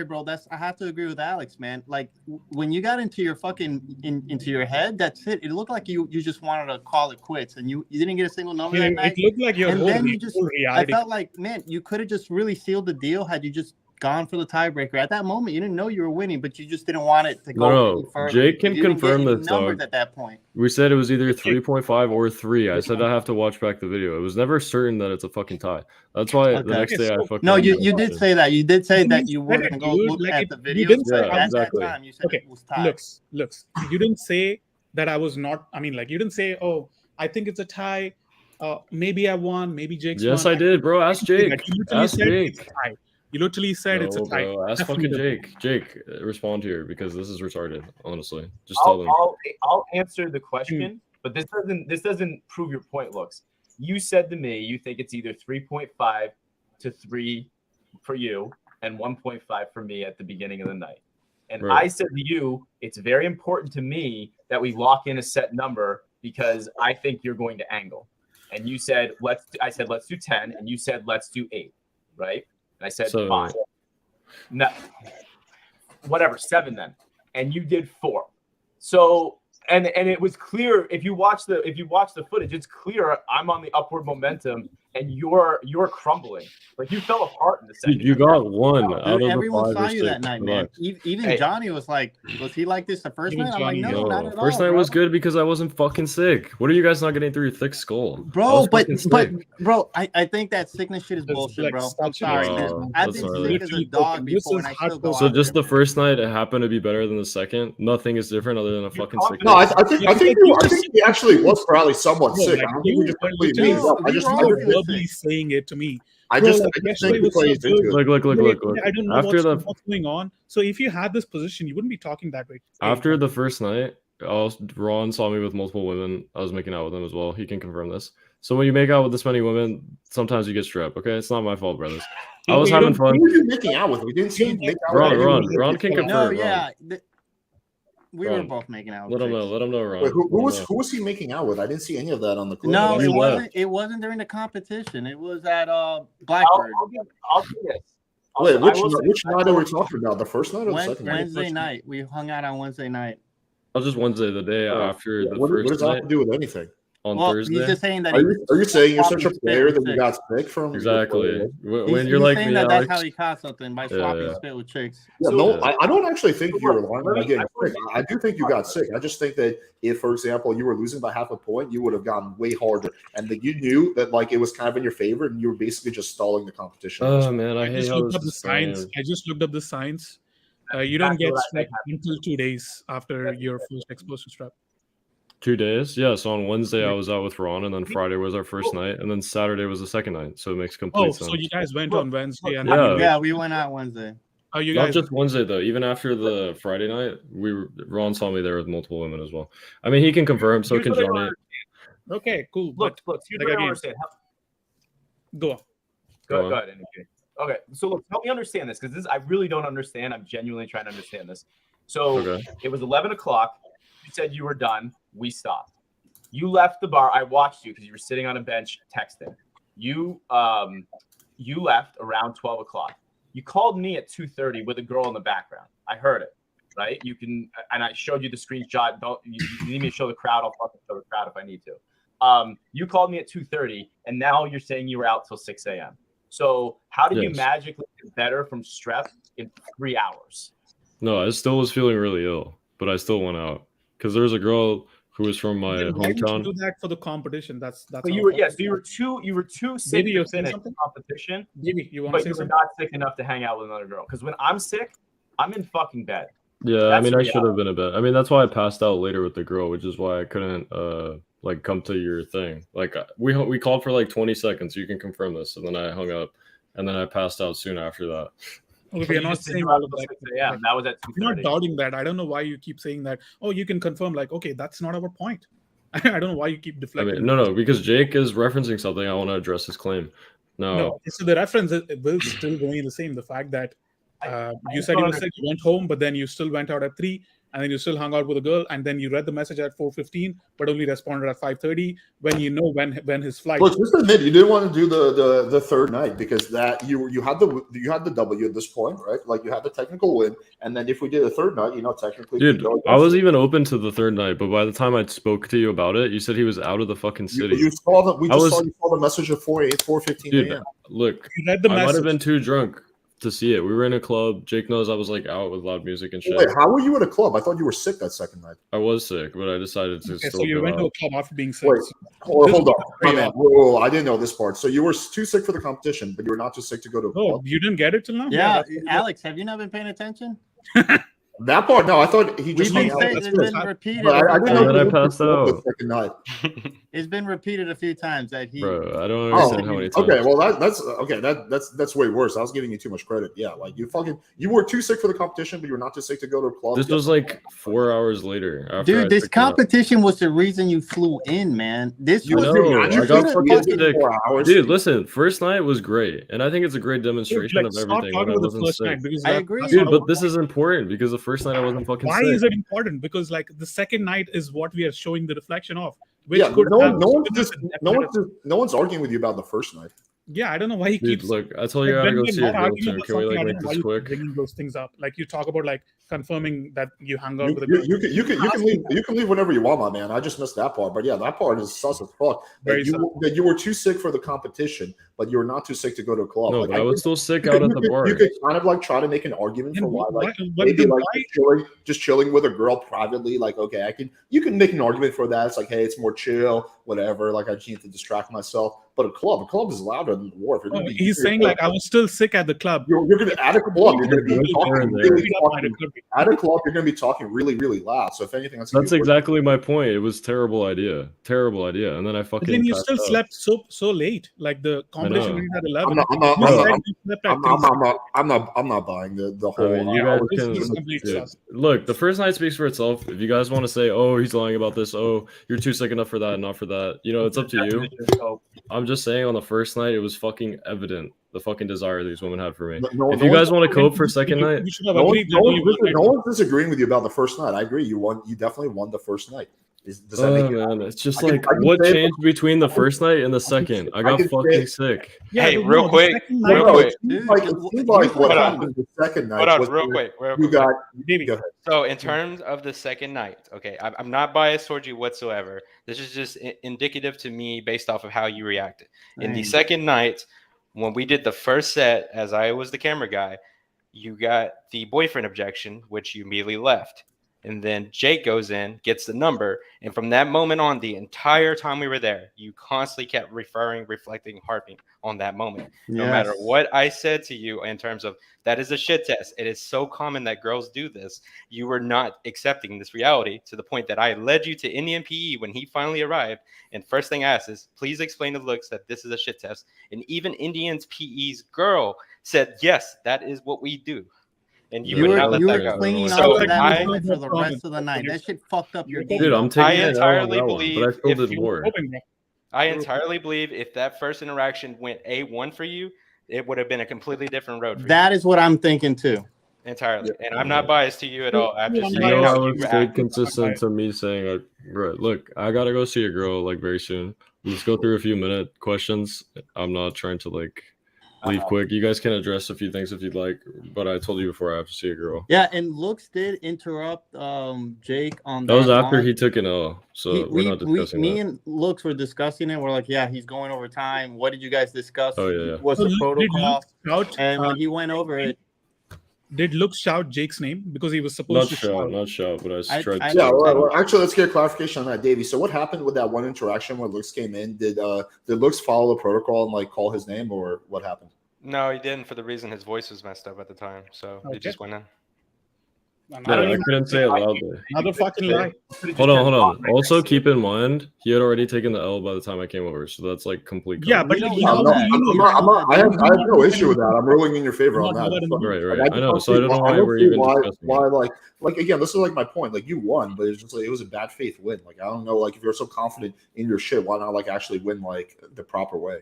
Speaker 12: bro. I have to agree with Alex, man. Like when you got into your fucking into your head, that's it. It looked like you just wanted to call it quits, and you didn't get a single number that night.
Speaker 14: It looked like your
Speaker 12: and then you just. I felt like, man, you could have just really sealed the deal had you just gone for the tiebreaker. At that moment, you didn't know you were winning, but you just didn't want it to go any
Speaker 2: No,
Speaker 12: further.
Speaker 2: Jake can
Speaker 12: You didn't
Speaker 2: confirm
Speaker 12: get any
Speaker 2: this,
Speaker 12: numbers
Speaker 2: dog.
Speaker 12: at that point.
Speaker 2: We said it was either 3.5 or 3. I said I have to watch back the video. It was never certain that it's a fucking tie. That's why the next day I fucking...
Speaker 12: No, you did say that. You did say that you were going to go look
Speaker 14: like
Speaker 12: at the
Speaker 14: you
Speaker 12: video.
Speaker 14: didn't say
Speaker 12: at
Speaker 2: exactly.
Speaker 12: that time, you said it was tied.
Speaker 14: Looks. You didn't say that I was not. I mean, like you didn't say, "Oh, I think it's a tie. Maybe I won. Maybe Jake's won."
Speaker 2: Yes, I did, bro. Ask Jake. Ask Jake.
Speaker 14: You literally said it's a tie.
Speaker 2: Bro. Ask fucking Jake. Jake, respond here because this is retarded. Honestly, just tell them.
Speaker 3: I'll answer the question, but this doesn't prove your point. Looks, you said to me you think it's either 3.5 to 3 for you and 1.5 for me at the beginning of the night. And
Speaker 2: Right.
Speaker 3: I said to you, it's very important to me that we lock in a set number because I think you're going to angle. And you said, I said, let's do 10. And you said, let's do 8. Right. And I said, fine. No, whatever, 7 then. And you did 4. So, and it was clear if you watch the footage, it's clear I'm on the upward momentum and you're crumbling. Like you fell apart in the second.
Speaker 2: You got 1 out of the 5
Speaker 12: Everyone saw
Speaker 2: or
Speaker 12: you
Speaker 2: 6.
Speaker 12: that night, man. Even Johnny was like, was he like this the first night? I'm like, no, not at all.
Speaker 2: First night was good because I wasn't fucking sick. What are you guys not getting through your thick skull?
Speaker 12: Bro, but bro, I think that sickness shit is bullshit, bro. I'm sorry. I've been sick as a dog before, and I still go.
Speaker 2: So just the first night it happened to be better than the second. Nothing is different other than a fucking sickness.
Speaker 1: No, I think he actually was probably somewhat sick. I don't think we just completely made it up. I just
Speaker 14: verbally saying it to me.
Speaker 1: I just think he plays into it.
Speaker 2: Look.
Speaker 14: I don't know what's going on. So if you had this position, you wouldn't be talking that way.
Speaker 2: After the first night, Ron saw me with multiple women. I was making out with him as well. He can confirm this. So when you make out with this many women, sometimes you get strep. Okay, it's not my fault, brothers. I was having fun.
Speaker 1: Who were you making out with? We didn't see you make out with
Speaker 2: Ron can confirm.
Speaker 12: No, yeah. We were both making out.
Speaker 2: Let him know, Ron.
Speaker 1: Wait, who was he making out with? I didn't see any of that on the clip.
Speaker 12: No, it wasn't during the competition. It was at Blackbird.
Speaker 3: I'll do this.
Speaker 1: Wait, which night are we talking about? The first night or the second night?
Speaker 12: Wednesday night. We hung out on Wednesday night.
Speaker 2: It was just Wednesday, the day after the first night.
Speaker 1: What does that have to do with anything?
Speaker 2: On Thursday.
Speaker 12: He's just saying that.
Speaker 1: Are you saying you're such a player that you got sick from?
Speaker 2: Exactly. When
Speaker 12: He's
Speaker 2: you're like
Speaker 12: saying
Speaker 2: me,
Speaker 12: that
Speaker 2: Alex,
Speaker 12: that's how he caught something by swapping spit with chicks.
Speaker 1: Yeah, I don't actually think you're lying about getting sick. I do think you got sick. I just think that if, for example, you were losing by half a point, you would have gotten way harder, and that you knew that like it was kind of in your favor, and you were basically just stalling the competition.
Speaker 2: Oh man, I hate how
Speaker 14: looked up the signs. I just looked up the signs. You don't get sick until 2 days after your first exposure strap.
Speaker 2: 2 days, yeah. So on Wednesday I was out with Ron, and then Friday was our first night, and then Saturday was the second night. So it makes complete sense.
Speaker 14: So you guys went on Wednesday, and
Speaker 12: yeah, we went out Wednesday.
Speaker 14: Oh, you
Speaker 2: Not
Speaker 14: guys
Speaker 2: just Wednesday though. Even after the Friday night, Ron saw me there with multiple women as well. I mean, he can confirm. So can Johnny.
Speaker 14: Okay, cool.
Speaker 3: Look. Here's what I don't understand.
Speaker 14: Go on.
Speaker 3: Go ahead, NJ. Okay, so look, help me understand this because I really don't understand. I'm genuinely trying to understand this. So It was 11 o'clock. You said you were done. We stopped. You left the bar. I watched you because you were sitting on a bench texting. You left around 12 o'clock. You called me at 2:30 with a girl in the background. I heard it, right? You can, and I showed you the screenshot. You need me to show the crowd? I'll fucking show the crowd if I need to. You called me at 2:30, and now you're saying you were out till 6 a.m. So how did you magically get better from strep in 3 hours?
Speaker 2: No, I still was feeling really ill, but I still went out because there was a girl who was from my hometown.
Speaker 14: Do that for the competition. That's.
Speaker 3: So you were too sick to finish the competition.
Speaker 14: Maybe you want
Speaker 3: but
Speaker 14: to say
Speaker 3: you were
Speaker 14: something?
Speaker 3: not sick enough to hang out with another girl. Because when I'm sick, I'm in fucking bed.
Speaker 2: Yeah, I mean, I should have been in bed. I mean, that's why I passed out later with the girl, which is why I couldn't like come to your thing. Like we called for like 20 seconds. You can confirm this, and then I hung up, and then I passed out soon after that.
Speaker 14: We are not saying all of that.
Speaker 3: Yeah, that was at 2:30.
Speaker 14: I'm not doubting that. I don't know why you keep saying that. Oh, you can confirm. Like, okay, that's not our point. I don't know why you keep deflecting.
Speaker 2: I mean, no, because Jake is referencing something. I want to address his claim. No.
Speaker 14: So the reference will still remain the same. The fact that you said you were sick, you went home, but then you still went out at 3, and then you still hung out with a girl, and then you read the message at 4:15, but only responded at 5:30 when you know when his flight.
Speaker 1: Look, just admit you didn't want to do the third night because that you had the W at this point, right? Like you had the technical win, and then if we did a third night, technically.
Speaker 2: Dude, I was even open to the third night, but by the time I spoke to you about it, you said he was out of the fucking city.
Speaker 1: You saw the message at 4:15
Speaker 2: Dude,
Speaker 1: a.m.
Speaker 2: look,
Speaker 14: You read the
Speaker 2: I might
Speaker 14: message.
Speaker 2: have been too drunk to see it. We were in a club. Jake knows I was like out with loud music and shit.
Speaker 1: Wait, how were you at a club? I thought you were sick that second night.
Speaker 2: I was sick, but I decided to
Speaker 14: Okay,
Speaker 2: still
Speaker 14: so you
Speaker 2: go
Speaker 14: went to a
Speaker 2: out.
Speaker 14: club after being sick.
Speaker 1: Wait, hold on. My man. Whoa, I didn't know this part. So you were too sick for the competition, but you were not too sick to go to a
Speaker 14: Oh,
Speaker 1: club?
Speaker 14: you didn't get it till now?
Speaker 12: Yeah, Alex, have you not been paying attention?
Speaker 1: That part, no. I thought he just
Speaker 12: We've
Speaker 1: hung
Speaker 12: been
Speaker 1: out.
Speaker 12: saying, it's been repeated.
Speaker 1: But I didn't know
Speaker 2: And
Speaker 1: he
Speaker 2: then I
Speaker 1: went to
Speaker 2: passed
Speaker 1: the club
Speaker 2: out.
Speaker 1: the second night.
Speaker 12: It's been repeated a few times that he.
Speaker 2: Bro, I don't understand how many times.
Speaker 1: Okay, well that's way worse. I was giving you too much credit. Yeah, like you were too sick for the competition, but you were not too sick to go to a club.
Speaker 2: This was like 4 hours later. After
Speaker 12: Dude,
Speaker 2: I
Speaker 12: this
Speaker 2: picked it up.
Speaker 12: competition was the reason you flew in, man. This
Speaker 2: I
Speaker 12: was
Speaker 2: know. I got fucking sick.
Speaker 1: 4 hours.
Speaker 2: Dude, listen, first night was great, and I think it's a great demonstration
Speaker 14: like,
Speaker 2: of
Speaker 14: stop
Speaker 2: everything.
Speaker 14: talking
Speaker 2: When I
Speaker 14: about the
Speaker 2: wasn't
Speaker 14: first
Speaker 2: sick.
Speaker 14: night, because
Speaker 12: I
Speaker 14: that-
Speaker 12: agree.
Speaker 14: that's
Speaker 2: Dude,
Speaker 14: not
Speaker 2: but this is important because the first night I wasn't fucking
Speaker 14: why
Speaker 2: sick.
Speaker 14: is it important? Because like the second night is what we are showing the reflection of. Which
Speaker 1: Yeah,
Speaker 14: could
Speaker 1: no
Speaker 14: have
Speaker 1: one's arguing with you about the first night.
Speaker 14: Yeah, I don't know why he
Speaker 2: Dude,
Speaker 14: keeps.
Speaker 2: look, I told you I
Speaker 14: when
Speaker 2: gotta go
Speaker 14: we're
Speaker 2: see a
Speaker 14: not
Speaker 2: girl
Speaker 14: arguing
Speaker 2: soon.
Speaker 14: about
Speaker 2: Can we
Speaker 14: something,
Speaker 2: like
Speaker 14: I
Speaker 2: make
Speaker 14: don't know why
Speaker 2: this
Speaker 14: you
Speaker 2: quick?
Speaker 14: bringing those things up. Like you talk about like confirming that you hung out
Speaker 1: You,
Speaker 14: with a
Speaker 1: you,
Speaker 14: girl.
Speaker 1: you can leave whenever you want, my man. I just missed that part, but yeah, that part is sus as fuck.
Speaker 14: Very
Speaker 1: That you were too sick for the competition, but you were not too sick to go to a club.
Speaker 2: No,
Speaker 1: Like,
Speaker 2: but I was
Speaker 1: think
Speaker 2: still sick
Speaker 1: you
Speaker 2: out
Speaker 1: could-
Speaker 2: at the
Speaker 1: you
Speaker 2: bar.
Speaker 1: could- You could kind of like try to make an argument for
Speaker 14: And
Speaker 1: why, like
Speaker 14: but
Speaker 1: maybe
Speaker 14: then
Speaker 1: like
Speaker 14: why-
Speaker 1: just chilling with a girl privately. Like, okay, you can make an argument for that. It's like, hey, it's more chill, whatever. Like, I just need to distract myself. But a club is louder than the war. If you're
Speaker 14: Oh,
Speaker 1: gonna be,
Speaker 14: he's saying like I was still sick at the club.
Speaker 1: you're going to at a club. You're going to be
Speaker 2: You're
Speaker 1: talking
Speaker 2: there.
Speaker 1: really at a club. You're going to be talking really, really loud. So if anything, that's
Speaker 2: exactly my point. It was terrible idea, and then I
Speaker 14: But
Speaker 2: fucking.
Speaker 14: then you
Speaker 2: passed
Speaker 14: still
Speaker 2: out.
Speaker 14: slept so late. Like the competition
Speaker 2: know.
Speaker 14: ended at 11.
Speaker 1: I'm not buying the whole.
Speaker 2: I mean, you guys
Speaker 14: This
Speaker 2: can
Speaker 14: is complete
Speaker 2: dude,
Speaker 14: sus.
Speaker 2: look. The first night speaks for itself. If you guys want to say, "Oh, he's lying about this," "Oh, you're too sick enough for that," not for that, it's up to you. I'm just saying, on the first night, it was fucking evident the fucking desire these women had for me. If you guys want to cope for second night,
Speaker 14: You should have
Speaker 1: No
Speaker 14: agreed that only one night.
Speaker 1: one's disagreeing with you about the first night. I agree. You won. You definitely won the first night. Does that make you
Speaker 2: man, it's just
Speaker 1: I can-
Speaker 2: like
Speaker 1: I can
Speaker 2: what
Speaker 1: say-
Speaker 2: changed between the first night and the second? I got
Speaker 1: can
Speaker 2: fucking
Speaker 1: say-
Speaker 2: sick.
Speaker 14: Yeah,
Speaker 13: Hey,
Speaker 14: but
Speaker 13: real
Speaker 14: no, the
Speaker 13: quick,
Speaker 14: second
Speaker 13: real
Speaker 14: night-
Speaker 13: quick.
Speaker 1: It seems like what
Speaker 13: Hold on.
Speaker 1: happened the second night
Speaker 13: Hold on,
Speaker 1: was
Speaker 13: real
Speaker 1: that
Speaker 13: quick.
Speaker 1: you got.
Speaker 14: Maybe.
Speaker 1: Go ahead.
Speaker 13: So, in terms of the second night, okay, I'm not biased towards you whatsoever. This is just indicative to me based off of how you reacted. In the
Speaker 12: Right.
Speaker 13: second night, when we did the first set, as I was the camera guy, you got the boyfriend objection, which you immediately left. And then Jake goes in, gets the number. And from that moment on, the entire time we were there, you constantly kept reflecting, harping on that moment. No matter
Speaker 12: Yes.
Speaker 13: what I said to you in terms of that is a shit test. It is so common that girls do this. You were not accepting this reality to the point that I led you to Indian PE when he finally arrived. And first thing I asked is, please explain to Looks that this is a shit test. And even Indian's PE's girl said, yes, that is what we do. And you would not let
Speaker 12: you
Speaker 13: that
Speaker 12: were
Speaker 13: go.
Speaker 12: clinging
Speaker 13: So
Speaker 12: on to that
Speaker 13: I,
Speaker 12: moment for the rest of the night. That shit fucked up your game.
Speaker 2: Dude, I'm
Speaker 13: I
Speaker 2: taking it out on
Speaker 13: entirely
Speaker 2: that one,
Speaker 13: believe
Speaker 2: but I still
Speaker 13: if
Speaker 2: did
Speaker 13: you-
Speaker 2: more.
Speaker 13: I entirely believe if that first interaction went A1 for you, it would have been a completely different road for
Speaker 12: That is what I'm thinking too.
Speaker 13: you. Entirely. And I'm not biased to you at all. I'm just
Speaker 2: You
Speaker 13: saying
Speaker 2: know,
Speaker 13: how
Speaker 2: I
Speaker 13: you
Speaker 2: would stay
Speaker 13: react.
Speaker 2: consistent to me saying, bro, look, I gotta go see a girl like very soon. Let's go through a few minute questions. I'm not trying to like leave quick. You guys can address a few things if you'd like, but I told you before I have to see a girl.
Speaker 12: Yeah, and Looks did interrupt Jake on
Speaker 2: That was after
Speaker 12: line.
Speaker 2: he took an L, so we're not discussing
Speaker 12: me
Speaker 2: that.
Speaker 12: and Looks were discussing it. We're like, yeah, he's going over time. What did you guys discuss?
Speaker 2: Oh, yeah, yeah.
Speaker 12: What's the
Speaker 14: Did
Speaker 12: protocol?
Speaker 14: Looks shout,
Speaker 12: And when he went over it,
Speaker 14: did Looks shout Jake's name because he was supposed
Speaker 2: Not shout, but I tried to.
Speaker 1: Yeah, well, actually, let's get a clarification on that, Davey. So, what happened with that one interaction when Looks came in? Did Looks follow the protocol and like call his name, or what happened?
Speaker 13: No, he didn't for the reason his voice was messed up at the time. So he
Speaker 14: Okay.
Speaker 13: just went in.
Speaker 2: I couldn't say it loudly.
Speaker 14: Another fucking lie.
Speaker 2: Hold on. Also, keep in mind he had already taken the L by the time I came over, so that's like complete.
Speaker 14: Yeah, but
Speaker 2: coverage.
Speaker 1: I have no issue with that. I'm ruling in your favor on that.
Speaker 2: Right. I know. So I don't know why we're even discussing.
Speaker 1: Why, like again, this is like my point. Like you won, but it's just like it was a bad faith win. Like I don't know. Like if you're so confident in your shit, why not like actually win like the proper way?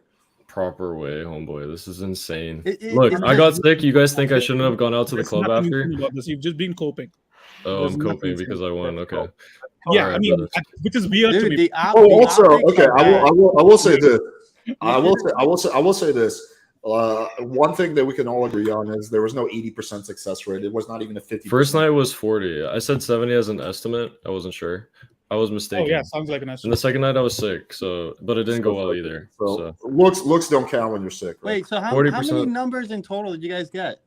Speaker 2: Proper way, homeboy. This is insane.
Speaker 12: It-
Speaker 2: Look,
Speaker 12: it's
Speaker 2: I got
Speaker 12: just-
Speaker 2: sick. You guys think I shouldn't have gone out to the
Speaker 14: There's
Speaker 2: club
Speaker 14: nothing
Speaker 2: after?
Speaker 14: funny about this. You've just been coping.
Speaker 2: Oh,
Speaker 14: There's
Speaker 2: I'm
Speaker 14: nothing
Speaker 2: coping because I won. Okay.
Speaker 14: Yeah,
Speaker 2: Alright,
Speaker 14: I mean,
Speaker 2: brother.
Speaker 14: which is weird to
Speaker 12: dude,
Speaker 14: me.
Speaker 12: the
Speaker 1: Also,
Speaker 12: optics
Speaker 1: okay,
Speaker 12: are
Speaker 1: I
Speaker 12: bad.
Speaker 1: will say this. I will say this. One thing that we can all agree on is there was no 80% success rate. It was not even a 50%.
Speaker 2: First night was 40. I said 70 as an estimate. I wasn't sure. I was mistaken.
Speaker 14: Oh yeah, sounds like an
Speaker 2: And
Speaker 14: estimate.
Speaker 2: the second night I was sick, but it didn't go well either.
Speaker 1: So looks don't count when you're sick. Right?
Speaker 12: Wait, so how many
Speaker 2: 40%.
Speaker 12: numbers in total did you guys get?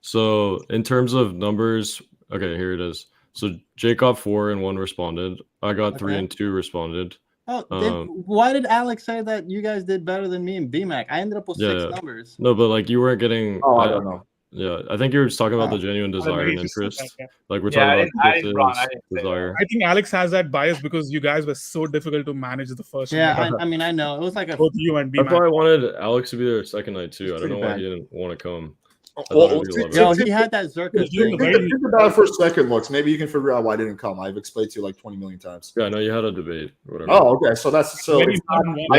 Speaker 2: So in terms of numbers, okay, here it is. So Jake got 4 and 1 responded. I got 3 and 2 responded.
Speaker 12: Oh, why did Alex say that you guys did better than me and BMAC? I ended up with 6 numbers.
Speaker 2: No, but like you weren't getting.
Speaker 1: Oh, I don't know.
Speaker 2: Yeah, I think you were just talking about the genuine desire and interest. Like we're talking about desire.
Speaker 14: I think Alex has that bias because you guys were so difficult to manage the first.
Speaker 12: Yeah, I mean, I know it was like
Speaker 14: both you and
Speaker 2: That's
Speaker 14: BMAC.
Speaker 2: why I wanted Alex to be there second night too. I don't know why he didn't want to come.
Speaker 12: Yo, he had that Zerka thing.
Speaker 1: Think about it for a second, Looks. Maybe you can figure out why I didn't come. I've explained to you like 20 million times.
Speaker 2: Yeah, I know you had a debate. Or whatever.
Speaker 1: Oh, okay. So that's so. I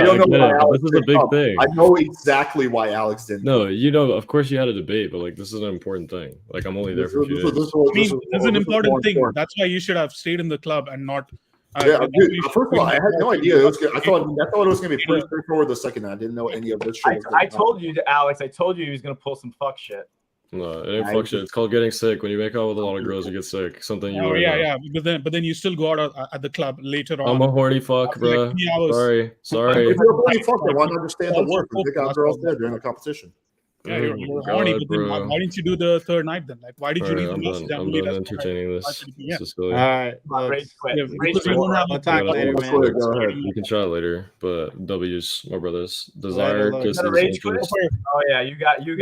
Speaker 1: don't know why Alex
Speaker 2: this is a big thing.
Speaker 1: I know exactly why Alex didn't.
Speaker 2: No, you know, of course you had a debate, but like this is an important thing. Like I'm only there for a few days.
Speaker 14: This is an important thing. That's why you should have stayed in the club and not.
Speaker 1: Yeah, dude, first of all, I had no idea. I thought it was going to be pretty straightforward the second night. I didn't know any of this shit.
Speaker 3: I told you, Alex. I told you he was going to pull some fuck shit.
Speaker 2: No, it ain't fuck shit. It's called getting sick. When you make out with a lot of girls, you get sick. Something you.
Speaker 14: Oh yeah. But then you still go out at the club later on.
Speaker 2: I'm a horny fuck, bro. Sorry.
Speaker 1: If you're a horny fuck, then why not understand the work and pick out girls there during the competition?
Speaker 14: Yeah, you're horny, but then why didn't you do the third night then? Like, why did you leave the message?
Speaker 2: I'm done entertaining this. This is silly.
Speaker 12: All right, we'll talk later, man.
Speaker 2: Go ahead. You can try it later, but W's, my brothers. Desire, distance, interest.
Speaker 3: Oh yeah, you got it. You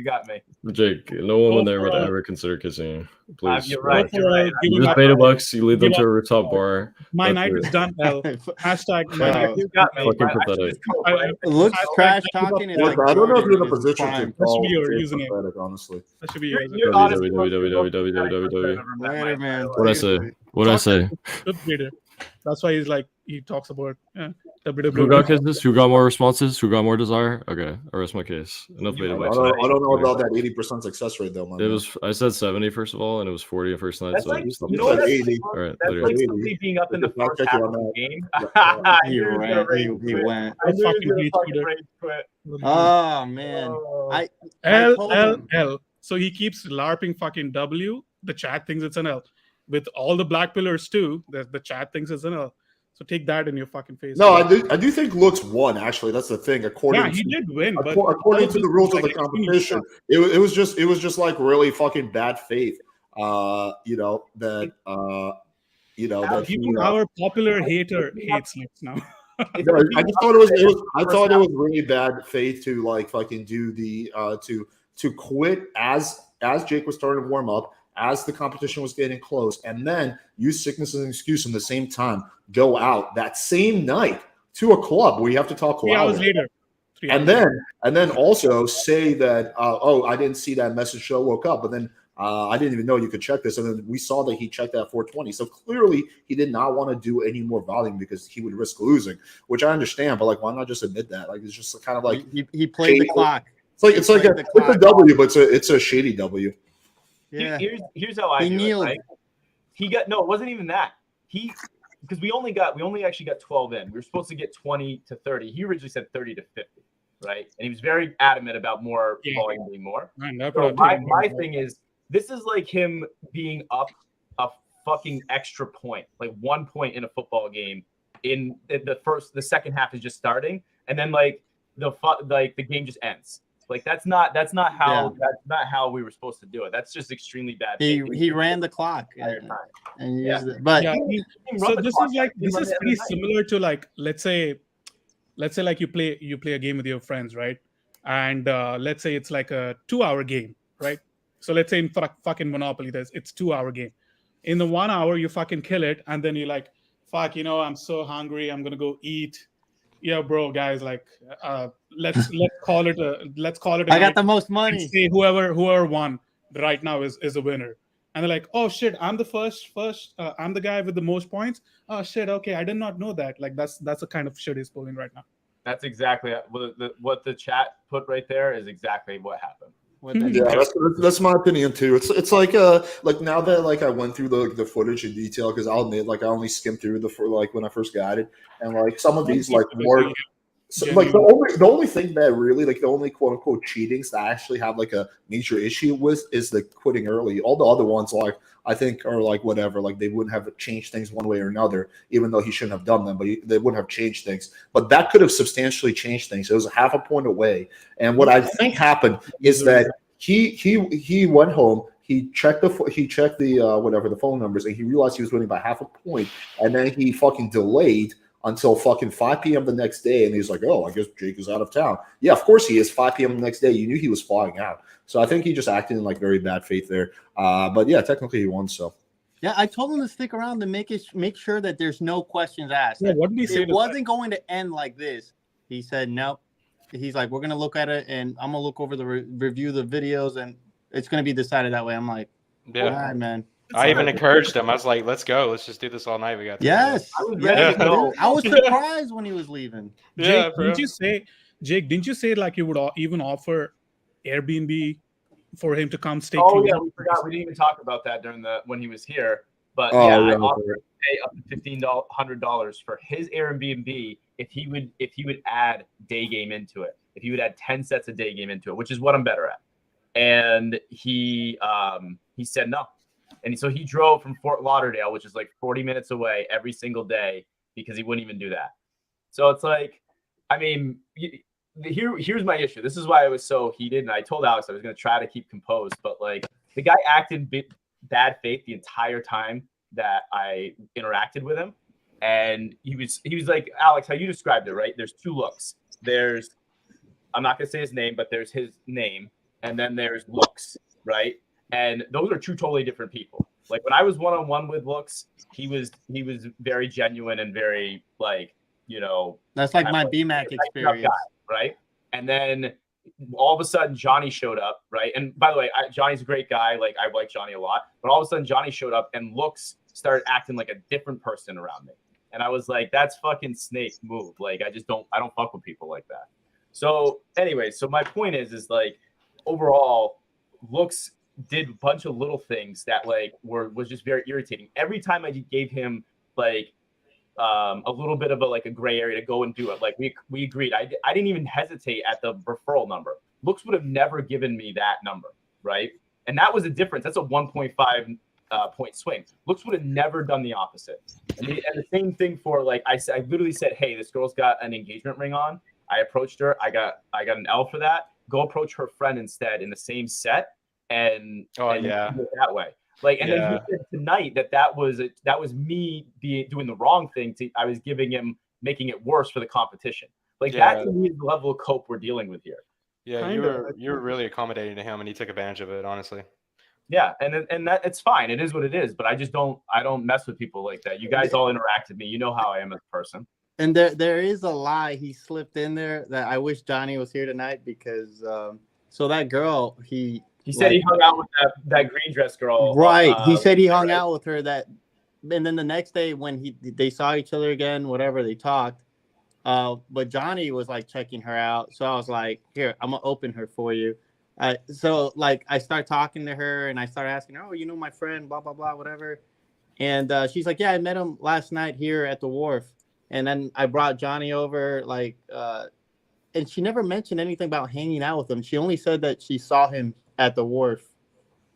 Speaker 3: got me.
Speaker 2: Jake, no woman there would ever consider kissing you. Please.
Speaker 3: You're right.
Speaker 2: You just pay $2. You lead them to a rooftop bar.
Speaker 14: My night is done. Hashtag my night.
Speaker 3: You got me.
Speaker 2: Fucking pathetic.
Speaker 12: Looks trash talking.
Speaker 1: I don't know if you're in a position to
Speaker 14: That should
Speaker 1: call
Speaker 14: be your
Speaker 1: Jake
Speaker 14: username.
Speaker 1: pathetic, honestly.
Speaker 14: That should be yours.
Speaker 2: www.
Speaker 12: Later, man.
Speaker 2: What I say? What I say?
Speaker 14: That's why he talks about
Speaker 2: Who got kisses? Who got more responses? Who got more desire? Okay, I rest my case. Enough beta.
Speaker 1: I don't know about that 80% success rate though, man.
Speaker 2: It was. I said 70 first of all, and it was 40 at first night.
Speaker 3: That's
Speaker 2: so
Speaker 3: like,
Speaker 2: stop
Speaker 3: you know, that's
Speaker 1: 80.
Speaker 2: All right,
Speaker 3: that's
Speaker 2: later.
Speaker 3: like somebody being up in the first half of the game.
Speaker 12: He went.
Speaker 14: I fucking hate Twitter.
Speaker 12: Oh man,
Speaker 14: L. So he keeps larping fucking W. The chat thinks it's an L. With all the black pillars too, the chat thinks it's an L. So take that in your fucking face.
Speaker 1: No, I do think Looks won. Actually, that's the thing.
Speaker 14: He did win. But
Speaker 1: according to the rules of the competition, it was just like really fucking bad faith. That
Speaker 14: even our popular hater hates Looks now.
Speaker 1: I just thought it was really bad faith to like fucking do the to quit as Jake was starting to warm up, as the competition was getting close, and then use sickness as an excuse in the same time, go out that same night to a club where you have to talk
Speaker 14: 3 hours later.
Speaker 1: And then also say that, I didn't see that message show, woke up, but then I didn't even know you could check this. And then we saw that he checked at 420. So clearly he did not want to do any more volume because he would risk losing, which I understand, but like, why not just admit that? Like, it's just kind of like
Speaker 12: he played the clock.
Speaker 1: It's like a W, but it's a shady W.
Speaker 12: Yeah.
Speaker 3: Here's how I do it. Right? It wasn't even that. Because we only actually got 12 in. We were supposed to get 20 to 30. He originally said 30 to 50, right? And he was very adamant about more volume being more. So my thing is, this is like him being up a fucking extra point, like 1 point in a football game. In the second half is just starting, and then like the game just ends. Like that's not how we were supposed to do it. That's just extremely bad.
Speaker 12: He ran the clock and used it. But
Speaker 14: so this is pretty similar to like let's say like you play a game with your friends, right? And let's say it's like a 2-hour game, right? So let's say in fucking Monopoly, it's 2-hour game. In the 1 hour, you fucking kill it, and then you're like, fuck, I'm so hungry, I'm gonna go eat. Yeah, bro, guys, like, let's call it a
Speaker 12: I got the most money.
Speaker 14: Say whoever won right now is a winner. And they're like, oh shit, I'm the first. I'm the guy with the most points. Oh shit, okay, I did not know that. Like that's the kind of shit he's pulling right now.
Speaker 3: That's exactly what the chat put right there is exactly what happened.
Speaker 1: Yeah, that's my opinion too. It's like now that like I went through the footage in detail, because I'll admit like I only skimmed through when I first got it, and like some of these like more. So, like the only thing that really like the only quote unquote cheatings that I actually have like a major issue with is the quitting early. All the other ones like I think are like whatever, like they wouldn't have changed things one way or another, even though he shouldn't have done them, but they wouldn't have changed things. But that could have substantially changed things. It was half a point away, and what I think happened is that He went home. He checked the whatever the phone numbers, and he realized he was winning by half a point. And then he fucking delayed until fucking 5 p.m. the next day, and he's like, "Oh, I guess Jake is out of town." Yeah, of course he is. 5 p.m. the next day, you knew he was flying out. So I think he just acted in like very bad faith there. But yeah, technically he won. So
Speaker 12: yeah, I told him to stick around to make sure that there's no questions asked.
Speaker 14: Yeah, what did he say?
Speaker 12: It wasn't going to end like this. He said, "Nope." He's like, "We're gonna look at it, and I'm gonna look over the review the videos, and it's gonna be decided that way." I'm like,
Speaker 13: Yeah,
Speaker 12: all right, man.
Speaker 13: I even encouraged him. I was like, "Let's go. Let's just do this all night." We got
Speaker 12: yes.
Speaker 3: I was ready to go.
Speaker 12: I was surprised when he was leaving.
Speaker 14: Jake, didn't you say like you would even offer Airbnb for him to come stay?
Speaker 3: Oh yeah, we forgot. We didn't even talk about that when he was here. But I offered to pay up to $1,500 for his Airbnb if he would add day game into it. If he would add 10 sets of day game into it, which is what I'm better at. And he said no. And so he drove from Fort Lauderdale, which is like 40 minutes away, every single day because he wouldn't even do that. So it's like, I mean, here's my issue. This is why I was so heated. And I told Alex I was going to try to keep composed, but like the guy acted bad faith the entire time that I interacted with him. And he was like, Alex, how you described it, right? There's two looks. There's, I'm not going to say his name, but there's his name. And then there's Looks, right? And those are two totally different people. Like when I was one-on-one with Looks, he was very genuine and very like,
Speaker 12: that's like my BMAC experience,
Speaker 3: guy, right? And then all of a sudden Johnny showed up, right? And by the way, Johnny's a great guy. Like I like Johnny a lot, but all of a sudden Johnny showed up and Looks started acting like a different person around me. And I was like, that's fucking snake move. Like I don't fuck with people like that. So anyway, so my point is like overall Looks did a bunch of little things that like was just very irritating. Every time I gave him like a little bit of a gray area to go and do it, like we agreed. I didn't even hesitate at the referral number. Looks would have never given me that number, right? And that was a difference. That's a 1.5 point swing. Looks would have never done the opposite. And the same thing for like I literally said, hey, this girl's got an engagement ring on. I approached her. I got an L for that. Go approach her friend instead in the same set. And do it that way. Like, and then he said tonight that was me doing the wrong thing. I was making it worse for the competition. Like that to me is the level of cope we're dealing with here.
Speaker 13: Yeah, you were really accommodating to him, and he took advantage of it. Honestly.
Speaker 3: Yeah, and that it's fine. It is what it is. But I don't mess with people like that. You guys all interact with me. You know how I am as a person.
Speaker 12: And there is a lie he slipped in there that I wish Johnny was here tonight because so that girl he
Speaker 3: said he hung out with that green dress girl.
Speaker 12: Right. He said he hung out with her and then the next day when they saw each other again, whatever, they talked. But Johnny was like checking her out. So I was like, here, I'm gonna open her for you. So like I start talking to her and I start asking her, oh, my friend, blah, blah, blah, whatever. And she's like, yeah, I met him last night here at the wharf. And then I brought Johnny over, like, and she never mentioned anything about hanging out with him. She only said that she saw him at the wharf.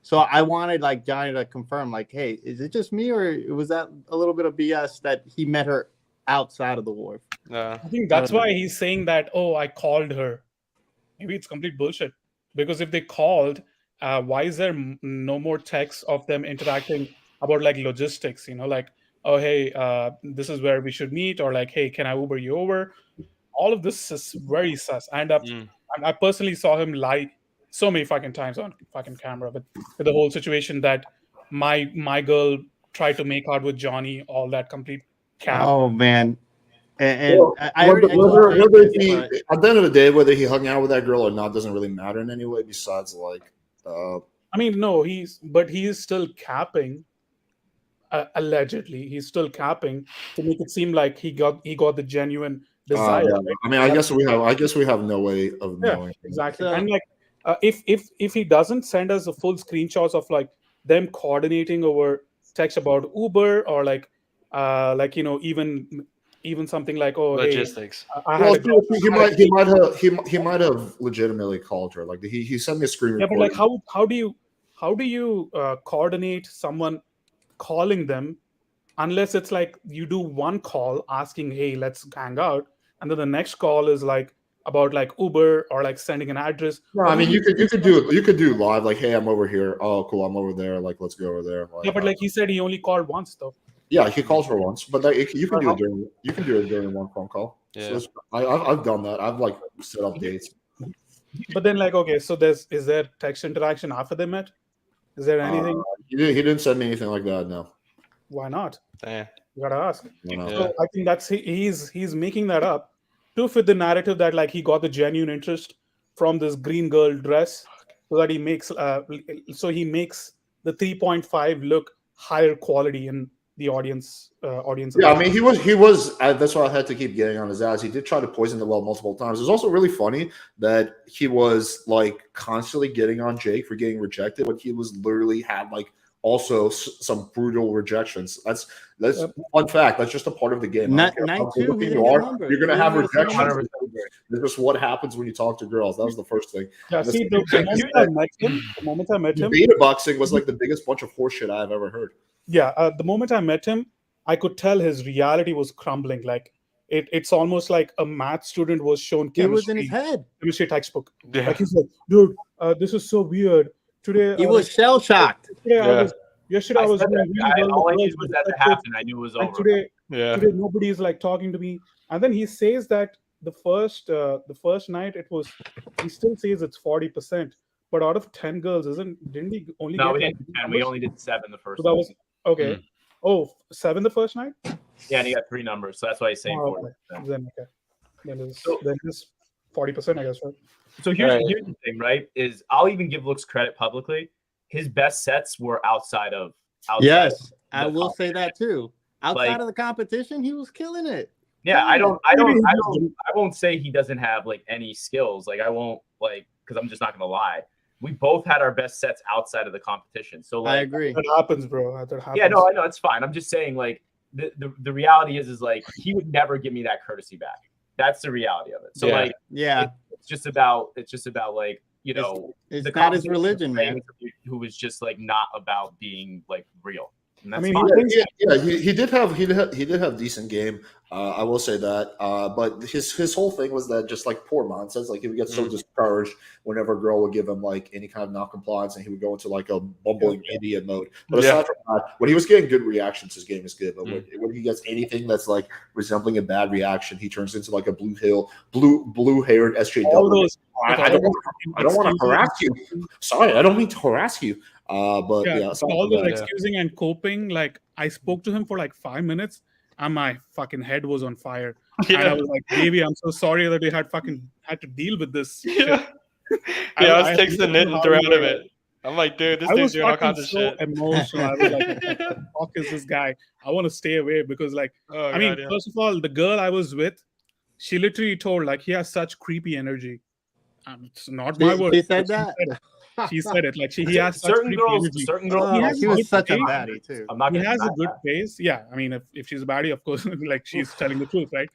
Speaker 12: So I wanted like Johnny to confirm, like, hey, is it just me or was that a little bit of BS that he met her outside of the wharf?
Speaker 14: I think that's why he's saying that, oh, I called her. Maybe it's complete bullshit. Because if they called, why is there no more texts of them interacting about like logistics, like, oh, hey, this is where we should meet, or like, hey, can I Uber you over? All of this is very sus. And I personally saw him lie so many fucking times on fucking camera, but with the whole situation that my girl tried to make out with Johnny, all that complete cap.
Speaker 12: Oh man. And
Speaker 1: well, at the end of the day, whether he hung out with that girl or not doesn't really matter in any way. Besides, like,
Speaker 14: I mean, no, he is still capping. Allegedly, he's still capping to make it seem like he got the genuine desire.
Speaker 1: I mean, I guess we have no way of knowing.
Speaker 14: Exactly, and like, if he doesn't send us the full screenshots of like them coordinating over text about Uber or like even something like, oh,
Speaker 13: logistics.
Speaker 14: Hey,
Speaker 1: he might have legitimately called her. Like he sent me a screen recording.
Speaker 14: But like how do you coordinate someone calling them unless it's like you do one call asking, hey, let's hang out, and then the next call is like, about like Uber or like sending an address.
Speaker 1: No, I mean you could do live, like, hey, I'm over here. Oh, cool, I'm over there. Like, let's go over there. Like,
Speaker 14: Yeah, but like he said, he only called once though.
Speaker 1: yeah, he calls for once, but like, you can do it during one phone call.
Speaker 13: Yeah.
Speaker 1: So I've done that. I've like set up dates.
Speaker 14: But then like, okay, so is there text interaction after they met? Is there anything?
Speaker 1: He didn't send me anything like that. No.
Speaker 14: Why not?
Speaker 13: Yeah.
Speaker 14: You gotta ask.
Speaker 1: No.
Speaker 14: So I think that's he's making that up to fit the narrative that like he got the genuine interest from this green girl dress, so that he makes the 3.5 look higher quality in the audience.
Speaker 1: Yeah, I mean he was. That's why I had to keep getting on his ass. He did try to poison the well multiple times. It was also really funny that he was like constantly getting on Jake for getting rejected, but he was literally had like also some brutal rejections. That's fun fact. That's just a part of the game.
Speaker 12: Night two,
Speaker 1: you're gonna have rejections. This is what happens when you talk to girls. That was the first thing.
Speaker 14: Yeah, see, the moment I met him,
Speaker 1: beta boxing was like the biggest bunch of horseshit I've ever heard.
Speaker 14: Yeah, the moment I met him, I could tell his reality was crumbling. Like it's almost like a math student was shown chemistry.
Speaker 12: It was in his head.
Speaker 14: Chemistry textbook. Yeah. Like he's like, dude, this is so weird. Today
Speaker 12: he was shell shocked.
Speaker 14: Yesterday I was doing really well.
Speaker 3: All I needed was that to happen. I knew it was over.
Speaker 14: Today nobody is like talking to me. And then he says that the first night he still says it's 40%. But out of 10 girls, didn't he only
Speaker 3: No,
Speaker 14: get
Speaker 3: we didn't 10. We only did 7 the first
Speaker 14: so that was okay.
Speaker 3: Mm.
Speaker 14: Oh, 7 the first night?
Speaker 3: Yeah, and he got 3 numbers, so that's why he's saying 40%.
Speaker 14: Then it's 40%, I guess, right?
Speaker 3: So here's the thing, right? Is I'll even give Looks credit publicly. His best sets were outside of.
Speaker 12: Yes, I will say that too. Outside of the competition, he was killing it.
Speaker 3: Yeah, I won't say he doesn't have like any skills. Like I won't because I'm just not gonna lie. We both had our best sets outside of the competition. So like,
Speaker 12: I agree.
Speaker 14: That happens, bro. That happens.
Speaker 3: Yeah, no, I know it's fine. I'm just saying like the reality is like he would never give me that courtesy back. That's the reality of it. So it's just about like
Speaker 12: it's not his religion, man.
Speaker 3: Who was just like not about being like real.
Speaker 14: I mean,
Speaker 1: he did have decent game. I will say that. But his whole thing was that just like poor nonsense. Like he would get so discouraged whenever a girl would give him like any kind of non-compliance, and he would go into like a bumbling idiot mode. But aside from that, when he was getting good reactions, his game is good. But when he gets anything that's like resembling a bad reaction, he turns into like a blue-haired SJW. I don't want to harass you. Sorry, I don't mean to harass you. But
Speaker 14: all the excusing and coping. Like I spoke to him for like 5 minutes, and my fucking head was on fire. And I was like, "Baby, I'm so sorry that we had to deal with this." Shit.
Speaker 13: I was texting Nick throughout of it. I'm like, dude, this dude's doing all kinds of shit.
Speaker 14: Emotional. I was like, "What the fuck is this guy? I want to stay away because, like, first of all, the girl I was with, she literally told like he has such creepy energy. It's not my word.
Speaker 12: She said that.
Speaker 14: She said it like he has
Speaker 3: certain girls.
Speaker 12: He was such a baddie too.
Speaker 14: He has a good face. Yeah, I mean, if she's a baddie, of course, like she's telling the truth, right?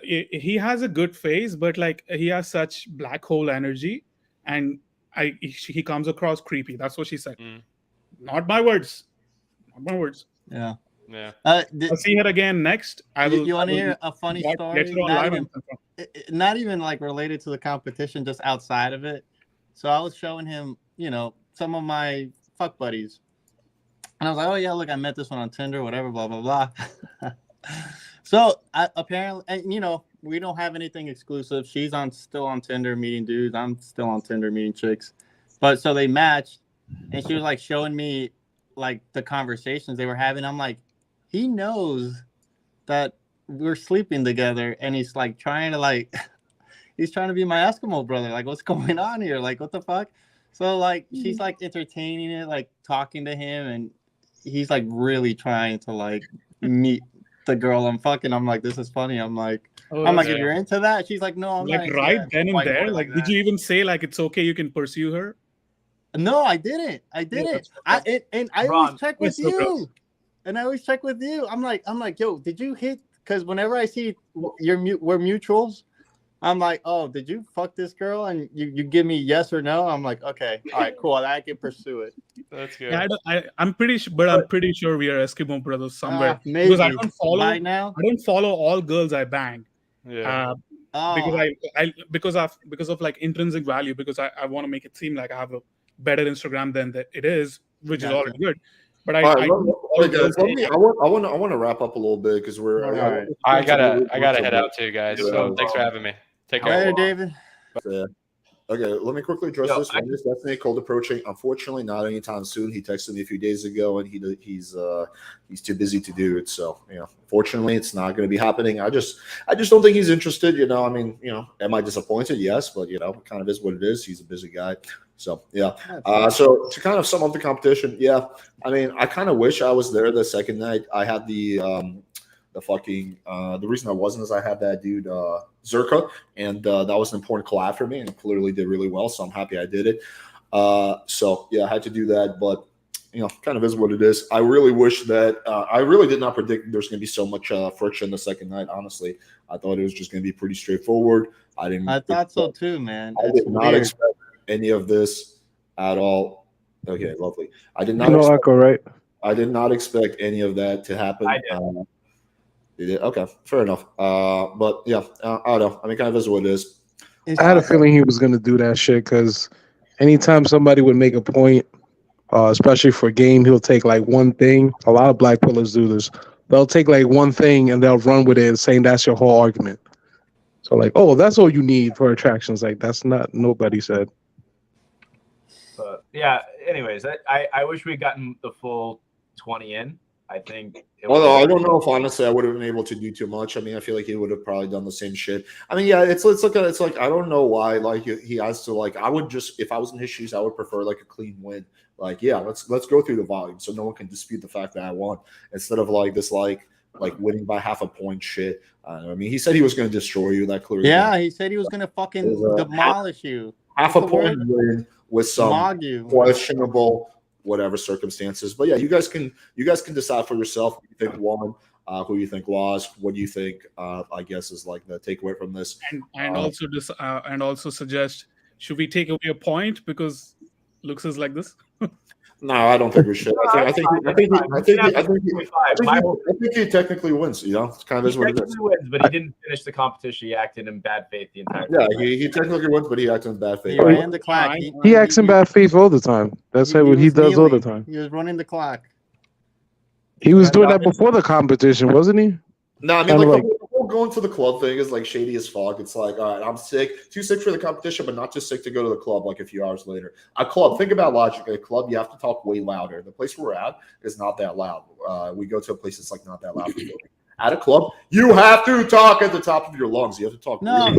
Speaker 14: He has a good face, but like he has such black hole energy, and he comes across creepy. That's what she said. Not my words. Not my words.
Speaker 12: Yeah.
Speaker 13: Yeah.
Speaker 14: I'll see her again next.
Speaker 12: You want to hear a funny story? Not even like related to the competition, just outside of it. So I was showing him, some of my fuck buddies. And I was like, oh, yeah, look, I met this one on Tinder, whatever, blah, blah, blah. So apparently, and, we don't have anything exclusive. She's still on Tinder meeting dudes. I'm still on Tinder meeting chicks. But so they matched, and she was like showing me like the conversations they were having. I'm like, he knows that we're sleeping together, and he's like trying to he's trying to be my Eskimo brother. Like, what's going on here? Like, what the fuck? So like she's like entertaining it, like talking to him, and he's like really trying to like meet the girl I'm fucking. I'm like, this is funny. I'm like, if you're into that, she's like, no, I'm
Speaker 14: like
Speaker 12: not
Speaker 14: right then and there. Like, did you even say like it's okay, you can pursue her?
Speaker 12: No, I didn't. I always check with you. And I always check with you. I'm like, yo, did you hit? Because whenever I see we're mutuals, I'm like, oh, did you fuck this girl? And you give me yes or no. I'm like, okay, all right, cool. I can pursue it.
Speaker 13: That's good.
Speaker 14: Yeah, I'm pretty sure we are Eskimo brothers somewhere.
Speaker 12: Maybe.
Speaker 14: Because I don't follow
Speaker 12: right now.
Speaker 14: I don't follow all girls I bang.
Speaker 13: Yeah.
Speaker 14: because of like intrinsic value, because I want to make it seem like I have a better Instagram than that it is, which is already good. But
Speaker 1: All right, I want to wrap up a little bit because we're.
Speaker 13: I gotta head out too, guys. So thanks for having me. Take care.
Speaker 12: Later, David.
Speaker 1: Yeah. Okay, let me quickly address this. When is Destiny cold approaching? Unfortunately, not anytime soon. He texted me a few days ago, and he's too busy to do it. So, fortunately, it's not going to be happening. I just don't think he's interested. I mean, am I disappointed? Yes, but it kind of is what it is. He's a busy guy. So yeah. So to kind of sum up the competition, yeah. I mean, I kind of wish I was there the second night. I had the reason I wasn't is I had that dude Zerka, and that was an important collab for me, and clearly did really well. So I'm happy I did it. So yeah, I had to do that, but kind of is what it is. I really wish that I really did not predict there's going to be so much friction the second night. Honestly, I thought it was just going to be pretty straightforward. I
Speaker 12: thought so too, man.
Speaker 1: I did not expect any of this at all. Okay, lovely. I did not. I did not expect any of that to happen.
Speaker 3: I did.
Speaker 1: Okay, fair enough. But yeah, I don't know. I mean, kind of is what it is.
Speaker 15: I had a feeling he was going to do that shit because anytime somebody would make a point, especially for game, he'll take like one thing. A lot of black pillars do this. They'll take like one thing and they'll run with it, saying that's your whole argument. So like, oh, that's all you need for attractions. Like that's not nobody said.
Speaker 3: But yeah. Anyways, I wish we'd gotten the full 20 in. I think.
Speaker 1: Although I don't know if honestly I would have been able to do too much. I mean, I feel like he would have probably done the same shit. I mean, yeah, it's like I don't know why. Like he has to like. I would just if I was in his shoes, I would prefer like a clean win. Like yeah, let's go through the volume so no one can dispute the fact that I won instead of like this like winning by half a point shit. I mean, he said he was going to destroy you. That clearly.
Speaker 12: Yeah, he said he was going to fucking demolish you.
Speaker 1: Half a point win with some questionable whatever circumstances. But yeah, you guys can decide for yourself who you think won, who you think lost, what do you think I guess is like the takeaway from this.
Speaker 14: And also suggest, should we take away a point because Looks is like this?
Speaker 1: No, I don't think we should. I think he technically wins. It's kind of is what it is.
Speaker 3: He wins, but he didn't finish the competition. He acted in bad faith the entire time.
Speaker 1: Yeah, he technically wins, but he acted in bad faith.
Speaker 12: He ran the clock.
Speaker 15: He acts in bad faith all the time. That's what he does all the time.
Speaker 12: He was running the clock.
Speaker 15: He was doing that before the competition, wasn't he?
Speaker 1: No, I mean, like the whole going to the club thing is like shady as fuck. It's like, all right, I'm too sick for the competition, but not too sick to go to the club like a few hours later. A club, think about logic. A club, you have to talk way louder. The place we're at is not that loud. We go to a place that's like not that loud. At a club, you have to talk at the top of your lungs. You have to talk.
Speaker 14: No,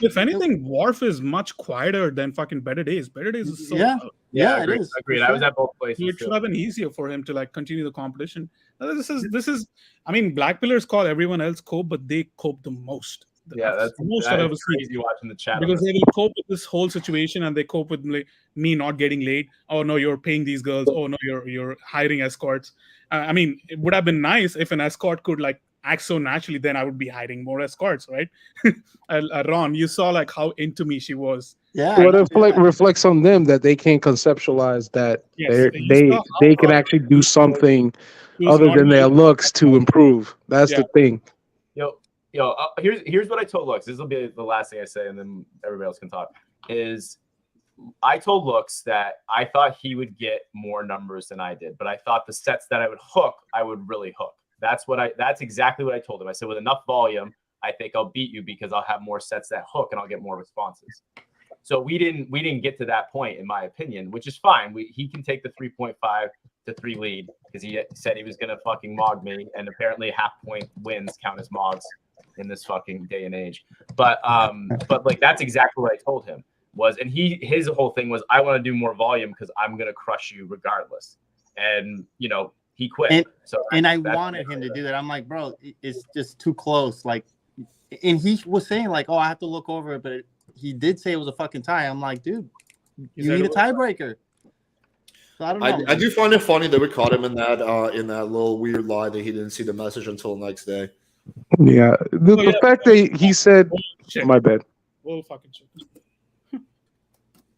Speaker 14: if anything, Wharf is much quieter than fucking Better Days. Better Days is so loud.
Speaker 3: Yeah, it is. Agreed. I was at both places.
Speaker 14: It should have been easier for him to like continue the competition. This is. I mean, Black Pillars call everyone else cope, but they cope the most.
Speaker 3: That's
Speaker 14: most
Speaker 3: I've
Speaker 14: ever
Speaker 3: crazy
Speaker 14: seen.
Speaker 3: watching the chat
Speaker 14: because they will cope with this whole situation and they cope with like, me not getting laid. Oh no, you're paying these girls. Oh no, you're hiring escorts. I mean, it would have been nice if an escort could like act so naturally. Then I would be hiring more escorts, right? Ron, you saw like how into me she was.
Speaker 12: Yeah,
Speaker 15: what if like reflects on them that they can't conceptualize that they can actually do something other than their looks to improve. That's the thing.
Speaker 3: Here's what I told Looks. This will be the last thing I say, and then everybody else can talk. Is I told Looks that I thought he would get more numbers than I did, but I thought the sets that I would hook, I would really hook. That's exactly what I told him. I said with enough volume, I think I'll beat you because I'll have more sets that hook and I'll get more responses. So we didn't get to that point, in my opinion, which is fine. He can take the 3.5 to 3 lead because he said he was gonna fucking mog me, and apparently half point wins count as mogs in this fucking day and age. But like that's exactly what I told him was, and his whole thing was I want to do more volume because I'm gonna crush you regardless. And he quit.
Speaker 12: And I wanted him to do that. I'm like, bro, it's just too close. Like, and he was saying like, oh, I have to look over it, but he did say it was a fucking tie. I'm like, dude, you need a tiebreaker. So I don't know.
Speaker 1: I do find it funny that we caught him in that little weird lie that he didn't see the message until the next day.
Speaker 15: Yeah, the fact that he said, "My bad."
Speaker 14: Oh fucking shit.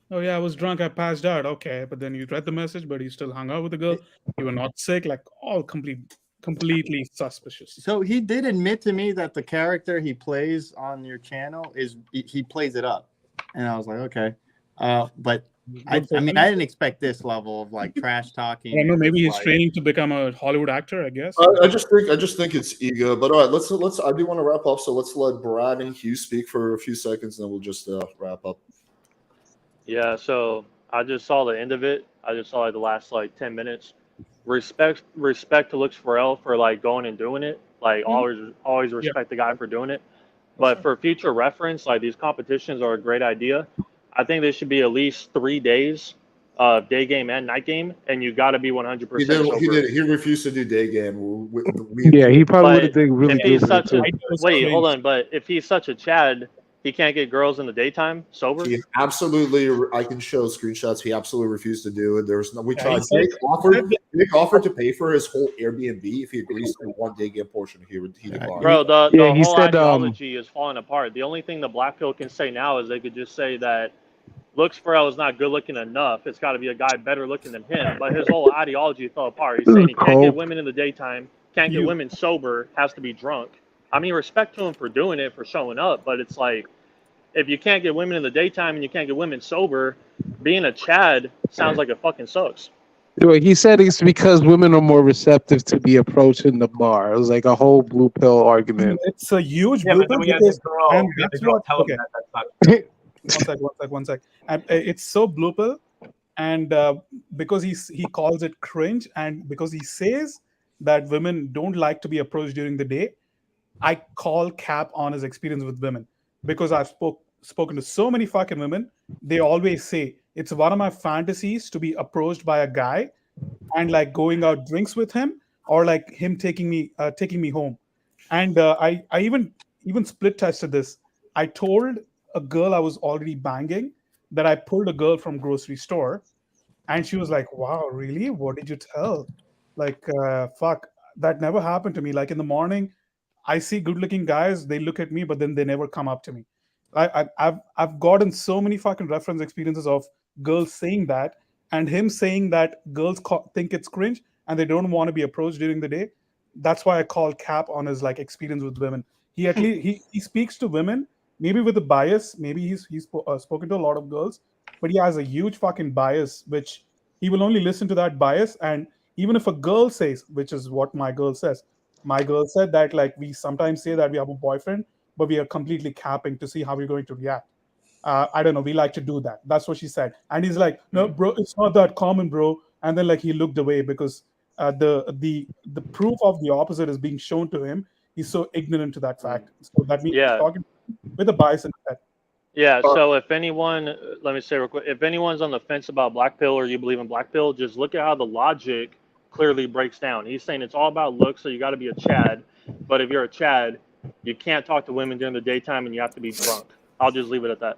Speaker 14: Oh yeah, I was drunk. I passed out. Okay, but then you read the message, but you still hung out with the girl. You were not sick. Like all complete completely suspicious.
Speaker 12: So he did admit to me that the character he plays on your channel he plays it up, and I was like, okay, but I mean, I didn't expect this level of like trash talking.
Speaker 14: I don't know. Maybe he's
Speaker 12: like,
Speaker 14: training to become a Hollywood actor. I guess.
Speaker 1: I just think it's ego. But all right, let's. I do want to wrap up, so let's let Brad and Hugh speak for a few seconds, and then we'll just wrap up.
Speaker 8: Yeah, so I just saw the end of it. I just saw like the last like 10 minutes. Respect to Looks4L for like going and doing it. Like always respect the guy for doing it. But for future reference, like these competitions are a great idea. I think there should be at least 3 days of day game and night game, and you got to be 100% sober.
Speaker 1: He refused to do day game.
Speaker 15: Yeah, he probably would have did really good.
Speaker 8: Wait, hold on. But if he's such a Chad, he can't get girls in the daytime sober?
Speaker 1: He absolutely, I can show screenshots. He absolutely refused to do it. There's no, we tried. Nick offered to pay for his whole Airbnb if he agrees to one day game portion. He declined.
Speaker 8: Bro, the whole ideology is falling apart. The only thing the Black Pill can say now is they could just say that Looks4L is not good looking enough. It's got to be a guy better looking than him. But his whole ideology fell apart. He's saying he can't get women in the daytime, can't get women sober, has to be drunk. I mean, respect to him for doing it, for showing up, but it's like, if you can't get women in the daytime and you can't get women sober, being a Chad sounds like it fucking sucks.
Speaker 15: He said it's because women are more receptive to be approached in the bar. It was like a whole blue pill argument.
Speaker 14: It's a huge blue pill because that's what. Okay. One sec. It's so blue pill, and because he calls it cringe, and because he says that women don't like to be approached during the day, I call cap on his experience with women, because I've spoken to so many fucking women. They always say it's one of my fantasies to be approached by a guy and like going out drinks with him, or like him taking me home. And I even split tested this. I told a girl I was already banging that I pulled a girl from grocery store, and she was like, wow, really? What did you tell? Like, fuck, that never happened to me. Like in the morning, I see good-looking guys, they look at me, but then they never come up to me. I've gotten so many fucking reference experiences of girls saying that, and him saying that girls think it's cringe and they don't want to be approached during the day. That's why I call cap on his like experience with women. He at least he speaks to women, maybe with a bias. Maybe he's spoken to a lot of girls, but he has a huge fucking bias, which he will only listen to that bias. And even if a girl says, which is what my girl says, my girl said that like we sometimes say that we have a boyfriend, but we are completely capping to see how we're going to react. I don't know. We like to do that. That's what she said. And he's like, no, bro, it's not that common, bro. And then like he looked away because the proof of the opposite is being shown to him. He's so ignorant to that fact. So that means he's talking with a bias in his head.
Speaker 8: Yeah, so if anyone, let me say real quick, if anyone's on the fence about Black Pill or you believe in Black Pill, just look at how the logic clearly breaks down. He's saying it's all about looks, so you got to be a Chad. But if you're a Chad, you can't talk to women during the daytime and you have to be drunk. I'll just leave it at that.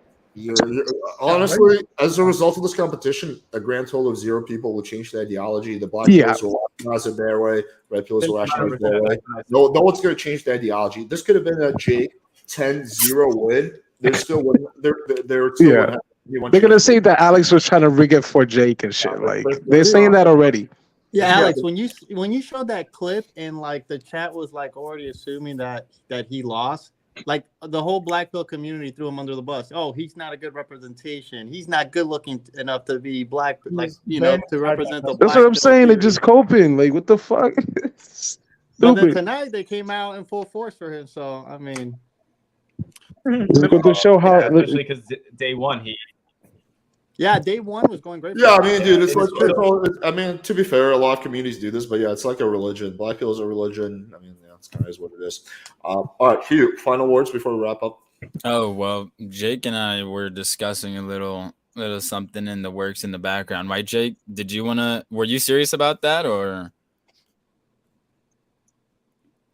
Speaker 1: Honestly, as a result of this competition, a grand total of 0 people will change the ideology. The Black Pillars will rationalize it their way. Red Pillars will rationalize it their way. No one's going to change the ideology. This could have been a Jake 10-0 win. They're still winning. They're
Speaker 15: going to say that Alex was trying to rig it for Jake and shit. Like they're saying that already.
Speaker 12: Yeah, Alex, when you showed that clip and like the chat was like already assuming that he lost, like the whole Black Pill community threw him under the bus. Oh, he's not a good representation. He's not good looking enough to be black, like to represent the.
Speaker 15: That's what I'm saying. They're just coping. Like what the fuck?
Speaker 12: But then tonight they came out in full force for him. So I mean,
Speaker 15: it's going to show how.
Speaker 3: Especially because day one
Speaker 12: day one was going great.
Speaker 1: Yeah, I mean, dude, it's like, I mean, to be fair, a lot of communities do this, but yeah, it's like a religion. Black Pill is a religion. I mean, yeah, it's kind of is what it is. All right, Hugh, final words before we wrap up.
Speaker 16: Oh, well, Jake and I were discussing a little something in the works in the background, right, Jake? Were you serious about that, or?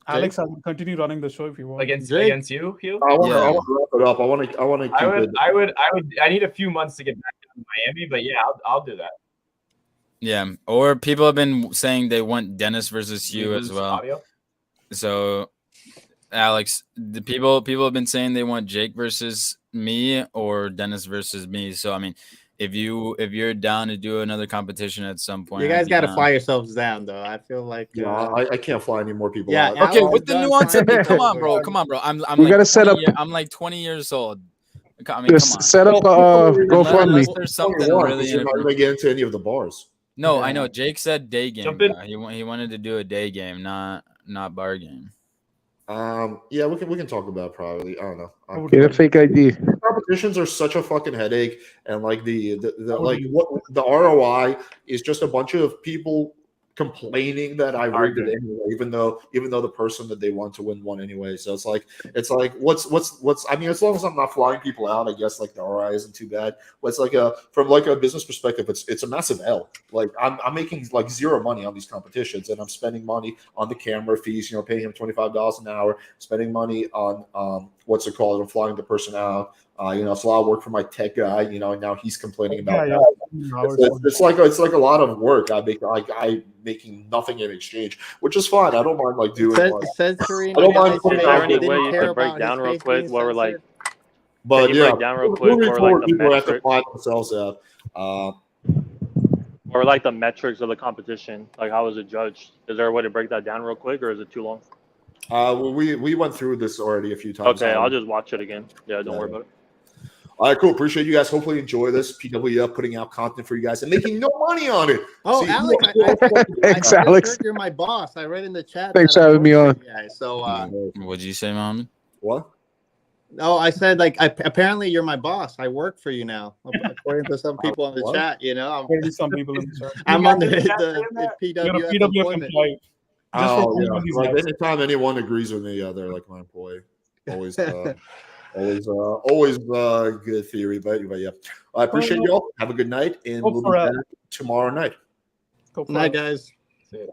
Speaker 14: Alex, I will continue running the show if you want.
Speaker 3: Against you, Hugh?
Speaker 1: I want to wrap it up.
Speaker 3: I need a few months to get back to Miami, but yeah, I'll do that.
Speaker 16: Yeah, or people have been saying they want Dennis versus Hugh as well.
Speaker 3: Audio?
Speaker 16: So, Alex, the people have been saying they want Jake versus me or Dennis versus me. So, I mean, if you're down to do another competition at some point,
Speaker 12: You guys got to
Speaker 16: down.
Speaker 12: fly yourselves down, though. I feel like
Speaker 1: I can't fly any more people
Speaker 12: Yeah,
Speaker 1: out.
Speaker 12: and I
Speaker 16: Okay,
Speaker 12: was
Speaker 16: with the
Speaker 12: done
Speaker 16: nuance of
Speaker 12: flying
Speaker 16: it, come
Speaker 12: people
Speaker 16: on, bro.
Speaker 12: over.
Speaker 16: Come on, bro. I'm
Speaker 15: We
Speaker 16: like
Speaker 15: gotta set
Speaker 16: 20
Speaker 15: up-
Speaker 16: I'm like 20 years old. I mean, come
Speaker 15: Just
Speaker 16: on.
Speaker 15: set up a
Speaker 16: Unless
Speaker 15: GoFundMe.
Speaker 16: there's something
Speaker 1: 21,
Speaker 16: really
Speaker 1: you're not going to get into any of the bars.
Speaker 16: No,
Speaker 12: Yeah.
Speaker 16: I know. Jake said day game.
Speaker 3: Jump in.
Speaker 16: He wanted to do a day game, not bar game.
Speaker 1: Yeah, we can talk about it probably. I don't know.
Speaker 15: Get a fake ID.
Speaker 1: Competitions are such a fucking headache, and like the like what the ROI is just a bunch of people complaining that I rigged it anyway, even though the person that they want to win won anyway. So it's like what's I mean, as long as I'm not flying people out, I guess like the ROI isn't too bad. But it's like from like a business perspective, it's a massive L. Like I'm making like zero money on these competitions, and I'm spending money on the camera fees, paying him $25 an hour, spending money on what's it called? I'm flying the person out. It's a lot of work for my tech guy, and now he's complaining about that. It's like a lot of work. I making nothing in exchange, which is fine. I don't mind like doing. I don't mind putting
Speaker 8: Is there
Speaker 1: out.
Speaker 8: any way you could break down real quick where we're like?
Speaker 1: But
Speaker 8: can you
Speaker 1: yeah,
Speaker 8: break down real quick
Speaker 1: moving
Speaker 8: where
Speaker 1: forward,
Speaker 8: like the
Speaker 1: people have to
Speaker 8: metric,
Speaker 1: fly themselves out.
Speaker 8: or like the metrics of the competition. Like how is it judged? Is there a way to break that down real quick, or is it too long?
Speaker 1: We went through this already a few times.
Speaker 8: Okay, I'll just watch it again. Yeah, don't worry about it.
Speaker 1: All right, cool. Appreciate you guys. Hopefully enjoy this. PWF putting out content for you guys and making no money on it.
Speaker 12: Oh,
Speaker 1: See,
Speaker 12: Alex,
Speaker 15: Thanks,
Speaker 12: I just
Speaker 15: Alex.
Speaker 12: heard you're my boss. I read in the chat.
Speaker 15: Thanks
Speaker 12: that
Speaker 15: for
Speaker 12: I
Speaker 15: having me
Speaker 12: work
Speaker 15: on.
Speaker 12: for you guys. So,
Speaker 16: What'd you say, Mohammed?
Speaker 1: What?
Speaker 12: no, I said apparently you're my boss. I work for you now, according to some people in the
Speaker 1: What?
Speaker 12: chat.
Speaker 14: Maybe some people in the chat.
Speaker 12: I'm on the
Speaker 14: You're a
Speaker 12: PWF
Speaker 14: PWF
Speaker 12: employment.
Speaker 14: employee. Just for
Speaker 1: Oh, yeah.
Speaker 14: one of these
Speaker 1: Like
Speaker 14: guys.
Speaker 1: anytime anyone agrees with me, they're like my employee. Always, always good theory. But yeah, I appreciate y'all. Have a good night, and we'll be back tomorrow night.
Speaker 12: Night, guys.
Speaker 14: See ya.